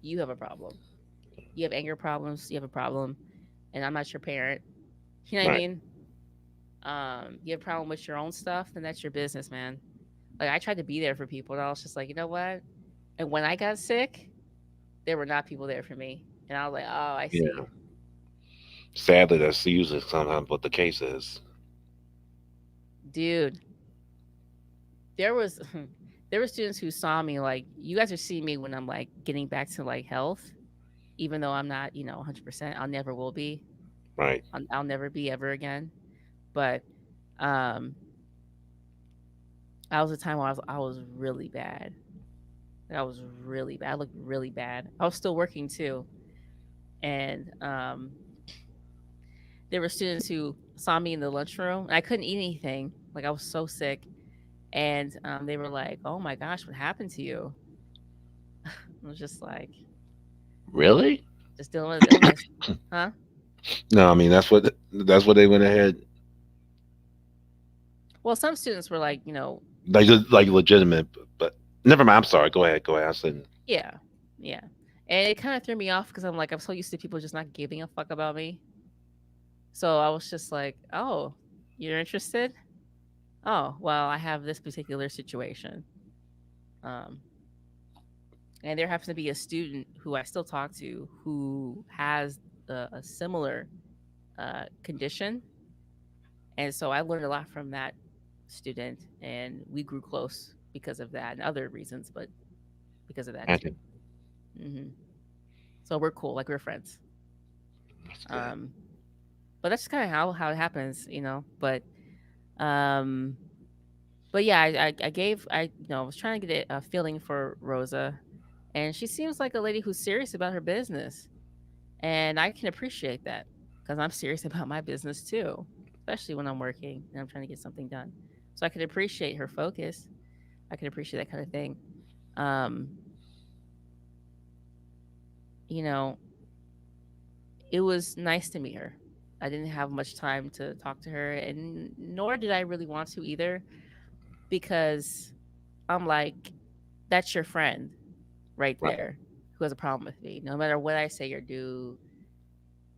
You have a problem. You have anger problems. You have a problem, and I'm not your parent. You know what I Right. mean? You have a problem with your own stuff, then that's your business, man. Like I tried to be there for people, and I was just like, you know what? And when I got sick, there were not people there for me, and I was like, oh, I see. Yeah. Sadly, that's usually sometimes what the case is. Dude. There was there were students who saw me like, you guys are seeing me when I'm like getting back to like health, even though I'm not, 100%. I'll never will be. Right. I'll never be ever again. But um, I was a time where I was really bad. I was really bad. I looked really bad. I was still working too, and there were students who saw me in the lunchroom. I couldn't eat anything. Like I was so sick, and they were like, "Oh my gosh, what happened to you?" I was just like, Really? just dealing with illness, huh? No, I mean that's what they went ahead, Well, some students were like, like just like legitimate. But never mind. I'm sorry. Go ahead. Go ahead. I said yeah, yeah, and it kind of threw me off because I'm like, I'm so used to people just not giving a fuck about me. So I was just like, oh, you're interested? Oh, well, I have this particular situation. Um, and there happens to be a student who I still talk to who has a similar condition. And so I learned a lot from that student, and we grew close because of that and other reasons, but because of that I too. think hmm So we're cool, like we're friends. that's good. Um, but that's kind of how it happens, Um, but yeah, I was trying to get a feeling for Rosa, and she seems like a lady who's serious about her business, and I can appreciate that because I'm serious about my business too, especially when I'm working and I'm trying to get something done. So I can appreciate her focus. I can appreciate that kind of thing. Um, you know, it was nice to meet her. I didn't have much time to talk to her, and nor did I really want to either, because I'm like, that's your friend right Right. there who has a problem with me. No matter what I say or do,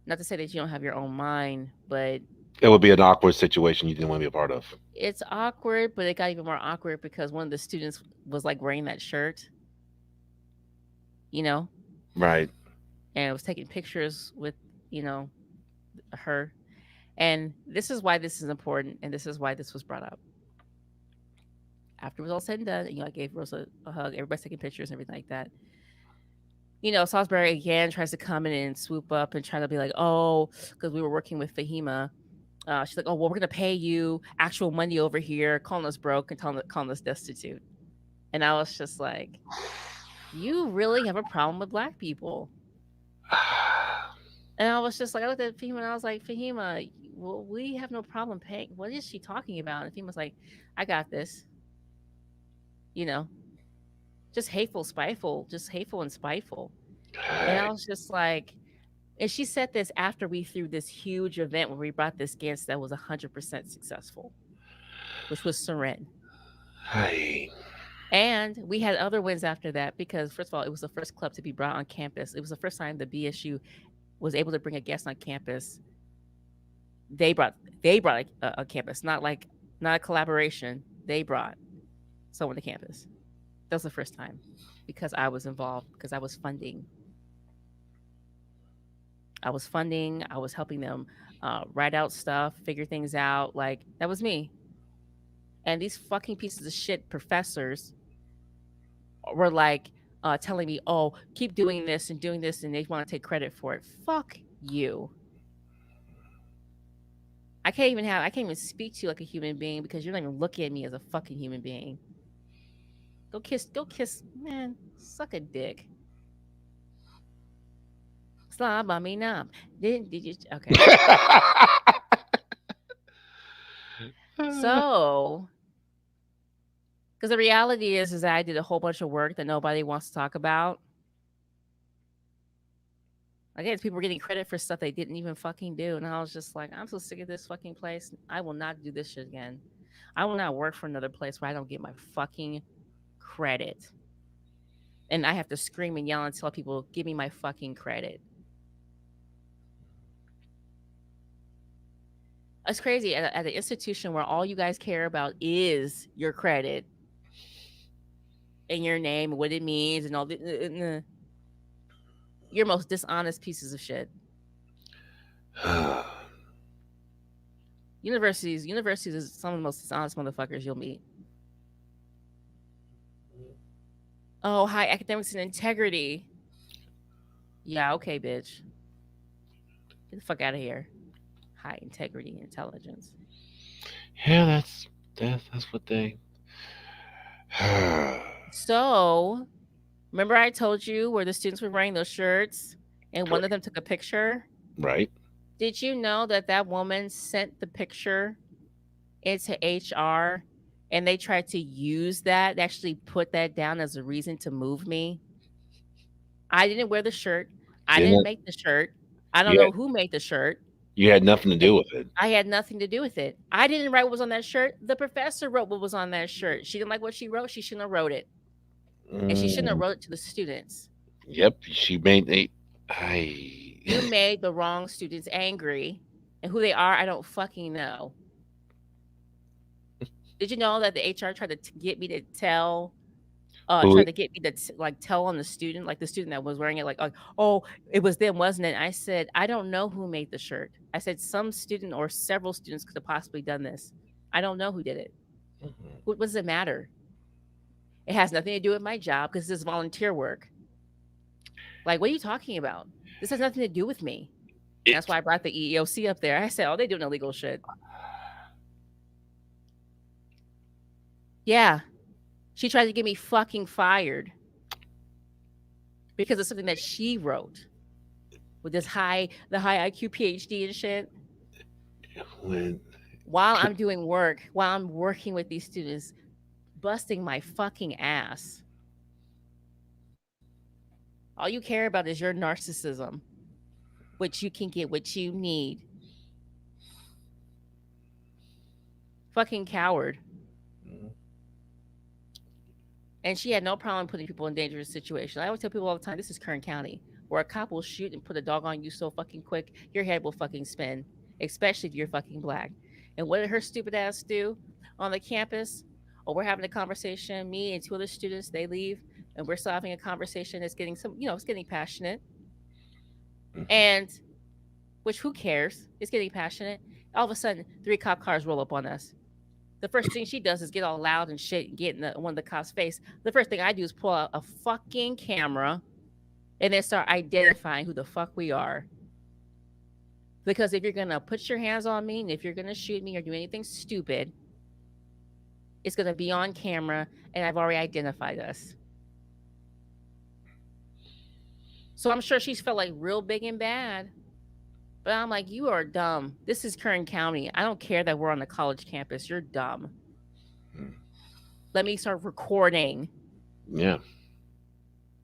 not to say that you don't have your own mind, but It would be an awkward situation you didn't want to be a part of. it's awkward. But it got even more awkward because one of the students was like wearing that shirt, you know, Right. and was taking pictures with, you know, her. And this is why this is important, and this is why this was brought up. After it was all said and done, I gave Rosa a hug. Everybody's taking pictures and everything like that. Salisbury again tries to come in and swoop up and try to be like, oh, because we were working with Fahima. She's like, oh, well, we're going to pay you actual money over here, calling us broke and calling us destitute. And I was just like, you really have a problem with Black people. And I was just like, I looked at Fahima and I was like, Fahima, well, we have no problem paying. What is she talking about? And Fahima's like, I got this. You know, just hateful and spiteful. And I was just like, and she said this after we threw this huge event where we brought this guest that was 100% successful, which was Seren. Hey. And we had other wins after that because, first of all, it was the first club to be brought on campus. It was the first time the BSU was able to bring a guest on campus. They brought a campus, not a collaboration. They brought someone to campus. That was the first time because I was involved, because I was funding. I was helping them write out stuff, figure things out. Like, that was me. And these fucking pieces of shit professors were like telling me, "Oh, keep doing this," and they want to take credit for it. Fuck you. I can't even speak to you like a human being because you're not even looking at me as a fucking human being. Go kiss, man, suck a dick. Slob on me numb. Did you? Okay. So, because the reality is that I did a whole bunch of work that nobody wants to talk about. Again, people were getting credit for stuff they didn't even fucking do. And I was just like, I'm so sick of this fucking place. I will not do this shit again. I will not work for another place where I don't get my fucking credit. And I have to scream and yell and tell people, give me my fucking credit. It's crazy at an institution where all you guys care about is your credit and your name and what it means and all the your most dishonest pieces of shit. Universities is some of the most dishonest motherfuckers you'll meet. Oh, high academics and integrity. Yeah, okay, bitch. Get the fuck out of here. High integrity and intelligence. Yeah, that's what they. So, remember I told you where the students were wearing those shirts and one of them took a picture? Right. Did you know that woman sent the picture into HR and they tried to use that, they actually put that down as a reason to move me? I didn't wear the shirt. I didn't make the shirt. I don't know who made the shirt. You had nothing to do with it. I had nothing to do with it. I didn't write what was on that shirt. The professor wrote what was on that shirt. She didn't like what she wrote. She shouldn't have wrote it. And she shouldn't have wrote it to the students. Yep. She made You made the wrong students angry. And who they are, I don't fucking know. Did you know that the HR tried to get me to tell tried to get me to tell on the student, like the student that was wearing it, like, oh, it was them, wasn't it? I said, I don't know who made the shirt. I said some student or several students could have possibly done this. I don't know who did it. What does it matter? It has nothing to do with my job because this is volunteer work. Like, what are you talking about? This has nothing to do with me. That's why I brought the EEOC up there. I said, oh, they doing illegal shit. Yeah. She tried to get me fucking fired because of something that she wrote with the high IQ PhD and shit. While I'm doing work, while I'm working with these students, busting my fucking ass. All you care about is your narcissism, which you can get what you need. Fucking coward. And she had no problem putting people in dangerous situations. I always tell people all the time, this is Kern County, where a cop will shoot and put a dog on you so fucking quick, your head will fucking spin, especially if you're fucking black. And what did her stupid ass do on the campus? Oh, we're having a conversation, me and two other students, they leave, and we're still having a conversation that's getting it's getting passionate. And, which who cares? It's getting passionate. All of a sudden, 3 cop cars roll up on us. The first thing she does is get all loud and shit and get in one of the cops' face. The first thing I do is pull out a fucking camera and then start identifying who the fuck we are. Because if you're going to put your hands on me and if you're going to shoot me or do anything stupid, it's going to be on camera and I've already identified us. So I'm sure she's felt like real big and bad. But I'm like, you are dumb. This is Kern County. I don't care that we're on the college campus. You're dumb. Let me start recording. Yeah.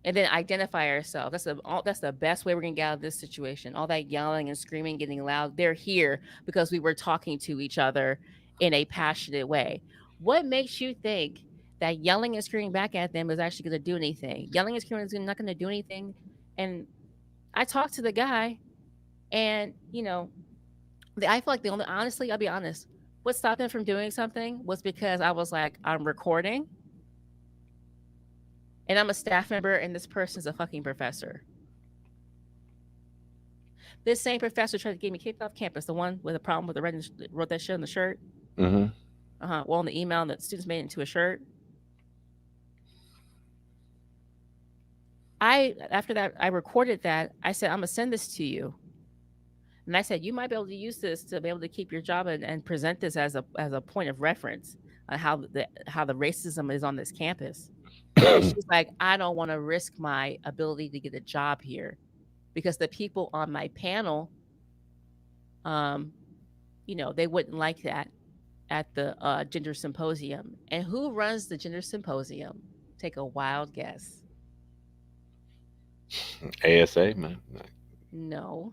and then identify ourselves. That's the best way we're gonna get out of this situation. All that yelling and screaming, getting loud. They're here because we were talking to each other in a passionate way. What makes you think that yelling and screaming back at them is actually going to do anything? Yelling and screaming is not going to do anything. And I talked to the guy, and I feel like the only, honestly, I'll be honest, what stopped them from doing something was because I was like, I'm recording, and I'm a staff member, and this person's a fucking professor. This same professor tried to get me kicked off campus, the one with a problem with the wrote that shit on the shirt. Mm-hmm. Well, in the email, the students made it into a shirt. After that, I recorded that. I said, I'm gonna send this to you. And I said, you might be able to use this to be able to keep your job and present this as a point of reference on how the racism is on this campus. And she's like, I don't want to risk my ability to get a job here because the people on my panel, they wouldn't like that at the gender symposium. And who runs the gender symposium? Take a wild guess. ASA, man. No.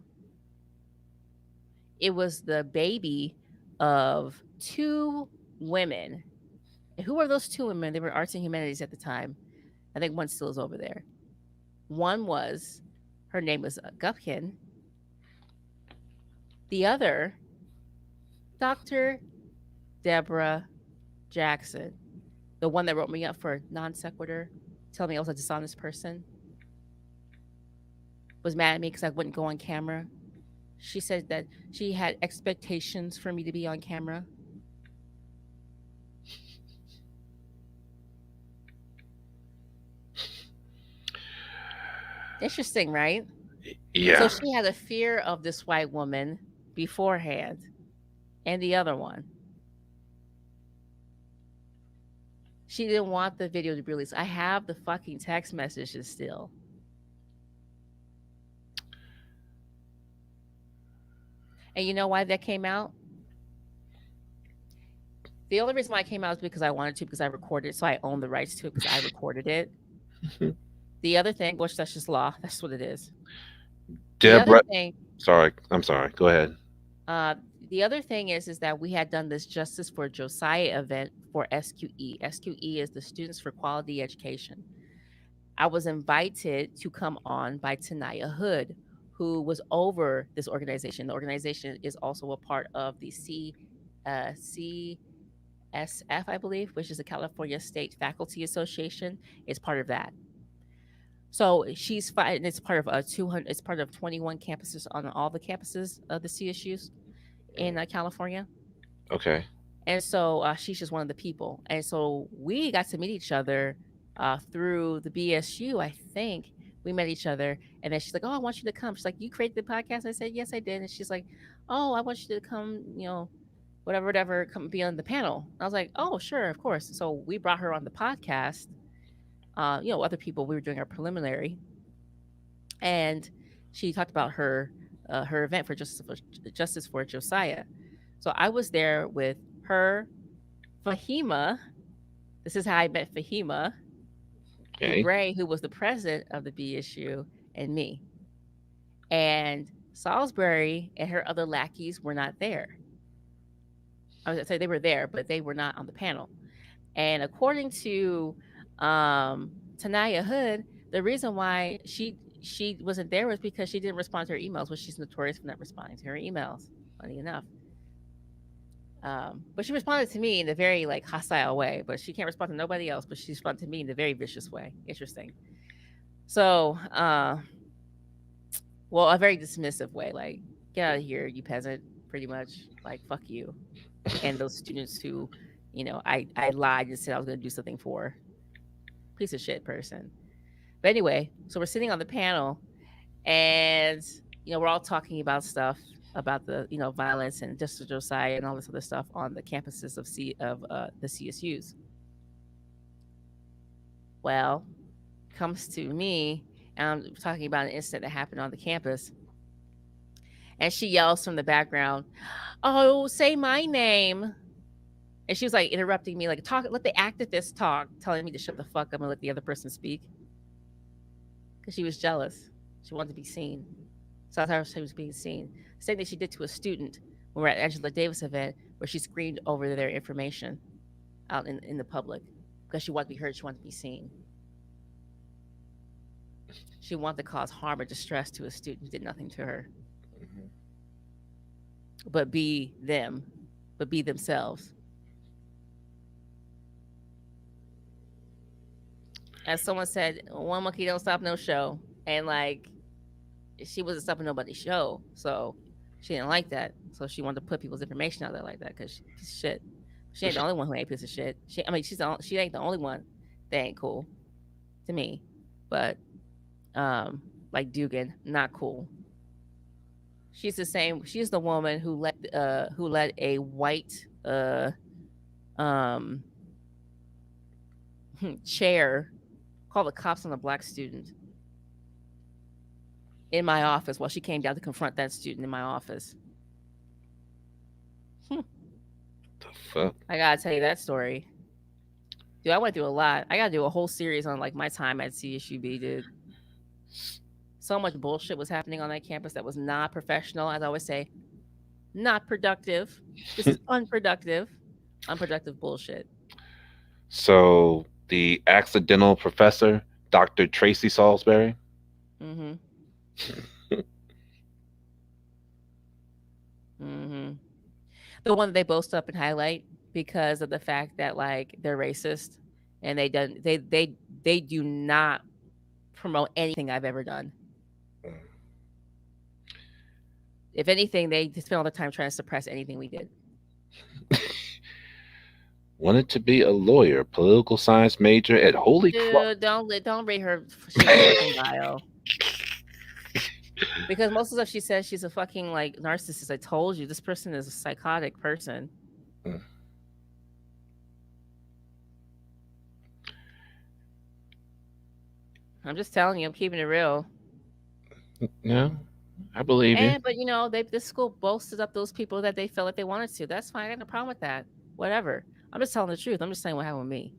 It was the baby of two women. And who were those two women? They were arts and humanities at the time. I think one still is over there. One was, her name was Gupkin. The other, Dr. Deborah Jackson, the one that wrote me up for non sequitur, telling me I was a dishonest person, was mad at me because I wouldn't go on camera. She said that she had expectations for me to be on camera. Interesting, right? Yeah. So she had a fear of this white woman beforehand, and the other one. She didn't want the video to be released. I have the fucking text messages still. And you know why that came out? The only reason why it came out is because I wanted to, because I recorded it, so I own the rights to it because I recorded it. The other thing, which that's just law, that's what it is. Deborah, I'm sorry. Go ahead. The other thing is that we had done this Justice for Josiah event for SQE. SQE is the Students for Quality Education. I was invited to come on by Tanaya Hood, who was over this organization. The organization is also a part of the CSF, I believe, which is the California State Faculty Association. It's part of that. So she's fighting. It's part of 200. It's part of 21 campuses on all the campuses of the CSUs in California. Okay. And so she's just one of the people. And so we got to meet each other through the BSU, I think. We met each other, and then she's like, "Oh, I want you to come." She's like, "You created the podcast?" I said, "Yes, I did." And she's like, "Oh, I want you to come, whatever, come be on the panel." I was like, "Oh, sure, of course." So we brought her on the podcast. Other people, we were doing our preliminary, and she talked about her event for Justice for Josiah. So I was there with her, Fahima. This is how I met Fahima. Okay. Bray, who was the president of the BSU, and me. And Salisbury and her other lackeys were not there. I was going to say they were there, but they were not on the panel. And according to Tanaya Hood, the reason why she wasn't there was because she didn't respond to her emails, which she's notorious for not responding to her emails, funny enough. But she responded to me in a very hostile way, but she can't respond to nobody else, but she responded to me in a very vicious way. Interesting. So, a very dismissive way, like, get out of here, you peasant, pretty much, like, fuck you. And those students who, I lied and said I was going to do something for. Piece of shit person. But anyway, so we're sitting on the panel, and, we're all talking about stuff about the violence and Justice Josiah and all this other stuff on the campuses of the CSUs. Well, comes to me, and I'm talking about an incident that happened on the campus, and she yells from the background, "Oh, say my name!" And she was like interrupting me, like, "Talk, let the activist talk," telling me to shut the fuck up and let the other person speak. because she was jealous. She wanted to be seen. So that's how she was being seen. Same thing she did to a student when we were at Angela Davis event where she screamed over their information out in the public because she wanted to be heard. She wanted to be seen. She wanted to cause harm or distress to a student who did nothing to her, but be them, but be themselves. As someone said, one monkey don't stop no show. And like, she wasn't stopping nobody's show. So she didn't like that. So she wanted to put people's information out there like that because she's shit. She ain't the only one who ain't piece of shit. She ain't the only one that ain't cool to me. But like Dugan, not cool. She's the same. She's the woman who let a white chair call the cops on a black student in my office while she came down to confront that student in my office. The fuck? I gotta tell you that story. Dude, I went through a lot. I gotta do a whole series on like my time at CSUB, dude. So much bullshit was happening on that campus that was not professional. As I always say, not productive. This is unproductive. Unproductive bullshit. So the accidental professor, Dr. Tracy Salisbury. Mm-hmm. Mm-hmm. The one that they boast up and highlight because of the fact that like they're racist and they do not promote anything I've ever done. If anything, they spend all the time trying to suppress anything we did. Wanted to be a lawyer, political science major at Holy Cross. Dude, don't read her fucking bio. Because most of the stuff she says, she's a fucking like narcissist. I told you, this person is a psychotic person. I'm just telling you, I'm keeping it real. Yeah, I believe you. But you know, this school boasted up those people that they felt like they wanted to. That's fine. I got no problem with that. Whatever. I'm just telling the truth. I'm just saying what happened with me.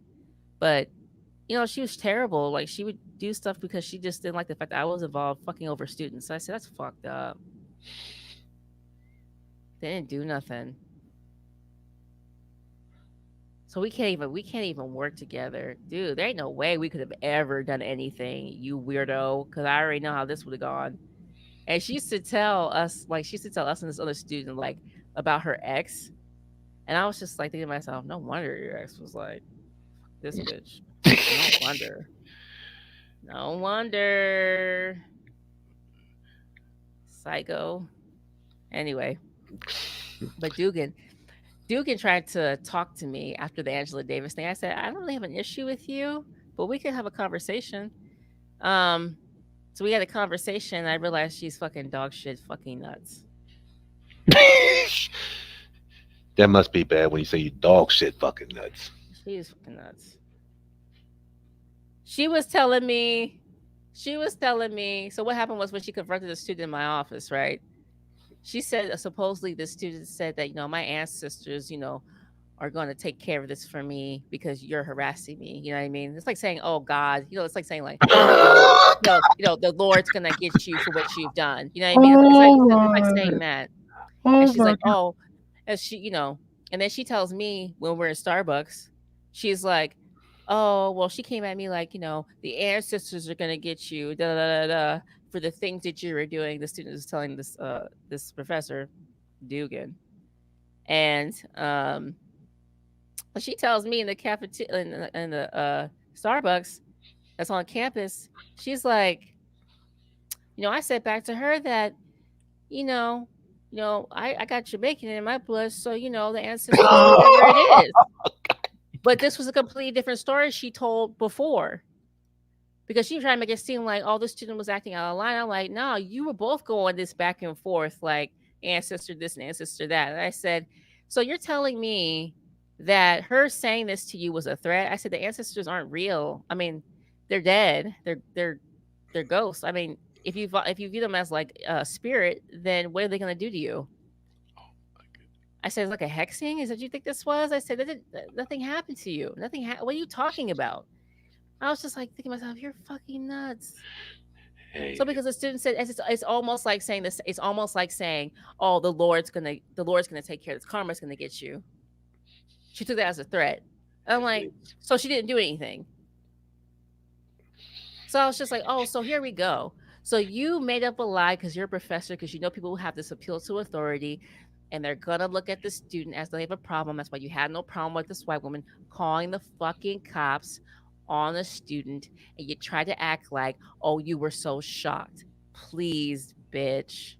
But you know, she was terrible. Like she would do stuff because she just didn't like the fact that I was involved fucking over students. So I said, that's fucked up. They didn't do nothing. So we can't even work together. Dude, there ain't no way we could have ever done anything, you weirdo. Cause I already know how this would have gone. And she used to tell us and this other student like about her ex. And I was just like thinking to myself, no wonder your ex was like, this bitch. No wonder. No wonder. Psycho. Anyway. But Dugan tried to talk to me after the Angela Davis thing. I said, I don't really have an issue with you, but we could have a conversation. So we had a conversation. I realized she's fucking dog shit, fucking nuts. That must be bad when you say you dog shit fucking nuts. She is fucking nuts. She was telling me. So what happened was when she confronted a student in my office, right? She said supposedly the student said that, you know, my ancestors, you know, are going to take care of this for me because you're harassing me. You know what I mean? It's like saying, oh God, you know, it's like saying like, the Lord's going to get you for what you've done. You know what I mean? It's like saying that. And she's like, oh, and she, you know, and then she tells me when we're in Starbucks, she's like, oh, well, she came at me like, you know, the ancestors are going to get you for the things that you were doing. The student is telling this professor, Dugan. And she tells me in the cafeteria, in the Starbucks that's on campus, she's like, you know, I said back to her that, you know, I got Jamaican in my blood, so, you know, the ancestors, whatever it is. But this was a completely different story she told before. Because she was trying to make it seem like, oh, the student was acting out of line. I'm like, no, you were both going this back and forth, like ancestor this and ancestor that. And I said, so you're telling me that her saying this to you was a threat? I said, the ancestors aren't real. I mean, they're dead. They're ghosts. I mean, if you view them as like a spirit, then what are they going to do to you? I said, like a hexing? Is that what you think this was? I said, nothing happened to you. What are you talking about? I was just like thinking to myself, you're fucking nuts. So because the student said it's almost like saying this. It's almost like saying, "Oh, the Lord's gonna take care of this. Karma's gonna get you." She took that as a threat. And I'm like, so she didn't do anything. So I was just like, oh, so here we go. So you made up a lie because you're a professor, because you know people who have this appeal to authority, and they're gonna look at the student as they have a problem. That's why you had no problem with this white woman calling the fucking cops on the student, and you tried to act like, oh, you were so shocked. Please, bitch.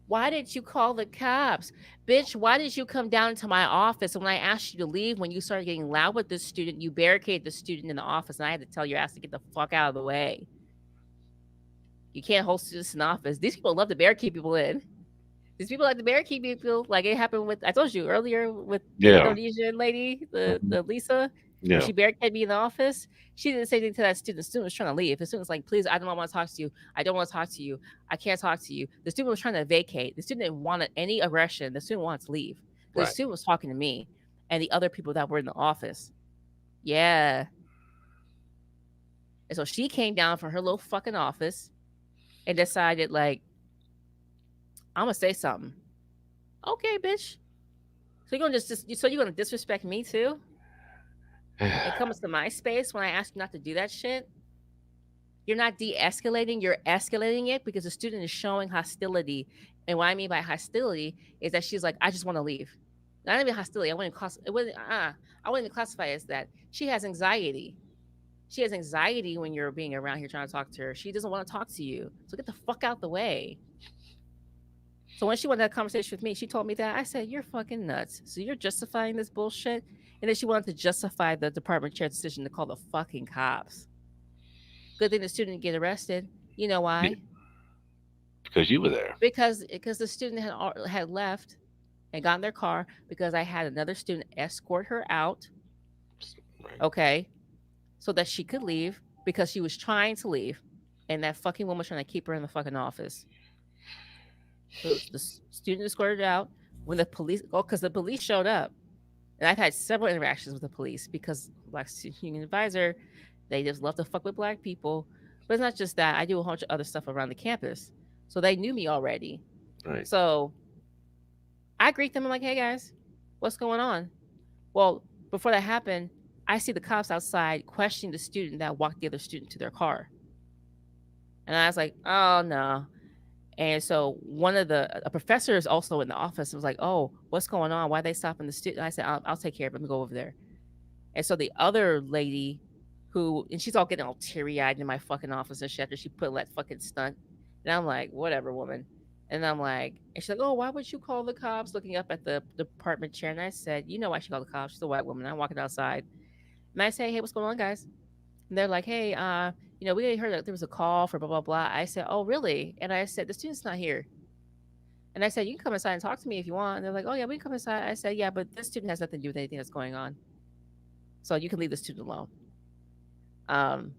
Why didn't you call the cops? Bitch, why did you come down to my office? And when I asked you to leave, when you started getting loud with the student, you barricaded the student in the office, and I had to tell your ass to get the fuck out of the way. You can't hold students in the office. These people love to barricade people in. These people like to barricade people, like it happened with, I told you earlier, with the Indonesian lady, the Lisa. Yeah. She barricaded me in the office. She didn't say anything to that student. The student was trying to leave. The student was like, please, I don't want to talk to you. I don't want to talk to you. I can't talk to you. The student was trying to vacate. The student didn't want any aggression. The student wanted to leave. The student was talking to me and the other people that were in the office. Yeah. And so she came down from her little fucking office and decided, like, I'm going to say something. Okay, bitch. So you're gonna disrespect me too? It comes to my space when I ask you not to do that shit. You're not de-escalating, you're escalating it because the student is showing hostility. And what I mean by hostility is that she's like, I just want to leave. Not even hostility. I wouldn't even classify it as that. She has anxiety. She has anxiety when you're being around here trying to talk to her. She doesn't want to talk to you. So get the fuck out the way. So when she wanted that conversation with me, she told me that. I said, you're fucking nuts. So you're justifying this bullshit? And then she wanted to justify the department chair's decision to call the fucking cops. Good thing the student didn't get arrested. You know why? Because you were there. Because the student had left and got in their car because I had another student escort her out. Okay. So that she could leave because she was trying to leave. And that fucking woman was trying to keep her in the fucking office. So the student escorted out when the police, because the police showed up. And I've had several interactions with the police because Black Student Union Advisor, they just love to fuck with Black people. But it's not just that. I do a bunch of other stuff around the campus. So they knew me already. Right. So I greet them. I'm like, hey, guys, what's going on? Well, before that happened, I see the cops outside questioning the student that walked the other student to their car. And I was like, oh, no. And so a professor is also in the office and was like, oh, what's going on? Why are they stopping the student? I said, I'll take care of it. Let me go over there. And so the other lady and she's all getting all teary-eyed in my fucking office and shit after she put that fucking stunt. And I'm like, whatever, woman. And I'm like, and she's like, oh, why would you call the cops? Looking up at the department chair. And I said, you know why she called the cops. She's a white woman. I'm walking outside. And I say, hey, what's going on, guys? And they're like, hey, we heard that there was a call for blah, blah, blah. I said, oh, really? And I said, the student's not here. And I said, you can come inside and talk to me if you want. And they're like, oh, yeah, we can come inside. I said, yeah, but this student has nothing to do with anything that's going on. So you can leave the student alone. And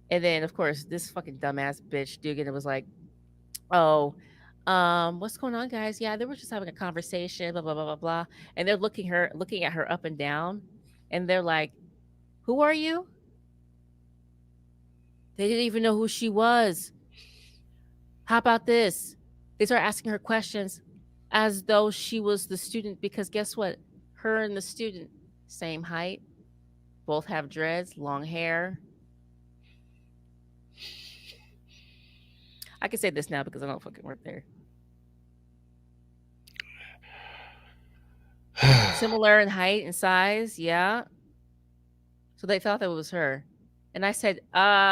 then, of course, this fucking dumbass bitch, Dugan, was like, oh, what's going on, guys? Yeah, they were just having a conversation, blah, blah, blah, blah, blah. And they're looking at her up and down. And they're like, who are you? They didn't even know who she was. How about this? They start asking her questions as though she was the student, because guess what? Her and the student, same height, both have dreads, long hair. I can say this now because I don't fucking work there. Similar in height and size, yeah. So they thought that it was her. And I said,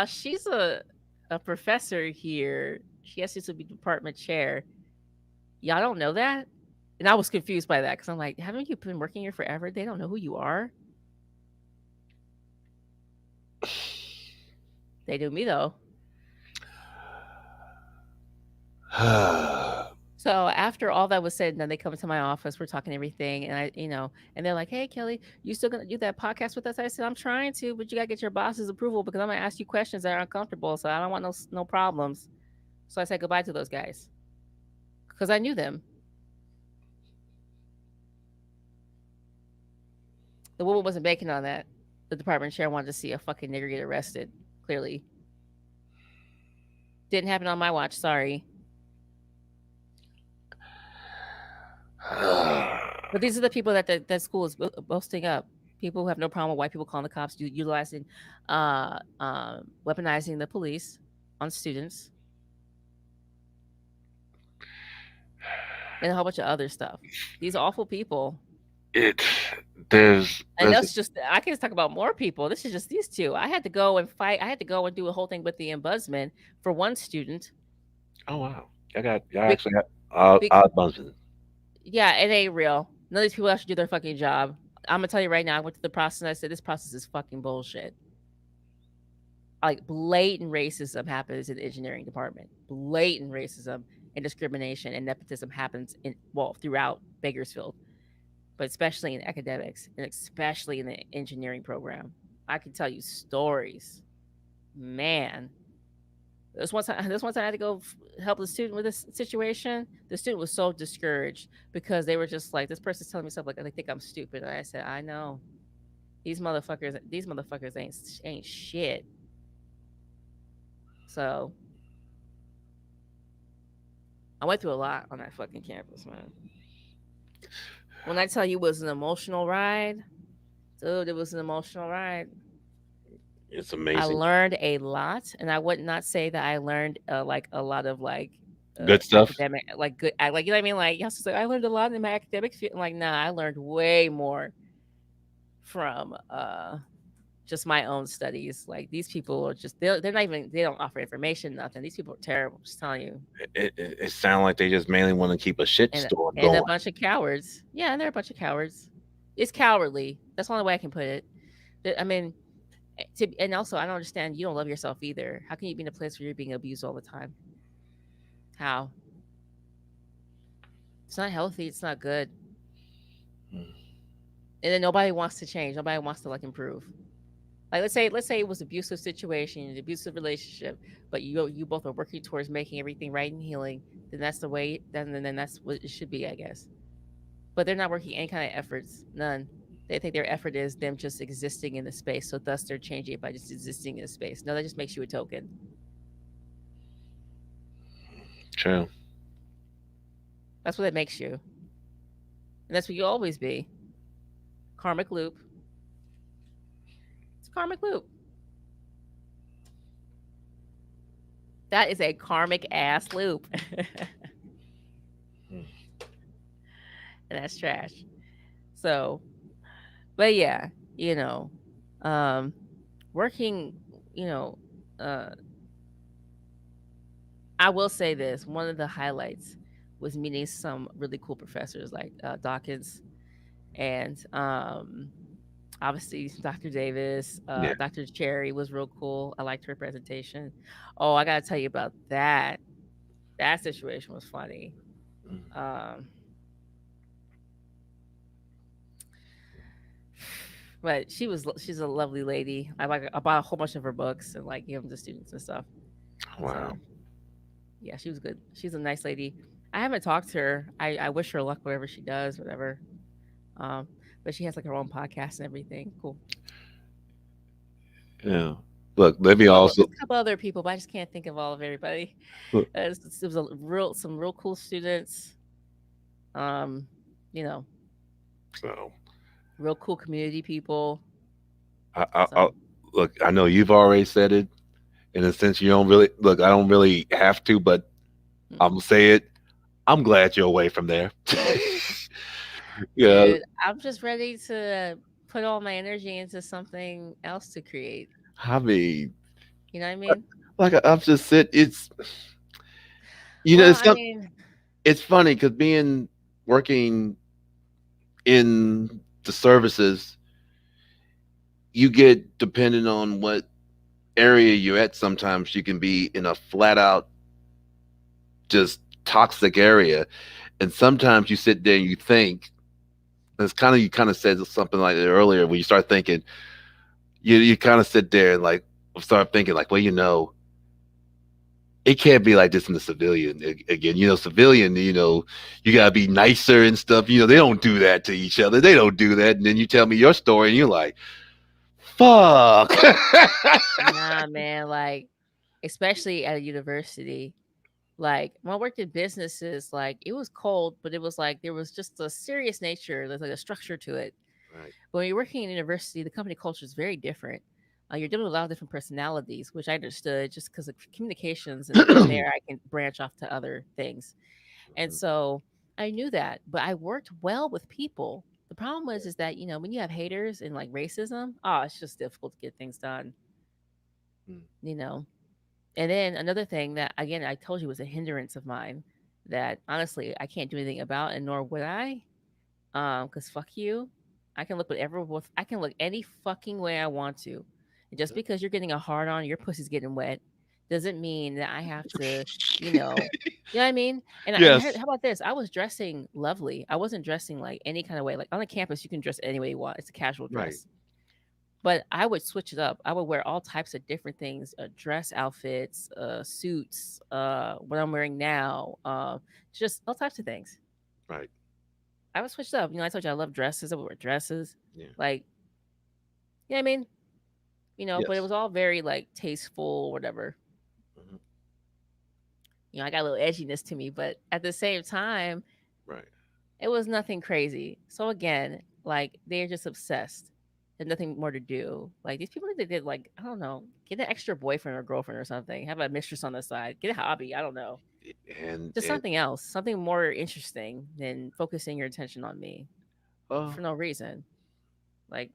she's a professor here. She has to be department chair. Y'all don't know that? And I was confused by that because I'm like, haven't you been working here forever? They don't know who you are. They knew me though. So after all that was said and done, they come into my office, we're talking everything, and and they're like, hey, Kelly, you still gonna do that podcast with us? I said, I'm trying to, but you gotta get your boss's approval because I'm gonna ask you questions that are uncomfortable, so I don't want no problems. So I said goodbye to those guys because I knew them. The woman wasn't banking on that. The department chair wanted to see a fucking nigger get arrested. clearly. Didn't happen on my watch. Sorry. But these are the people that school is boasting up. People who have no problem with white people calling the cops, utilizing, weaponizing the police on students, and a whole bunch of other stuff. These are awful people. There's And that's just, I can just talk about more people. This is just these two. I had to go and fight. I had to go and do a whole thing with the ombudsman for one student. Oh wow, y'all actually got ombudsman. Yeah, it ain't real. None of these people actually do their fucking job. I'm gonna tell you right now. I went through the process and I said this process is fucking bullshit. Like blatant racism happens in the engineering department. Blatant racism and discrimination and nepotism happens throughout Bakersfield, but especially in academics and especially in the engineering program. I can tell you stories. Man, this one time I had to go help the student with this situation. The student was so discouraged because they were just like, this person's telling me stuff like they think I'm stupid. And I said, I know. These motherfuckers ain't shit. So I went through a lot on that fucking campus, man. When I tell you it was an emotional ride, dude, it was an emotional ride. It's amazing. I learned a lot, and I would not say that I learned like a lot of good stuff, academic, good, you know what I mean? Like, yes, I learned a lot in my academic field. Like, nah, I learned way more from just my own studies. Like, these people are just they're not even, they don't offer information, nothing. These people are terrible. I'm just telling you. It sounds like they just mainly want to keep a shit storm going. And a bunch of cowards. Yeah, and they're a bunch of cowards. It's cowardly. That's the only way I can put it. I mean, and also, I don't understand. You don't love yourself either. How can you be in a place where you're being abused all the time? How? It's not healthy. It's not good. And then nobody wants to change. Nobody wants to improve. Like, let's say it was abusive situation, an abusive relationship, but you both are working towards making everything right and healing. Then that's the way. Then that's what it should be, I guess. But they're not working any kind of efforts. None. They think their effort is them just existing in the space. So thus they're changing it by just existing in the space. No, that just makes you a token. True. That's what it makes you. And that's what you'll always be. Karmic loop. It's a karmic loop. That is a karmic ass loop. And that's trash. So, but yeah, working, I will say this. One of the highlights was meeting some really cool professors like Dawkins and obviously Dr. Davis. Dr. Cherry was real cool. I liked her presentation. Oh, I got to tell you about that. That situation was funny. But she's a lovely lady. I bought a whole bunch of her books and give them to students and stuff. Wow. So, yeah, she was good. She's a nice lady. I haven't talked to her. I wish her luck, whatever she does, whatever. But she has her own podcast and everything. Cool. Yeah. Look, let me also. A couple other people, but I just can't think of all of everybody. It was some real cool students. So. Real cool community people. Look, I know you've already said it. In a sense, you don't really look. I don't really have to, but I'm gonna say it. I'm glad you're away from there. Yeah, dude, I'm just ready to put all my energy into something else to create. I mean, you know what I mean? Like I've just said, it's it's funny because working in the services, you get depending on what area you're at. Sometimes you can be in a flat out just toxic area, and sometimes you sit there and you think you kind of said something like that earlier when you start thinking you kind of sit there and start thinking well, it can't be like this in the civilian again. Civilian, you gotta be nicer and stuff. They don't do that to each other. They don't do that. And then you tell me your story and you're like, fuck? Nah, man, like especially at a university. Like when I worked in businesses, like it was cold, but it was like there was just a serious nature. There's like a structure to it. Right. But when you're working in university, the company culture is very different. You're dealing with a lot of different personalities, which I understood just because of communications, and from there I can branch off to other things. And so I knew that, but I worked well with people. The problem was is that when you have haters and like racism, oh, it's just difficult to get things done. Mm. You know. And then another thing that again I told you was a hindrance of mine that honestly I can't do anything about, and nor would I. Cause fuck you. I can look any fucking way I want to. And just because you're getting a hard on, your pussy's getting wet, doesn't mean that I have to, you know what I mean? And Yes. how about this? I was dressing lovely. I wasn't dressing like any kind of way. Like on the campus, you can dress any way you want. It's a casual Right. dress. But I would switch it up. I would wear all types of different things, dress outfits, suits, what I'm wearing now, just all types of things. Right. I would switch it up. I told you I love dresses. I would wear dresses. Yeah. Like, you know what I mean? But it Yes. was all very like tasteful, whatever. Mhm. I got a little edginess to me, but at the same time, Right. it was nothing crazy. So again, like they're just obsessed. There's nothing more to do. Like these people need to get like, I don't know, get an extra boyfriend or girlfriend or something. Have a mistress on the side. Get a hobby. I don't know. Just And something else. Something more interesting than focusing your attention on me for no reason. Like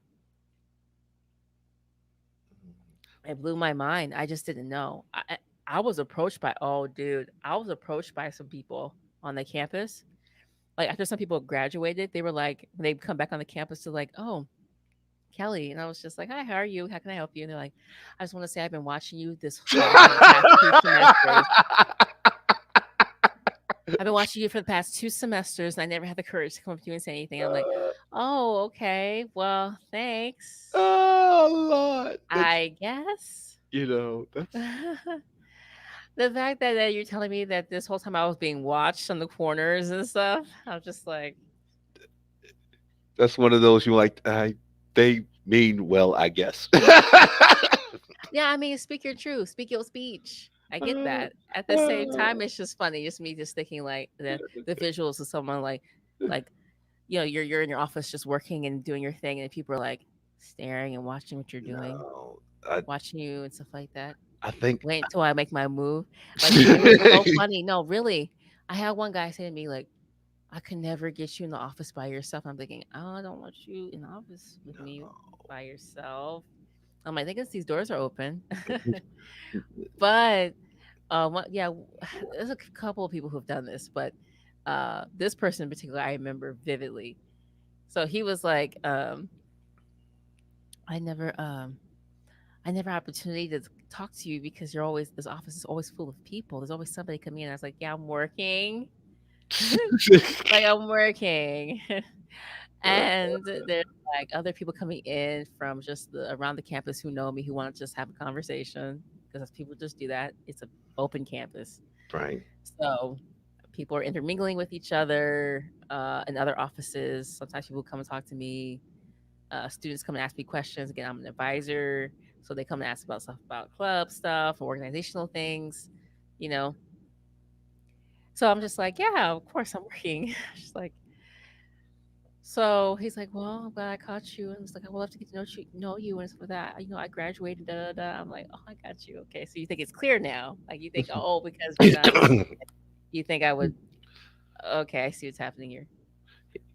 it blew my mind. I just didn't know. I was approached by dude, I was approached by some people on the campus. Like after some people graduated, they were like, when they come back on the campus, they're like, "Oh, Kelly," and I was just like, "Hi, how are you? How can I help you?" And they're like, "I just want to say I've been watching you for the past 2 semesters. I've been watching you for the past 2 semesters, and I never had the courage to come up to you and say anything." I'm like, "Oh, okay. Well, thanks. Oh Lord. I guess." That's The fact that you're telling me that this whole time I was being watched on the corners and stuff, I'm just like, that's one of those you like. They mean well, I guess. yeah, I mean, speak your truth, speak your speech. I get that. At the same time, it's just funny, just me just thinking like the visuals of someone like you're in your office just working and doing your thing, and people are like staring and watching what you're doing, No, I, watching you and stuff like that. I think. Wait until I make my move. Like it was so funny. No, really. I had one guy say to me like, "I could never get you in the office by yourself." I'm thinking, "Oh, I don't want you in the office with me by yourself." I'm like, "I these doors are open." But yeah, there's a couple of people who've done this, but this person in particular, I remember vividly. So he was like, I never, I never had opportunity to talk to you because this office is always full of people. There's always somebody coming in. I was like, yeah, I'm working. Like I'm working. And there's like other people coming in from just around the campus who know me, who want to just have a conversation because people just do that. It's an open campus. Right. So people are intermingling with each other in other offices. Sometimes people come and talk to me. Students come and ask me questions. Again, I'm an advisor. So they come and ask about stuff about club stuff, organizational things, you know. So I'm just like, yeah, of course I'm working. Just like, so he's like, well, I'm glad I caught you. And it's like, I would love to get to know you and stuff like that. I graduated, da, da, da. I'm like, oh, I got you. Okay. So you think it's clear now? Like you think, oh, because we're done, you think I would, okay, I see what's happening here.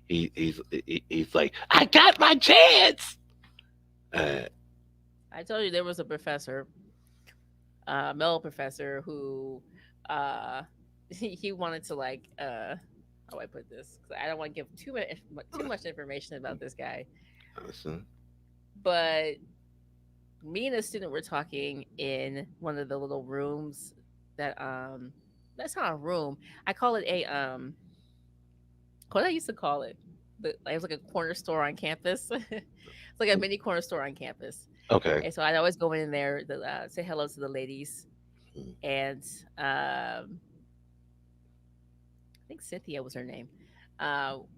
He's like, I got my chance. I told you there was a professor, male professor who, he wanted to like, how do I put this? 'Cause I don't want to give too much information about this guy. Listen. But me and a student were talking in one of the little rooms that that's not a room. I call it a what I used to call it. But it was like a corner store on campus. It's like a mini corner store on campus. Okay. And so I'd always go in there to say hello to the ladies. And I think Cynthia was her name.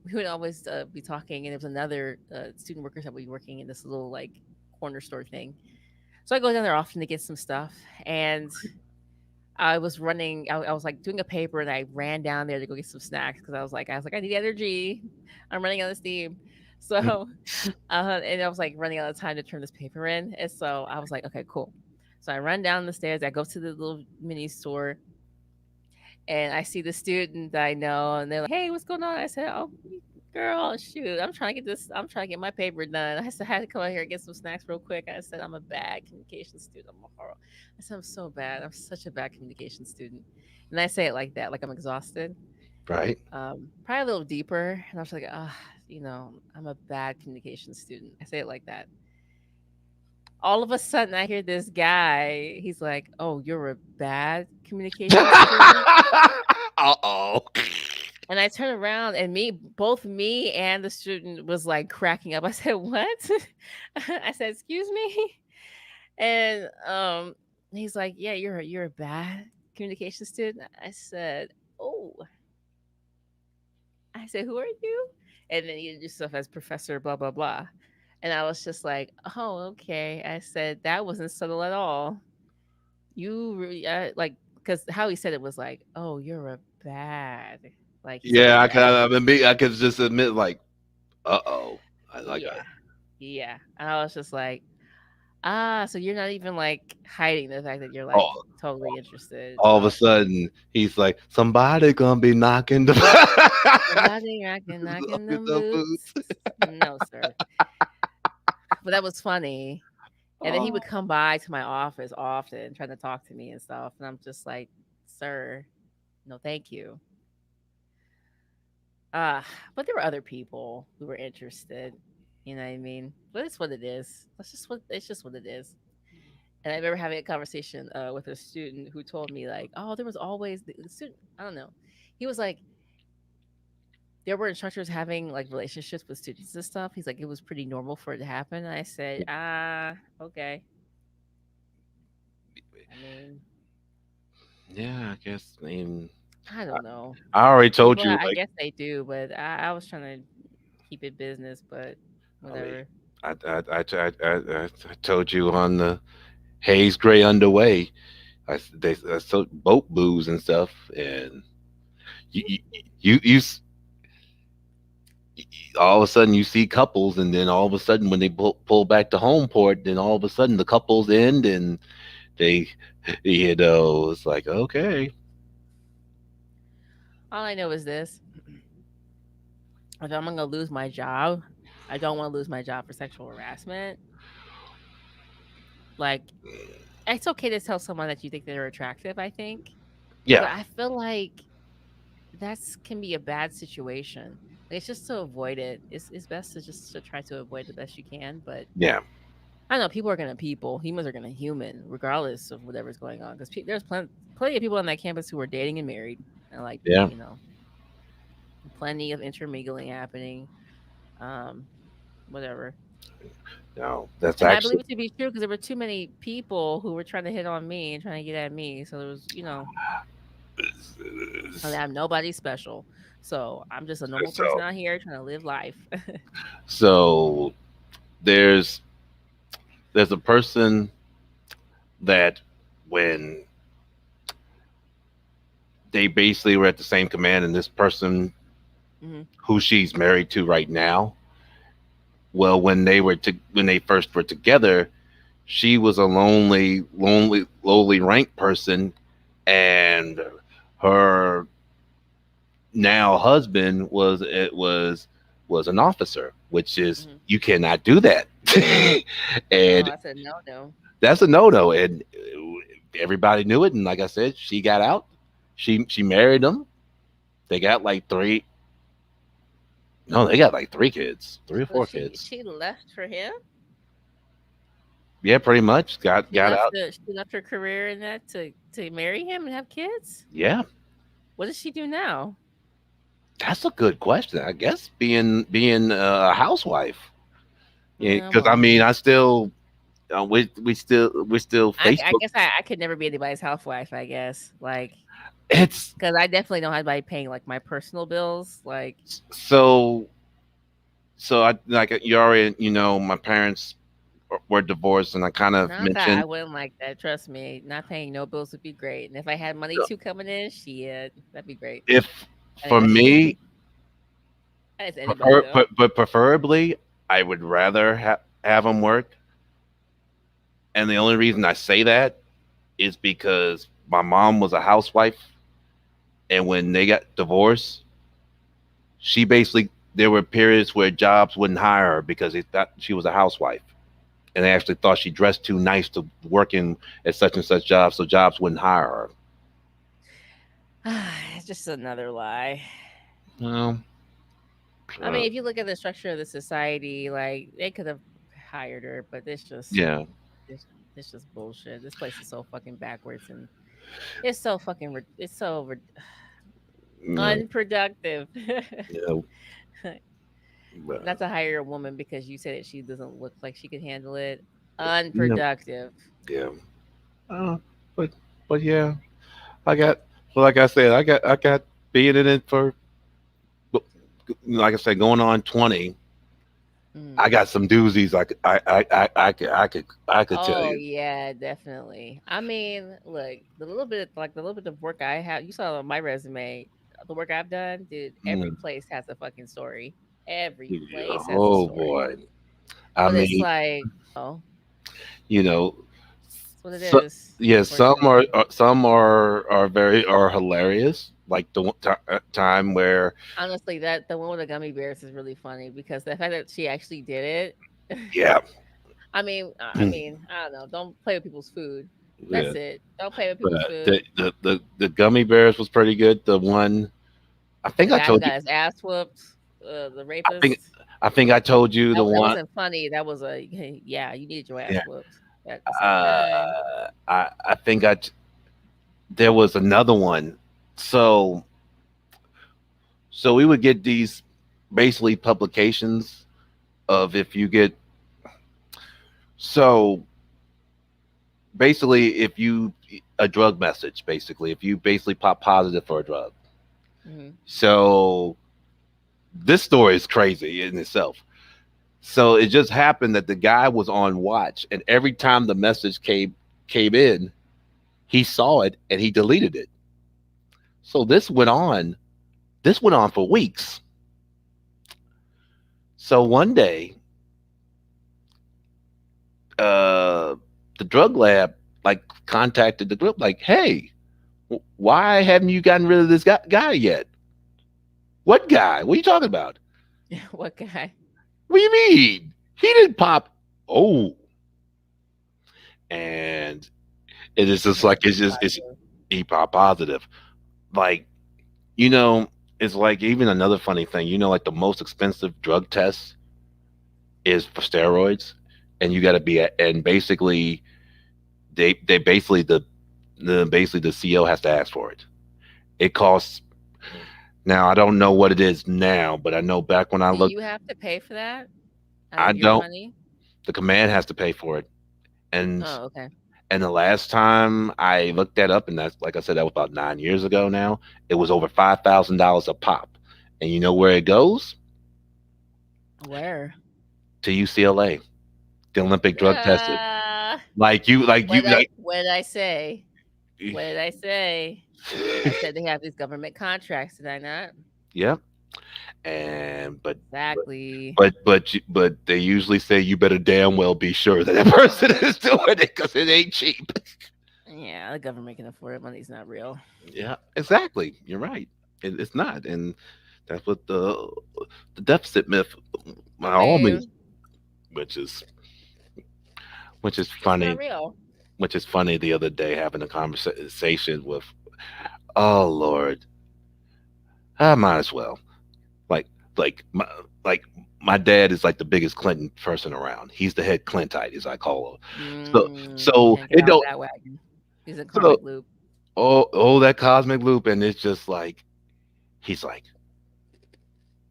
We would always be talking, and there was another student workers that would be working in this little like corner store thing. So I go down there often to get some stuff, and I was running. I was like doing a paper, and I ran down there to go get some snacks because I need energy. I'm running out of steam. So, and I was like running out of time to turn this paper in, and so I was like, okay, cool. So I run down the stairs. I go to the little mini store, and I see the student that I know, and they're like, "Hey, what's going on?" I said, "Oh, girl, shoot, I'm trying to get this. I'm trying to get my paper done." I said, "I had to come out here and get some snacks real quick." I said, "I'm a bad communication student. I'm a horror." I said, "I'm so bad. I'm such a bad communication student," and I say it like that, like I'm exhausted. Right. Probably a little deeper, and I was like, I'm a bad communication student." I say it like that. All of a sudden, I hear this guy. He's like, "Oh, you're a bad communication student." Uh-oh. And I turned around, and both me and the student was like cracking up. I said, "What?" I said, "Excuse me." And he's like, "Yeah, you're a bad communication student." I said, "Oh." I said, "Who are you?" And then he introduced himself as Professor blah blah blah. And I was just like, "Oh, okay." I said, "That wasn't subtle at all. You really like, because how he said it was like, 'Oh, you're a bad.'" Like he said it Yeah, bad. I could just admit, like, uh-oh. Yeah. Yeah. And I was just like, so you're not even like hiding the fact that you're like all, totally interested. all of a Awesome. sudden, he's like, somebody gonna be knocking the Somebody knocking knocking them the boots. boots. No, sir. But that was funny. And then he would Oh. come by to my office often trying to talk to me and stuff. And I'm just like, "Sir, no, thank you." Uh, but there were other people who were interested. You know what I mean? But it's what it is. It's just what it is. And I remember having a conversation with a student who told me like, "Oh, there was always the student." I don't know. He was like, there were instructors having like relationships with students and stuff. He's like, it was pretty normal for it to happen. And I said, okay. I mean, Yeah, I guess. I mean, I don't know. I already told People, you, I like, guess they do, but I was trying to keep it business. But I mean, whatever. I told you on the Haze Gray Underway. I sold boat booze and stuff, and you, you, you, you s- all of a sudden you see couples, and then all of a sudden when they pull back to home port, then all of a sudden the couples end, and they, it's like, okay, All I know is this: if I'm gonna lose my job, I don't want to lose my job for sexual harassment. Like, it's okay to tell someone that you think they're attractive. I think, but yeah, I feel like that's can be a bad situation. Like, it's just to avoid it. It's best to just to try to avoid the best you can. But yeah, I don't know, people are gonna people. Humans are gonna human, regardless of whatever's going on. Because there's plenty of people on that campus who are dating and married, and like yeah. plenty of intermingling happening. Um, Whatever. No, that's And I believe actually it to be true because there were too many people who were trying to hit on me and trying to get at me. So there was, I'm nobody special. So I'm just a normal person so. out here trying to live life. So there's a person that when they basically were at the same command, and this person Hmm. who she's married to right now, well, when they first were together, she was a lowly ranked person, and her now husband was an officer, which is, Hmm. you cannot do that. No, And I said no, no. that's a no-no, and everybody knew it. And like I said, she got out. She married him. They got like three. No, they got like three kids, three or So four she kids. she left for him. Yeah, pretty much. Got out. She left her career in that to marry him and have kids. Yeah, What does she do now? that's a good question. I guess being a housewife. Yeah, Yeah, because I well, mean, I still we still I Facebook. guess I could never be anybody's housewife. I guess like It's because I definitely don't have anybody paying like my personal bills. Like, so I like you already my parents were divorced, and I kind of No, I mentioned, wouldn't like that. Trust me, not paying no bills would be great. And if I had money too coming in, shit, that'd be great. if I for mean, me, that's anybody though. but preferably, I would rather have them work. And the only reason I say that is because my mom was a housewife, and when they got divorced, she basically there were periods where jobs wouldn't hire her because they thought she was a housewife, and they actually thought she dressed too nice to work in at such and such jobs, so jobs wouldn't hire her. It's just another lie. Well, I mean, if you look at the structure of the society, like they could have hired her, but yeah, it's just bullshit. This place is so fucking backwards, and it's so fucking it's so unproductive. yeah, but, Not to hire a woman because you said that she doesn't look like she could handle it. you know, Unproductive. yeah. Uh, but yeah, I got. Well, like I said, I got being in it for, like I said, going on 20. I got some doozies. I could tell Oh you. yeah, definitely. I mean, look, the little bit of work I have, you saw on my resume, the work I've done, dude, every Mm. place has a fucking story. Every place has a Oh story. boy. I But it's mean, like, oh, you know, that's what it so, is, yeah, unfortunately. some are hilarious. Like the time where, Honestly, that the one with the gummy bears is really funny because the fact that she actually did it. yeah, I don't know. Don't play with people's food. yeah. That's it. Don't play with But people's food. the gummy bears was pretty good. The one I think The I guy who told you. got his ass whooped, the I think rapist. I think I told you the That one. wasn't funny. That was a yeah. You needed your ass Yeah. whooped at the same time. I think there was another one. So we would get these basically publications of if you get so basically if you a drug message basically if you basically pop positive for a drug. Hmm. So this story is crazy in itself. So it just happened that the guy was on watch, and every time the message came in, he saw it and he deleted it. So this went on. This went on for weeks. So one day, the drug lab like contacted the group, like, "Hey, why haven't you gotten rid of this guy yet? What guy? What are you talking about? What guy? What do you mean? He didn't pop." Oh, and it is just like it's he pop positive. Like, it's like even another funny thing. Like the most expensive drug test is for steroids, and you got to be and basically they basically the CO has to ask for it. It costs. Now I don't know what it is now, but I know back when I Do looked, you have to pay for that out I of your don't. money? The command has to pay for it, and Oh, okay. the last time I looked that up, and that's like I said, that was about 9 years ago. Now it was over $5,000 a pop, and you know where it goes? Where? To UCLA, the Olympic drug tested. Like you, What did I say? What did I say? I said they have these government contracts, did I not? Yep. And Exactly. but they usually say you better damn well be sure that person is doing it because it ain't cheap. Yeah, the government can afford it. Money's not real. Yeah, exactly. You're right. It's not, and that's what the deficit myth by all means, which is funny. It's not real. Which is funny. The other day, having a conversation with, oh Lord, I might as well. Like like my like my dad is like the biggest Clinton person around. He's the head Clintite, as I call him. So Can't get it off don't. that wagon. He's a So karmic loop. that cosmic loop, and it's just like he's like,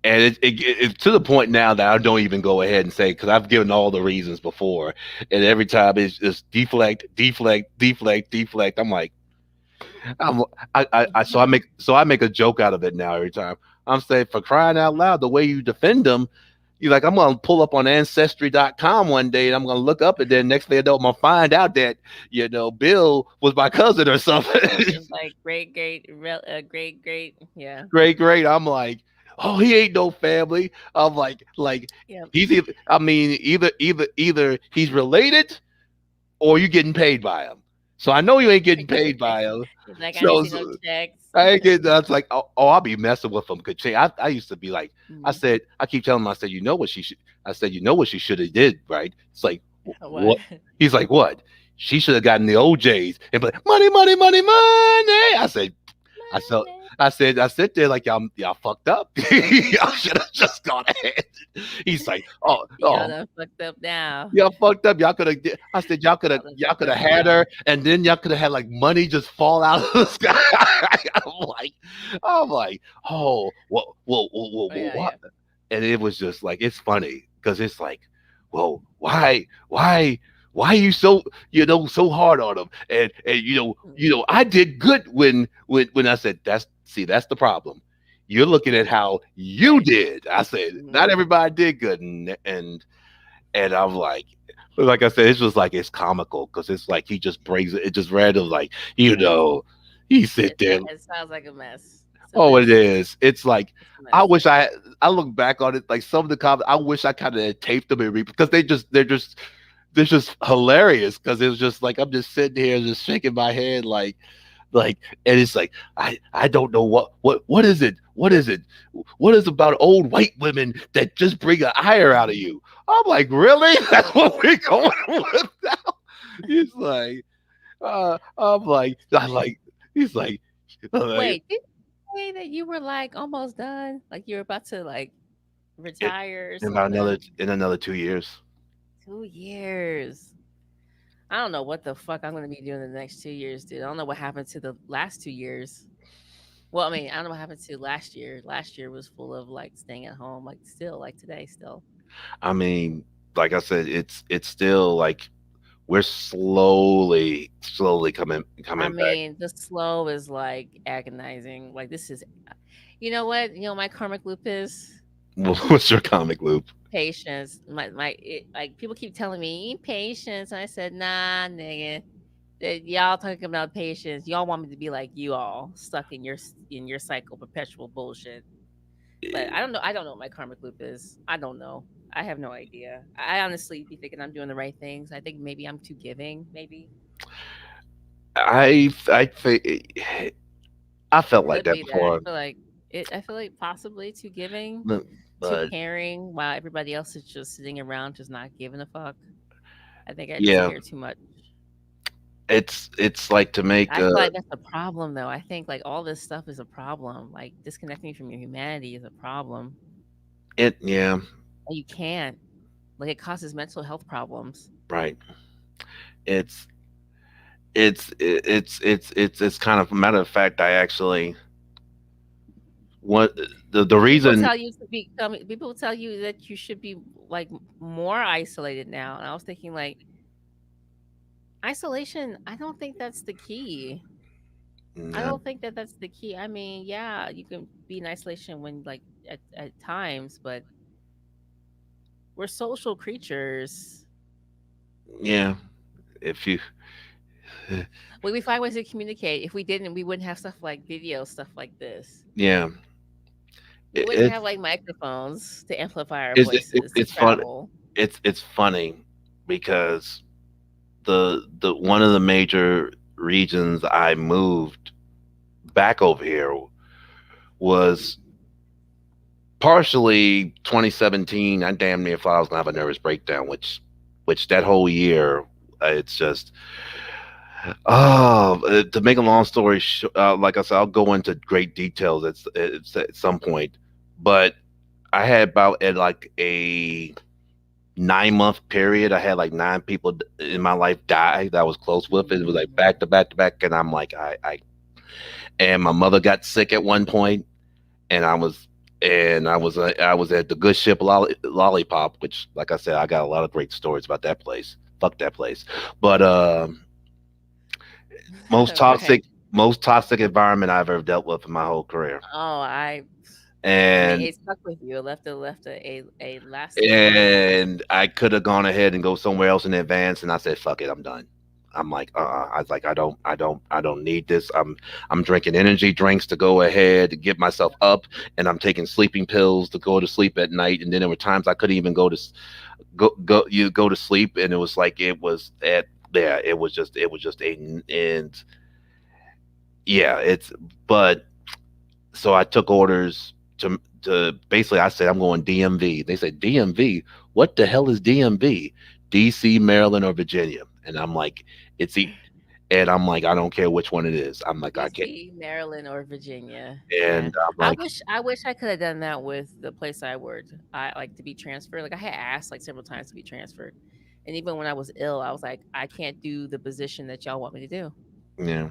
and it's to the point now that I don't even go ahead and say because I've given all the reasons before, and every time it's just deflect, deflect, deflect, deflect. I'm like, so I make a joke out of it now every time. I'm saying for crying out loud, the way you defend them, You're like, I'm gonna pull up on ancestry.com one day and I'm gonna look up, and then next thing I know, I'm gonna find out that Bill was my cousin or something. It's like great, yeah. Great. I'm like, oh, he ain't no family. I'm like Yeah. he's either, I mean, either he's related or you getting paid by him. So I know you ain't getting paid by him. He's like, I ain't So, see no checks. I ain't getting. That's like, oh, I'll be messing with him. I used to be like, I Mhm. said, I keep telling him, I said, you know what she should. I said, you know what she should have did, right? It's like, What? what? He's like, what? She should have gotten the OJs and be like, money, money, money, money. I said, I sit there like y'all fucked up. Y'all should have just gone ahead. He's like, Y'all done fucked up now. y'all fucked up. Y'all could have. I said y'all could have had her, and then y'all could have had like money just fall out of the sky. I'm like, oh, Oh, yeah, what? And it was just like, it's funny because it's like, well, why are you so so hard on him? And I did good when I said that's the problem. You're looking at how you did. I said not everybody did good, and I'm like I said, it's just like, it's comical because it's like he just brings it just random, like he sit there. It sounds like a mess. Oh, it is. It's like, It's a I mess. wish I look back on it, like some of the comments, I wish I kind of taped them and because they're just hilarious because it was just like, I'm just sitting here just shaking my head and it's like, I don't know what is it what is about old white women that just bring an ire out of you. I'm like, really? That's what we're going with now. He's like, I'm like, he's like, Wait, did you say that you were like almost done? Like you were about to like retire or in about something? in another 2 years. 2 years. I don't know what the fuck I'm gonna be doing the next 2 years, dude. I don't know what happened to the last 2 years. Well, I mean, I don't know what happened to last year. Last year was full of like staying at home, like still, like today, still. I mean, like I said, it's still like we're slowly coming I back. mean, the slow is like agonizing. Like this is, you know what? You know my karmic loop is What's your comic loop? patience. Like people keep telling me patience, and I said, nah, nigga. That y'all talking about patience. Y'all want me to be like you all stuck in your cycle, perpetual bullshit. But I don't know what my karmic loop is. I don't know. I have no idea. I honestly be thinking I'm doing the right things. I think maybe I'm too giving. Maybe I felt like could that be that. I before, feel like it. I feel like possibly too giving, but too but caring, while everybody else is just sitting around, just not giving a fuck. I think I just yeah, care too much. it's like to make I feel like that's a problem, though. I think like all this stuff is a problem. Like disconnecting from your humanity is a problem, it, yeah, and you can't. Like it causes mental health problems. right. It's it's kind of, matter of fact, I actually, what the People reason. tell you to become. People tell you that you should be like more isolated now, and I was thinking like isolation. I don't think that's the key. I No, don't think that that's the key. I mean, yeah, you can be in isolation when like at times, but we're social creatures. yeah, if you We find ways to communicate. If we didn't, we wouldn't have stuff like video, stuff like this. yeah, We wouldn't it's have like microphones to amplify our voices to it's fun. travel. It's funny because the one of the major reasons I moved back over here was partially 2017. I damn near thought I was gonna have a nervous breakdown, which that whole year, it's just, to make a long story like I said, I'll go into great details at some point, but I had about, at like a 9 month period, I had like 9 people in my life die that I was close with. It was like back to back to back, and I'm like, and my mother got sick at one point, and I was at the Good Ship Lollipop, which, like I said, I got a lot of great stories about that place. Fuck that place, but most Right. toxic most toxic environment I've ever dealt with in my whole career. Oh, I And and it stuck with you. It left a lasting mark. and I could have gone ahead and go somewhere else in advance, and I said, "Fuck it, I'm done." I'm like, I was like, I don't need this. I'm drinking energy drinks to go ahead to get myself up, and I'm taking sleeping pills to go to sleep at night. And then there were times I couldn't even go to sleep, and it was like it was at there. It was just a and yeah, it's but so I took orders to basically I said I'm going DMV. They said DMV. What the hell is DMV? DC, Maryland, or Virginia? And I'm like, it's e and I'm like, I don't care which one it is. I'm like, I can't. DC, Maryland, or Virginia. Yeah. And I'm like, I wish I could have done that with the place I worked. I like to be transferred. Like I had asked like several times to be transferred. And even when I was ill, I was like, I can't do the position that y'all want me to do yeah,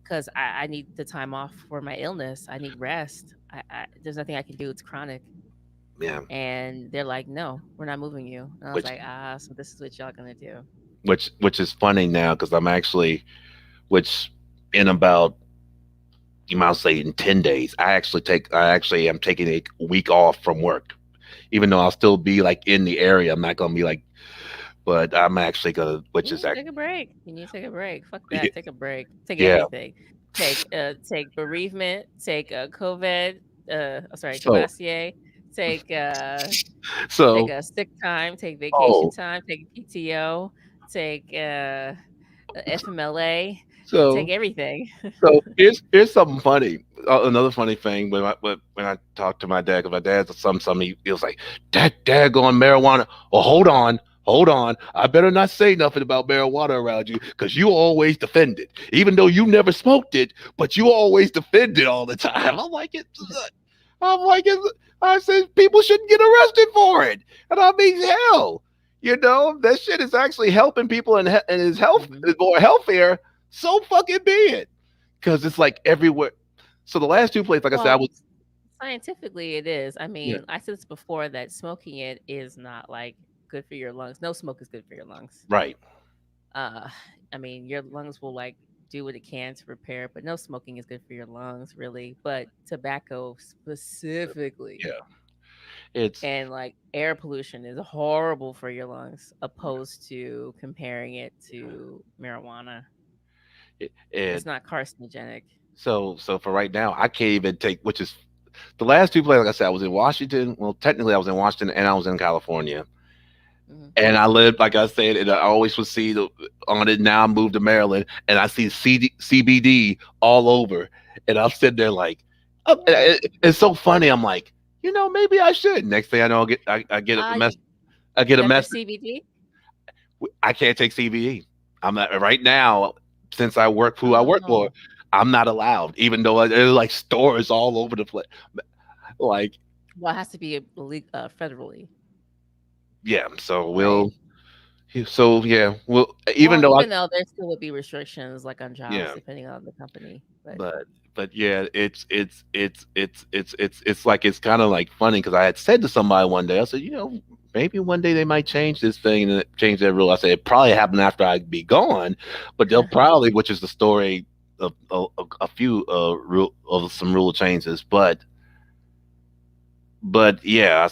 because I need the time off for my illness. I need rest. There's nothing I can do. It's chronic. yeah. And they're like, no, we're not moving you. And I was Which like, so this is what y'all gonna do. which is funny now because I'm actually which in about you might say in 10 days, I actually am taking a week off from work. Even though I'll still be like in the area, I'm not gonna be like but I'm actually gonna which You is need to act take a break. You need to take a break. Fuck yeah, that. Take a break. Take yeah. everything. Take bereavement. Take COVID. Sorry, So Cavassier. Take take so a sick time. Take vacation oh time. Take PTO. Take FMLA. Take so everything. So here's something funny. Another funny thing when I talked to my dad, because my dad's some he was like, "Dad going marijuana." Well, hold on. I better not say nothing about marijuana around you, because you always defend it, even though you never smoked it, but you always defend it all the time. I'm like it. I'm like it. I said people shouldn't get arrested for it, and I mean hell, that shit is actually helping people and is health Hmm. is more healthier. So fucking be it because it's like everywhere. So the last two places, like I said, I Well, was scientifically, it is. I yeah, mean, I said this before that smoking it is not like good for your lungs. No smoke is good for your lungs. right. Uh, I mean, your lungs will like do what it can to repair, but no smoking is good for your lungs, really. But tobacco specifically Yeah, it's and like air pollution is horrible for your lungs, opposed to comparing it to marijuana. and It's not carcinogenic. so for right now, I can't even take which is the last two places. Like I said, I was in Washington. Well, technically, I was in Washington and I was in California. Hmm. And I lived, like I said, and I always would see on it. Now I moved to Maryland, and I see CBD all over, and I'm sitting there like, oh, Yeah. it's so funny. I'm like, maybe I should. Next thing I know, I get a mess. You, I get you a got the message. CBD? I can't take CBD. I'm not right now. Since I work who I work for, Oh, I'm not allowed. Even though there's like stores all over the place. Like, well, it has to be federally, yeah. So right? we'll. So yeah. Well, even Well, though I even though there still would be restrictions like on jobs yeah. depending on the company, but but yeah, it's like it's kind of like funny because I had said to somebody one day, I said, maybe one day they might change this thing and change that rule. I said it probably happened after I'd be gone, but they'll probably, which is the story of a few rule of some rule changes, but yeah, I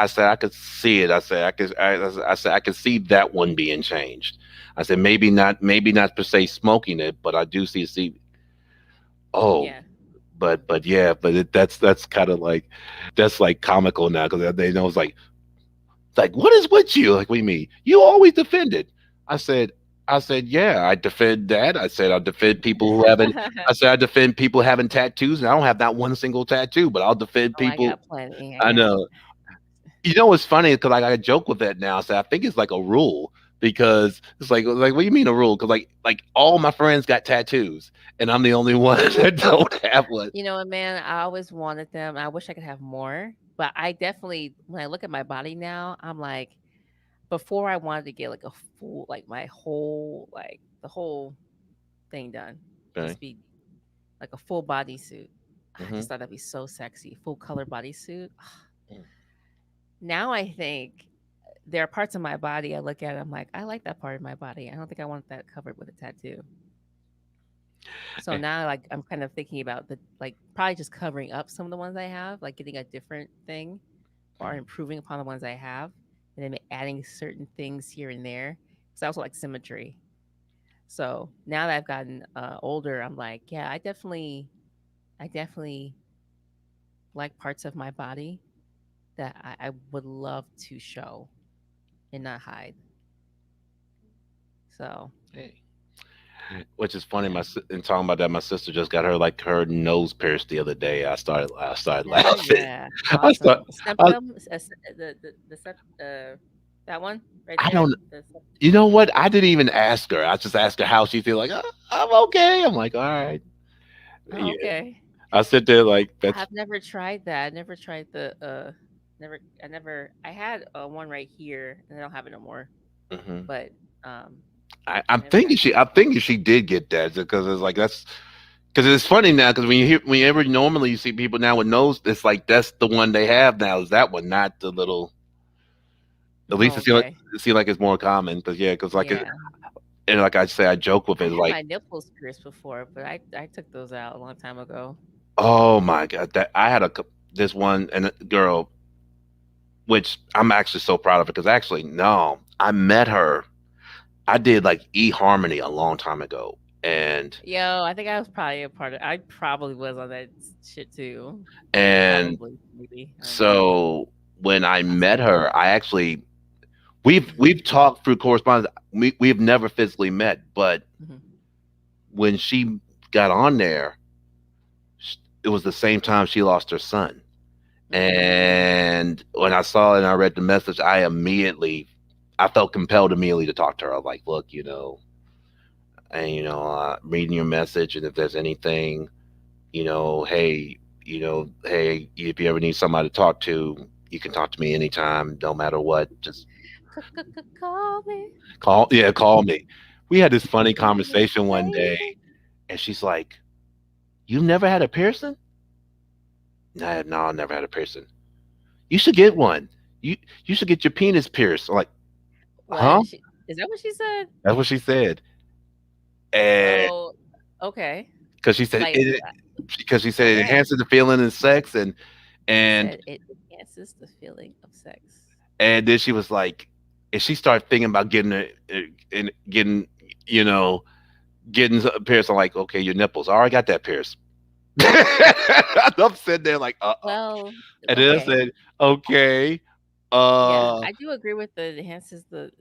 said I could see it. I said I could see that one being changed. I said maybe not per se smoking it, but I do see. Oh, yeah. but yeah, but that's kind of like that's like comical now because they know it's like what is with you? Like, what do you mean? You always defend it. I said yeah, I defend that. I said I defend people who haven't. I said I defend people having tattoos, and I don't have not one single tattoo, but I'll defend Oh, I people. got plenty. I I got know. You know what's funny? Because like I joke with that now. I say I think it's like a rule because it's like what do you mean a rule? Because like all my friends got tattoos, and I'm the only one that don't have one. You know what, man? I always wanted them. I wish I could have more, but I definitely, when I look at my body now, I'm like, before I wanted to get like a full, like my whole, like the whole thing done, Okay. just be like a full bodysuit. I Hmm. just thought that'd be so sexy, full color bodysuit. Now I think there are parts of my body I look at, I'm like, I like that part of my body. I don't think I want that covered with a tattoo. So now, like, I'm kind of thinking about probably just covering up some of the ones I have, like getting a different thing or improving upon the ones I have, and then adding certain things here and there. Because I also like symmetry. So now that I've gotten older, I'm like, yeah, I definitely like parts of my body that I would love to show and not hide. So Hey. Which is funny. yeah, In talking about that, my sister just got her nose pierced the other day. I started hell laughing. yeah, I start. awesome. I, Septum, that one right I there. don't. You know what? I didn't even ask her. I just asked her how she feel. Like, I'm okay. I'm like, all right. Oh, Yeah. okay. I sit there like that's. I've never tried that. I never tried I had one right here and I don't have it no more. Mhm. But um I I'm never thinking actually I'm thinking she did get that because it's like that's because it's funny now because whenever normally you see people now with nose, it's like that's the one they have now is that one, not the little. At least Oh, okay. it seems like it's more common because yeah, because like Yeah. and like I say, I joke with I it had like, my nipples pierced before, but I took those out a long time ago. oh my god, that I had this one and a girl, which I'm actually so proud of it because actually no, I met her. I did like eHarmony a long time ago, and Yo, I think I was probably a part of I probably was on that shit too. and Probably, maybe. I don't know. so when I met Possibly. her, I actually we've talked through correspondence. We've never physically met, but Mhm. when she got on there, it was the same time she lost her son. Mm. And when I saw it and I read the message, I felt compelled immediately to talk to her. I was like, look, and reading your message, and if there's anything, hey, if you ever need somebody to talk to, you can talk to me anytime, no matter what. Just Call me. call me. We had this funny Call me, conversation one day, baby. and she's like, "You never had a piercing?" No, I never had a piercing. You should get one. You you should get your penis pierced. I'm like, huh? What? Is that what she said? That's what she said. And Oh, okay. because she said Like, it, because she said oh it damn. enhances the feeling in sex, She and said it enhances the feeling of sex. and then she was like, and she started thinking about getting it and getting, you know, getting a pierced. I'm like, okay, your nipples. I already got that pierced. I'm sitting there like, Well, and then I okay. said, okay, Yeah, uh, I do agree with the enhances the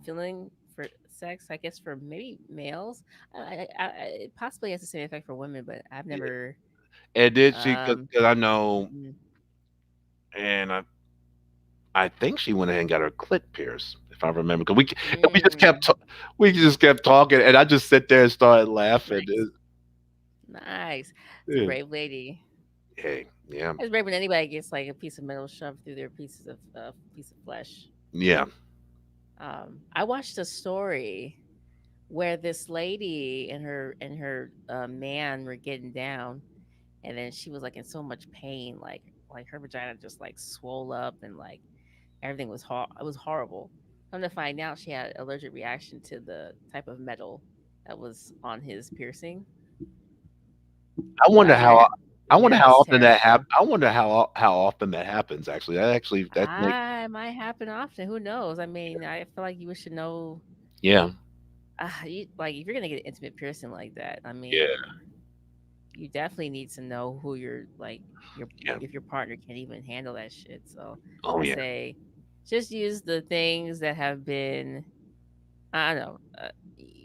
feeling for sex. I guess for maybe males, it possibly has the same effect for women, but I've never. and then she, because Um, I know, mm, and I think she went ahead and got her clit pierced, if I remember. Because we just mm, we just kept talking, and I just sit there and started laughing. nice, nice. It's a Yeah. brave lady. Hey, yeah, It's brave when anybody gets like a piece of metal shoved through their piece of flesh. yeah. I watched a story where this lady and her man were getting down, and then she was like in so much pain, like her vagina just like swole up and like everything was it was horrible. Come to find out, she had allergic reaction to the type of metal that was on his piercing. I So wonder how. I wonder yeah, how it's often that terrible. happens. I wonder how often that happens. Actually, that make I might happen often. Who knows? I mean, I feel like you should know. yeah, Like if you're gonna get an intimate piercing like that, I yeah, mean, you definitely need to know who you're like your yeah. if your partner can't even handle that shit. So Oh I yeah, say just use the things that have been I don't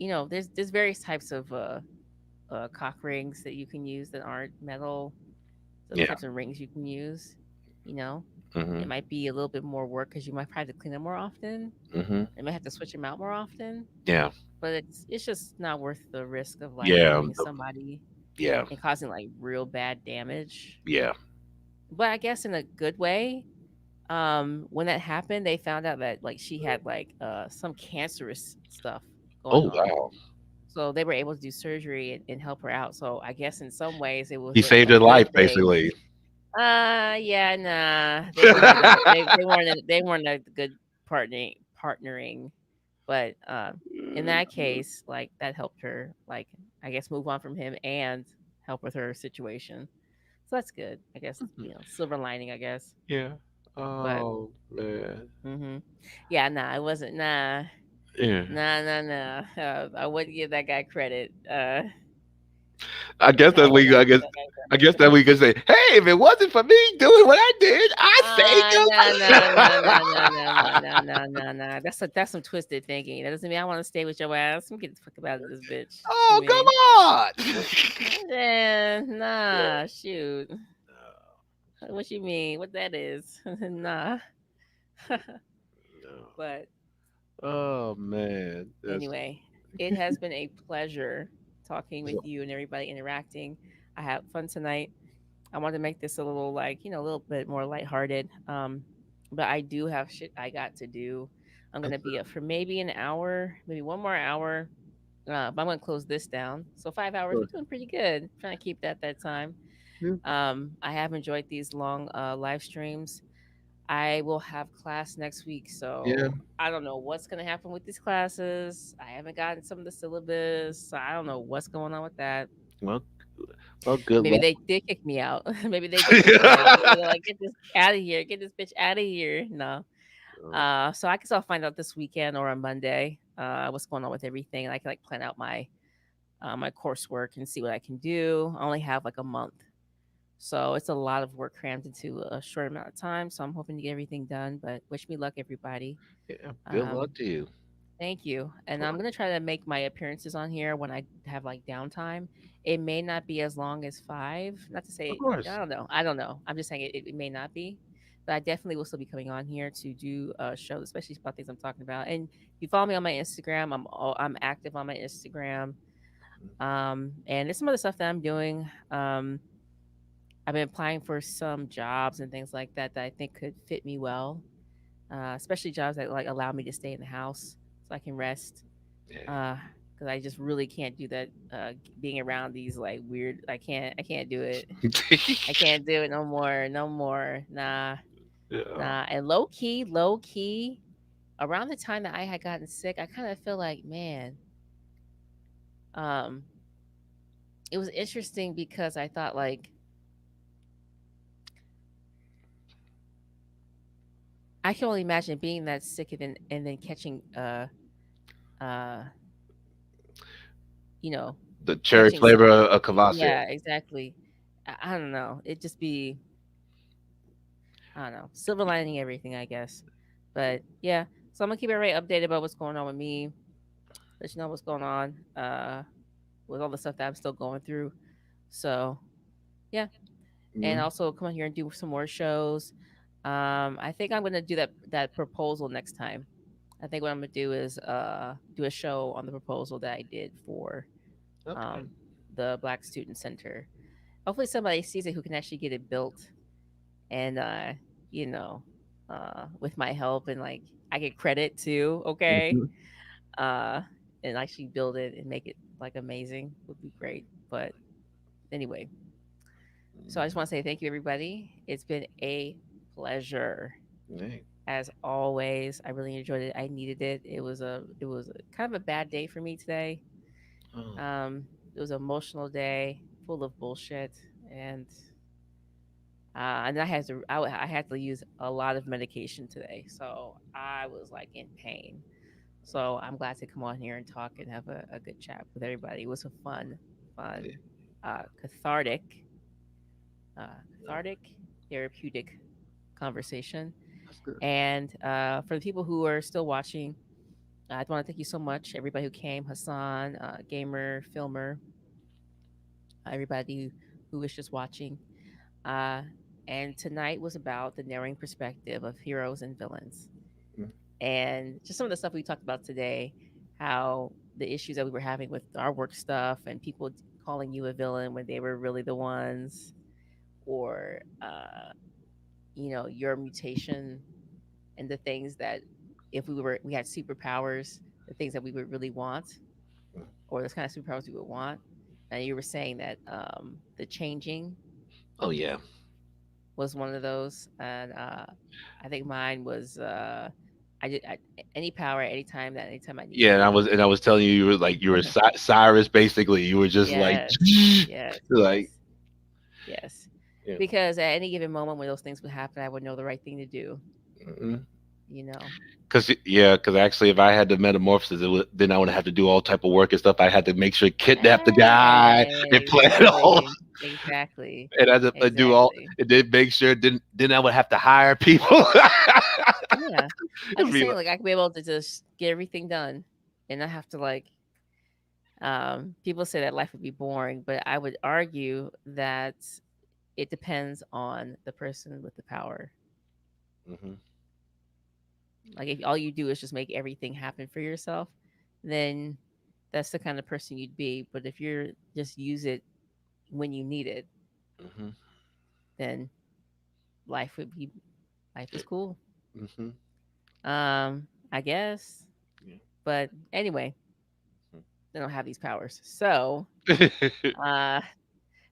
know. There's various types of cock rings that you can use that aren't metal. Other yeah. types of rings you can use. You know, Hmm. it might be a little bit more work because you might have to clean them more often. Hmm. You might have to switch them out more often. Yeah, But it's just not worth the risk of like yeah, hurting somebody yeah, and causing like real bad damage. yeah. But I guess in a good way, when that happened, they found out that like she had like some cancerous stuff going Oh on. wow, So they were able to do surgery and help her out. So I guess in some ways it was he saved a her good life thing. basically. Yeah, nah. They were not a good they weren't a good partnering. But in that case, like that helped her. Like I guess, move on from him and help with her situation. So that's good. I guess, Mhm. silver lining, I guess. Yeah. But Oh man. hmm yeah, nah, I wasn't. Nah, Yeah. nah, nah, nah. I wouldn't give that guy credit. I Because guess how that's would I what you. not I give guess. that guy I credit? guess that we could say, "Hey, if it wasn't for me doing what I did, I thank Nah, nah, nah, nah, nah, you." nah, nah, nah, nah, nah, nah. That's some twisted thinking. That doesn't mean I want to stay with your ass. Let me get the fuck about this bitch. What you Oh, mean? come on. Yeah, nah, shoot. What you mean? What that is? Nah. No. But Oh man, that's anyway, it has been a pleasure talking with you and everybody interacting. I had fun tonight. I wanted to make this a little a little bit more lighthearted. But I do have shit I got to do. I'm gonna be up for maybe an hour, maybe one more hour. But I'm gonna close this down. So 5 hours, we're good. doing pretty good. Trying to keep that time. Yeah. I have enjoyed these long live streams. I will have class next week, Yeah. so I don't know what's gonna happen with these classes. I haven't gotten some of the syllabus, so I don't know what's going on with that. Well, good Maybe luck. they did kick me out. Maybe they did kick me out. Maybe they're like, get this out of here, get this bitch out of here. No. Oh, So I guess I'll find out this weekend or on Monday what's going on with everything, and I can plan out my coursework and see what I can do. I only have like a month, so it's a lot of work crammed into a short amount of time. So I'm hoping to get everything done. But wish me luck, everybody. yeah. Good luck Um, to you. Thank you. And I'm Right. gonna try to make my appearances on here when I have downtime. It may not be as long as 5. Not to Of say I course. don't know. I don't know. I'm just saying it may not be. But I definitely will still be coming on here to do shows, especially about things I'm talking about. And if you follow me on my Instagram, I'm active on my Instagram. And there's some other stuff that I'm doing. I've been applying for some jobs and things like that that I think could fit me well, especially jobs that allow me to stay in the house so I can rest. Yeah. Because I just really can't do that. Being around these weird, I can't do it. I can't do it no more, no more. Nah, Yeah. nah. And low key, around the time that I had gotten sick, I kind of feel like, man, um, it was interesting because I thought I can only imagine being that sick and then catching uh you know The cherry catching flavor something. of Cavassier. Yeah, exactly. I don't know. It just be I don't know. Silver lining everything, I guess. But yeah, so I'm gonna keep everybody updated about what's going on with me. Let you know what's going on with all the stuff that I'm still going through. So yeah, and Mm. also come on here and do some more shows. I think I'm gonna do that proposal next time. I think what I'm gonna do is do a show on the proposal that I did for Okay. um the Black Student Center. Hopefully somebody sees it who can actually get it built and you know with my help and I get credit too, okay? Mhm. uh and actually build it and make it amazing would be great. But anyway, so I just want to say thank you, everybody. It's been a pleasure Hey. as always. I really enjoyed it. I needed it. It was a kind of a bad day for me today. Oh. It was an emotional day full of bullshit, and I had to use a lot of medication today, so I was in pain. So I'm glad to come on here and talk and have a good chat with everybody. It was a Yeah. fun, cathartic, cathartic, therapeutic conversation. That's good. And for the people who are still watching, I want to thank you so much, everybody who came, Hassan, gamer, filmer, everybody who was just watching. Uh, and tonight was about the narrowing perspective of heroes and villains. Mm. And just some of the stuff we talked about today, how the issues that we were having with our work stuff and people calling you a villain when they were really the ones, or, your mutation and the things that if we had superpowers, the things that we would really want, or those kind of superpowers we would want. And you were saying that the changing Oh yeah. was one of those, and I think mine was any power, anytime I need Yeah, it. and I was telling you, you were Cyrus basically. You were just like Yes, yes, like yes, yes. yeah. Because at any given moment when those things would happen, I would know the right thing to do. Mhm. You know. Because actually, if I had the metamorphosis, then I would have to do all type of work and stuff. I had to make sure kidnap the guy and plan it all, Exactly. Exactly. and I had to do all, Exactly. and then make sure. Then I would have to hire people. Yeah. I'm It'd just be saying, like, like, I could be able to just get everything done and not have to, like, people say that life would be boring, but I would argue that it depends on the person with the power. mhm, Like, if all you do is just make everything happen for yourself, then that's the kind of person you'd be. But if you're just use it when you need it, mhm, then life would be life is cool. mhm, I guess. yeah. But anyway, they don't have these powers. So, uh,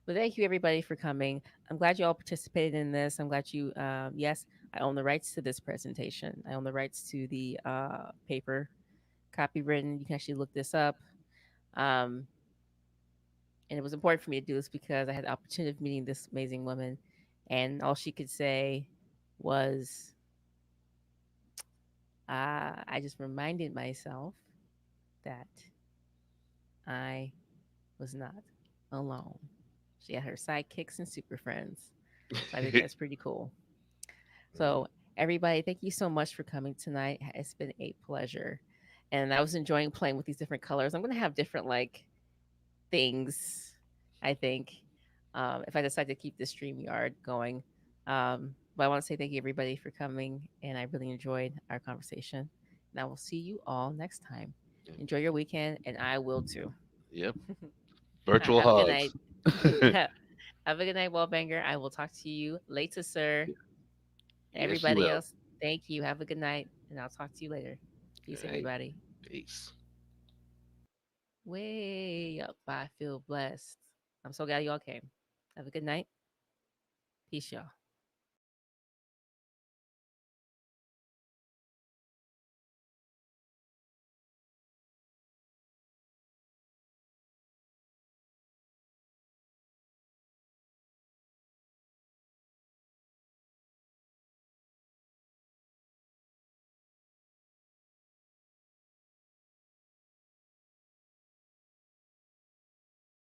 but thank you everybody for coming. I'm glad you all participated in this. I'm glad you, yes, I own the rights to this presentation. I own the rights to the paper, copywritten. You can actually look this up. Um, and it was important for me to do this because I had the opportunity of meeting this amazing woman, and all she could say was, I just reminded myself that I was not alone. She had her sidekicks and super friends. So I think that's pretty cool. So, everybody, thank you so much for coming tonight. It's been a pleasure. And I was enjoying playing with these different colors. I'm going to have different, like, things, I think, if I decide to keep the StreamYard going. But I want to say thank you, everybody, for coming. And I really enjoyed our conversation. And I will see you all next time. Enjoy your weekend, and I will too. Yep. All right, Virtual have a good hugs. night. Have a good night, Wallbanger. I will talk to you later, sir. And Yes, you everybody will. else, thank you. Have a good night, and I'll talk to you later. Peace, All right. everybody. Peace. Way up. I feel blessed. I'm so glad y'all came. Have a good night. Peace, y'all.